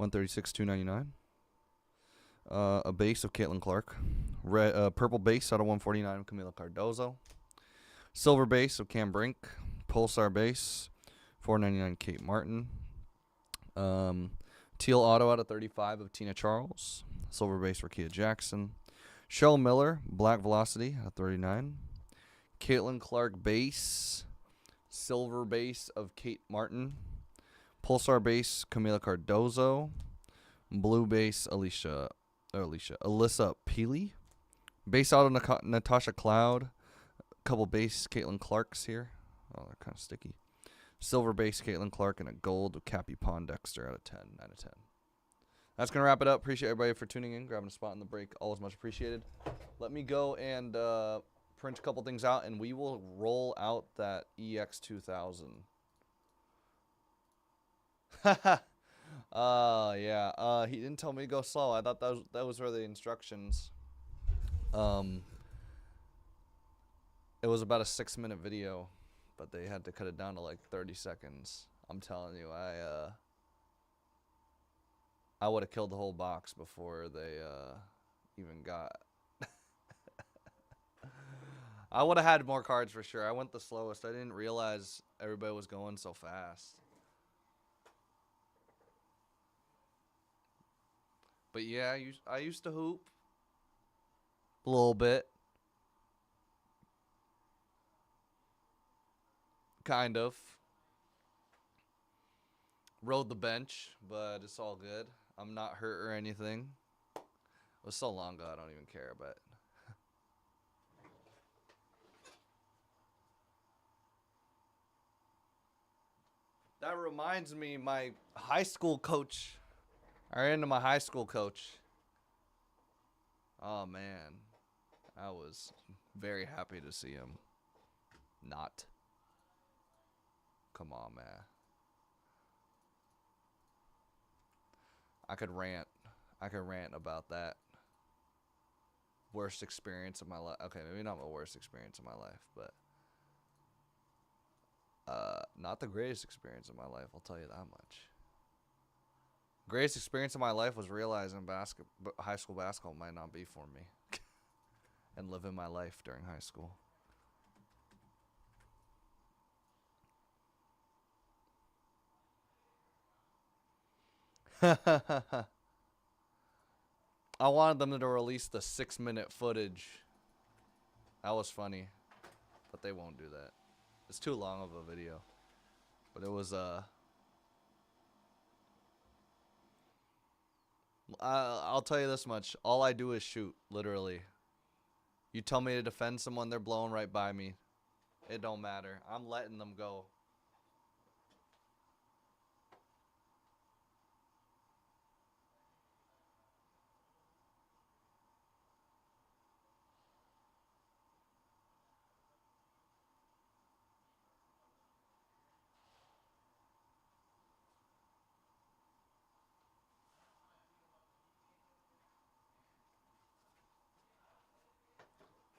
136.299. A base of Caitlin Clark. Red purple base out of 149, Camila Cardozo. Silver base of Cam Brink. Pulsar base 499, Kate Martin. Teal auto out of 35 of Tina Charles. Silver base for Kia Jackson. Shell Miller, black velocity out of 39. Caitlin Clark base. Silver base of Kate Martin. Pulsar base Camila Cardozo. Blue base Alyssa Peely. Base auto Natasha Cloud. Couple base Caitlin Clarks here. Oh, they're kind of sticky. Silver base Caitlin Clark and a gold of Cappy Pondexter out of 10. 9 of 10. That's going to wrap it up. Appreciate everybody for tuning in, grabbing a spot in the break. Always much appreciated. Let me go and print a couple things out, and we will roll out that EX2000. Yeah. He didn't tell me to go slow. I thought that was where the instructions. It was about a 6-minute video, but they had to cut it down to like 30 seconds. I'm telling you, I would have killed the whole box before they even got. I would have had more cards for sure. I went the slowest. I didn't realize everybody was going so fast. But yeah, I used to hoop a little bit. Kind of. Rode the bench, but it's all good. I'm not hurt or anything. It was so long ago, I don't even care, but. That reminds me, my high school coach. I ran into my high school coach. Oh, man. I was very happy to see him. Not. Come on, man. I could rant about that. Worst experience of my life. Okay, maybe not my worst experience of my life, but not the greatest experience of my life, I'll tell you that much. Greatest experience of my life was realizing high school basketball might not be for me. And living my life during high school. I wanted them to release the 6-minute footage. That was funny. But they won't do that. It's too long of a video. But it was I'll tell you this much. All I do is shoot, literally. You tell me to defend someone, they're blowing right by me. It don't matter. I'm letting them go.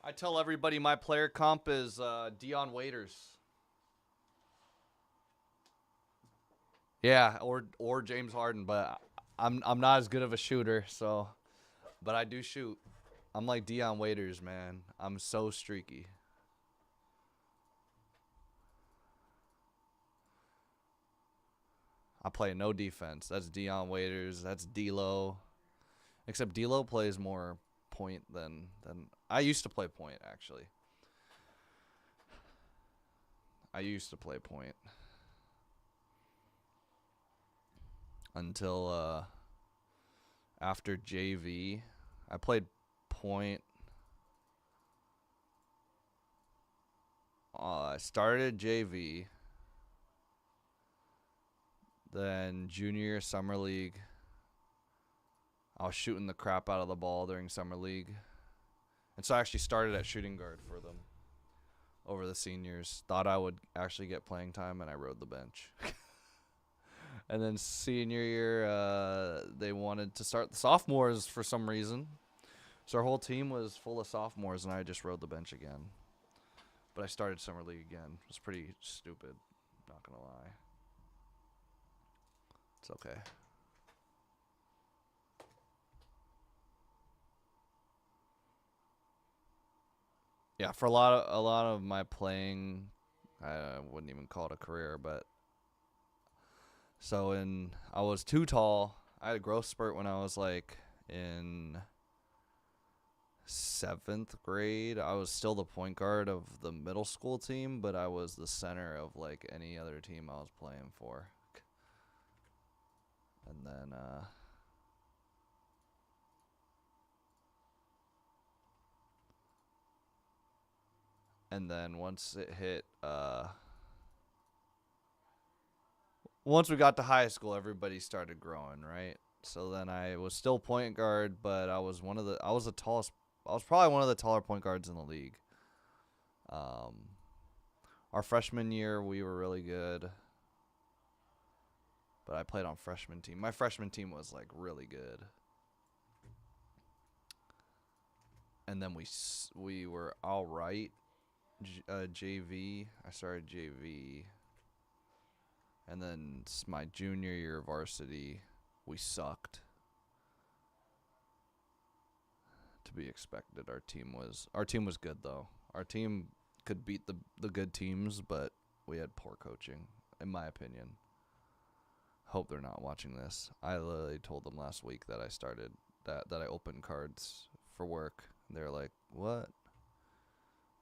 I tell everybody my player comp is Dion Waiters. Yeah, or James Harden, but I'm not as good of a shooter, so but I do shoot. I'm like Dion Waiters, man. I'm so streaky. I play no defense. That's Dion Waiters. That's D'Lo. Except D'Lo plays more point than I used to play point, actually. I used to play point until after JV. I played point. I started JV. Then junior summer league. I was shooting the crap out of the ball during summer league. And so I actually started at shooting guard for them over the seniors. Thought I would actually get playing time, and I rode the bench. And then senior year, they wanted to start the sophomores for some reason. So our whole team was full of sophomores, and I just rode the bench again. But I started summer league again. It was pretty stupid, not going to lie. It's okay. Yeah, for a lot of my playing, I wouldn't even call it a career, but so I was too tall. I had a growth spurt when I was like in 7th grade. I was still the point guard of the middle school team, but I was the center of like any other team I was playing for. And then once it hit once we got to high school, everybody started growing, right? So then I was still point guard, but I was the tallest. I was probably one of the taller point guards in the league. Our freshman year, we were really good, but I played on freshman team. My freshman team was like really good, and then we were all right. JV. I started JV. And then my junior year of varsity, we sucked. To be expected. Our team was good though. Our team could beat the good teams, but we had poor coaching, in my opinion. Hope they're not watching this. I literally told them last week that I started that I opened cards for work. They're like, "What?"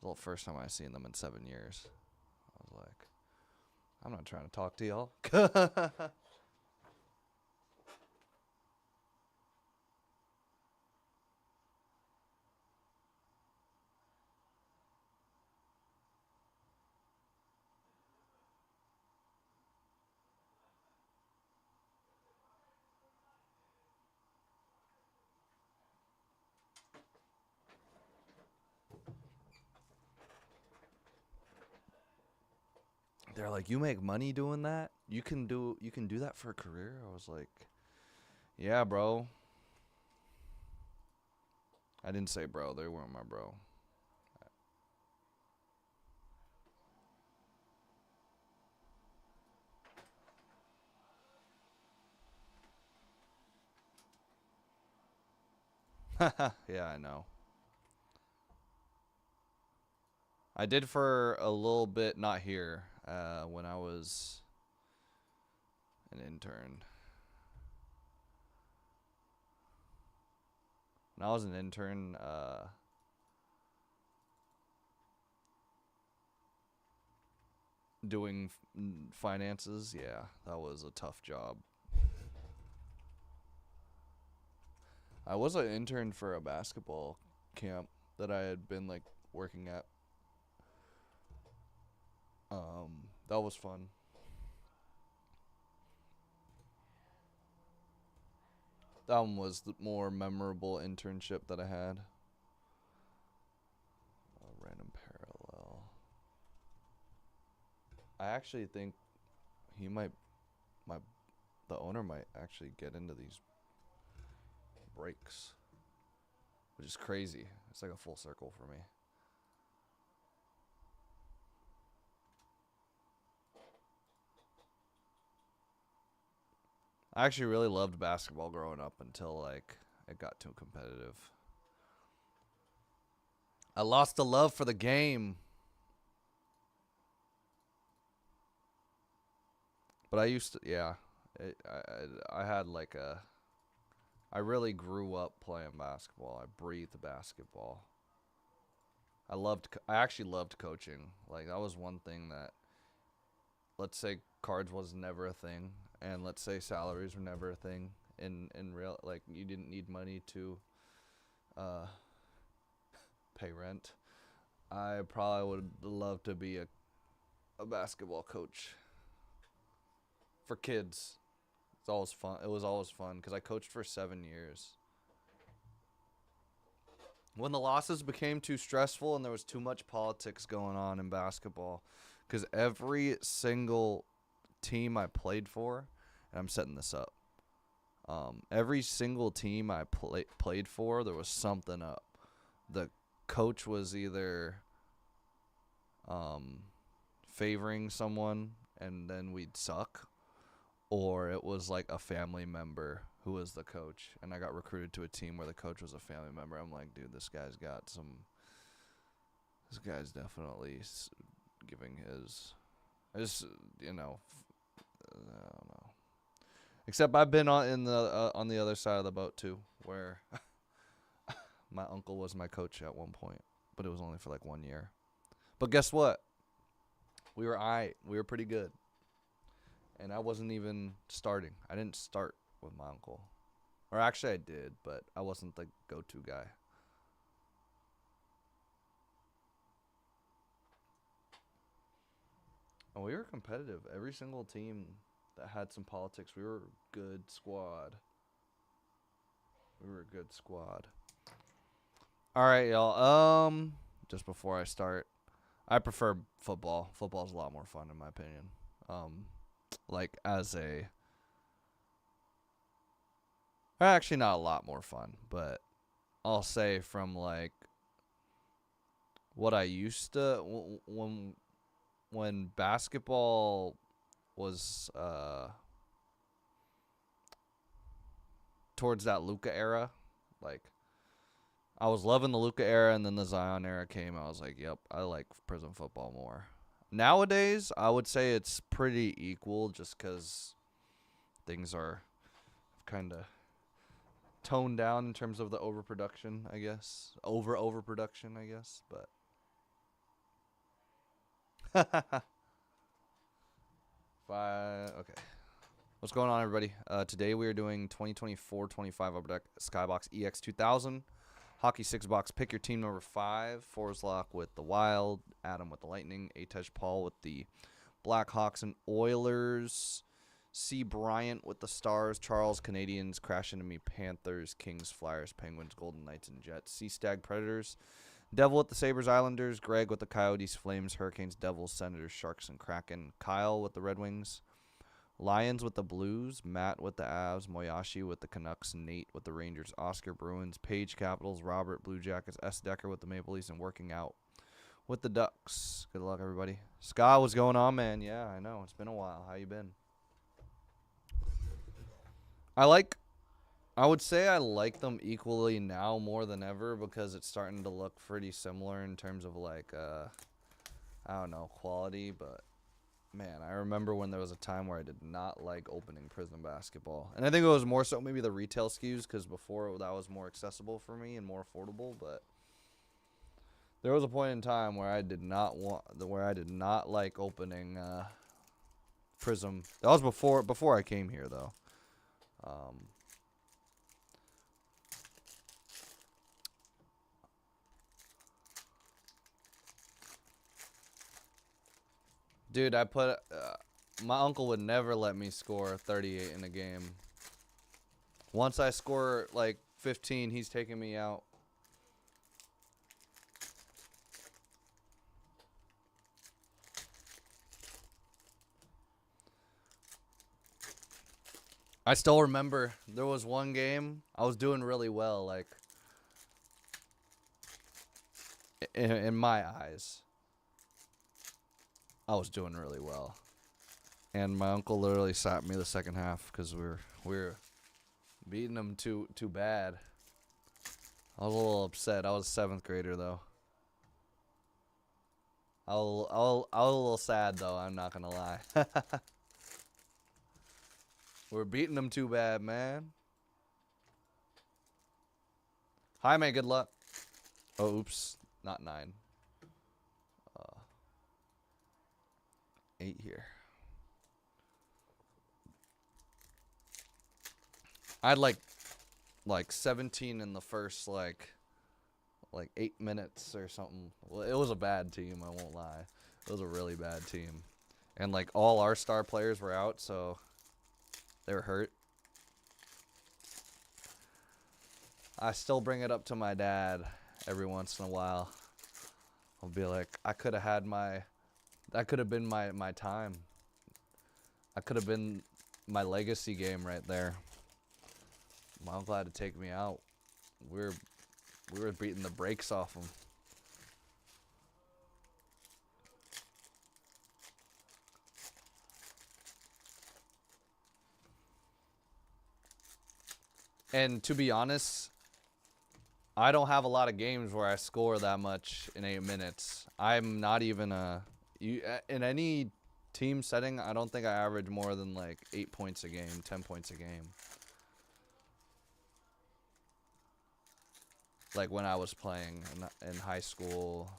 It was the first time I've seen them in 7 years. I was like, I'm not trying to talk to y'all. They're like, "You make money doing that? You can do that for a career?" I was like, "Yeah, bro." I didn't say bro. They weren't my bro. Yeah, I know. I did for a little bit, not here, when I was an intern. When I was an intern, doing finances, yeah, that was a tough job. I was an intern for a basketball camp that I had been like working at. That was fun. That one was the more memorable internship that I had. A random parallel. I actually think he might, my, the owner might actually get into these breaks, which is crazy. It's like a full circle for me. I actually really loved basketball growing up until like it got too competitive. I lost the love for the game. But I used to, yeah. I had like I really grew up playing basketball. I breathed basketball. I actually loved coaching. Like that was one thing that, let's say cards was never a thing, and let's say salaries were never a thing. In real, like you didn't need money to pay rent. I probably would love to be a basketball coach for kids. It's always fun. It was always fun because I coached for 7 years. when the losses became too stressful and there was too much politics going on in basketball, because every single team I played for, and I'm setting this up, every single team I played for, there was something up. The coach was either favoring someone and then we'd suck, or it was like a family member who was the coach, and I got recruited to a team where the coach was a family member. I'm like, dude, this guy's definitely giving his, I don't know. Except I've been on the other side of the boat too, where my uncle was my coach at one point, but it was only for like 1 year. But guess what? We were pretty good. And I wasn't even starting. I didn't start with my uncle. Or actually I did, but I wasn't the go-to guy. And we were competitive. Every single team that had some politics, we were a good squad. All right, y'all. Just before I start, I prefer football. Football's a lot more fun in my opinion. Like actually not a lot more fun, but I'll say from like what I used to when basketball was towards that Luka era, like I was loving the Luka era, and then the Zion era came. I was like, yep, I like Prizm football more. Nowadays, I would say it's pretty equal, just because things are kind of toned down in terms of the overproduction, I guess. Overproduction, I guess. But okay. What's going on, everybody? Today we are doing 2024-25 Upper Deck Skybox EX 2000. Hockey 6-box. Pick your team number 5. Forslock with the Wild. Adam with the Lightning. Atej Paul with the Blackhawks and Oilers. C. Bryant with the Stars. Charles Canadiens. Crash Into Me Panthers. Kings, Flyers, Penguins, Golden Knights, and Jets. C. Stag Predators. Devil with the Sabres, Islanders. Greg with the Coyotes, Flames, Hurricanes, Devils, Senators, Sharks, and Kraken. Kyle with the Red Wings. Lions with the Blues, Matt with the Avs, Moyashi with the Canucks, Nate with the Rangers, Oscar Bruins, Page Capitals, Robert Blue Jackets, S. Decker with the Maple Leafs, and Working Out with the Ducks. Good luck, everybody. Scott, what's going on, man? Yeah, I know. It's been a while. How you been? I would say I like them equally now more than ever, because it's starting to look pretty similar in terms of like, I don't know, quality, but man, I remember when there was a time where I did not like opening Prizm basketball. And I think it was more so maybe the retail SKUs, because before that was more accessible for me and more affordable. But there was a point in time where I did not like opening Prizm. That was before I came here, though. Dude, my uncle would never let me score 38 in a game. Once I score like 15, he's taking me out. I still remember there was one game I was doing really well, like in my eyes. I was doing really well. And my uncle literally sat me the second half because we were beating him too bad. I was a little upset. I was a 7th grader, though. I was a little sad, though. I'm not going to lie. We're beating him too bad, man. Hi, man. Good luck. Oh, oops. Not 9. 8 here. I had like 17 in the first like 8 minutes or something. Well, it was a bad team, I won't lie. It was a really bad team. And like all our star players were out, so they were hurt. I still bring it up to my dad, every once in a while. I'll be like, that could have been my time. That could have been my legacy game right there. I'm glad to take me out. We were beating the brakes off them. And to be honest, I don't have a lot of games where I score that much in 8 minutes. I'm not even in any team setting, I don't think I average more than like 8 points a game, 10 points a game. Like when I was playing in high school,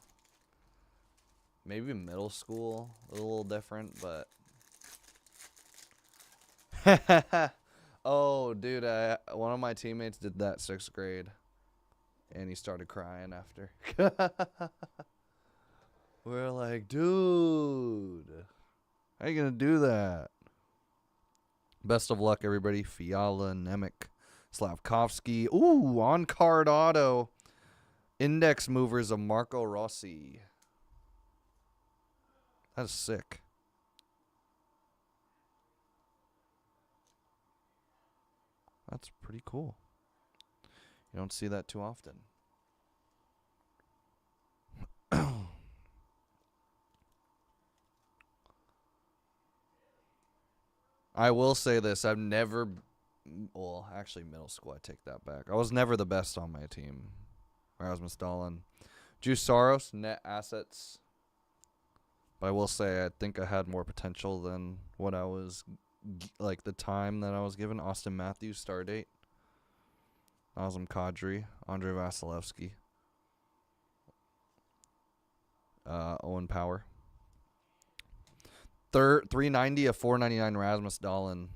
maybe middle school, a little different, but oh, dude, one of my teammates did that 6th grade, and he started crying after. We're like, dude, how you gonna do that? Best of luck, everybody. Fiala, Nemec, Slavkovsky. Ooh, on-card auto. Index movers of Marco Rossi. That's sick. That's pretty cool. You don't see that too often. I will say this. I've never... Well, actually, middle school, I take that back. I was never the best on my team. Rasmus Dahlin. Juice Soros, net assets. But I will say I think I had more potential than what I was... Like, the time that I was given. Austin Matthews, star date. Nazem Kadri. Andrei Vasilevsky. Owen Power. 390 of 499 Rasmus Dahlin.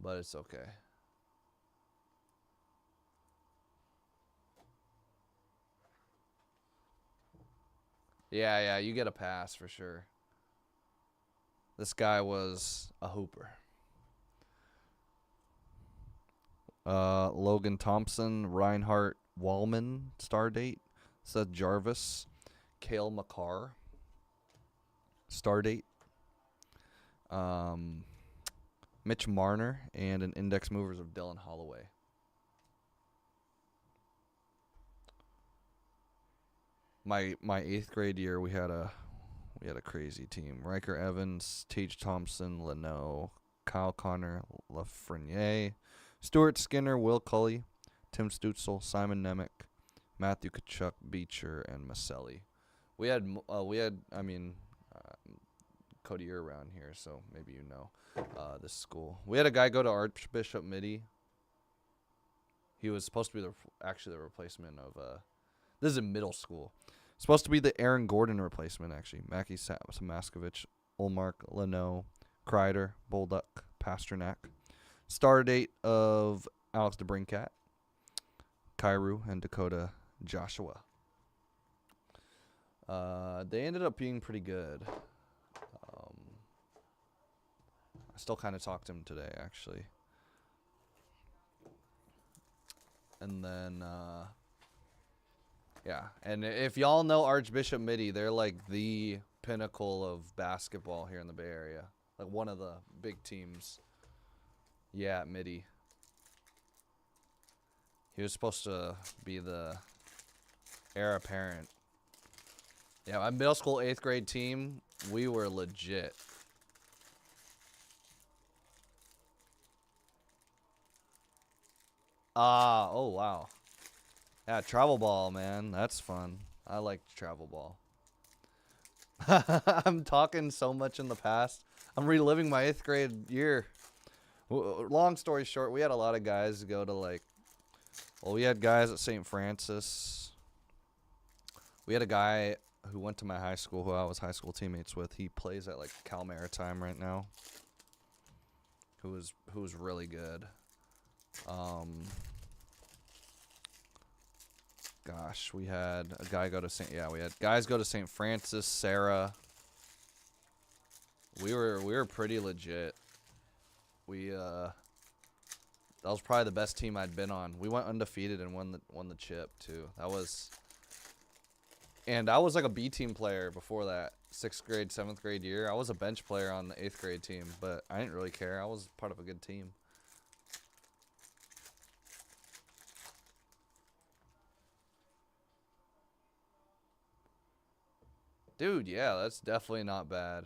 But it's okay. Yeah, you get a pass for sure. This guy was a hooper. Logan Thompson, Reinhart Wallman, star date. Seth Jarvis, Cale Makar, star date. Mitch Marner, and an index movers of Dylan Holloway. My 8th grade year, we had a crazy team. Riker Evans, Tage Thompson, Leno, Kyle Connor, Lafreniere, Stuart Skinner, Will Cully, Tim Stutzel, Simon Nemec, Matthew Tkachuk, Beecher, and Maselli. We had Cody, you're around here, so maybe you know this school. We had a guy go to Archbishop Midi. He was supposed to be the replacement of this is in middle school. Supposed to be the Aaron Gordon replacement, actually. Mackie Samaskovich, Olmark, Leno, Kreider, Bolduc, Pasternak. Star date of Alex DeBrincat, Kyrou, and Dakota Joshua. They ended up being pretty good. I still kind of talked to him today, actually. And then, yeah. And if y'all know Archbishop Midi, they're like the pinnacle of basketball here in the Bay Area. Like one of the big teams. Yeah, Midi. He was supposed to be the heir apparent. Yeah, my middle school 8th grade team, we were legit. Oh, wow. Yeah, travel ball, man. That's fun. I like travel ball. I'm talking so much in the past. I'm reliving my 8th grade year. Long story short, we had a lot of guys go to we had guys at St. Francis. We had a guy who went to my high school, who I was high school teammates with. He plays at Cal Maritime right now. Who was really good. Gosh, we had a guy go to we had guys go to St. Francis, Sarah. We were pretty legit. We That was probably the best team I'd been on. We went undefeated and won the chip too. And I was like a B team player before that. 6th grade, 7th grade year. I was a bench player on the 8th grade team, but I didn't really care. I was part of a good team. Dude, yeah, that's definitely not bad.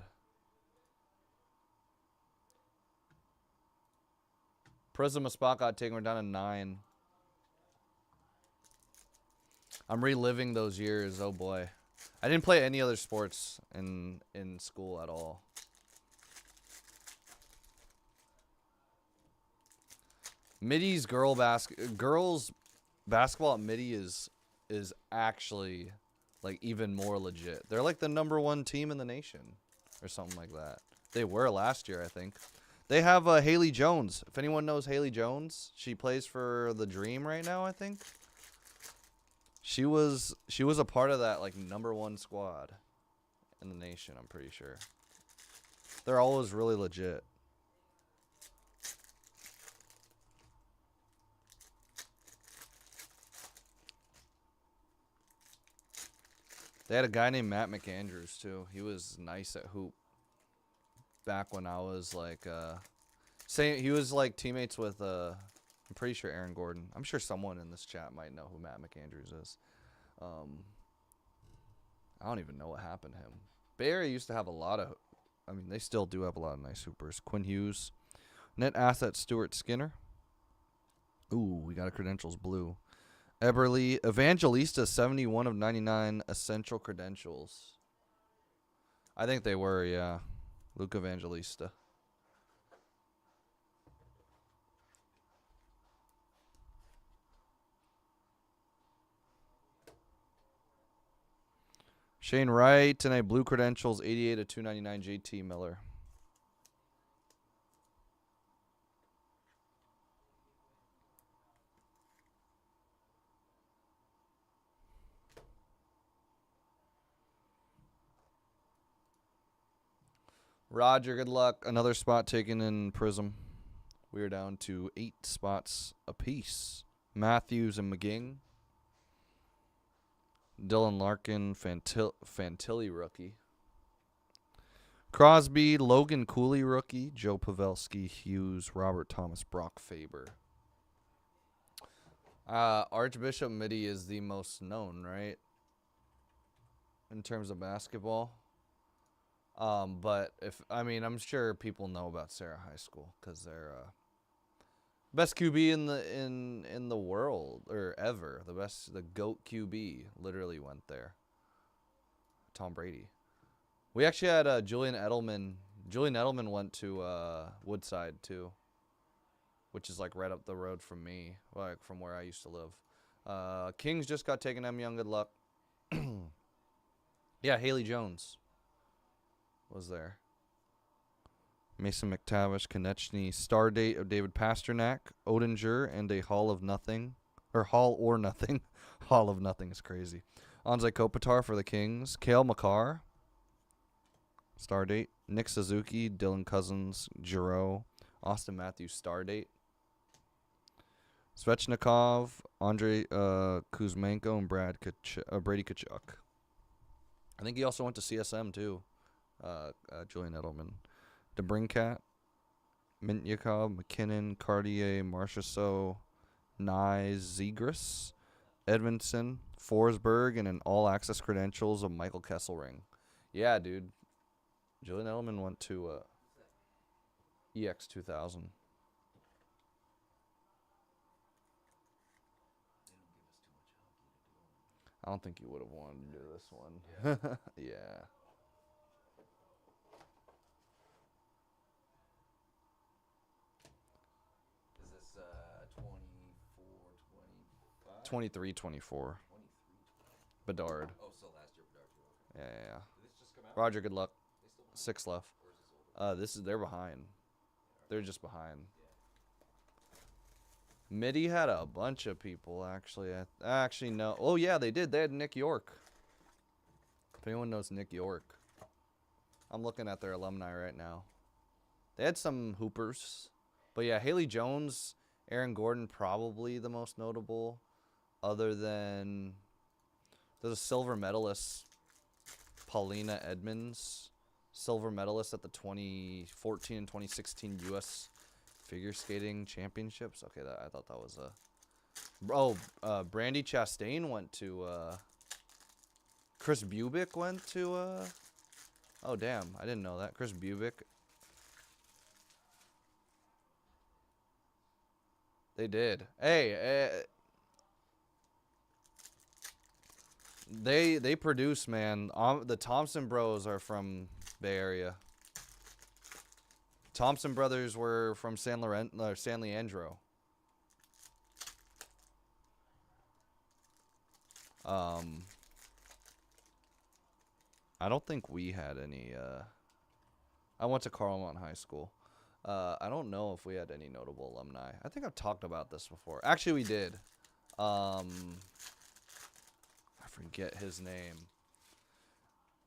Prizm a spot got taken. We're down to 9. I'm reliving those years. Oh boy, I didn't play any other sports in school at all. Middy's girls basketball at Middy is actually like even more legit. They're like the #1 team in the nation or something like that. They were last year, I think. They have Haley Jones. If anyone knows Haley Jones, she plays for the Dream right now, I think. She was a part of that like #1 squad in the nation, I'm pretty sure. They're always really legit. They had a guy named Matt McAndrews too. He was nice at hoop. Back when I was like he was like teammates with I'm pretty sure Aaron Gordon. I'm sure someone in this chat might know who Matt McAndrews is. I don't even know what happened to him. Bay Area used to have a lot of, I mean, they still do have a lot of nice hoopers. Quinn Hughes, net asset Stuart Skinner. Ooh, we got a credentials blue. Eberly Evangelista, 71 of 99 essential credentials. I think they were, yeah. Luke Evangelista. Shane Wright, tonight blue credentials, 88 of 299 JT Miller. Roger, good luck. Another spot taken in Prizm. We are down to 8 spots apiece. Matthews and McGing. Dylan Larkin, Fantilli rookie. Crosby, Logan Cooley rookie. Joe Pavelski, Hughes, Robert Thomas, Brock Faber. Archbishop Mitty is the most known, right? In terms of basketball. But I'm sure people know about Sarah High School because they're best QB in the world or ever. The GOAT QB literally went there. Tom Brady. We actually had Julian Edelman. Julian Edelman went to Woodside too, which is like right up the road from me, like from where I used to live. Kings just got taken. M. Young, good luck. Yeah, Haley Jones was there. Mason McTavish, Konechny, star date of David Pasternak, Odinger, and a Hall of Nothing. Or Hall or Nothing. Hall of Nothing is crazy. Anze Kopitar for the Kings. Cale Makar. Star date. Nick Suzuki, Dylan Cousins, Giroux, Austin Matthews, star date. Svechnikov, Andrei Kuzmenko, and Brady Tkachuk. I think he also went to CSM too. Julian Edelman. DeBrincat, Mintyukov, McKinnon, Cartier, Marchessault, Nye, Zegras, Edmondson, Forsberg, and an all-access credentials of Michael Kesselring. Yeah, dude. Julian Edelman went to EX 2000. I don't think you would have wanted to do this one. Yeah. Is this 24, 25? 23-24. Bedard. Oh, so last year Bedard. Yeah. Did this just come out? Roger, good luck. 6 left. They're behind. They're just behind. Mitty had a bunch of people, actually. Actually, no. Oh, yeah, they did. They had Nick York. If anyone knows Nick York. I'm looking at their alumni right now. They had some hoopers. But, yeah, Haley Jones Aaron Gordon, probably the most notable, other than there's a silver medalist, Paulina Edmonds, silver medalist at the 2014 and 2016 U.S. Figure Skating Championships. Okay, I thought that was a... Brandy Chastain went to... Chris Bubick went to... Oh, damn. I didn't know that. Chris Bubick. They did. Hey, they produce, man. The Thompson Bros are from Bay Area. Thompson Brothers were from San Leandro. I don't think we had any. I went to Carlmont High School. I don't know if we had any notable alumni. I think I've talked about this before. Actually, we did. I forget his name.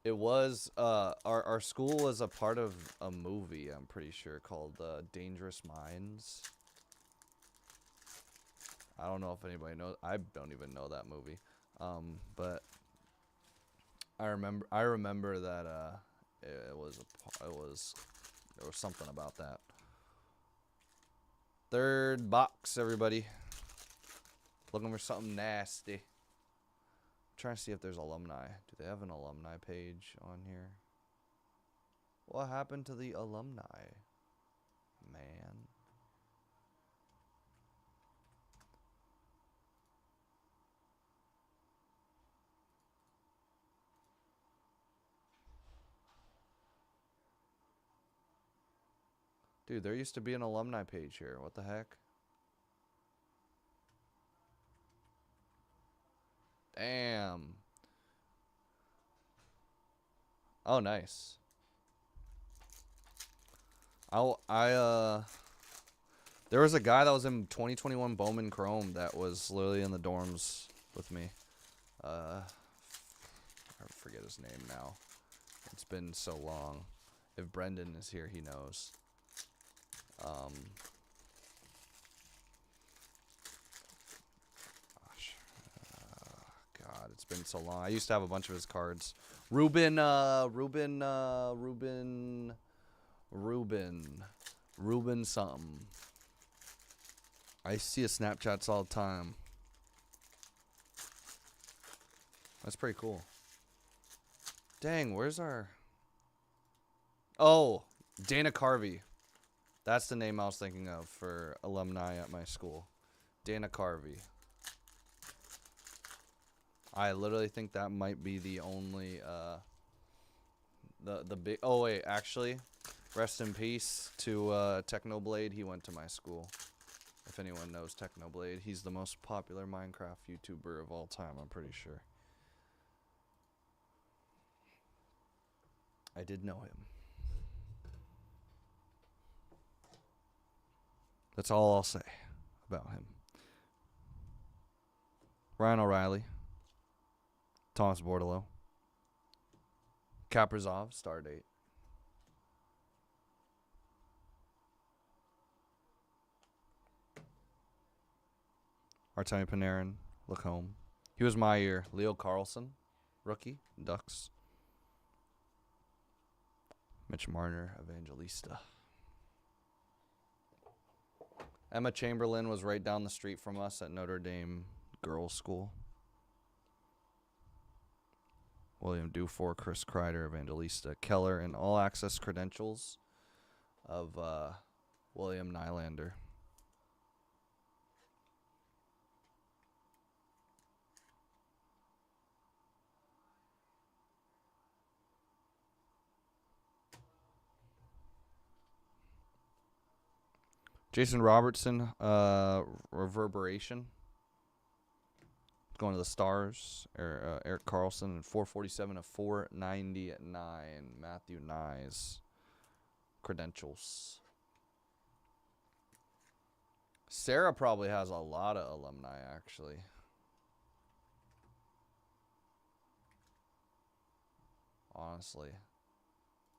It was our school was a part of a movie, I'm pretty sure, called Dangerous Minds. I don't know if anybody knows. I don't even know that movie. But I remember that there was something about that. Third box, everybody. Looking for something nasty. I'm trying to see if there's alumni. Do they have an alumni page on here? What happened to the alumni? Man. Dude, there used to be an alumni page here. What the heck? Damn. Oh, nice. There was a guy that was in 2021 Bowman Chrome that was literally in the dorms with me. I forget his name now. It's been so long. If Brendan is here, he knows. God, it's been so long. I used to have a bunch of his cards. Ruben something. I see his Snapchats all the time. That's pretty cool. Dang, where's our... Oh, Dana Carvey. That's the name I was thinking of for alumni at my school. Dana Carvey. I literally think that might be the only the big... Oh wait, actually, rest in peace to Technoblade. He went to my school. If anyone knows Technoblade, he's the most popular Minecraft YouTuber of all time, I'm pretty sure. I did know him. That's all I'll say about him. Ryan O'Reilly. Thomas Bordeleau. Kaprizov, Stardate. Artemi Panarin, look home. He was my year. Leo Carlson, rookie, Ducks. Mitch Marner, Evangelista. Emma Chamberlain was right down the street from us at Notre Dame Girls School. William Dufour, Chris Kreider, Evangelista. Keller, and all access credentials of William Nylander. Jason Robertson, Reverberation. Going to the Stars. Eric Carlson, and 447 of 499. Matthew Nyes. Credentials. Sarah probably has a lot of alumni, actually. Honestly.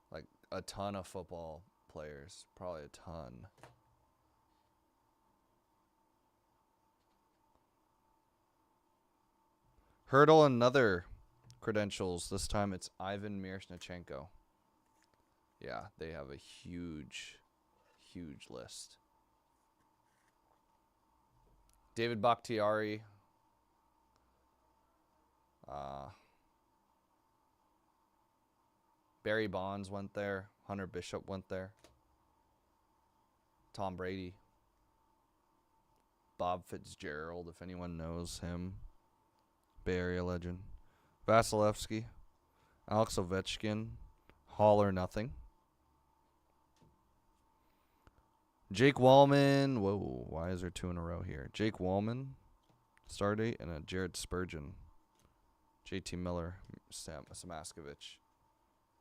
Like, a ton of football players. Probably a ton. Hurdle another credentials. This time it's Ivan Miroshnichenko. Yeah, they have a huge, huge list. David Bakhtiari. Barry Bonds went there. Hunter Bishop went there. Tom Brady. Bob Fitzgerald, if anyone knows him. Bay Area legend. Vasilevsky. Alex Ovechkin. All or nothing. Jake Wallman. Whoa, why is there 2 in a row here? Jake Wallman, Stardate, and a Jared Spurgeon. JT Miller, Samaskovich.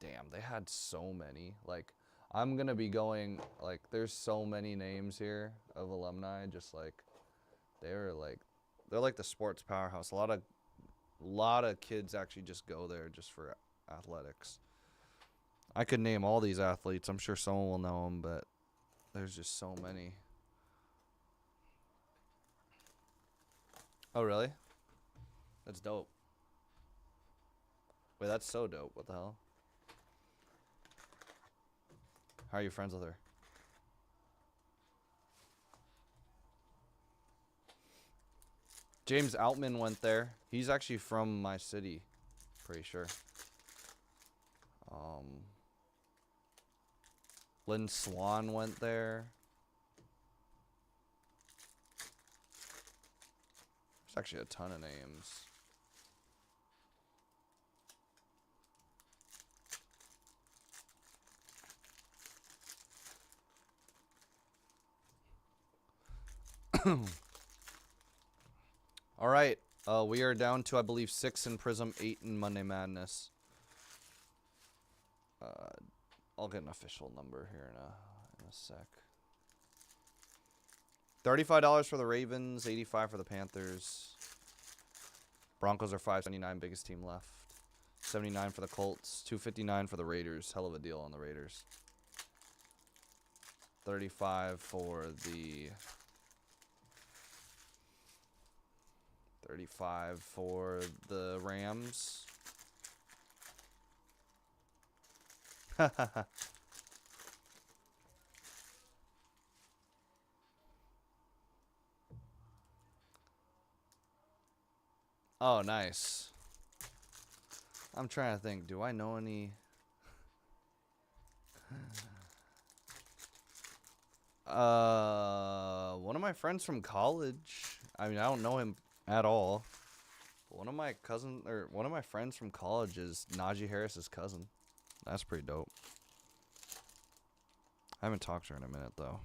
Damn, they had so many. Like, I'm going to be going, like, there's so many names here of alumni. Just, like, they're like the sports powerhouse. A lot of kids actually just go there just for athletics. I could name all these athletes. I'm sure someone will know them, but there's just so many. Oh, really? That's dope. Wait, that's so dope. What the hell? How are you friends with her? James Outman went there. He's actually from my city. Pretty sure. Lynn Swan went there. There's actually a ton of names. All right. We are down to, I believe, 6 in Prizm, 8 in Monday Madness. I'll get an official number here in a sec. $35 for the Ravens, $85 for the Panthers. Broncos are $5.79, biggest team left. $79 for the Colts, $2.59 for the Raiders. Hell of a deal on the Raiders. $35 for the Rams. Oh, nice. I'm trying to think. Do I know any? One of my friends from college. I mean, I don't know him at all. But one of my friends from college is Najee Harris's cousin. That's pretty dope. I haven't talked to her in a minute, though.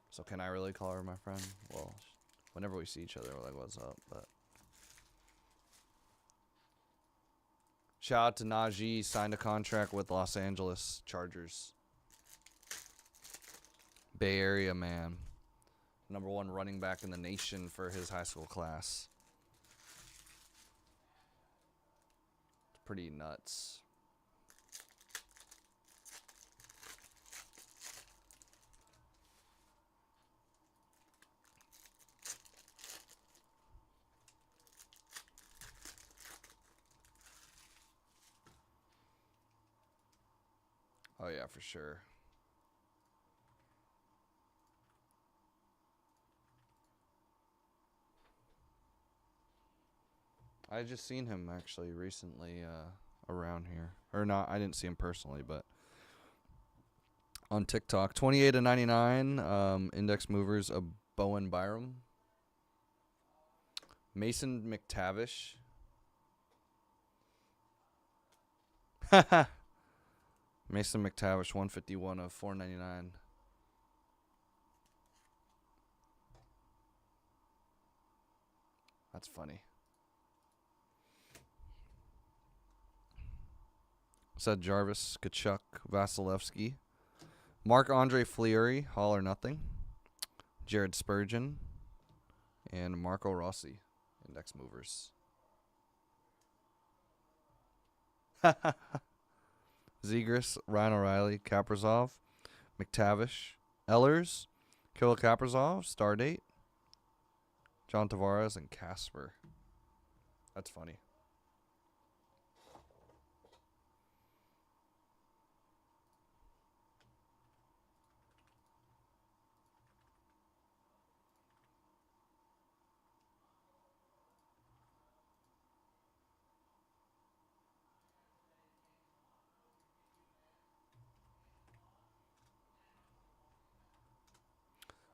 So can I really call her my friend? Well, whenever we see each other, we're like, what's up? But shout out to Najee. Signed a contract with Los Angeles Chargers. Bay Area man. #1 running back in the nation for his high school class. It's pretty nuts. Oh, yeah, for sure. I just seen him actually recently around here. Or not, I didn't see him personally, but on TikTok. 28/99, index movers of Bowen Byram. Mason McTavish. Mason McTavish, 151 of 499. That's funny. Said Jarvis, Kachuk, Vasilevsky. Marc-Andre Fleury, all or nothing. Jared Spurgeon. And Marco Rossi, index movers. Zegras, Ryan O'Reilly, Kaprizov, McTavish, Ellers, Kirill Kaprizov, Stardate, John Tavares and Casper. That's funny.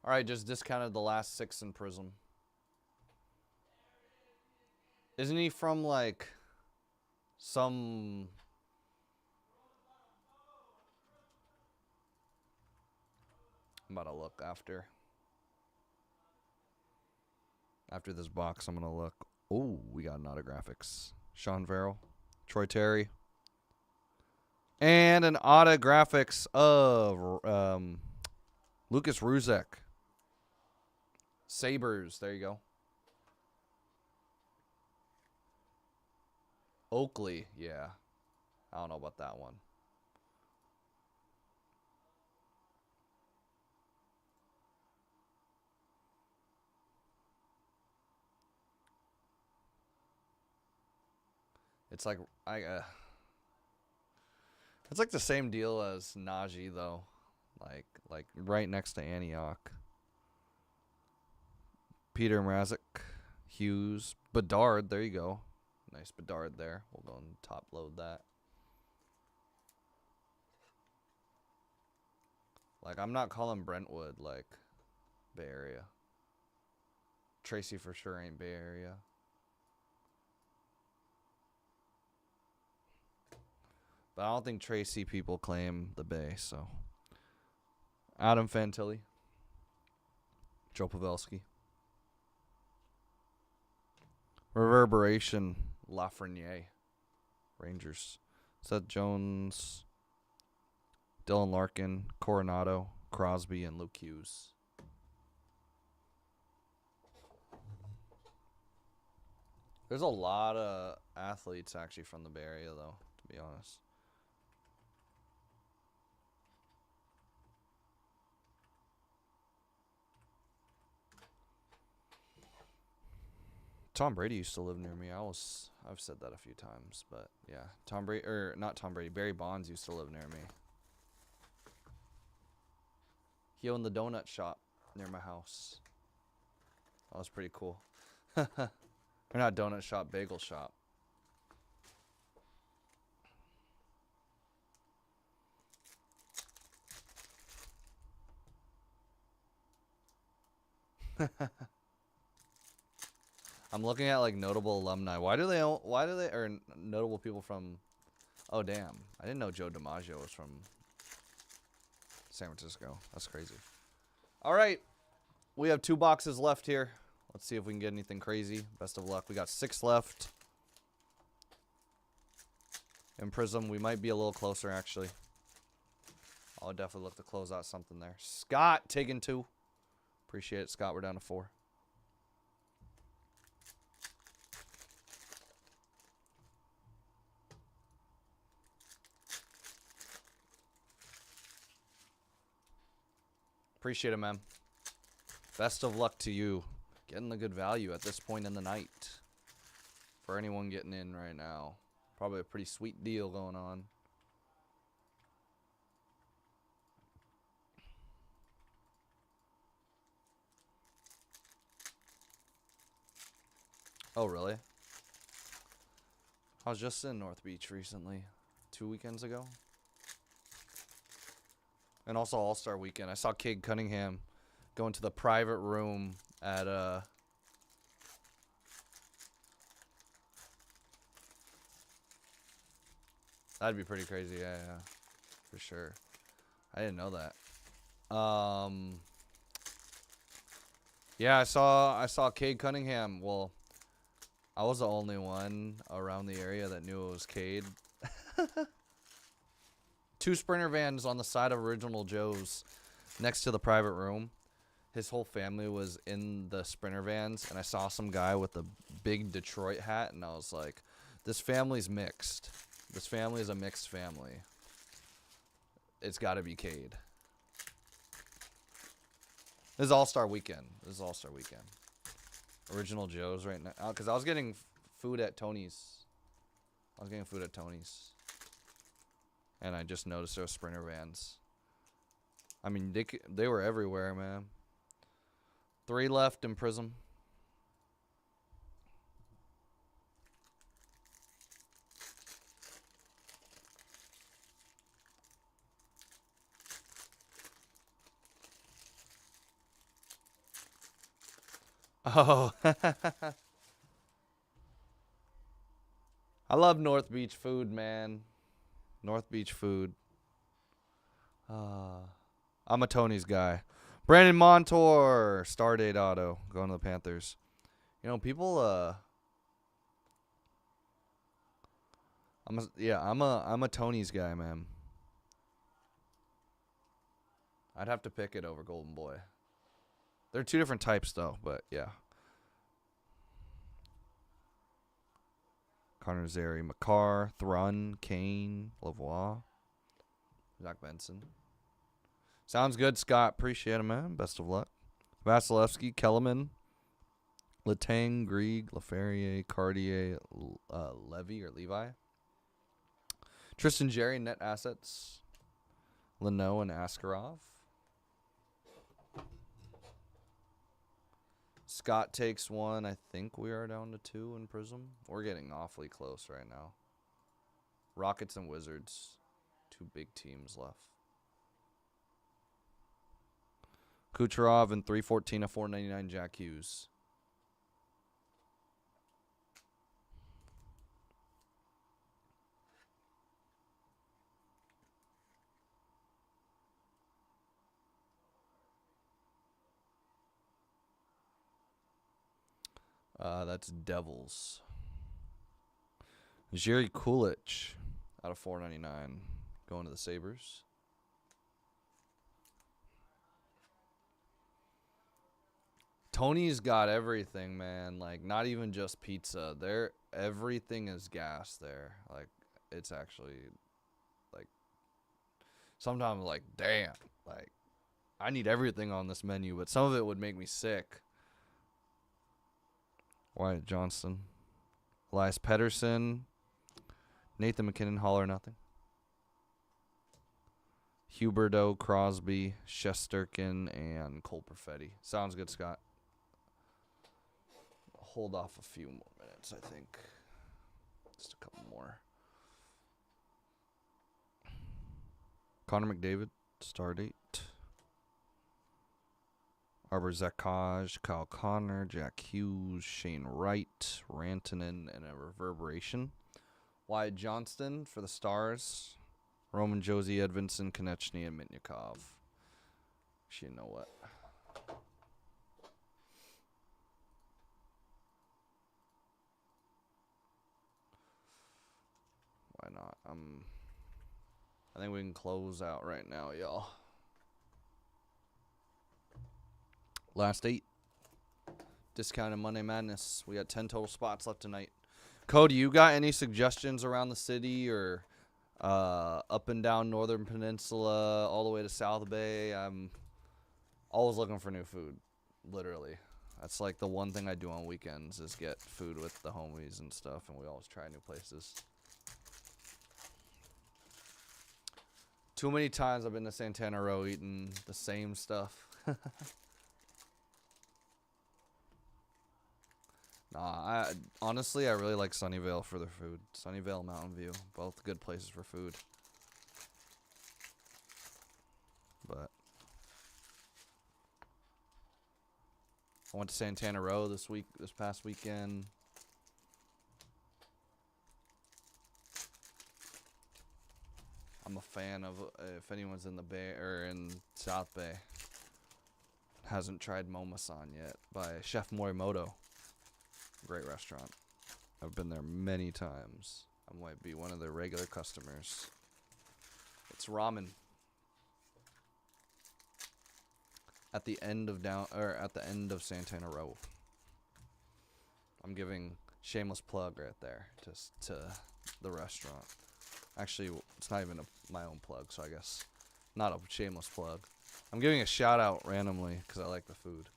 All right, just discounted the last 6 in Prizm. Isn't he from, like, some... I'm about to look after. After this box, I'm going to look. Oh, we got an autographics. Sean Farrell. Troy Terry. And an autographics of Lucas Ruzek. Sabres. There you go. Oakley. Yeah. I don't know about that one. It's like it's like the same deal as Najee though. Like right next to Antioch. Peter Mrazek, Hughes, Bedard, there you go. Nice Bedard there. We'll go and top load that. Like, I'm not calling Brentwood, like, Bay Area. Tracy for sure ain't Bay Area. But I don't think Tracy people claim the Bay, so. Adam Fantilli. Joe Pavelski. Reverberation, Lafreniere. Rangers. Seth Jones. Dylan Larkin, Coronado, Crosby, and Luke Hughes. There's a lot of athletes actually from the Bay Area, though, to be honest. Tom Brady used to live near me. I've said that a few times, but yeah, Tom Brady, or not Tom Brady, Barry Bonds used to live near me. He owned the donut shop near my house. That was pretty cool. Or not donut shop, bagel shop. I'm looking at like notable alumni. Why do they or notable people from? Oh damn! I didn't know Joe DiMaggio was from San Francisco. That's crazy. All right, we have 2 boxes left here. Let's see if we can get anything crazy. Best of luck. We got 6 left. In Prizm, we might be a little closer actually. I'll definitely look to close out something there. Scott taking 2. Appreciate it, Scott. We're down to 4. Appreciate it, man. Best of luck to you. Getting the good value at this point in the night. For anyone getting in right now. Probably a pretty sweet deal going on. Oh, really? I was just in North Beach recently. 2 weekends ago. And also All-Star Weekend. I saw Cade Cunningham go into the private room at That'd be pretty crazy, yeah. For sure. I didn't know that. Yeah, I saw Cade Cunningham. Well, I was the only one around the area that knew it was Cade. 2 Sprinter vans on the side of Original Joe's next to the private room. His whole family was in the Sprinter vans, and I saw some guy with a big Detroit hat, and I was like, this family's mixed. This family is a mixed family. It's got to be Cade. This is All-Star Weekend. Original Joe's right now. Because I was getting food at Tony's. And I just noticed there were Sprinter vans. I mean, they were everywhere, man. 3 left in Prizm. Oh. I love North Beach food, man. North Beach food. I'm a Tony's guy. Brandon Montour, Stardate auto, going to the Panthers. You know, people. I'm a Tony's guy, man. I'd have to pick it over Golden Boy. They're 2 different types, though, but yeah. Connor Zary, McCarr, Thrun, Kane, Lavoie, Zach Benson. Sounds good, Scott. Appreciate it, man. Best of luck. Vasilevsky, Kellerman, Letang, Grieg, Laferriere, Cartier, Levy or Levi. Tristan Jerry, net assets. Leno and Askarov. Scott takes 1. I think we are down to 2 in Prizm. We're getting awfully close right now. Rockets and Wizards. 2 big teams left. Kucherov and 314 of 499 Jack Hughes. That's Devils. Jerry Kulich out of 499 going to the Sabres. Tony's got everything, man. Like, not even just pizza. Everything is gas there. Like, it's actually, like, sometimes, like, damn. Like, I need everything on this menu, but some of it would make me sick. Wyatt Johnston. Elias Pettersson. Nathan McKinnon, Holler Nothing. Huberdeau, Crosby, Shesterkin, and Cole Perfetti. Sounds good, Scott. Hold off a few more minutes, I think. Just a couple more. Connor McDavid, Stardate. Arbor Zakaj, Kyle Connor, Jack Hughes, Shane Wright, Rantanen, and a Reverberation. Wyatt Johnston for the Stars. Roman Josie, Edvinson, Konechny, and Mitnyakov. Actually, you know what? Why not? I think we can close out right now, y'all. Last 8. Discounted Monday Madness. We got 10 total spots left tonight. Cody, you got any suggestions around the city or up and down Northern Peninsula all the way to South Bay? I'm always looking for new food, literally. That's like the one thing I do on weekends is get food with the homies and stuff, and we always try new places. Too many times I've been to Santana Row eating the same stuff. Nah, honestly, I really like Sunnyvale for their food. Sunnyvale, Mountain View, both good places for food. But I went to Santana Row this past weekend. I'm a fan of if anyone's in the Bay or in South Bay hasn't tried Momo-san yet by Chef Morimoto. Great restaurant. I've been there many times. I might be one of their regular customers. It's ramen. At the end of Santana Row. I'm giving shameless plug right there to the restaurant. Actually, it's not even my own plug, so I guess not a shameless plug. I'm giving a shout out randomly because I like the food.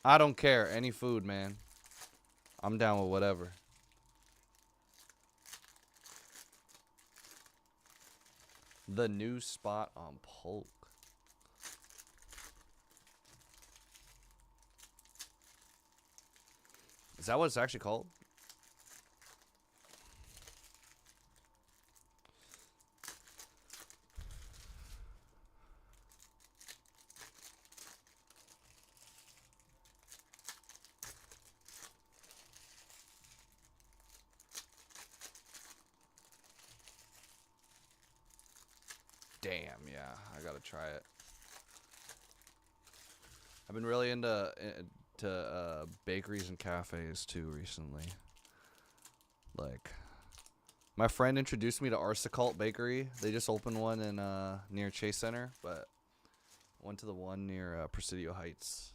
I don't care. Any food, man. I'm down with whatever. The new spot on Polk. Is that what it's actually called? Damn, yeah. I gotta try it. I've been really into bakeries and cafes too recently. Like, my friend introduced me to Arsicult Bakery. They just opened one in near Chase Center, but went to the one near Presidio Heights.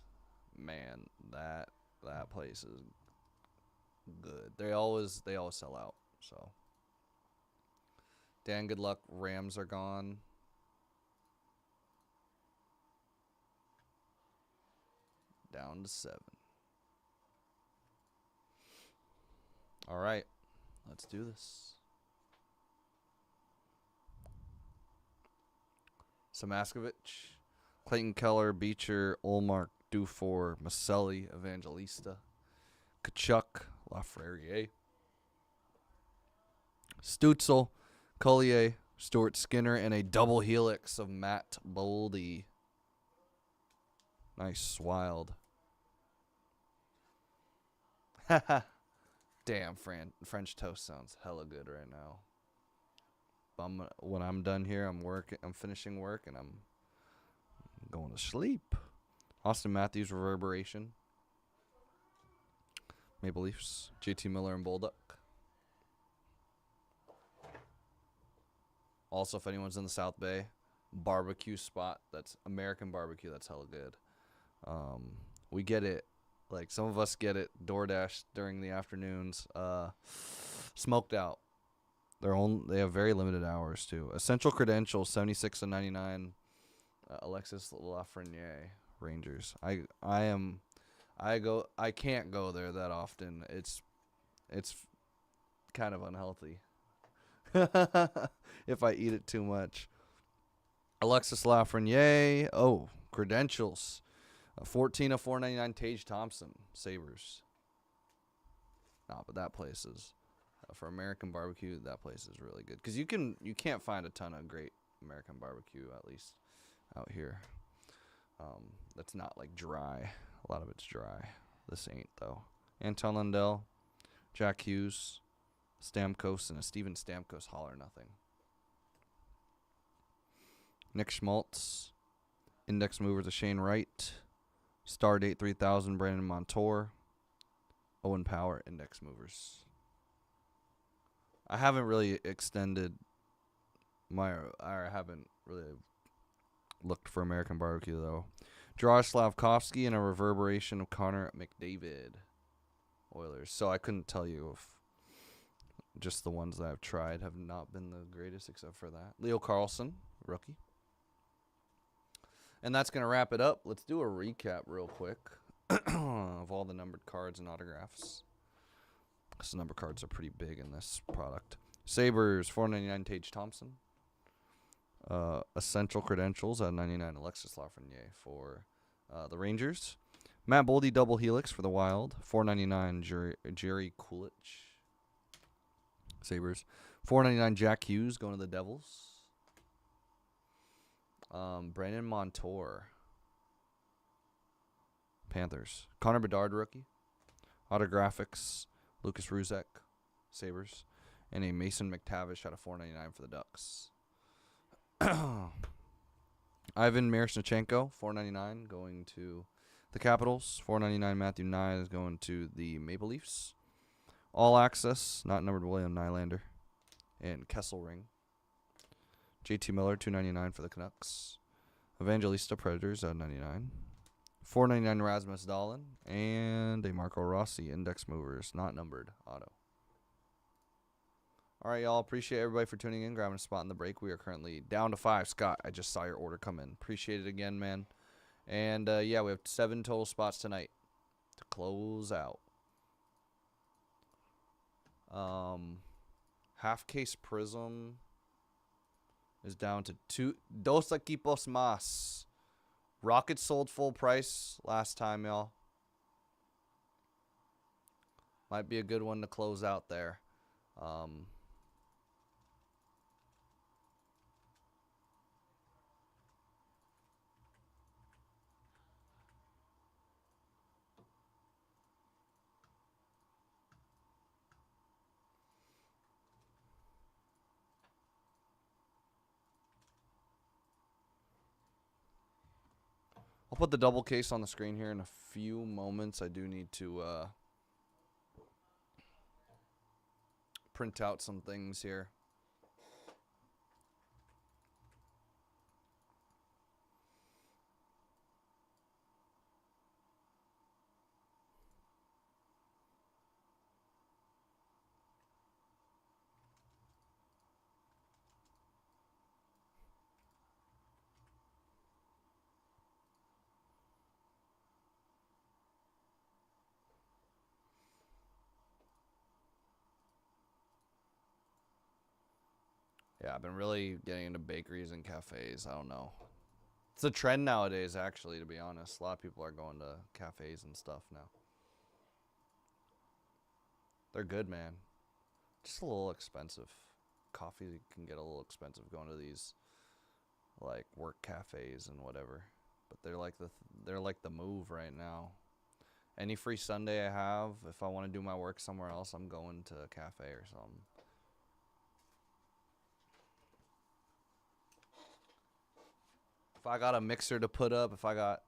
Man, that place is good. They always sell out. So, Dan, good luck. Rams are gone. Down to 7. All right, let's do this. Samaskovich, Clayton Keller, Beecher, Olmark, Dufour, Maselli, Evangelista, Kachuk, Lafreniere, Stutzel, Collier, Stuart Skinner, and a double helix of Matt Boldy. Nice, wild. Damn, French toast sounds hella good right now. When I'm done here, I'm finishing work, and I'm going to sleep. Austin Matthews, Reverberation. Maple Leafs, JT Miller, and Bolduc. Also, if anyone's in the South Bay, barbecue spot, that's American barbecue, that's hella good. We get it. Like, some of us get it DoorDash during the afternoons. Smoked out. They have very limited hours too. Essential Credentials, 76 and 99. Alexis Lafreniere, Rangers. I can't go there that often. It's kind of unhealthy if I eat it too much. Alexis Lafreniere. Oh, Credentials. 14 of 499 Tage Thompson, Sabres. Nah, but that place is, for American barbecue, that place is really good. Because you can't find a ton of great American barbecue, at least out here. That's not like dry. A lot of it's dry. This ain't, though. Anton Lundell, Jack Hughes, Stamkos, and a Steven Stamkos Holler Nothing. Nick Schmaltz, Index Movers of Shane Wright, Stardate 3000 Brandon Montour, Owen Power, Index Movers. I haven't really I haven't really looked for American barbecue, though. Josh Slavkovsky and a Reverberation of Connor McDavid, Oilers. So I couldn't tell you if just the ones that I've tried have not been the greatest except for that. Leo Carlson, rookie. And that's going to wrap it up. Let's do a recap real quick of all the numbered cards and autographs. Because the number cards are pretty big in this product. Sabres, $4.99 Tage Thompson. Essential Credentials at $99 Alexis Lafreniere for the Rangers. Matt Boldy double helix for the Wild. $4.99 Jerry Kulich. Sabres. $4.99 Jack Hughes going to the Devils. Brandon Montour, Panthers. Connor Bedard rookie. Autographics, Lucas Ruzek, Sabres. And a Mason McTavish out of $4.99 for the Ducks. Ivan Miroshnichenko, $4.99 going to the Capitals. $4.99 Matthew Nye is going to the Maple Leafs. All Access, not numbered William Nylander. And Kesselring. JT Miller, $2.99 for the Canucks. Evangelista Predators at $99. $4.99 Rasmus Dahlin. And a Marco Rossi Index Movers, not numbered, auto. All right, y'all. Appreciate everybody for tuning in, grabbing a spot in the break. We are currently down to 5. Scott, I just saw your order come in. Appreciate it again, man. And, yeah, we have 7 total spots tonight. close out. Half case Prizm is down to 2 equipos más. Rocket sold full price last time, y'all. Might be a good one to close out there. I'll put the double case on the screen here in a few moments. I do need to print out some things here. Yeah, I've been really getting into bakeries and cafes. I don't know. It's a trend nowadays, actually, to be honest. A lot of people are going to cafes and stuff now. They're good, man. Just a little expensive. Coffee can get a little expensive going to these, like, work cafes and whatever. But they're like the move right now. Any free Sunday I have, if I want to do my work somewhere else, I'm going to a cafe or something. If I got a mixer to put up, if I got...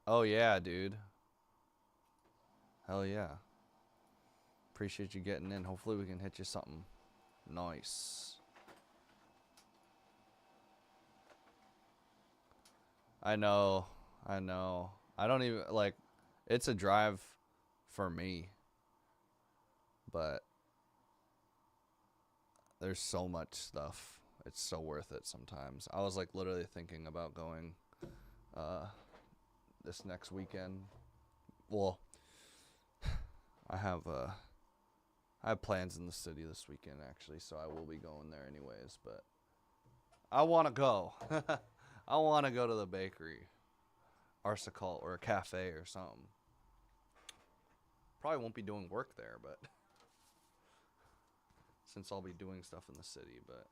Oh, yeah, dude. Hell yeah. Appreciate you getting in. Hopefully we can hit you something nice. I know. I don't even, like, it's a drive for me. But there's so much stuff. It's so worth it sometimes. I was, like, literally thinking about going this next weekend. Well, I have plans in the city this weekend, actually, so I will be going there anyways, but I want to go. I want to go to the bakery, Arsicle, or a cafe or something. Probably won't be doing work there, but since I'll be doing stuff in the city, but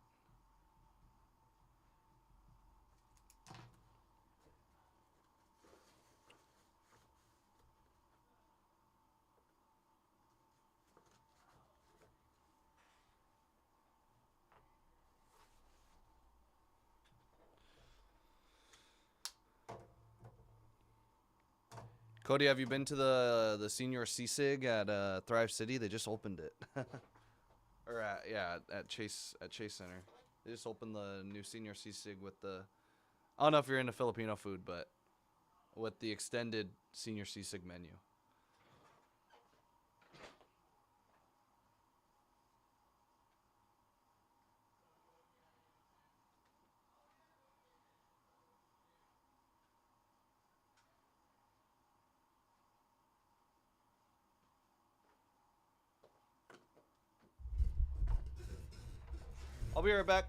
Cody, have you been to the senior CSIG at Thrive City? They just opened it. Or at Chase Center. They just opened the new senior CSIG with the, I don't know if you're into Filipino food, but with the extended senior CSIG menu. I'll be right back.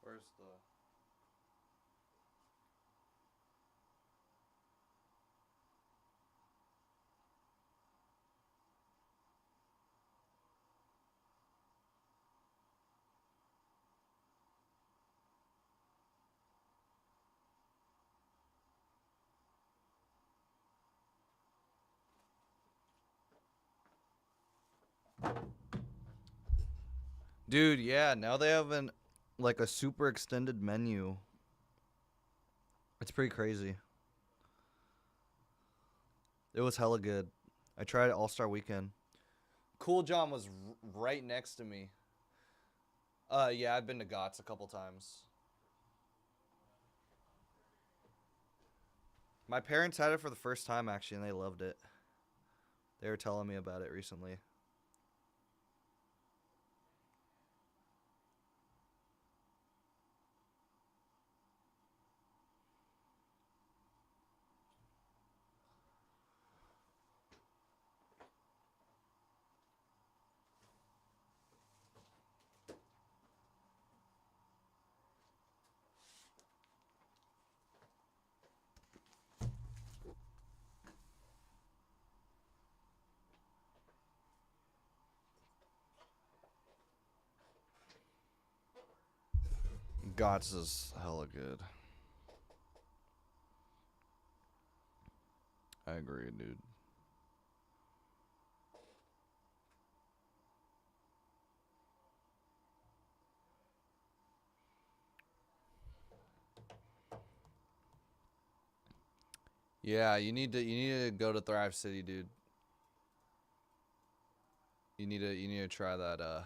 Where's the... Dude, yeah, now they have like a super extended menu. It's pretty crazy. It was hella good. I tried it All-Star Weekend. Cool John was right next to me. Yeah, I've been to GOTS a couple times. My parents had it for the first time actually, and they loved it. They were telling me about it recently. GOTS is hella good. I agree, dude. Yeah, you need to go to Thrive City, dude. You need to try that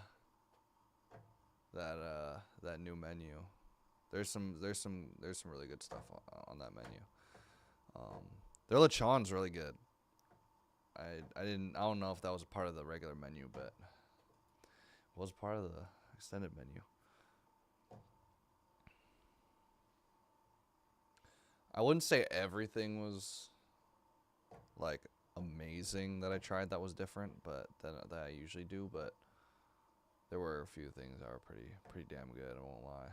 new menu. There's some really good stuff on that menu. Their lechon's really good. I don't know if that was a part of the regular menu, but it was part of the extended menu. I wouldn't say everything was like amazing that I tried that was different, but that I usually do. But there were a few things that were pretty damn good. I won't lie.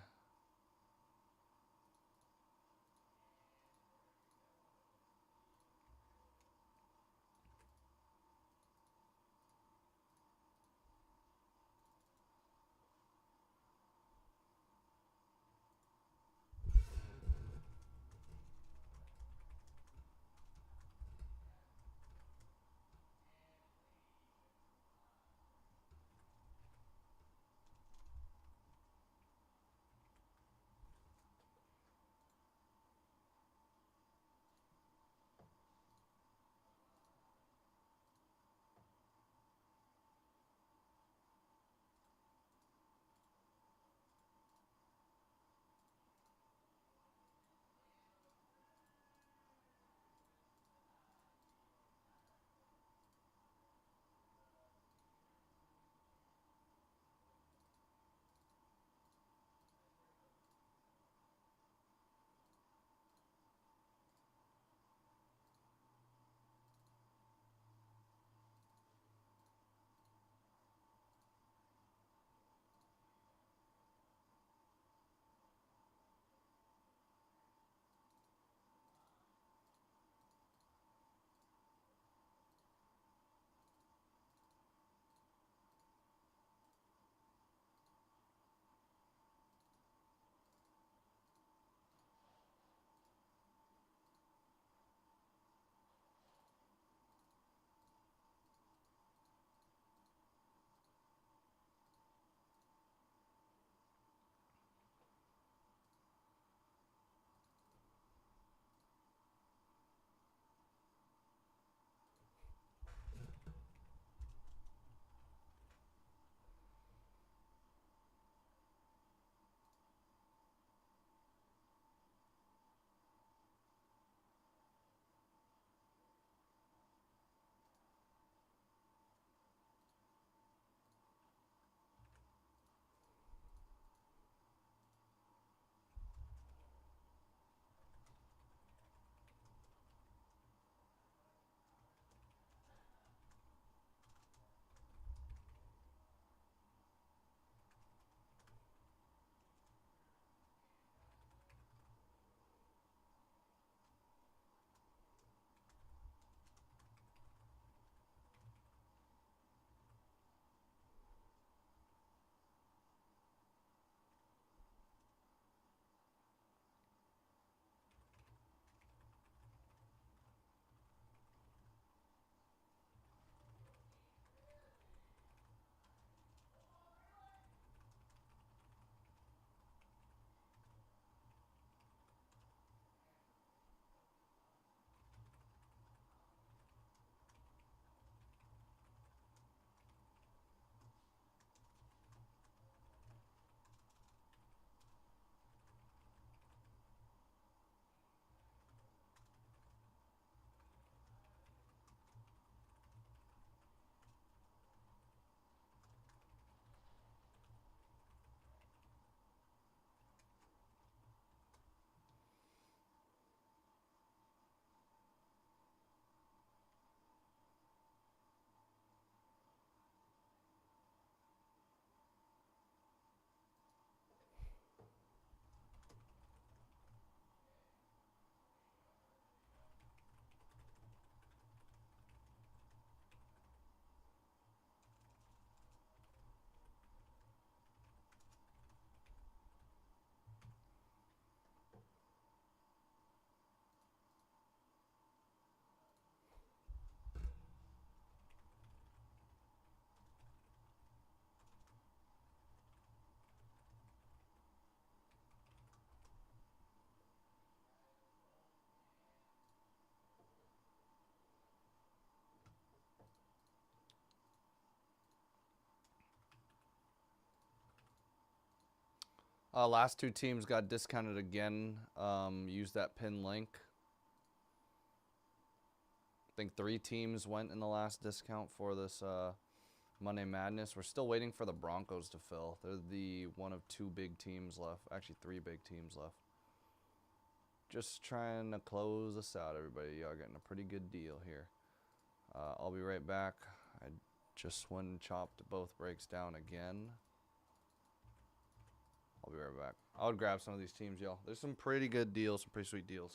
Last two teams got discounted again. Use that pin link. I think 3 teams went in the last discount for this Monday Madness. We're still waiting for the Broncos to fill. They're the one of 2 big teams left. Actually, 3 big teams left. Just trying to close us out, everybody. Y'all getting a pretty good deal here. I'll be right back. I just went and chopped both breaks down again. I'll be right back. I would grab some of these teams, y'all. There's some pretty good deals, some pretty sweet deals.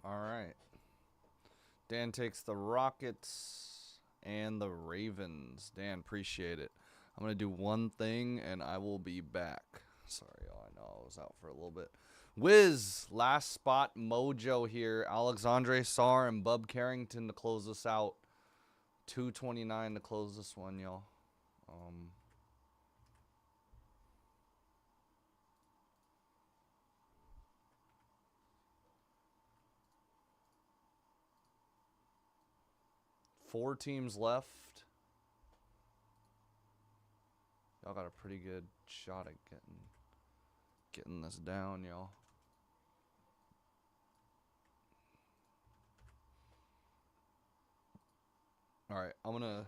All right. Dan takes the Rockets and the Ravens. Dan, appreciate it. I'm going to do one thing, and I will be back. Sorry, y'all. I know I was out for a little bit. Wiz, last spot mojo here. Alexandre Sarr and Bub Carrington to close us out. 229 to close this one, y'all. 4 teams left. Y'all got a pretty good shot at getting this down, y'all. All right, I need to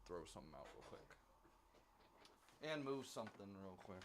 throw something out real quick. And move something real quick.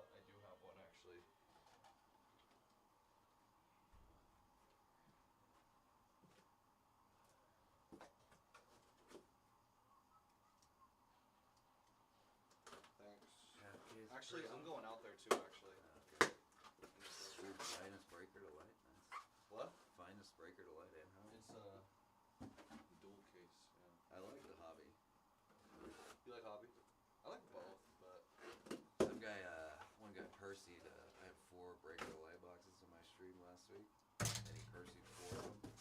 I do have one actually. Thanks. Yeah, Actually, I'm going out there too. Actually. Okay. Ooh, finest breaker to light. Nice. What? Finest breaker to light, and how? It's dual case. Yeah. I like the hobby. You like hobby? I like both, but One guy Percy'd. I had 4 breaker to light boxes in my stream last week, and he Percy'd 4 of them.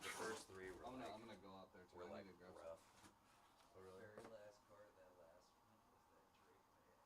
The first 3 were I'm gonna go out there too. were I like need to grab rough. Oh really? Very last card of that last one was that Drake May.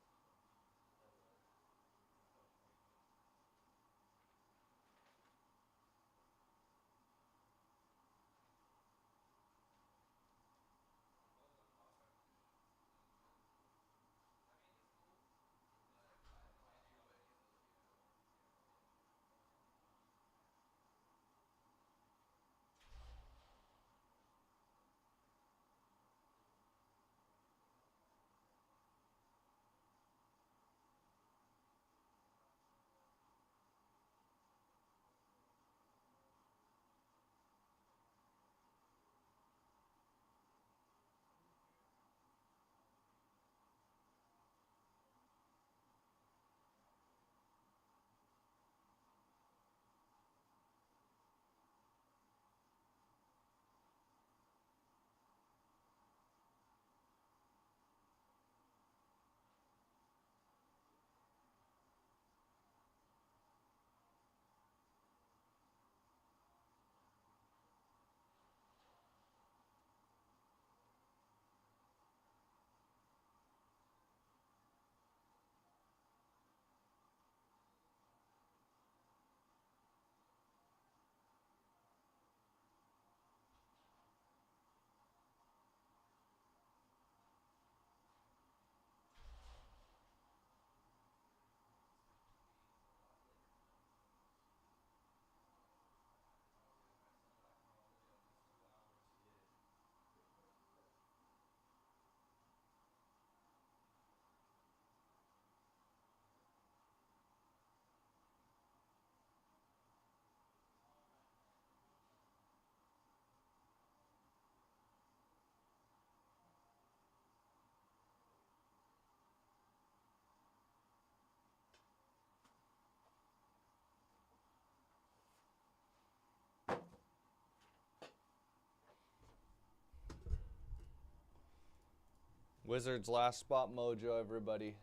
Wizards last spot mojo, everybody.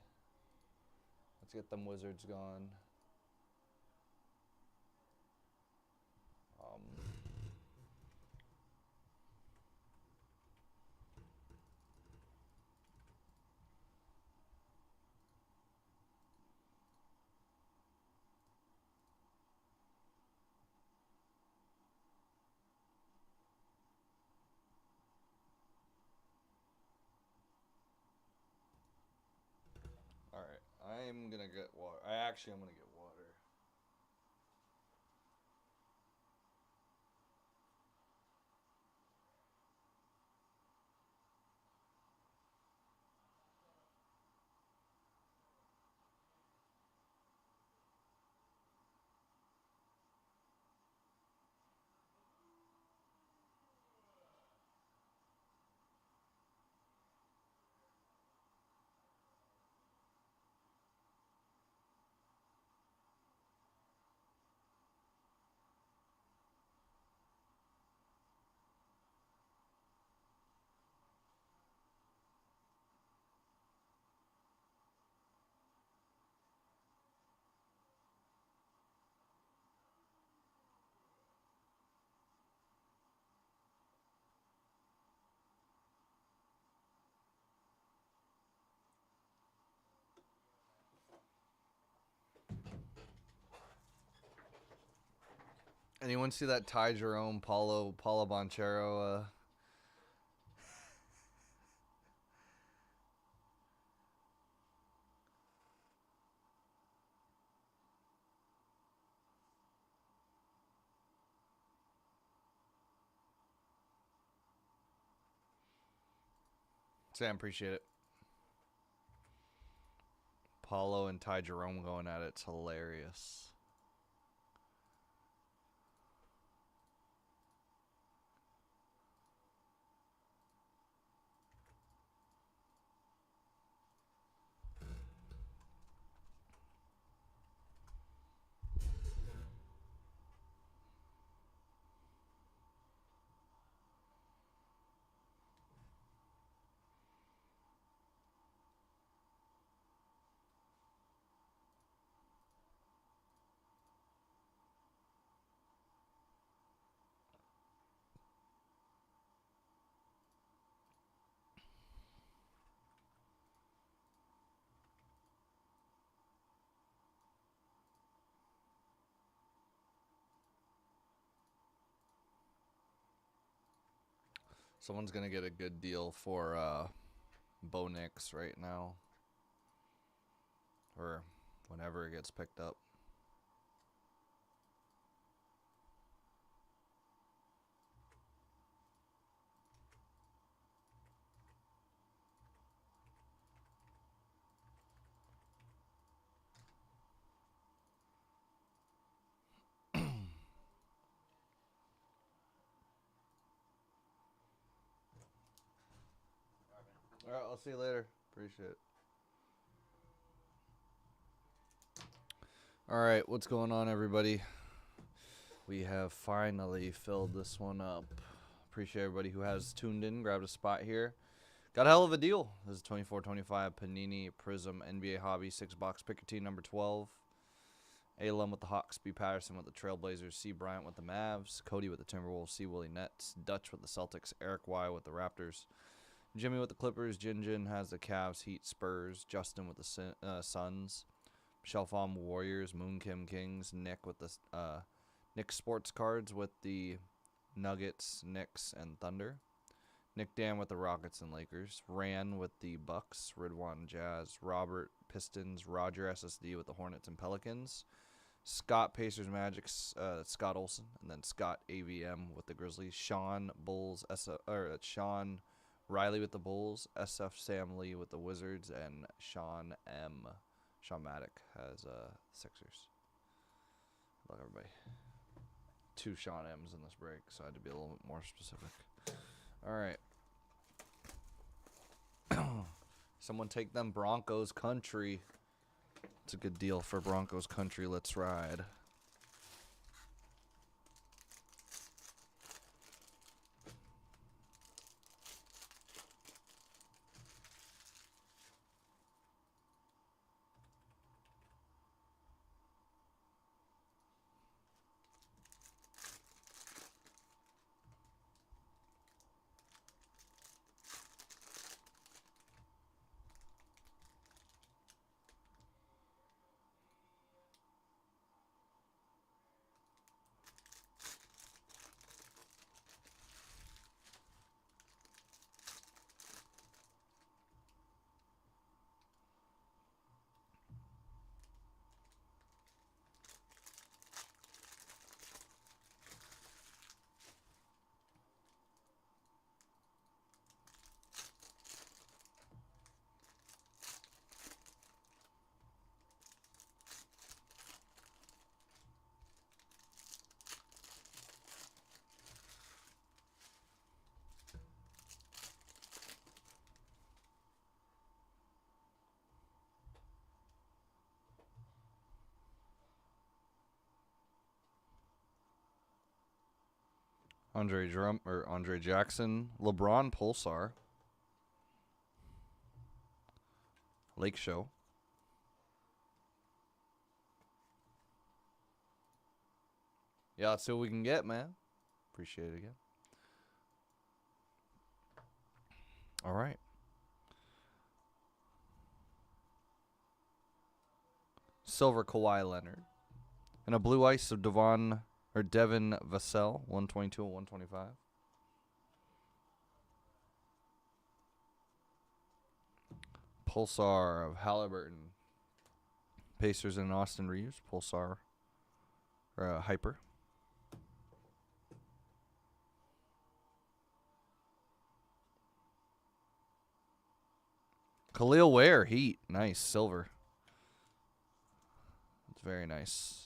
Let's get them Wizards going. I'm gonna get water. I'm gonna get water. Anyone see that Ty Jerome Paulo Bonchero? Sam, appreciate it. Paulo and Ty Jerome going at it. It's hilarious. Someone's gonna get a good deal for Bo Nix right now, or whenever it gets picked up. All right, I'll see you later. Appreciate it. All right, what's going on, everybody? We have finally filled this one up. Appreciate everybody who has tuned in, grabbed a spot here. Got a hell of a deal. This is 24-25 Panini Prizm NBA Hobby 6-box Picker Team number 12. Alum with the Hawks, B. Patterson with the Trailblazers, C. Bryant with the Mavs, Cody with the Timberwolves, C. Willie Nets, Dutch with the Celtics, Eric Y. with the Raptors, Jimmy with the Clippers, Jin has the Cavs, Heat, Spurs, Justin with the Suns, Michelle Fahm Warriors, Moon Kim Kings, Nick with the Knicks Sports Cards with the Nuggets, Knicks, and Thunder, Nick Dan with the Rockets and Lakers, Ran with the Bucks, Ridwan Jazz, Robert Pistons, Roger SSD with the Hornets and Pelicans, Scott Pacers Magic, Scott Olsen, and then Scott AVM with the Grizzlies, Sean Bulls, Sean Riley with the Bulls, SF Sam Lee with the Wizards, and Sean Maddock has Sixers. Look, everybody. 2 Sean M's in this break, so I had to be a little bit more specific. All right. Someone take them Broncos country. It's a good deal for Broncos country. Let's ride. Andre Jackson. LeBron Pulsar. Lake Show. Yeah, let's see what we can get, man. Appreciate it again. All right. Silver Kawhi Leonard. And a blue ice of Devin Vassell, 122 and 125. Pulsar of Halliburton. Pacers and Austin Reeves. Pulsar. Or Hyper. Khalil Ware, Heat. Nice. Silver. It's very nice.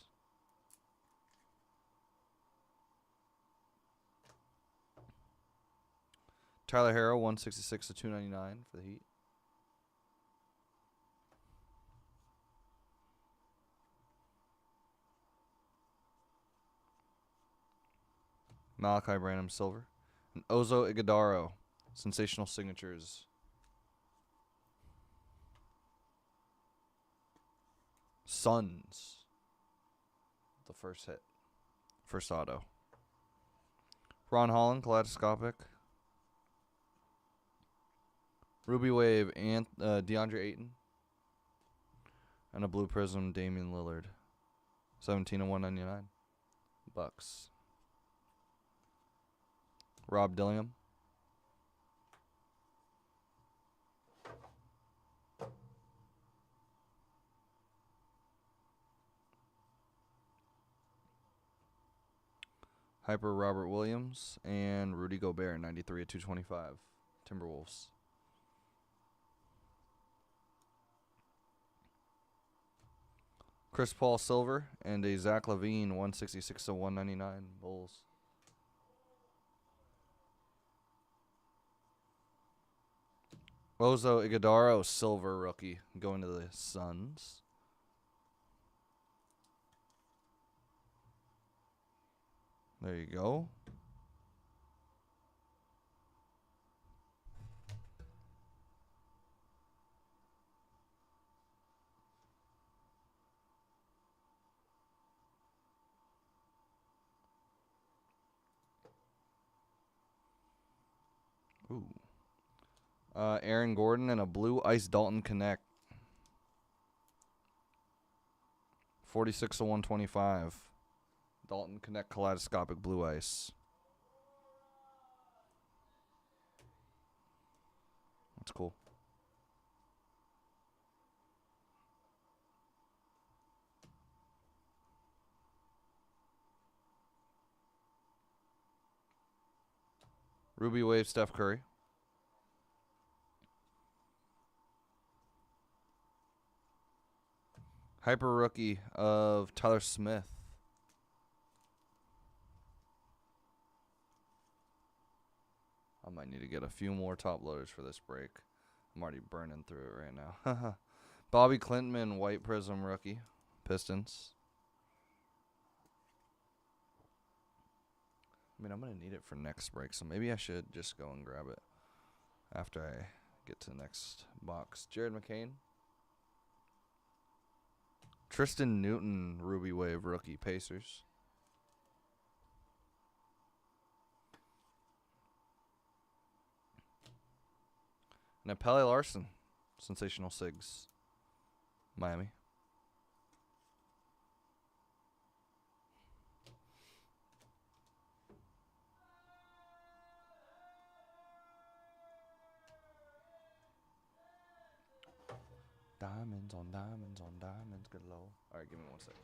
Tyler Hero, 166 to 299 for the Heat. Malachi Branham, silver. And Ozo Iguodaro, sensational signatures. Suns. The first hit. First auto. Ron Holland, kaleidoscopic. Ruby Wave, and DeAndre Ayton. And a blue prism, Damian Lillard. 17 and 199. Bucks. Rob Dillingham. Hyper Robert Williams and Rudy Gobert, 93 at 225. Timberwolves. Chris Paul silver and a Zach LaVine, 166 to 199. Bulls. Ozo Iguodaro silver rookie going to the Suns. There you go. Ooh. Aaron Gordon and a blue ice Dalton Connect. 46 to 125. Dalton Connect kaleidoscopic blue ice. That's cool. Ruby Wave Steph Curry. Hyper rookie of Tyler Smith. I might need to get a few more top loaders for this break. I'm already burning through it right now. Bobby Clintman, white prism rookie. Pistons. I mean, I'm going to need it for next break, so maybe I should just go and grab it after I get to the next box. Jared McCain. Tristan Newton, Ruby Wave rookie, Pacers. And a Pele Larson, sensational Sigs, Miami. Diamonds on diamonds on diamonds galore. All right, give me 1 second.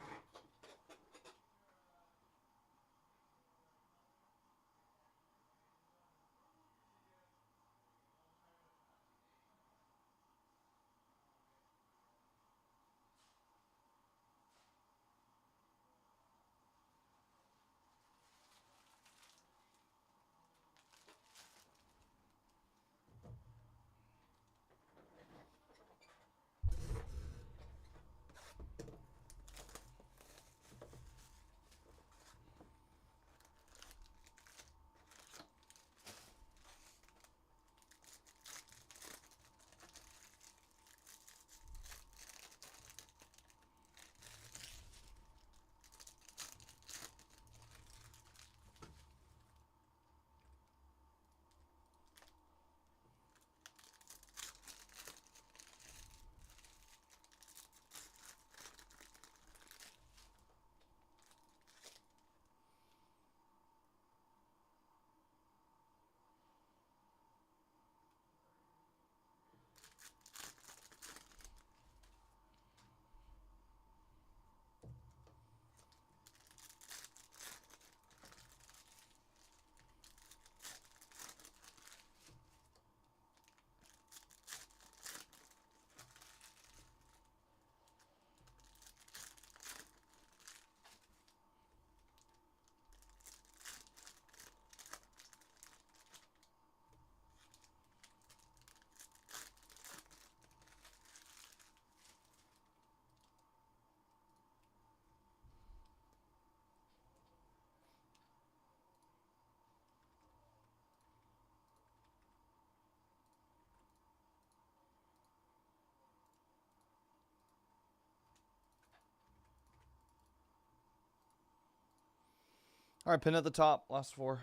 All right, pin at the top. Last 4.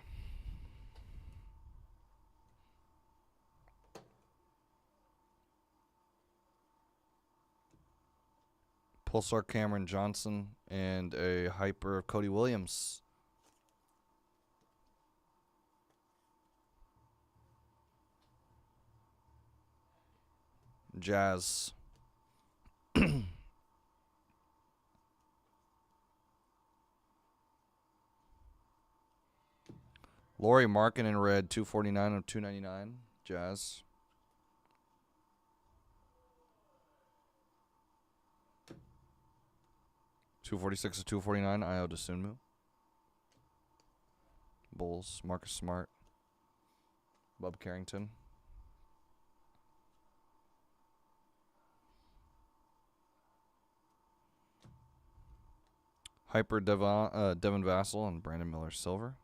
Pulsar Cameron Johnson and a hyper of Cody Williams. Jazz. Laurie Markin in red, 249 of 299. Jazz. $246 to $249. Io DeSunmu. Bulls. Marcus Smart. Bub Carrington. Hyper Devin Vassell and Brandon Miller silver.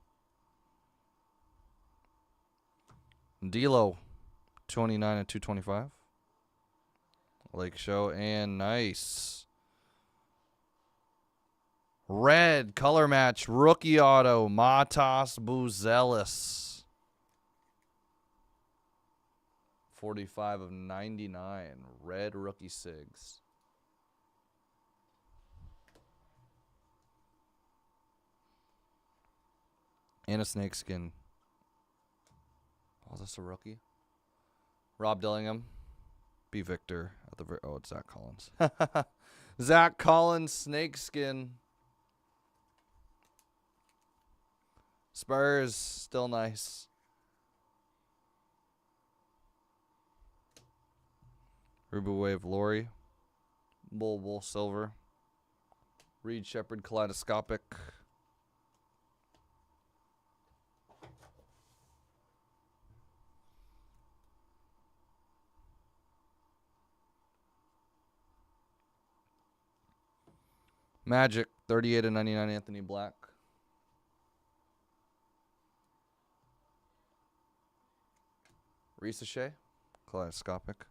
D'Lo, 29 and 225. Lake Show and nice. Red color match rookie auto Matas Buzelis. 45 of 99. Red rookie Sigs. And a snakeskin. Oh, is this a rookie? Rob Dillingham. B. Victor at the very. Oh, it's Zach Collins. Zach Collins snakeskin. Spurs still nice. Ruby Wave Laurie. Bull silver. Reed Shepherd kaleidoscopic. Magic, 38 of 99, Anthony Black. Ricochet, kaleidoscopic.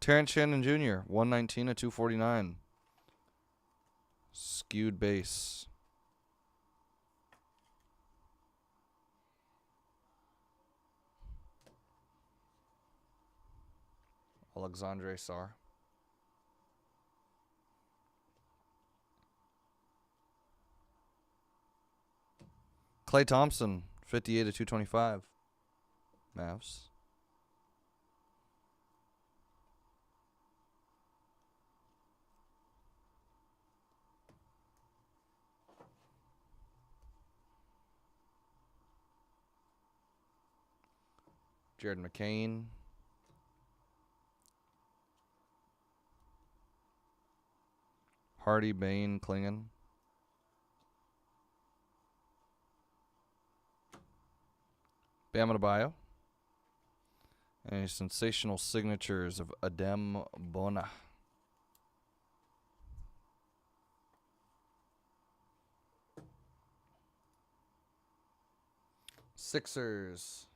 Terrence Shannon Jr., 119 of 249. Skewed base. Alexandre Sarr. Klay Thompson, 58 of 225. Mavs. Jared McCain. Hardy, Bain, Klingon. Bam Adebayo. And sensational signatures of Adem Bona. Sixers.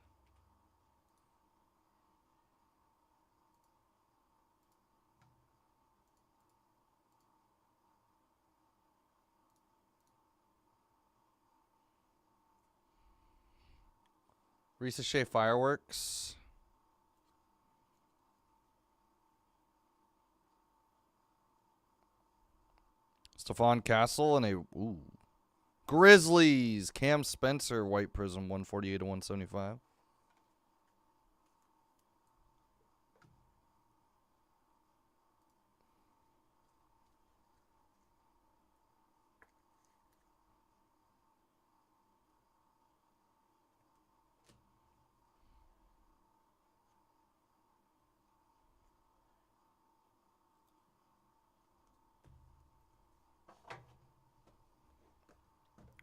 Ricochet Fireworks. Stephon Castle and a Grizzlies. Cam Spencer White Prizm 148 to 175.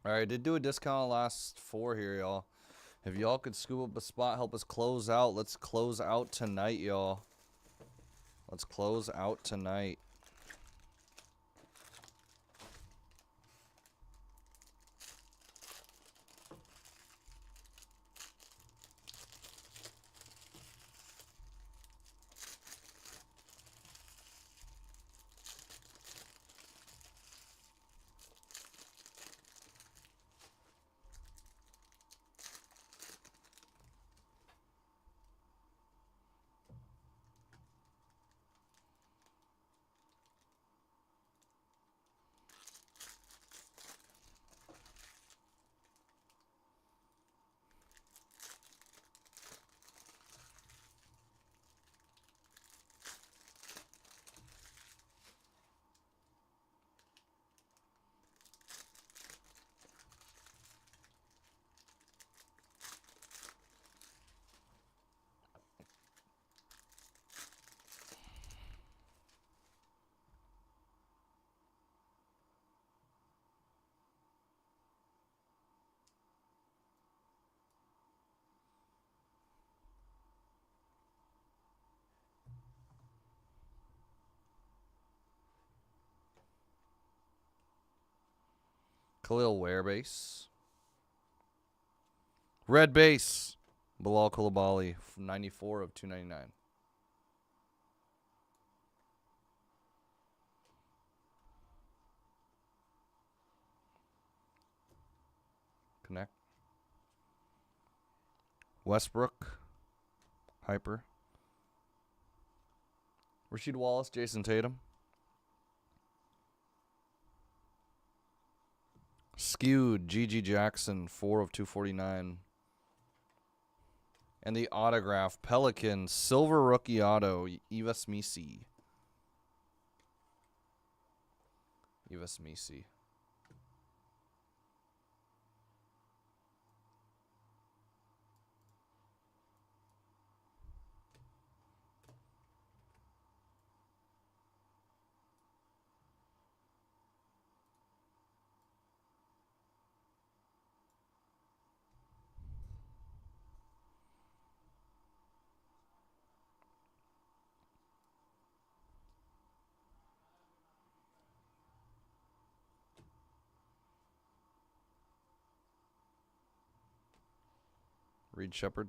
All right, did do a discount last 4 here, y'all. If y'all could scoop up a spot, help us close out. Let's close out tonight, y'all. Let's close out tonight. Khalil Ware base. Red base. Bilal Coulibaly, 94 of 299. Connect. Westbrook. Hyper. Rasheed Wallace, Jason Tatum. Skewed, Gigi Jackson, 4 of 249. And the autograph, Pelican, silver rookie auto, Yves Missi. Yves Missi. Reed Shepard.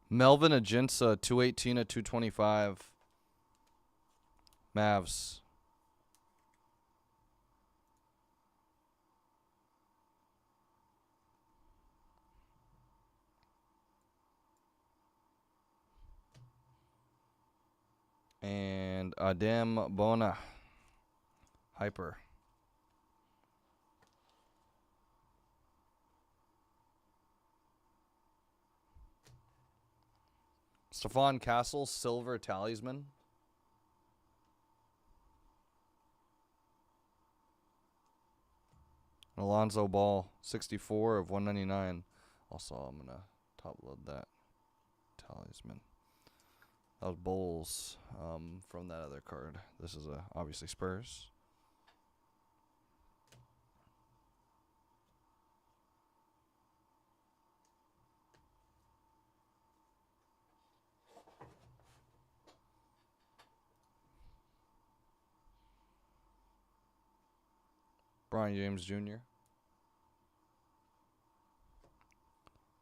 Melvin Aginsa, 218 of 225. Mavs. And Adem Bona. Hyper. Stephon Castle, silver talisman. Alonzo Ball, 64 of 199. Also, I'm going to top load that talisman. That was Bulls from that other card. This is obviously Spurs. Brian James Jr.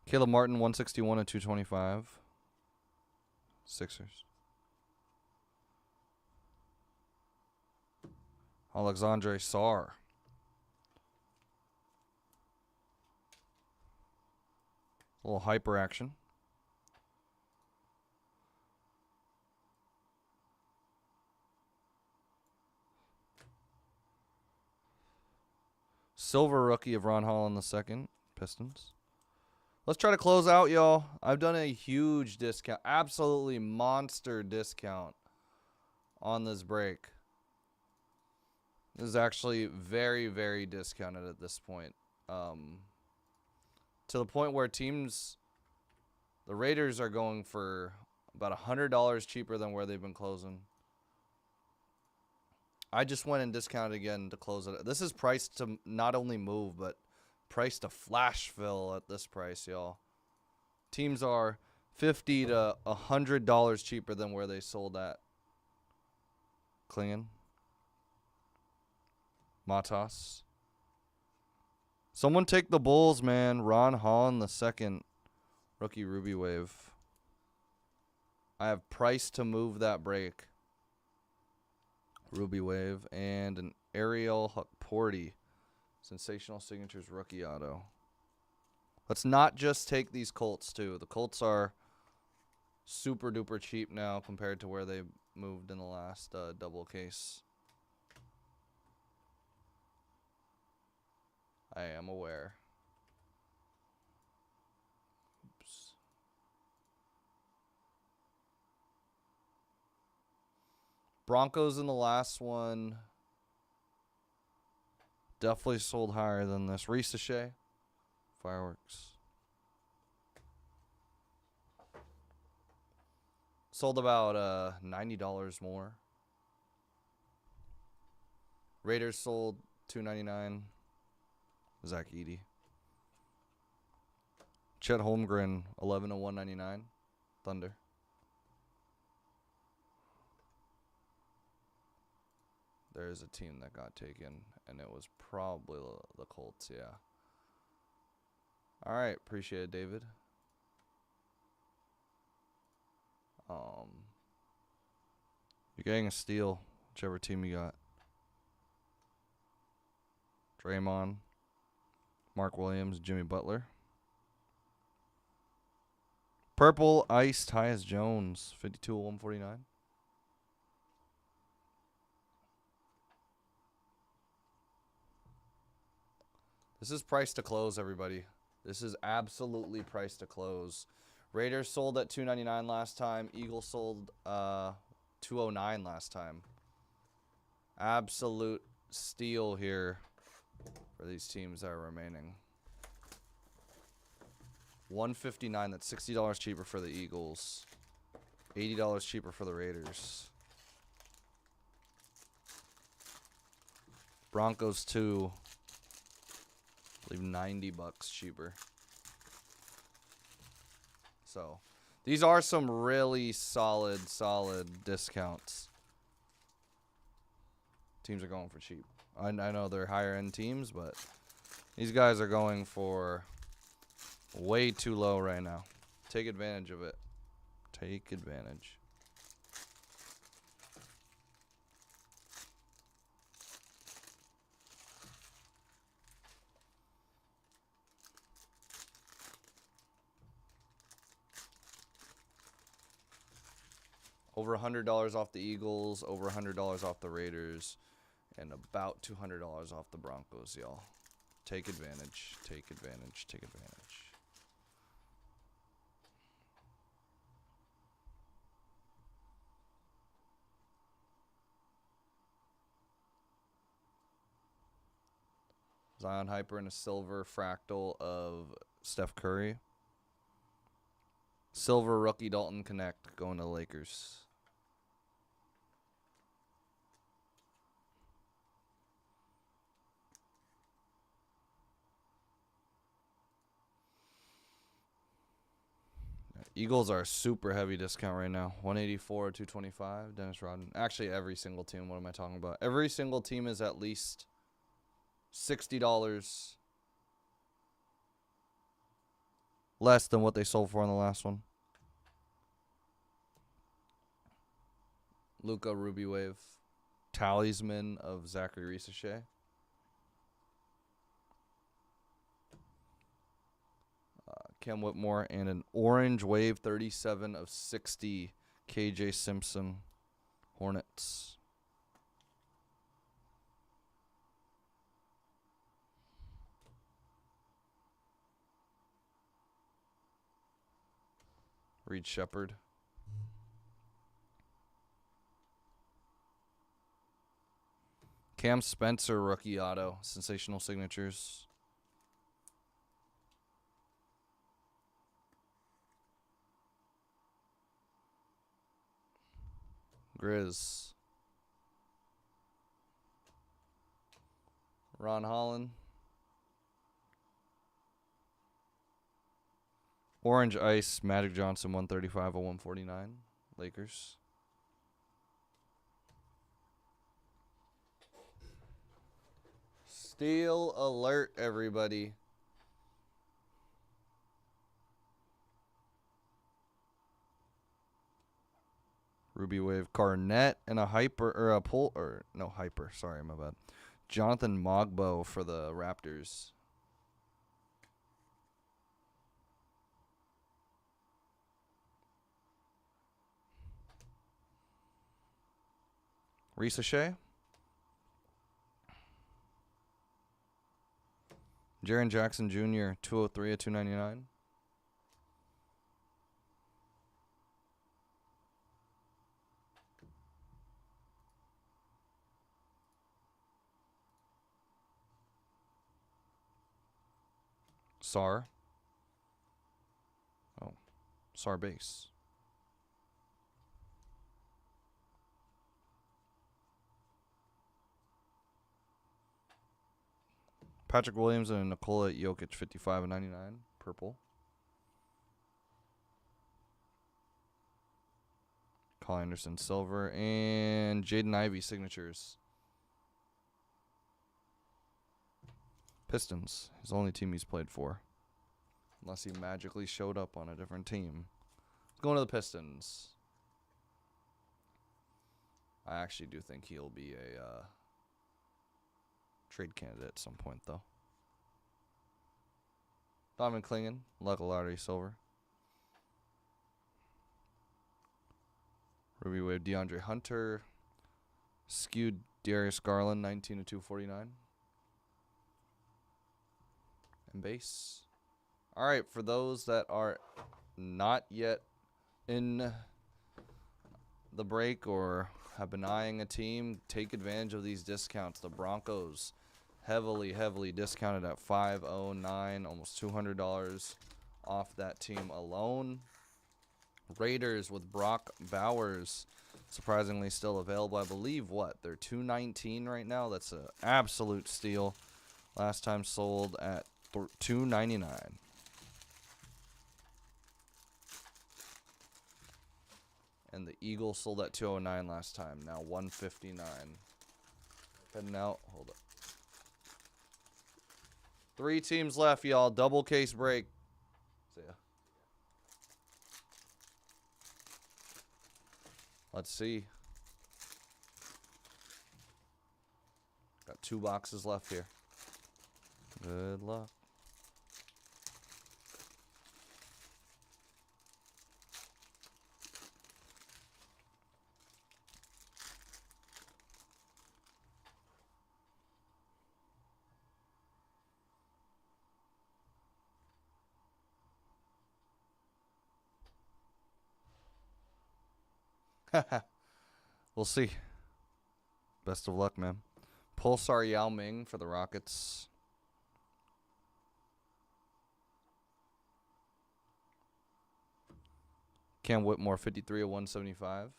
Caleb Martin, 161 of 225. Sixers. Alexandre Sarr. A little hyper action. Silver rookie of Ron Holland II. Pistons. Let's try to close out, y'all. I've done a huge discount. Absolutely monster discount on this break. This is actually very, very discounted at this point. To the point where teams, the Raiders are going for about $100 cheaper than where they've been closing. I just went and discounted again to close it. This is priced to not only move, but priced to flash fill at this price, y'all. Teams are $50 to $100 cheaper than where they sold at. Klingon. Matas. Someone take the Bulls, man. Ron Holland II. Rookie Ruby Wave. I have price to move that break. Ruby Wave. And an Ariel Hukporty. Sensational Signatures rookie auto. Let's not just take these Colts, too. The Colts are super duper cheap now compared to where they moved in the last double case. I am aware. Oops. Broncos in the last one. Definitely sold higher than this. Ricochet. Fireworks. Sold about $90 more. Raiders sold $2.99. Zach Edey. Chet Holmgren, 11 to 199. Thunder. There's a team that got taken, and it was probably the Colts, yeah. All right, appreciate it, David. You're getting a steal, whichever team you got. Draymond, Mark Williams, Jimmy Butler. Purple Ice, Tyus Jones, 52 149. This is price to close, everybody. This is absolutely price to close. Raiders sold at $2.99 last time. Eagles sold $2.09 last time. Absolute steal here for these teams that are remaining. $159. That's $60 cheaper for the Eagles. $80 cheaper for the Raiders. Broncos 2. I believe $90 cheaper. So these are some really solid discounts. Teams are going for cheap. I know they're higher end teams, but these guys are going for way too low right now. Take advantage of it. Take advantage. Over $100 off the Eagles, over $100 off the Raiders, and about $200 off the Broncos, y'all. Take advantage. Take advantage. Take advantage. Zion Hyper and a silver fractal of Steph Curry. Silver rookie Dalton Connect going to the Lakers. Eagles are super heavy discount right now. 184 225. Dennis Rodman. Actually, every single team. What am I talking about? Every single team is at least $60 less than what they sold for in the last one. Luka Ruby Wave. Talisman of Zachary Ricochet. Cam Whitmore, and an orange wave 37 of 60 KJ Simpson Hornets. Reed Shepard. Cam Spencer rookie auto. Sensational signatures. Grizz. Ron Holland. Orange Ice, Magic Johnson, 135 of 149. Lakers. Steal alert, everybody. Ruby Wave Garnett and a hyper or a pull or no hyper, sorry, my bad. Jonathan Mogbo for the Raptors. Ricochet. Jaren Jackson Jr., 203 of 299. Sar. Oh, Sar base. Patrick Williams and Nikola Jokic, 55/99, purple. Kyle Anderson, silver. And Jaden Ivey, signatures. Pistons, his only team he's played for. Unless he magically showed up on a different team. Going to the Pistons. I actually do think he'll be a trade candidate at some point, though. Donovan Clingan, Luckle Lottery, silver. Ruby Wave, DeAndre Hunter. Skewed Darius Garland, 19/249. And base. All right, for those that are not yet in the break or have been eyeing a team, take advantage of these discounts. The Broncos, heavily discounted at $509, almost $200 off that team alone. Raiders with Brock Bowers, surprisingly still available. I believe, they're $219 right now. That's an absolute steal. Last time sold at $299. And the Eagles sold at $209 last time. Now $159. Heading out. Hold up. 3 teams left, y'all. Double case break. See ya. Let's see. Got 2 boxes left here. Good luck. We'll see. Best of luck, man. Pulsar Yao Ming for the Rockets. Cam Whitmore, 53/175.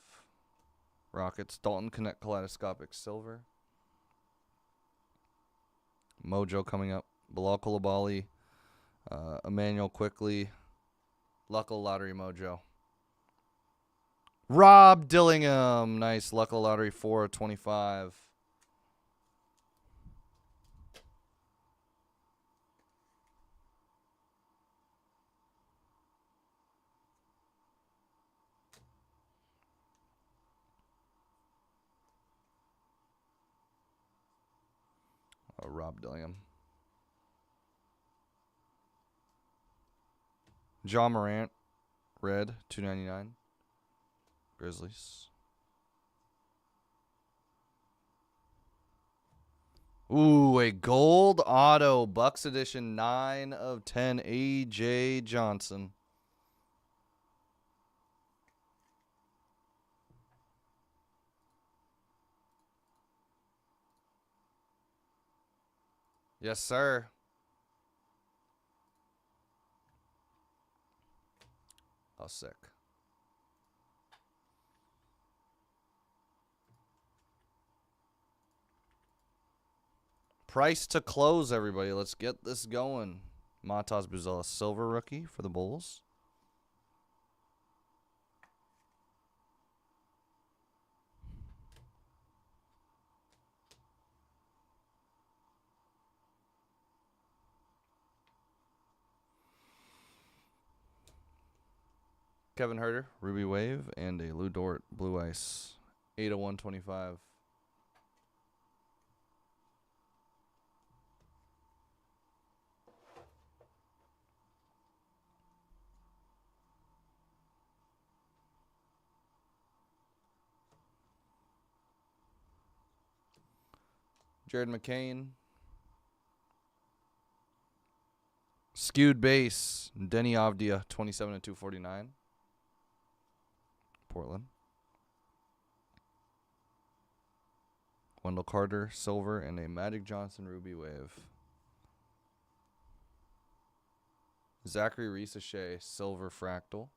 Rockets. Dalton Connect, Kaleidoscopic, silver. Mojo coming up. Bilal Coulibaly. Emmanuel Quickly. Luckle Lottery Mojo. Rob Dillingham. Nice. Luckle Lottery 4/25. Rob Dillingham. John Morant. Red. $2.99. Grizzlies. Ooh, a gold auto. Bucks edition 9/10. A.J. Johnson. Yes, sir. Oh, sick. Price to close, everybody. Let's get this going. Matas Buzella, silver rookie for the Bulls. Kevin Huerter, Ruby Wave, and a Lou Dort, Blue Ice, 8/125. Jared McCain. Skewed base, Denny Avdia, 27/249. Portland. Wendell Carter, silver, and a Magic Johnson Ruby Wave. Zachary Risache, silver fractal.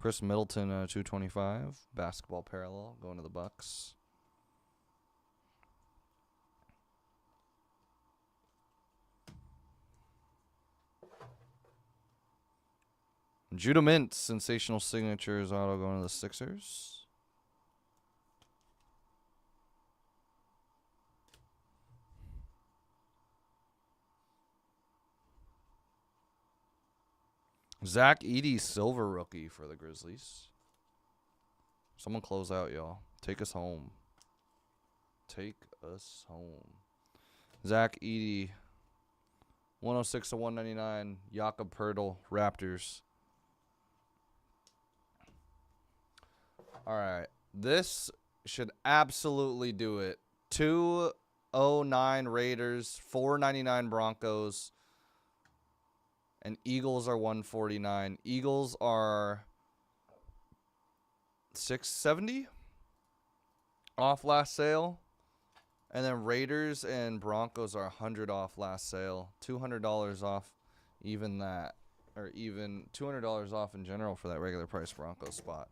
Chris Middleton, 225. Basketball parallel, going to the Bucks. Judah Mint, sensational signatures auto going to the Sixers. Zach Edey, silver rookie for the Grizzlies. Someone close out, y'all. Take us home. Take us home. Zach Edey, 106 to 199. Jakob Poeltl, Raptors. All right. This should absolutely do it. 209 Raiders, 499 Broncos, and Eagles are 149. Eagles are 670 off last sale. And then Raiders and Broncos are 100 off last sale. $200 off even that. Or even $200 off in general for that regular price Broncos spot.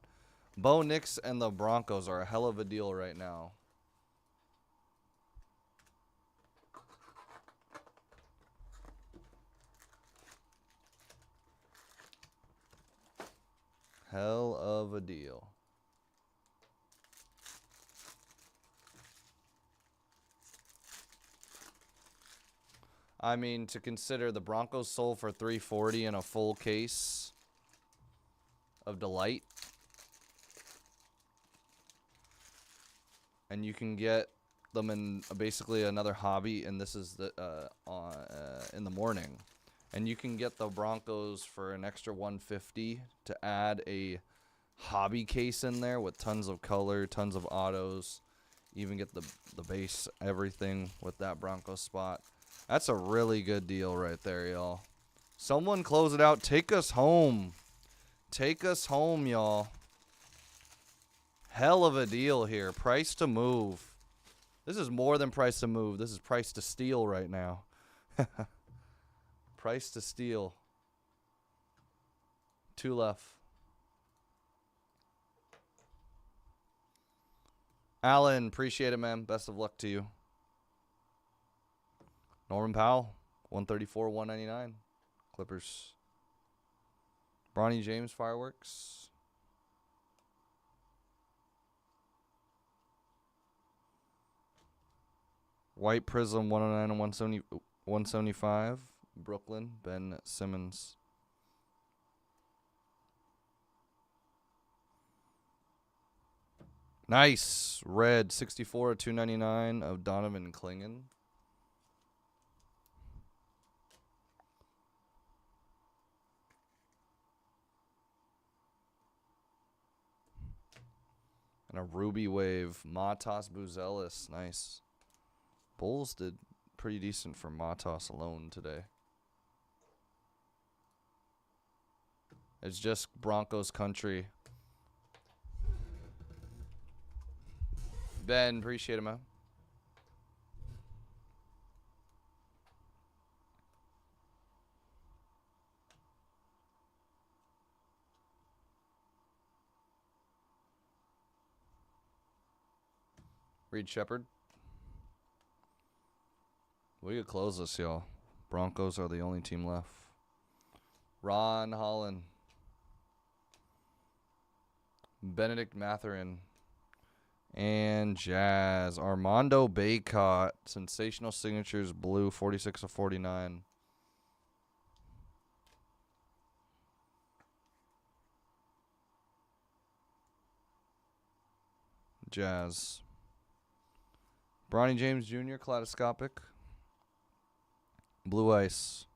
Bo Nix and the Broncos are a hell of a deal right now. Hell of a deal. I mean, to consider the Broncos sold for $340 in a full case of Delight. And you can get them in basically another hobby, and this is the in the morning. And you can get the Broncos for an extra $150 to add a hobby case in there with tons of color, tons of autos. Even get the base, everything with that Broncos spot. That's a really good deal right there, y'all. Someone close it out. Take us home. Take us home, y'all. Hell of a deal here. Price to move. This is more than price to move. This is price to steal right now. Price to steal. 2 left. Alan, appreciate it, man. Best of luck to you. Norman Powell, 134, 199. Clippers. Bronny James, fireworks. White Prizm, 109 and 175. Brooklyn, Ben Simmons. Nice. Red, 64 to 299 of Donovan Clingan. And a Ruby Wave, Matas Buzelis. Nice. Bulls did pretty decent for Matas alone today. It's just Broncos country. Ben, appreciate it, man. Reed Shepard. We could close this, y'all. Broncos are the only team left. Ron Holland. Benedict Mathurin. And Jazz. Armando Bacot. Sensational signatures. Blue. 46 of 49. Jazz. Bronny James Jr. Kaleidoscopic. Blue Ice.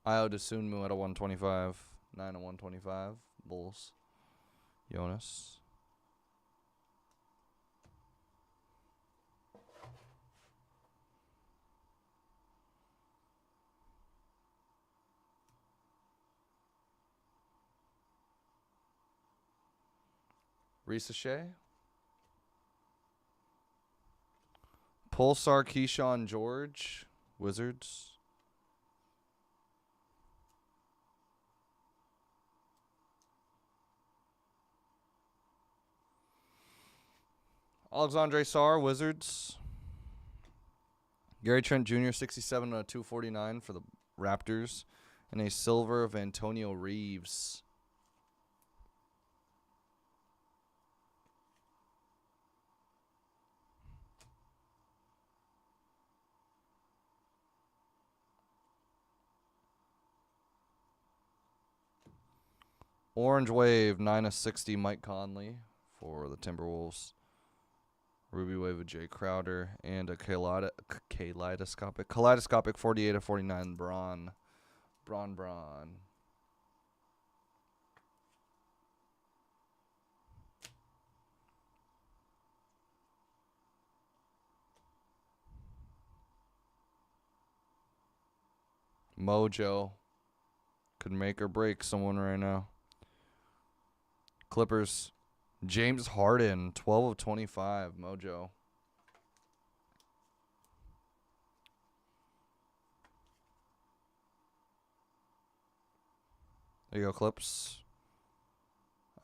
Io DeSunmu at a 125. 9 and 125. Bulls. Jonas. Risa Shea. Pulsar Keyshawn George. Wizards. Alexandre Sarr, Wizards. Gary Trent Jr., 67 to 249 for the Raptors. and a silver of Antonio Reeves. Orange Wave, 9/60, Mike Conley for the Timberwolves. Ruby Wave of Jay Crowder, and a kaleidoscopic 48/49, Braun. Mojo could make or break someone right now. Clippers, James Harden, 12/25, Mojo. There you go, Clips.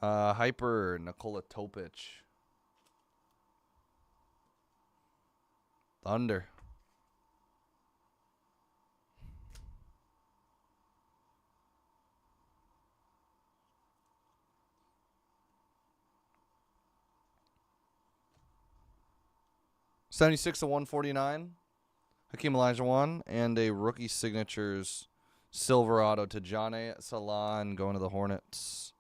Hyper, Nikola Topic. Thunder. $76/149. Hakeem Olajuwon, and a rookie signatures Silverado to Johnny Salon going to the Hornets.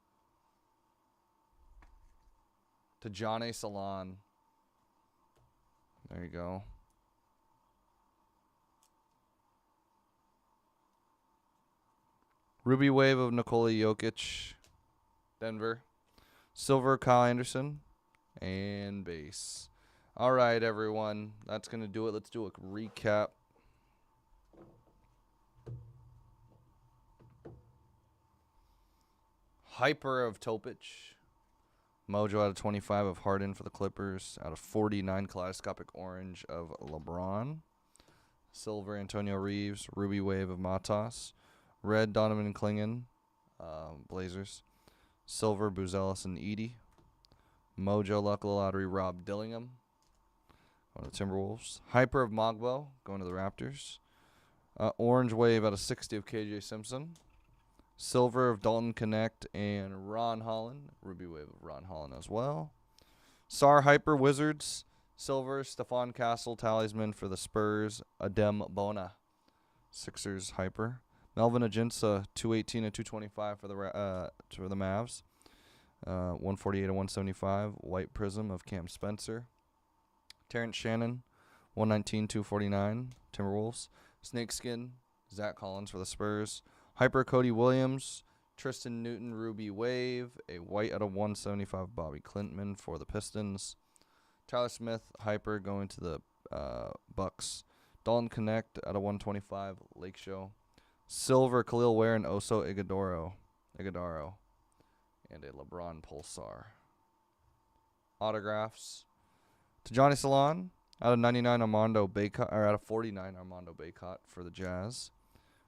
To Johnny Salon. There you go. Ruby Wave of Nikola Jokic, Denver. Silver, Kyle Anderson, and base. All right, everyone. That's going to do it. Let's do a recap. Hyper of Topic. Mojo out of 25 of Harden for the Clippers. Out of 49, Kaleidoscopic Orange of LeBron. Silver, Antonio Reeves. Ruby Wave of Matas. Red, Donovan Clingan, Blazers. Silver, Buzelis and Edey. Mojo, Luck of the Lottery, Rob Dillingham. Going to the Timberwolves. Hyper of Mogbo, going to the Raptors. Orange Wave out of 60 of KJ Simpson. Silver of Dalton Connect and Ron Holland. Ruby Wave of Ron Holland as well. SAR Hyper Wizards. Silver, Stephon Castle, Talisman for the Spurs. Adem Bona. Sixers Hyper. Melvin Aginsa, 218 and 225 for the Mavs. 148 and 175. White Prizm of Cam Spencer. Terrence Shannon, 119, 249. Timberwolves. Snakeskin, Zach Collins for the Spurs. Hyper Cody Williams, Tristan Newton, Ruby Wave. A white out of 175, Bobby Clintman for the Pistons. Tyler Smith, Hyper going to the Bucks. Dalton Connect out of 125, Lake Show. Silver, Khalil Ware and Oso Ighodaro. And a LeBron Pulsar. Autographs. To Johnny Salon, out of 99, Armando Baycott, or out of 49, Armando Baycott for the Jazz.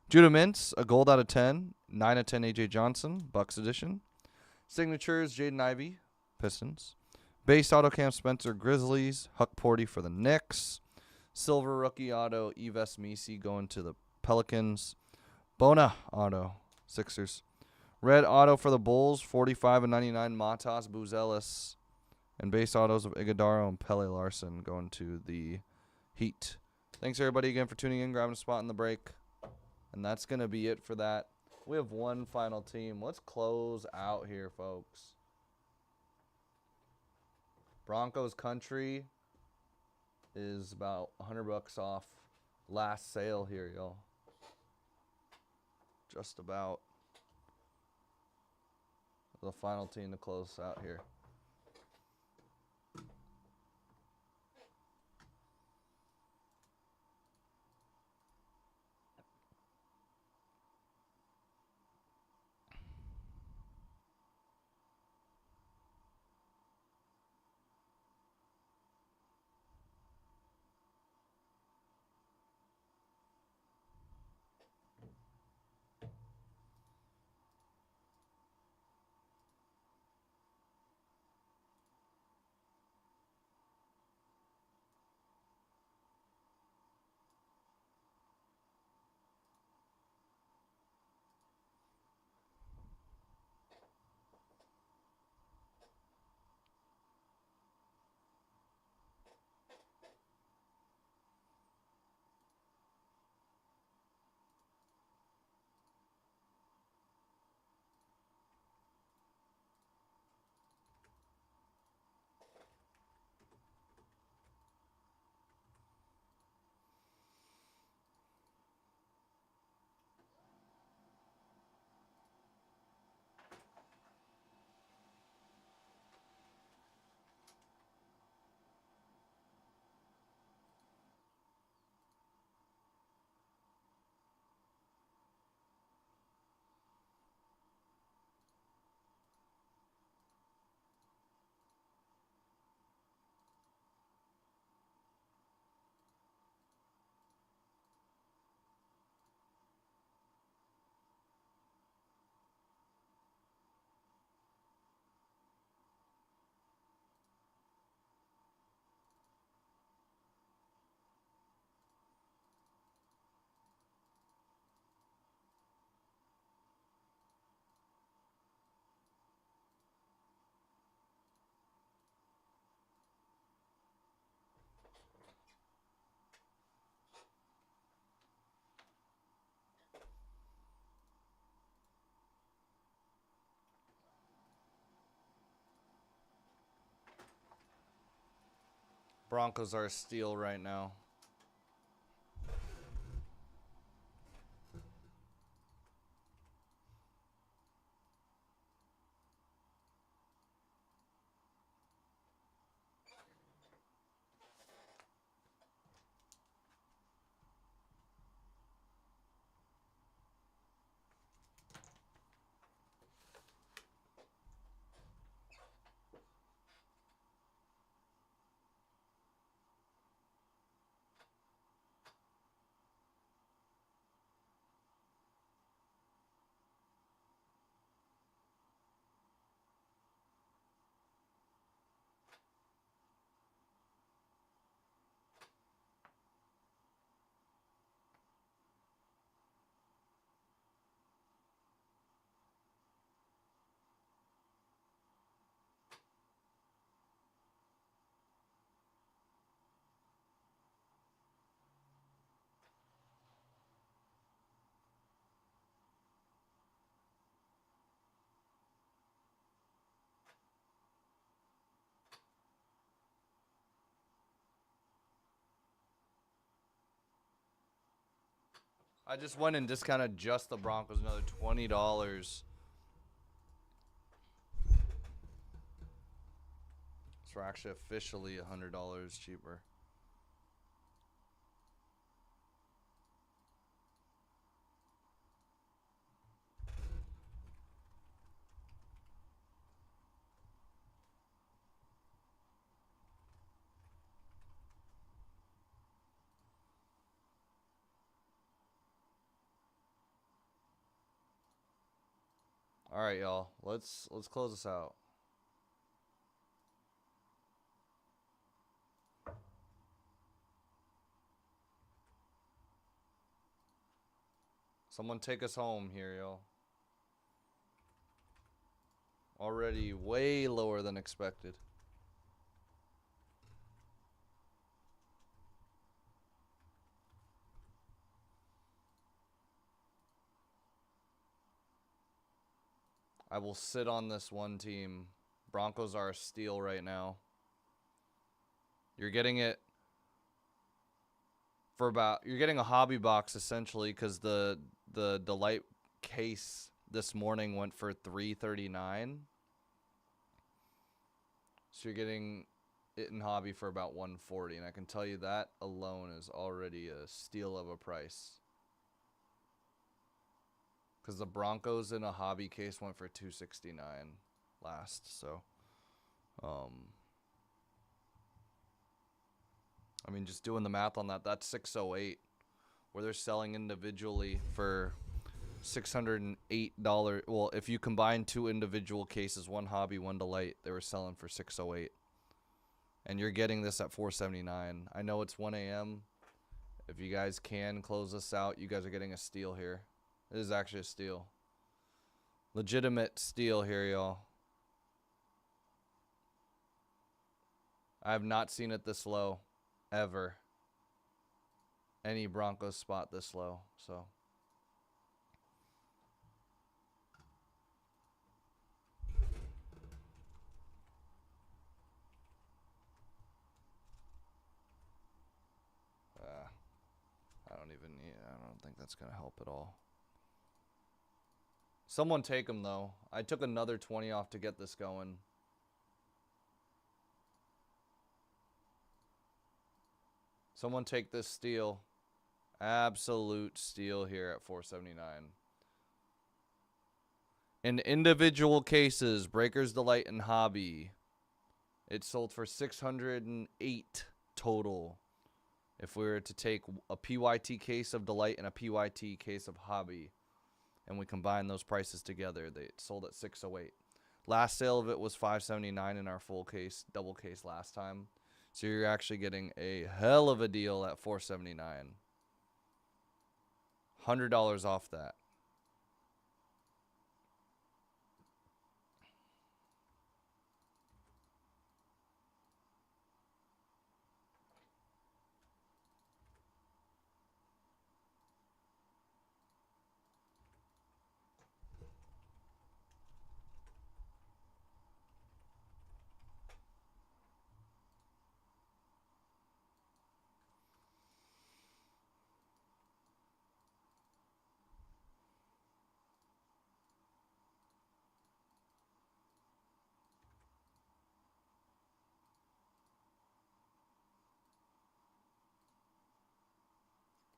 Judah Mintz, a gold out of 10, 9/10, AJ Johnson, Bucks edition. Signatures, Jaden Ivey, Pistons. Base auto, Cam Spencer, Grizzlies. Huck Porty for the Knicks. Silver rookie auto, Yves Misi going to the Pelicans. Bona auto, Sixers. Red auto for the Bulls, 45 and 99, Matas Buzelis. And base autos of Ighodaro and Pele Larson going to the Heat. Thanks, everybody, again for tuning in, grabbing a spot in the break. And that's going to be it for that. We have one final team. Let's close out here, folks. Broncos Country is about $100 off last sale here, y'all. Just about. The final team to close out here. Broncos are a steal right now. I just went and discounted just the Broncos another $20. So we're actually officially $100 cheaper. All right, y'all. Let's close this out. Someone take us home here, y'all. Already way lower than expected. I will sit on this one team. Broncos are a steal right now. You're getting it for you're getting a hobby box essentially because the Delight case this morning went for $339. So you're getting it in hobby for about $140, and I can tell you that alone is already a steal of a price. Because the Broncos in a hobby case went for $269 last, so I mean, just doing the math on that, that's $608, where they're selling individually for $608. Well, if you combine two individual cases, one hobby, one Delight, they were selling for $608. And you're getting this at $479. I know it's 1 a.m. If you guys can close this out, you guys are getting a steal here. It is actually a steal. Legitimate steal here, y'all. I have not seen it this low, ever. Any Broncos spot this low, so. I don't think that's going to help at all. Someone take them, though. I took another 20 off to get this going. Someone take this steal. Absolute steal here at $479. In individual cases, Breakers Delight and Hobby, it sold for $608 total. If we were to take a PYT case of Delight and a PYT case of Hobby, and we combine those prices together, they sold at $608. Last sale of it was $579 in our full case, double case last time. So you're actually getting a hell of a deal at $479. $100 off that.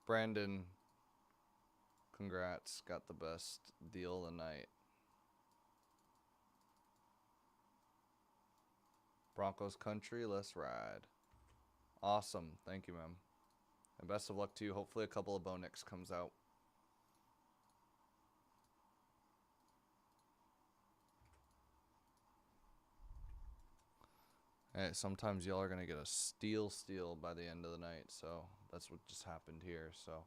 Brandon, congrats. Got the best deal of the night. Broncos country, let's ride. Awesome. Thank you, ma'am. And best of luck to you. Hopefully a couple of Bo Nix comes out. Hey, sometimes y'all are going to get a steal by the end of the night. So that's what just happened here. So.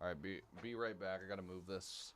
All right, be right back. I got to move this.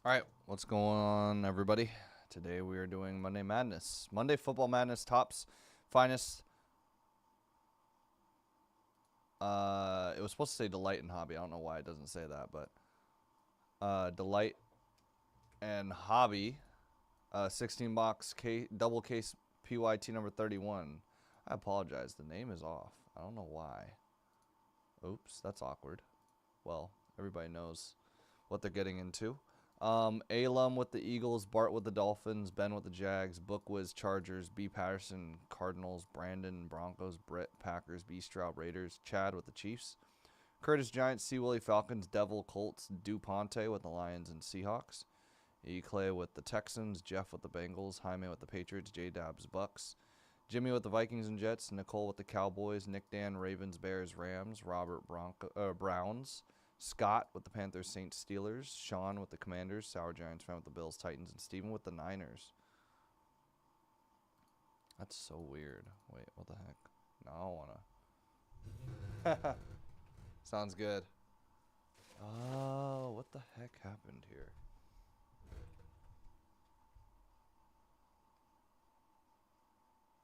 All right, what's going on, everybody? Today we are doing Monday Madness. Monday Football Madness Tops Finest. It was supposed to say Delight and Hobby. I don't know why it doesn't say that, but Delight and Hobby, 16-box double case PYT number 31. I apologize. The name is off. I don't know why. Oops, that's awkward. Well, everybody knows what they're getting into. Alum with the Eagles, Bart with the Dolphins, Ben with the Jags, Bookwiz Chargers, B Patterson Cardinals, Brandon Broncos, Brett Packers, B Stroud Raiders, Chad with the Chiefs, Curtis Giants, C Willie Falcons, Devil Colts, DuPonte with the Lions and Seahawks, E Clay with the Texans, Jeff with the Bengals, Jaime with the Patriots, J Dabs Bucks, Jimmy with the Vikings and Jets, Nicole with the Cowboys, Nick Dan Ravens, Bears, Rams, Robert Browns, Scott with the Panthers, Saints, Steelers, Sean with the Commanders, Sour Giants fan with the Bills, Titans, and Steven with the Niners. That's so weird. Wait, what the heck? No, I don't wanna. Sounds good. Oh, what the heck happened here?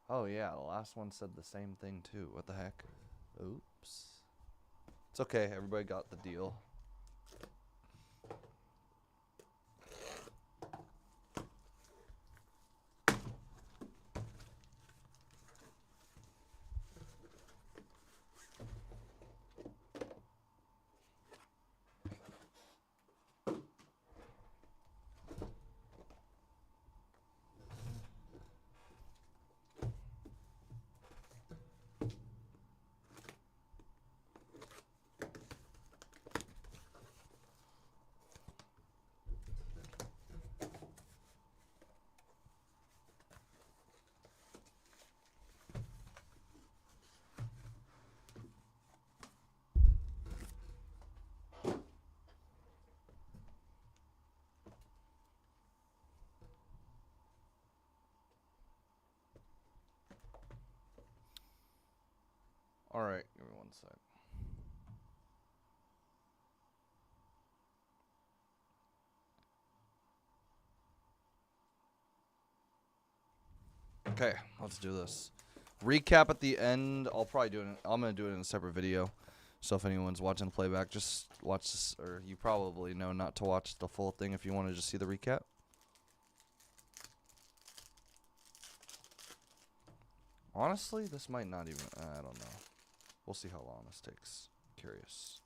Oh yeah, the last one said the same thing too. What the heck? Oops. It's okay, everybody got the deal. Alright, give me one sec. Okay, let's do this. Recap at the end. I'll probably do it. I'm gonna do it in a separate video. So if anyone's watching the playback, just watch this, or you probably know not to watch the full thing if you want to just see the recap. Honestly, this might not even. I don't know. We'll see how long this takes. Curious.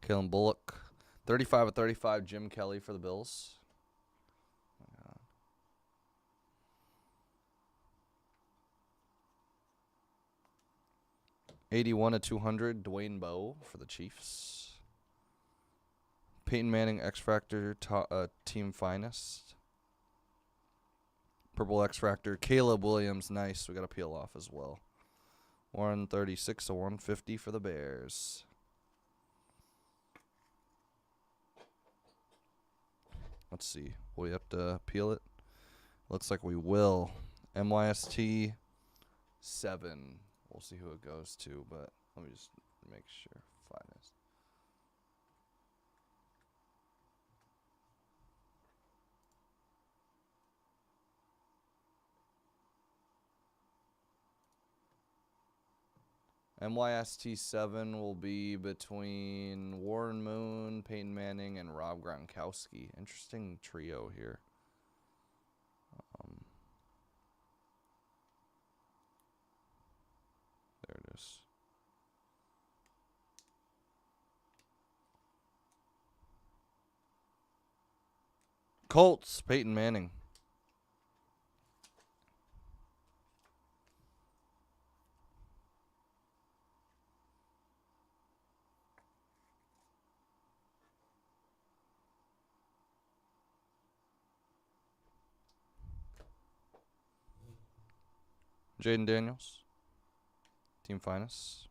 Kalen Bullock, 35 of 35. Jim Kelly for the Bills. 81 of 200. Dwayne Bowe for the Chiefs. Peyton Manning, X Factor, team finest. Purple X Factor. Caleb Williams, nice. We got to peel off as well. 136 of 150 for the Bears. Let's see. Will we have to peel it? Looks like we will. MYST 7. We'll see who it goes to, but let me just make sure. Finest. MYST 7 will be between Warren Moon, Peyton Manning, and Rob Gronkowski. Interesting trio here. There it is. Colts, Peyton Manning. Jaden Daniels, team finest.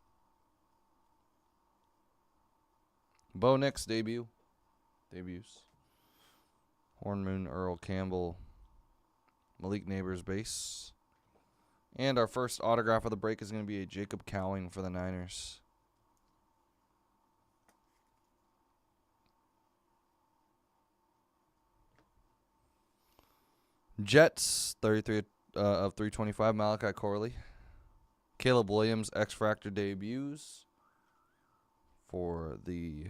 Bo Nix debuts. Horn Moon, Earl Campbell, Malik Neighbors base. And our first autograph of the break is going to be a Jacob Cowing for the Niners. Jets, 33 of 325, Malachi Corley. Caleb Williams, X-Fractor debuts for the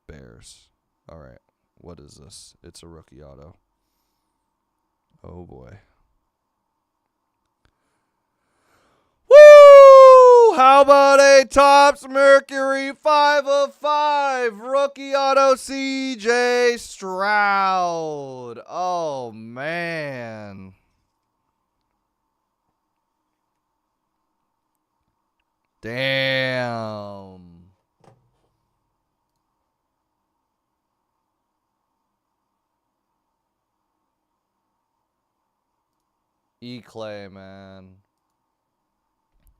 Bears. All right. What is this? It's a rookie auto. Oh, boy. Woo! How about a Topps Mercury 5 of 5 rookie auto CJ Stroud. Oh, man. Damn. E-Clay, man.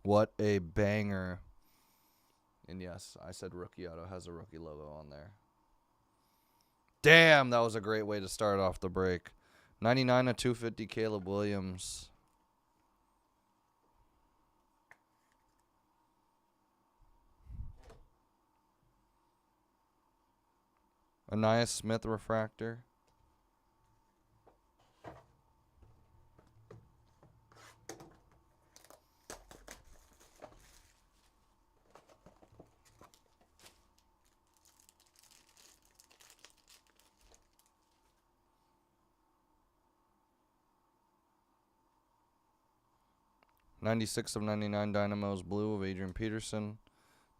What a banger. And yes, I said rookie auto has a rookie logo on there. Damn, that was a great way to start off the break. 99 of 250, Caleb Williams. Anais Smith refractor. '96 of 99 Dynamos blue of Adrian Peterson.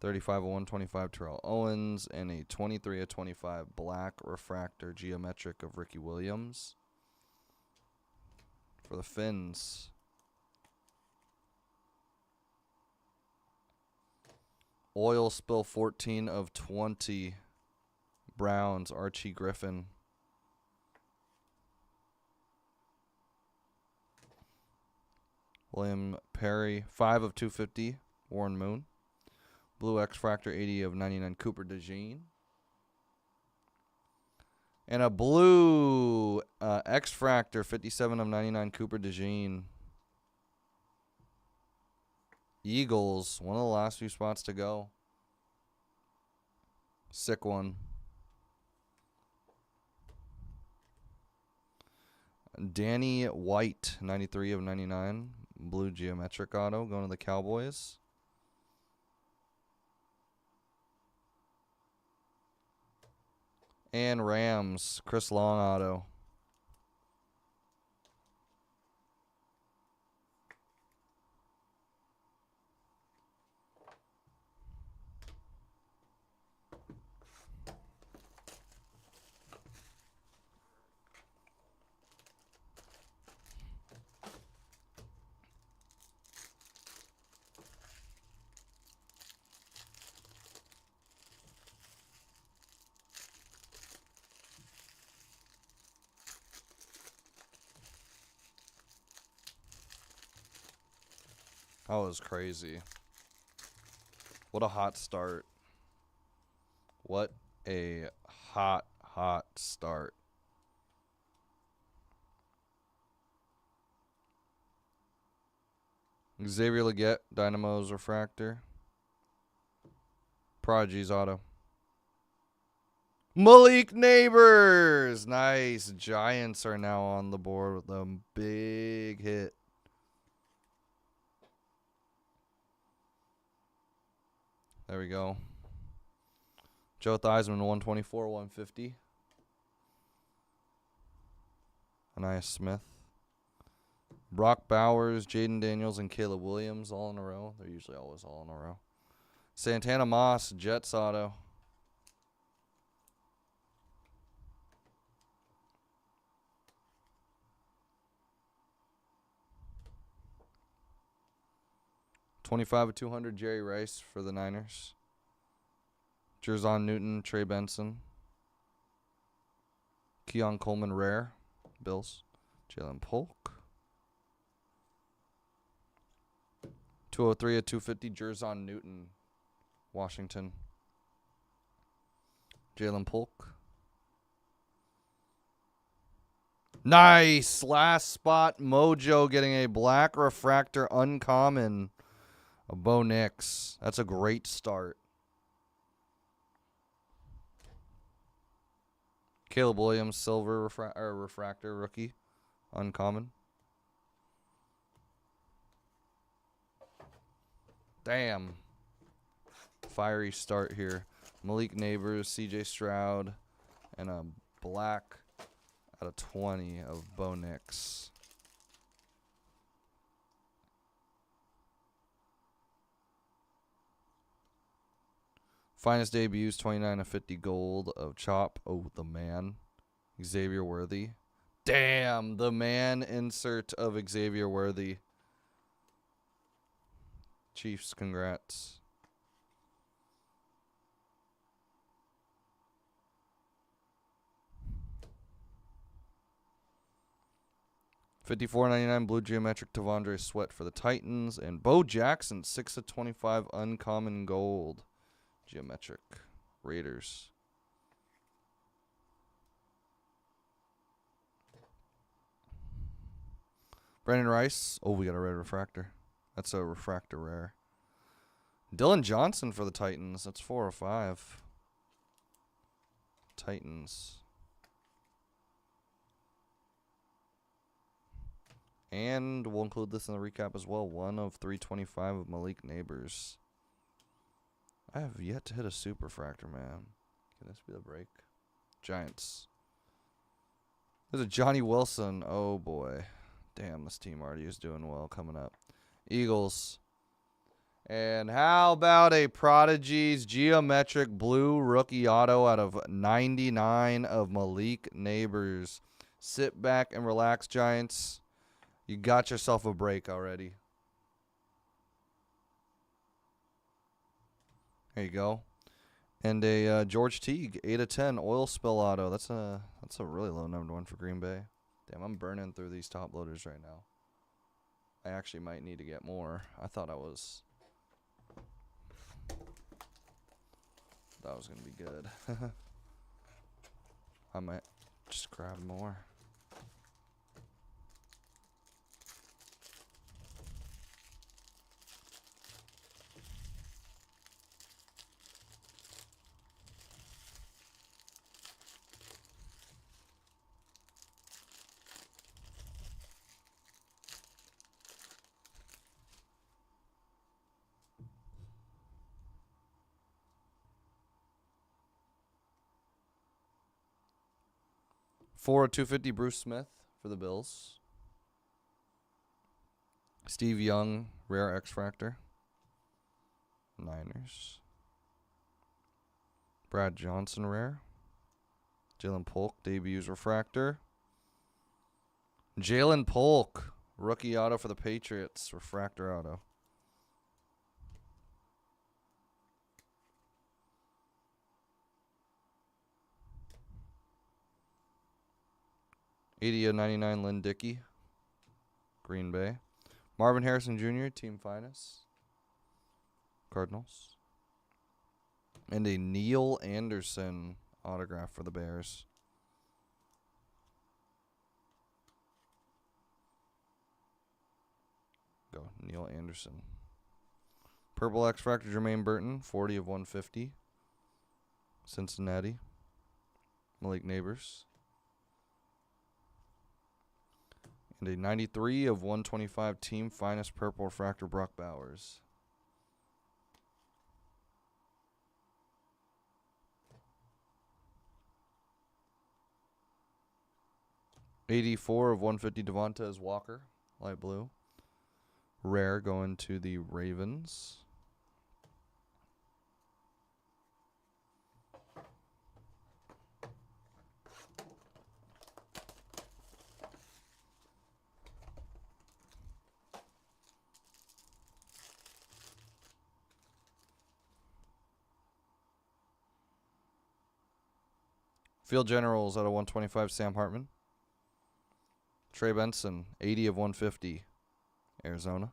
35 of 125 Terrell Owens. And a 23 of 25 black refractor geometric of Ricky Williams. For the Finns. Oil spill 14 of 20 Browns, Archie Griffin. William Perry, 5 of 250, Warren Moon. Blue X-Fractor, 80 of 99, Cooper DeJean. And a blue X-Fractor, 57 of 99, Cooper DeJean. Eagles, one of the last few spots to go. Sick one. Danny White, 93 of 99. Blue geometric auto going to the Cowboys. And Rams, Chris Long auto. That was crazy. What a hot start. What a hot start. Xavier Legette, Dynamo's refractor. Prodigy's auto. Malik Neighbors. Nice. Giants are now on the board with a big hit. There we go. Joe Theismann, 124, 150. Anais Smith. Brock Bowers, Jaden Daniels, and Caleb Williams all in a row. They're usually always all in a row. Santana Moss, Jets auto. $25 of 200, Jerry Rice for the Niners. Jerzon Newton, Trey Benson. Keon Coleman, rare. Bills. Jalen Polk. 203 of 250, Jerzon Newton, Washington. Jalen Polk. Nice. Last spot, Mojo getting a black refractor uncommon. A Bo Nix. That's a great start. Caleb Williams, silver refractor rookie. Uncommon. Damn. Fiery start here. Malik Neighbors, CJ Stroud, and a black out of 20 of Bo Nix. Finest debuts, 29 of 50 gold of Chop. Oh, the man. Xavier Worthy. Damn, the man insert of Xavier Worthy. Chiefs, congrats. $54.99 blue geometric Tavondre Sweat for the Titans. And Bo Jackson, 6 of 25 uncommon gold. Geometric. Raiders. Brandon Rice. Oh, we got a red refractor. That's a refractor rare. Dylan Johnson for the Titans. That's 4 of 5. Titans. And we'll include this in the recap as well. 1 of 325 of Malik Neighbors. I have yet to hit a super fractor, man. Can this be the break? Giants. There's a Johnny Wilson. Oh, boy. Damn, this team already is doing well coming up. Eagles. And how about a Prodigy's geometric blue rookie auto out of 99 of Malik Neighbors. Sit back and relax, Giants. You got yourself a break already. There you go. And a George Teague, 8 of 10 oil spill auto. That's a really low number one for Green Bay. Damn, I'm burning through these top loaders right now. I actually might need to get more. I thought I was gonna be good. I might just grab more. Four of 250 Bruce Smith for the Bills. Steve Young, rare X Fractor. Niners. Brad Johnson, rare. Jalen Polk, debuts refractor. Jalen Polk, rookie auto for the Patriots, refractor auto. $80.99 Lynn Dickey, Green Bay. Marvin Harrison Jr., team finest, Cardinals. And a Neil Anderson autograph for the Bears. Go, Neil Anderson. Purple X Fractor Jermaine Burton, 40 of 150. Cincinnati. Malik Neighbors. And a 93 of 125 team finest purple refractor Brock Bowers. $84 of 150 Devontae Walker, light blue. Rare going to the Ravens. Field Generals out of 125, Sam Hartman. Trey Benson, 80 of 150, Arizona.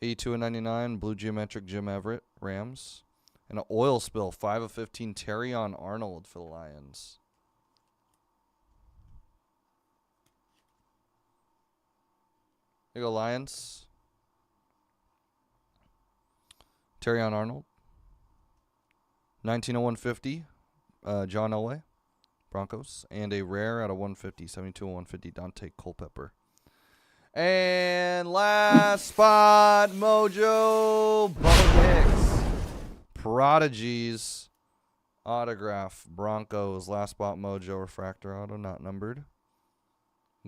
82 of 99, Blue Geometric Jim Everett, Rams. And an oil spill, 5 of 15, Terrion Arnold for the Lions. There you go, Lions. Terrion Arnold. 19 of 150, John Elway, Broncos. And a rare out of 150, 72 of 150, Dante Culpepper. And last spot, Mojo Bonix. Prodigies. Autograph. Broncos. Last spot, Mojo Refractor Auto. Not numbered.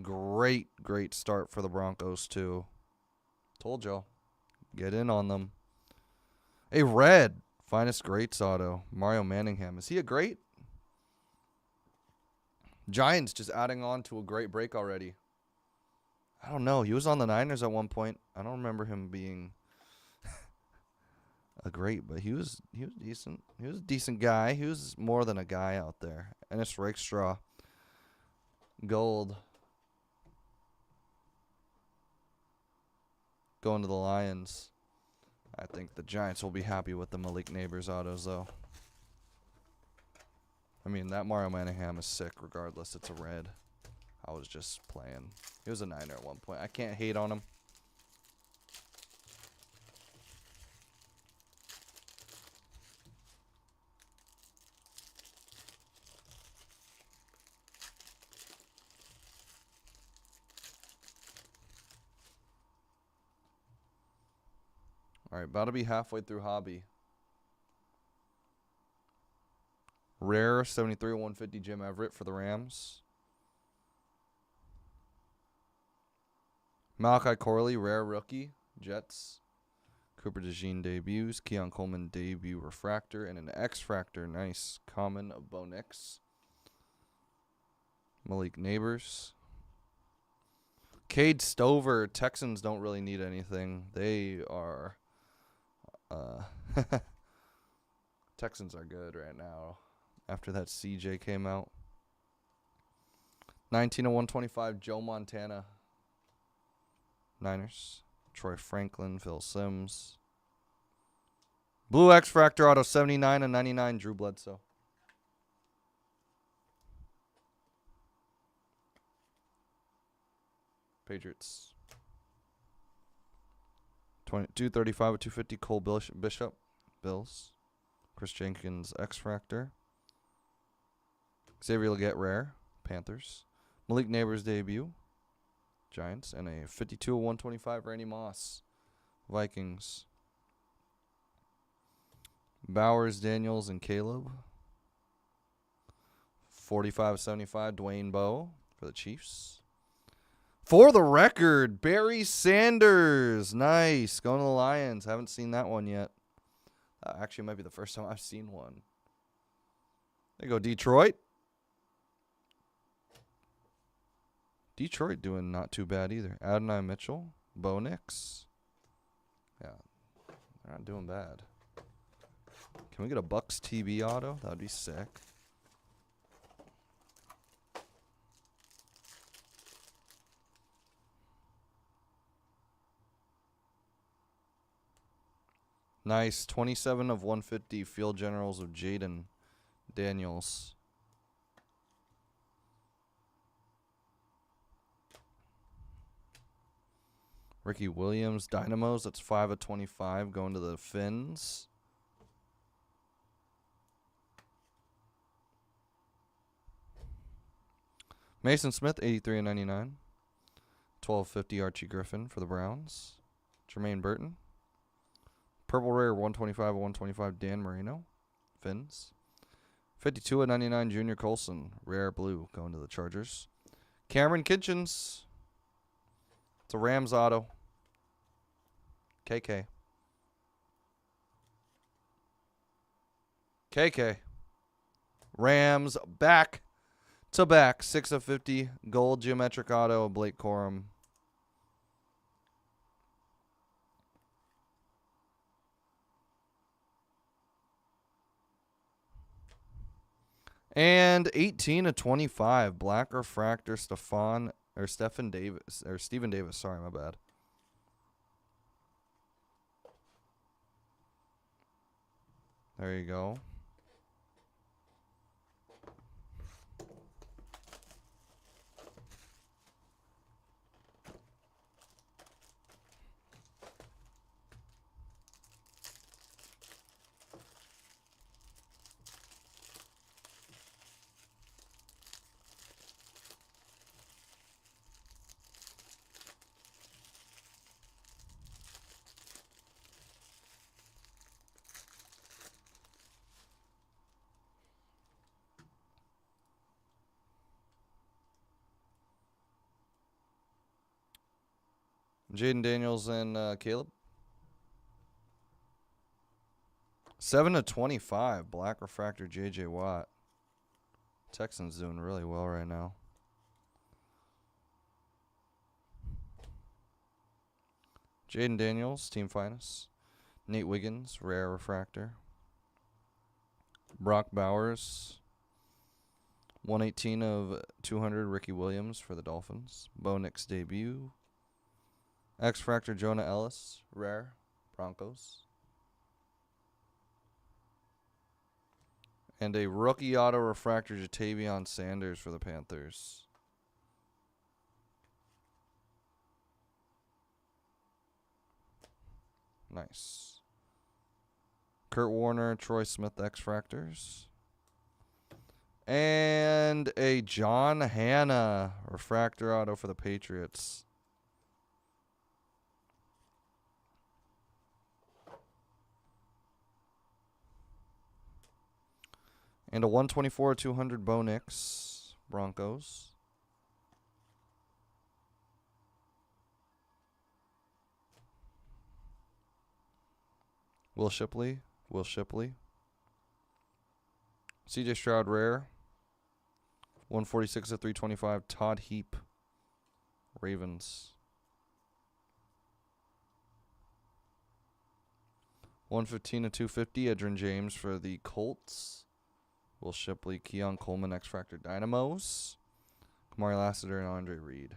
Great start for the Broncos, too. Told y'all. Get in on them. A red. Finest Greats Auto. Mario Manningham. Is he a great? Giants just adding on to a great break already. I don't know. He was on the Niners at one point. I don't remember him being a great, but he was decent. He was a decent guy. He was more than a guy out there. Ennis Rakestraw. Gold. Going to the Lions. I think the Giants will be happy with the Malik Neighbors autos, though. I mean, that Mario Manningham is sick regardless. It's a red. I was just playing. He was a Niner at one point. I can't hate on him. All right, about to be halfway through hobby. Rare 73 150 Jim Everett for the Rams. Malachi Corley, rare rookie, Jets. Cooper DeJean debuts. Keon Coleman debut refractor and an X-Fractor. Nice. Common of Bo Nix. Malik Neighbors. Cade Stover. Texans don't really need anything. They are... Texans are good right now after that CJ came out. 19 of 125, Joe Montana. Niners. Troy Franklin, Phil Simms. Blue X-Fractor auto 79 and 99, Drew Bledsoe. Patriots. 235 with 250, Cole Bishop. Bills. Chris Jenkins, X-Fractor. Xavier Legette, rare. Panthers. Malik Neighbors debut. Giants. And a 52 of 125, Randy Moss. Vikings. Bowers, Daniels, and Caleb. 45-75, Dwayne Bowe for the Chiefs. For the record, Barry Sanders. Nice. Going to the Lions. Haven't seen that one yet. Actually, it might be the first time I've seen one. There you go, Detroit. Detroit doing not too bad either. Adonai Mitchell. Bo Nix. Yeah, they're not doing bad. Can we get a Bucks TB auto? That would be sick. Nice. 27 of 150 Field Generals of Jaden Daniels. Ricky Williams, Dynamos. That's 5 of 25 going to the Finns. Mason Smith, 83 and 99. 1250 Archie Griffin for the Browns. Jermaine Burton. Purple Rare, 125 of 125 Dan Marino. Finns. 52 of 99 Junior Colson. Rare blue going to the Chargers. Cameron Kitchens. It's a Rams auto. KK. KK. Rams back to back. 6 of 50. Gold geometric auto of Blake Corum. And 18 of 25. Black refractor Stephen Davis. Sorry, my bad. There you go. Jaden Daniels and Caleb. 7/25. Black refractor J.J. Watt. Texans doing really well right now. Jaden Daniels, team finest. Nate Wiggins, rare refractor. Brock Bowers, 118/200. Ricky Williams for the Dolphins. Bo Nix debut. X-Fractor Jonah Ellis, rare, Broncos. And a rookie auto refractor Jatavion Sanders for the Panthers. Nice. Kurt Warner, Troy Smith X-Fractors. And a John Hanna refractor auto for the Patriots. And a 124/200 Bo Nix, Broncos. Will Shipley. CJ Stroud rare. 146/325 Todd Heap, Ravens. 115/250 Edgerrin James for the Colts. Will Shipley, Keon Coleman, X-Fractor Dynamos. Kamari Lassiter and Andre Reed.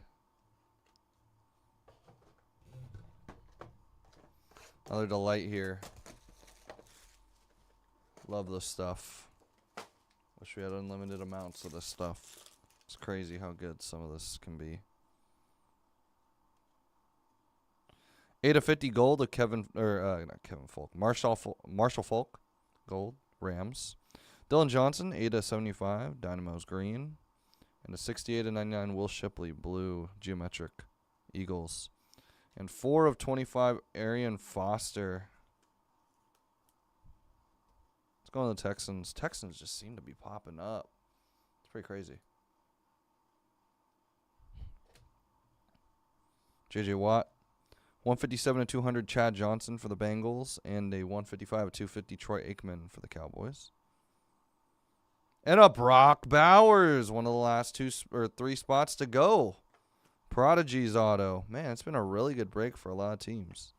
Another delight here. Love this stuff. Wish we had unlimited amounts of this stuff. It's crazy how good some of this can be. 8/50 gold of Marshall Falk, gold, Rams. Dylan Johnson, 8/75, Dynamos green. And a 68/99 Will Shipley, blue, geometric, Eagles. And 4/25 Arian Foster. Let's go on the Texans. Texans just seem to be popping up. It's pretty crazy. J.J. Watt. 157/200 Chad Johnson for the Bengals. And a 155/250 Troy Aikman for the Cowboys. And a Brock Bowers. One of the last 3 spots to go. Prodigy's auto. Man, it's been a really good break for a lot of teams.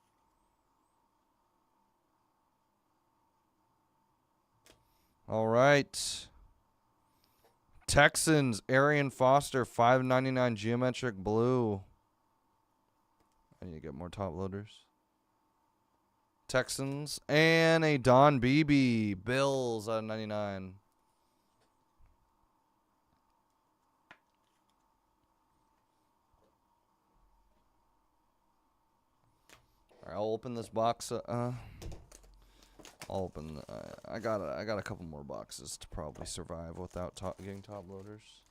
All right. Texans, Arian Foster, 5/99 geometric blue. I need to get more top loaders. Texans, and a Don Beebe, Bills out of 99. All right, I'll open this box. I'll open. I got a couple more boxes to probably survive without getting top loaders.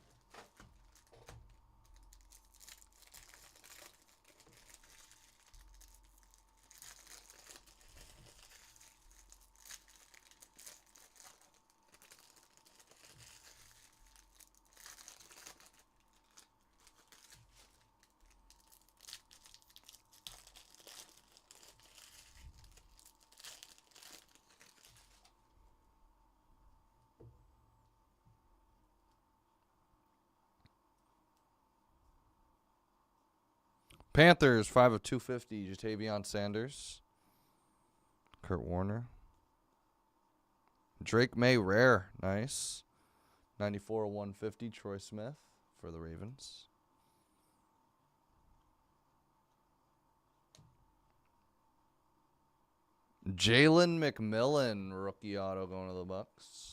Panthers, 5/250, Jatavion Sanders. Kurt Warner. Drake May, rare. Nice. 94/150, Troy Smith for the Ravens. Jalen McMillan, rookie auto going to the Bucks.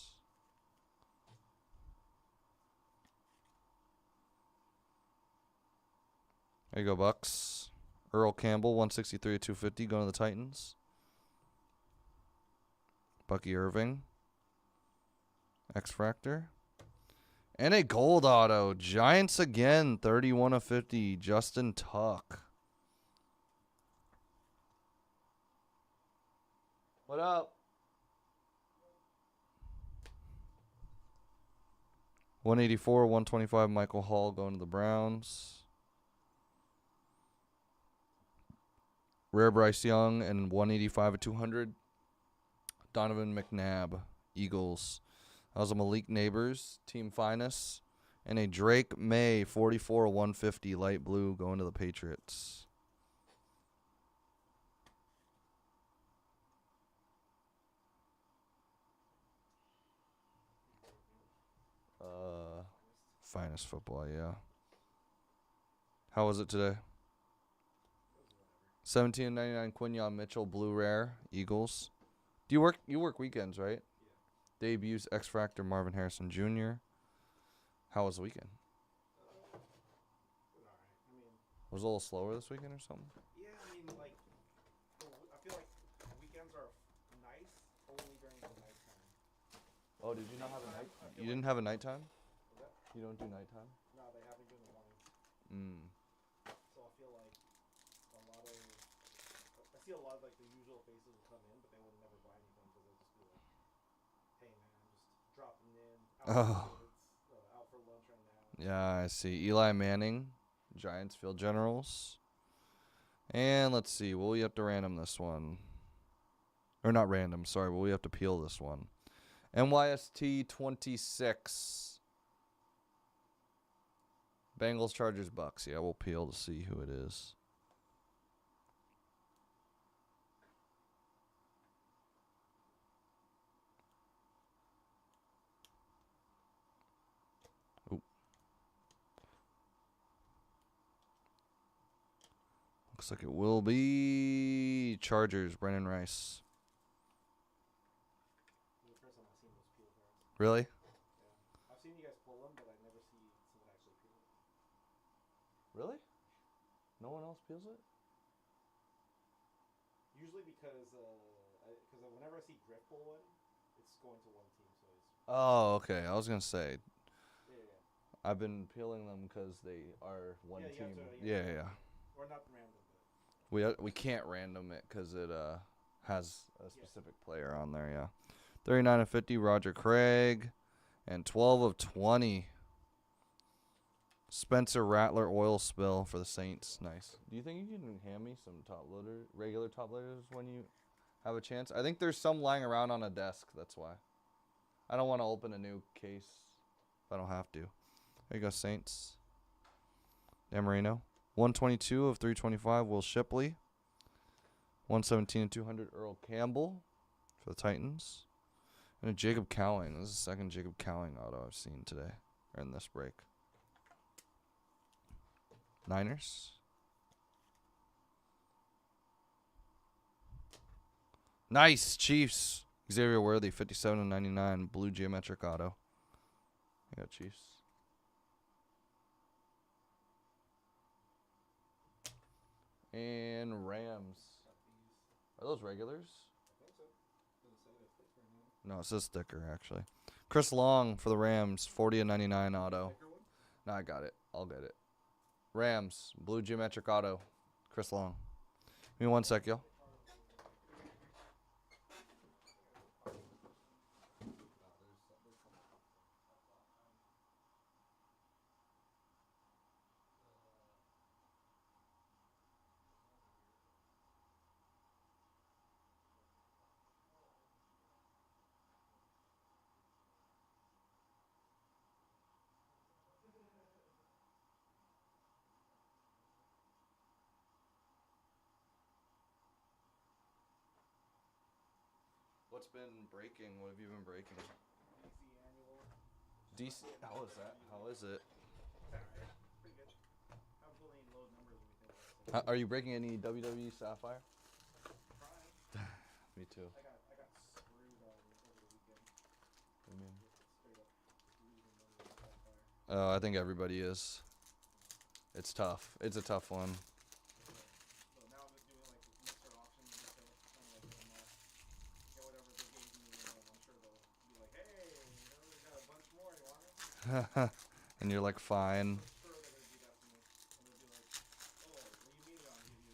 There you go, Bucks. Earl Campbell, 163/250, going to the Titans. Bucky Irving. X-Fractor. And a gold auto. Giants again, 31/50, Justin Tuck. What up? 184/125, Michael Hall going to the Browns. Rare Bryce Young, and 185 of 200. Donovan McNabb, Eagles. That was a Malik Neighbors, Team Finest. And a Drake May, 44 of 150, light blue, going to the Patriots. Finest football, yeah. How was it today? 17.99 Quinyon Mitchell, blue rare, Eagles. Do you work? You work weekends, right? Yeah. Debuts X Factor Marvin Harrison Jr. How was the weekend? Was it a little slower this weekend or something? Yeah, I mean, like, I feel like weekends are nice only during the nighttime. Oh, did you not have a night? You didn't have a nighttime? Was that? You don't do nighttime? No, they have me doing the mornings. So I feel like I see a lot of like the usual faces will come in, but they will never buy anything because they'll just be like, "Hey man, I'm just dropping in, out for lunch right now." Yeah, I see. Eli Manning, Giants Field Generals. And let's see. Will we have to random this one? Or not random, sorry. Will we have to peel this one? NYST 26. Bengals, Chargers, Bucks. Yeah, we'll peel to see who it is. Ooh. Looks like it will be Chargers, Brennan Rice. This is the first time I've seen those peel cards. Really? Yeah. I've seen you guys pull them, but I never see someone actually peel it. Really? No one else peels it? Usually because whenever I see Griff pull one, it's going to one team. So it's. Oh, okay. I was going to say. Yeah. I've been peeling them because they are one team. Yeah. Or not random, but. We can't random it because it has a specific player on there, yeah. 39 of 50, Roger Craig. And 12 of 20. Spencer Rattler oil spill for the Saints. Nice. Do you think you can hand me some regular top loaders when you have a chance? I think there's some lying around on a desk. That's why. I don't want to open a new case if I don't have to. There you go, Saints. Dan Marino. 122 of 325, Will Shipley. 117 of 200, Earl Campbell for the Titans. And a Jacob Cowing. This is the second Jacob Cowing auto I've seen today, or in this break. Niners. Nice, Chiefs. Xavier Worthy, 57 of 99, blue geometric auto. I got Chiefs. And Rams. Are those regulars? I think so. Doesn't say that it's right now. No, it says sticker, actually. Chris Long for the Rams, 40 of 99 auto. No, I got it. I'll get it. Rams, blue geometric auto. Chris Long. Give me 1 sec, y'all. What's been breaking? What have you been breaking? DC annual. DC. How is that? How is it? Alright, pretty good. Haven't pulled any low numbers or anything. Are you breaking any WWE Sapphire? Trying. Me too. I got screwed over the weekend. What do you mean? Straight up losing money on Sapphire. Oh, I think everybody is. It's tough. It's a tough one. So now I'm just doing like this mixer auction and stuff, trying to like get them get whatever they gave me, and I'm sure they'll be like, hey, we got a bunch more, you want it? And you're like, fine. I'm sure they're gonna do that to me. And they'll be like, oh, what do you mean I'll give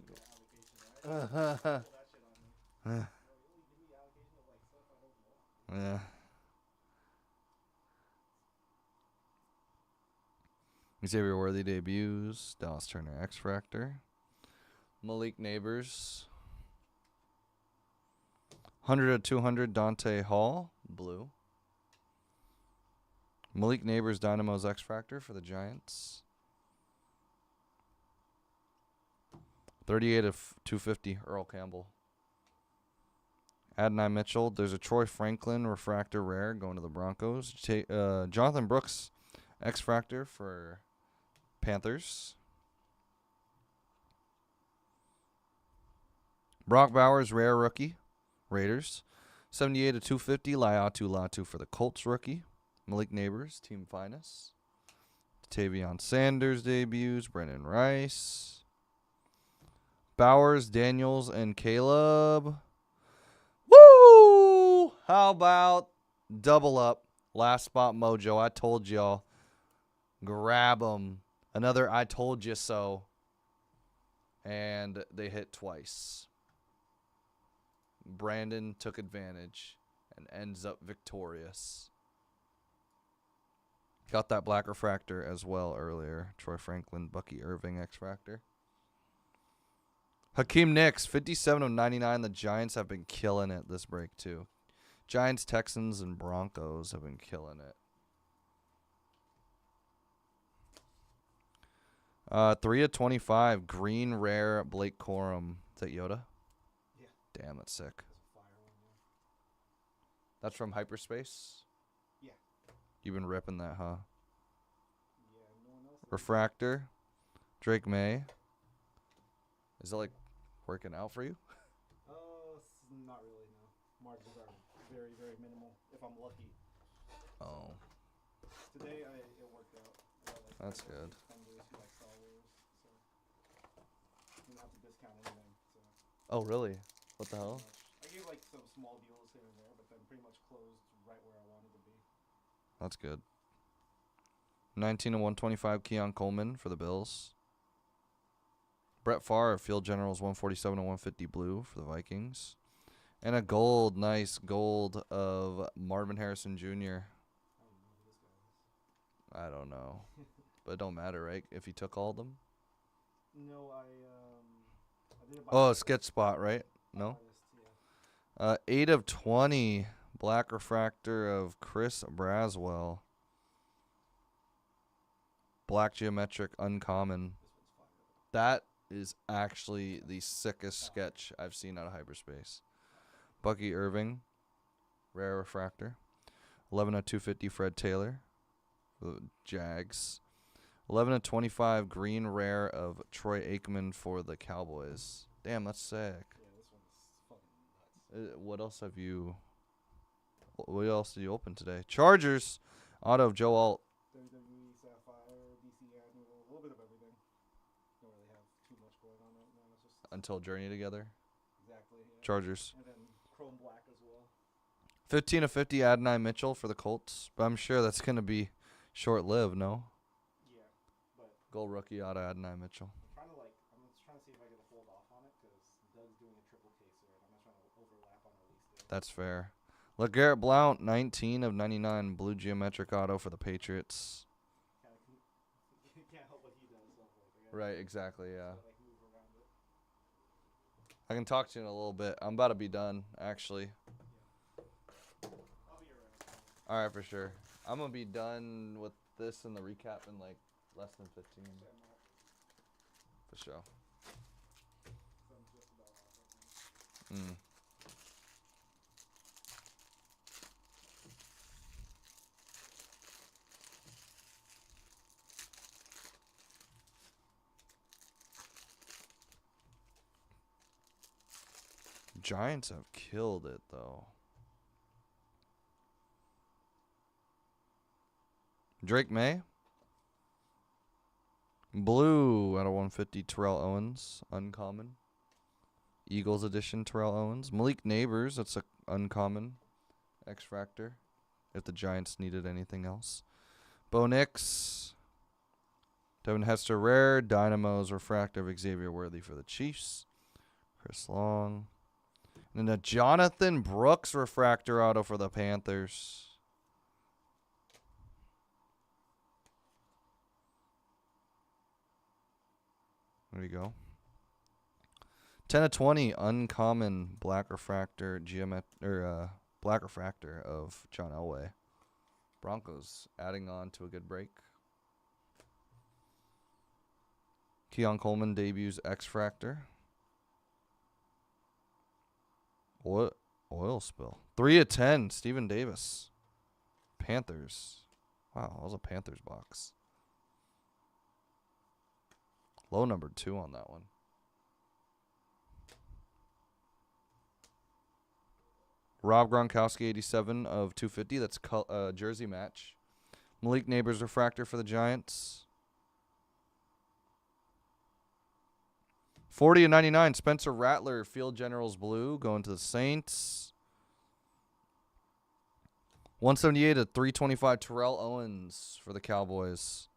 you the allocation, right? Pull that shit on me. You only give me allocation of like stuff I don't want. Yeah. Xavier Worthy debuts. Dallas Turner X Factor. Malik Neighbors. 100 of 200 Dante Hall, blue. Malik Neighbors Dynamo's X Factor for the Giants. 38 of 250 Earl Campbell. Adonai Mitchell. There's a Troy Franklin refractor rare going to the Broncos. Jonathan Brooks X Factor for Panthers. Brock Bowers rare rookie, Raiders. 78 of 250 Laiatu Latu for the Colts rookie. Malik Neighbors, team finest. Tavion Sanders debuts. Brendan Rice. Bowers, Daniels, and Caleb. Woo! How about double up? Last spot mojo. I told y'all. Grab them. Another I told you so. And they hit twice. Brandon took advantage and ends up victorious. Got that black refractor as well earlier. Troy Franklin, Bucky Irving, X Factor. Hakeem Nicks, 57 of 99. The Giants have been killing it this break, too. Giants, Texans, and Broncos have been killing it. 3 of 25. Green Rare Blake Corum. Is that Yoda? Yeah. Damn, that's sick. That's a fire one, yeah. That's from Hyperspace? Yeah. You've been ripping that, huh? Yeah, no one else. Refractor. Drake May. Is it like working out for you? Not really, no. Margins are very, very minimal, if I'm lucky. Oh, Today, it worked out. I got, like, that's good. Vendors who like Star Wars, so didn't have to discount anything. So Oh, really? What the hell? I gave like some small deals here and there, but then pretty much closed right where I wanted to be. That's good. 19 of 125 Keon Coleman for the Bills. Brett Favre, Field Generals 147 of 150 blue for the Vikings. And a gold, nice gold of Marvin Harrison Jr. I don't even know who this guy is. I don't know. But it don't matter, right? If he took all of them? No, I didn't buy Oh, it. sketch spot, right? No? Artist, yeah. 8 of 20. Black refractor of Chris Braswell. Black geometric uncommon. This one's fire. That is actually the sickest sketch I've seen out of Hyperspace. Bucky Irving. Rare refractor. 11 of 250 Fred Taylor. For the Jags. 11 of 25 green rare of Troy Aikman for the Cowboys. Damn, that's sick. Yeah, this one is fucking nuts. What else have you... What else did you open today? Chargers. Auto of Joe Alt. WWE Sapphire, DC Annual, a little bit of everything. Don't really have too much going on right now. It's just Until Journey Together. exactly. Yeah. Chargers. And then Chrome Black as well. 15 of 50 Adonai Mitchell for the Colts. But I'm sure that's going to be short-lived, no? Yeah, but Gold rookie auto Adonai Mitchell. I'm just trying to see if I can hold off on it because Doug's doing a triple case here, and I'm not trying to overlap on release day. That's fair. LeGarrette Blount, 19 of 99 blue geometric auto for the Patriots. Can't help what he does. So Right, exactly, yeah. move around it. I can talk to you in a little bit. I'm about to be done, actually. I'll be around. All right, for sure. I'm going to be done with this and the recap in like less than 15. For sure. So I'm just about off right now. Giants have killed it, though. Drake May. Blue out of 150, Terrell Owens. Uncommon. Eagles edition, Terrell Owens. Malik Neighbors, that's a uncommon. X-Factor. If the Giants needed anything else. Bo Nix. Devin Hester Rare. Dynamo's refractive Xavier Worthy for the Chiefs. Chris Long. And a Jonathan Brooks refractor auto for the Panthers. There you go. 10 of 20, uncommon black refractor black refractor of John Elway. Broncos adding on to a good break. Keon Coleman debuts X-Fractor. Oil spill. 3 of 10, Stephen Davis. Panthers. Wow, that was a Panthers box. Low number 2 on that one. Rob Gronkowski, 87 of 250. That's jersey match. Malik Neighbors refractor for the Giants. 40 of 99, Spencer Rattler, Field Generals blue, going to the Saints. 178 of 325, Terrell Owens for the Cowboys.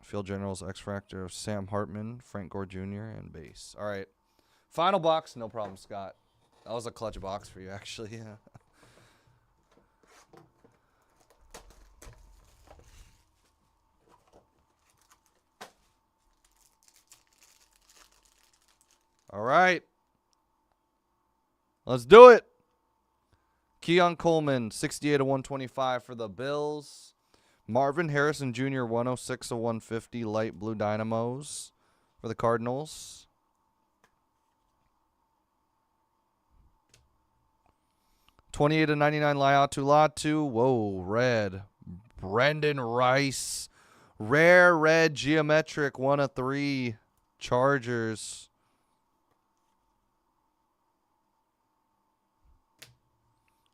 Field Generals X-Fractor of Sam Hartman, Frank Gore Jr., and base. All right. Final box, no problem, Scott. That was a clutch box for you, actually. Yeah. All right. Let's do it. Keon Coleman, 68 of 125 for the Bills. Marvin Harrison Jr., 106 of 150, light blue Dynamos for the Cardinals. $28 of 99, Latu. Whoa, red. Brendan Rice. Rare red geometric, 1 of 3, Chargers.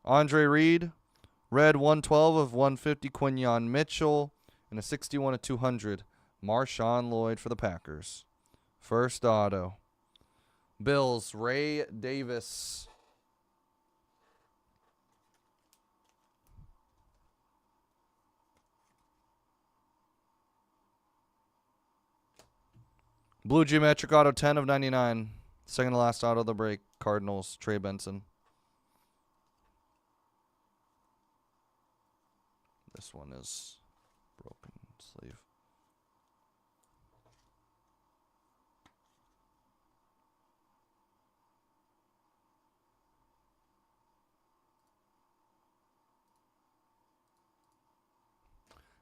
Andre Reed, red 112 of 150, Quinyon Mitchell, and a 61 of 200, Marshawn Lloyd for the Packers. First auto. Bills, Ray Davis. Blue geometric auto, 10 of 99. Second to last auto of the break, Cardinals, Trey Benson. This one is broken sleeve.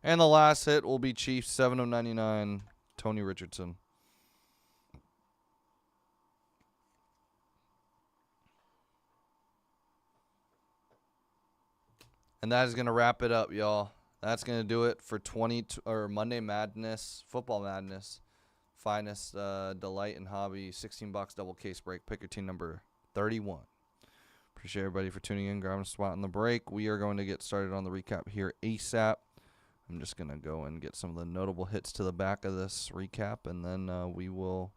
And the last hit will be Chiefs, 7 of 99, Tony Richardson. And that is going to wrap it up, y'all. That's going to do it for Monday Madness, Football Madness. Finest delight and hobby, 16 box double case break. Pick your team number 31. Appreciate everybody for tuning in, grabbing a spot on the break. We are going to get started on the recap here ASAP. I'm just going to go and get some of the notable hits to the back of this recap, and then we will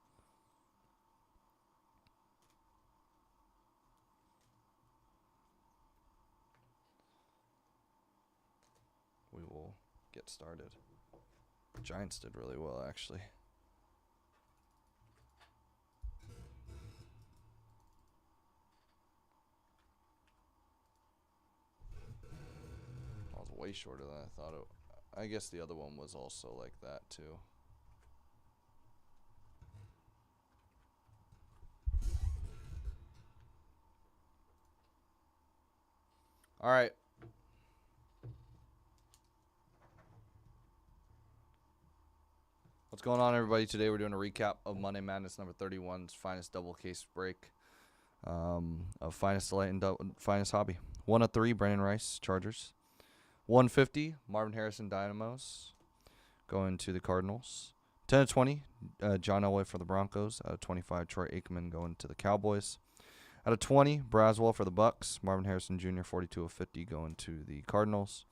get started. The Giants did really well, actually. I was way shorter than I thought it. I guess the other one was also like that, too. All right. What's going on, everybody? Today we're doing a recap of Monday Madness number 31's finest double case break of finest delight and finest hobby. 1 of 3, Brendan Rice, Chargers. 150, Marvin Harrison, Dynamos, going to the Cardinals. 10 of 20, John Elway for the Broncos. Out of 25, Troy Aikman going to the Cowboys. Out of 20, Braswell for the Bucks. Marvin Harrison Jr., 42 of 50, going to the Cardinals.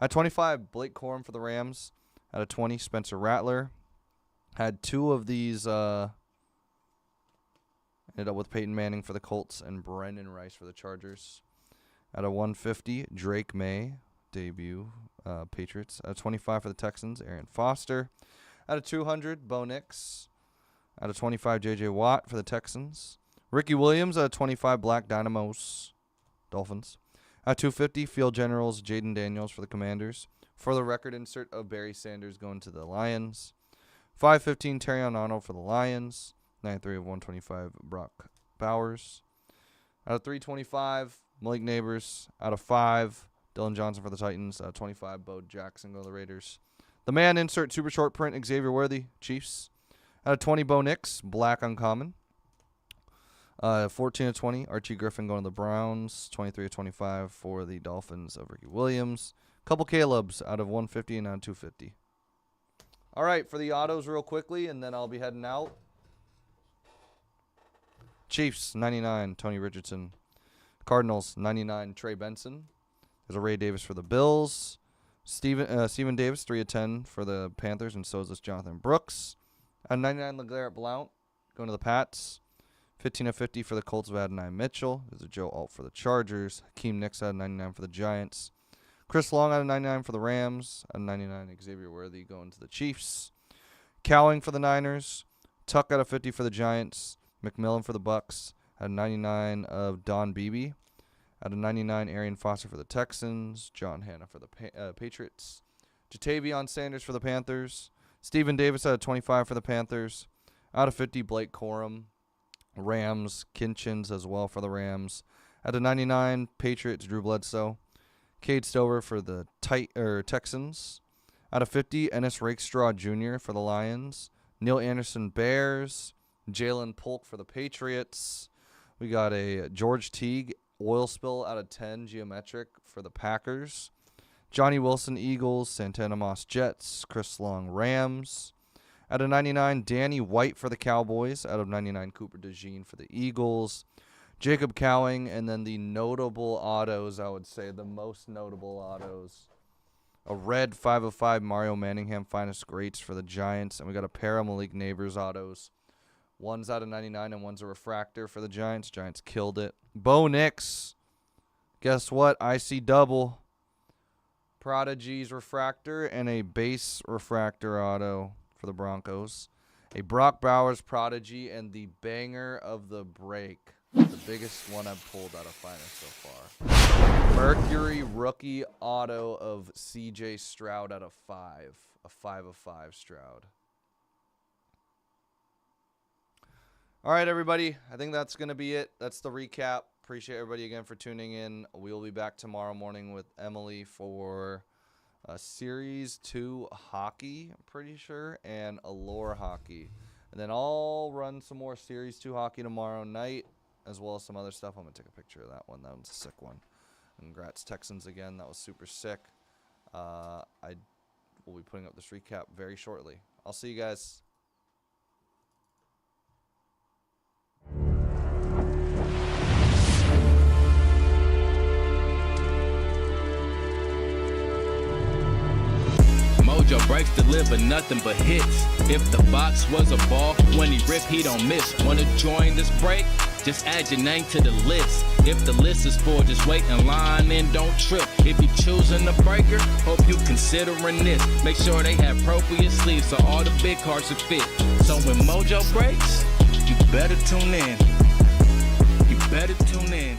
At 25, Blake Corum for the Rams. Out of 20, Spencer Rattler. Had 2 of these. Ended up with Peyton Manning for the Colts and Brendan Rice for the Chargers. Out of 150, Drake May, debut, Patriots. Out of 25 for the Texans, Aaron Foster. Out of 200, Bo Nix. Out of 25, J.J. Watt for the Texans. Ricky Williams out of 25, Black Dynamos, Dolphins. Out of 250, Field Generals, Jaden Daniels for the Commanders. For the record insert of Barry Sanders going to the Lions. 515, Terrion Arnold for the Lions. 93 of 125, Brock Bowers. Out of 325, Malik Neighbors. Out of 5, Dylan Johnson for the Titans. Out of 25, Bo Jackson go to the Raiders. The man insert super short print, Xavier Worthy, Chiefs. Out of 20, Bo Nix, black uncommon. 14 of 20, Archie Griffin going to the Browns. 23 of 25 for the Dolphins of Ricky Williams. Couple Caleb's out of 150 and out of 250. All right, for the autos real quickly, and then I'll be heading out. Chiefs, 99, Tony Richardson. Cardinals, 99, Trey Benson. There's a Ray Davis for the Bills. Steven Davis, 3 of 10 for the Panthers, and so is this Jonathan Brooks. 99, LeGarrette Blount going to the Pats. 15 of 50 for the Colts of Adonai Mitchell. There's a Joe Alt for the Chargers. Hakeem Nicks out of 99 for the Giants. Chris Long out of 99 for the Rams. Out of 99, Xavier Worthy going to the Chiefs. Cowing for the Niners. Tuck out of 50 for the Giants. McMillan for the Bucks. Out of 99 of Don Beebe. Out of 99, Arian Foster for the Texans. John Hanna for the Patriots. Jatavion Sanders for the Panthers. Steven Davis out of 25 for the Panthers. Out of 50, Blake Corum. Rams. Kinchins as well for the Rams. Out of 99, Patriots, Drew Bledsoe. Cade Stover for the Texans. Out of 50, Ennis Rakestraw Jr. for the Lions. Neil Anderson, Bears. Jalen Polk for the Patriots. We got a George Teague oil spill out of 10 geometric for the Packers. Johnny Wilson, Eagles. Santana Moss, Jets. Chris Long, Rams. Out of 99, Danny White for the Cowboys. Out of 99, Cooper DeJean for the Eagles. Jacob Cowing, and then the notable autos, I would say, the most notable autos. A red 5 of 5 Mario Manningham Finest Greats for the Giants. And we got a pair of Malik Neighbors autos. One's out of 99 and one's a refractor for the Giants. Giants killed it. Bo Nix. Guess what? I see double. Prodigy's refractor and a base refractor auto for the Broncos. A Brock Bowers Prodigy and the banger of the break. The biggest one I've pulled out of Finest so far. Mercury rookie auto of CJ Stroud out of 5. A 5 of 5 Stroud. All right, everybody. I think that's going to be it. That's the recap. Appreciate everybody again for tuning in. We will be back tomorrow morning with Emily for Series 2 hockey, I'm pretty sure, and Allure hockey. And then I'll run some more Series 2 hockey tomorrow night, as well as some other stuff. I'm going to take a picture of that one. That one's a sick one. Congrats, Texans, again. That was super sick. I will be putting up this recap very shortly. I'll see you guys. Mojobreak deliver nothing but hits. If the box was a ball, when he rip, he don't miss. Wanna join this break? Just add your name to the list. If the list is full, just wait in line and don't trip. If you choosing a breaker, hope you considering this. Make sure they have appropriate sleeves so all the big cards will fit. So when Mojo breaks, you better tune in. You better tune in.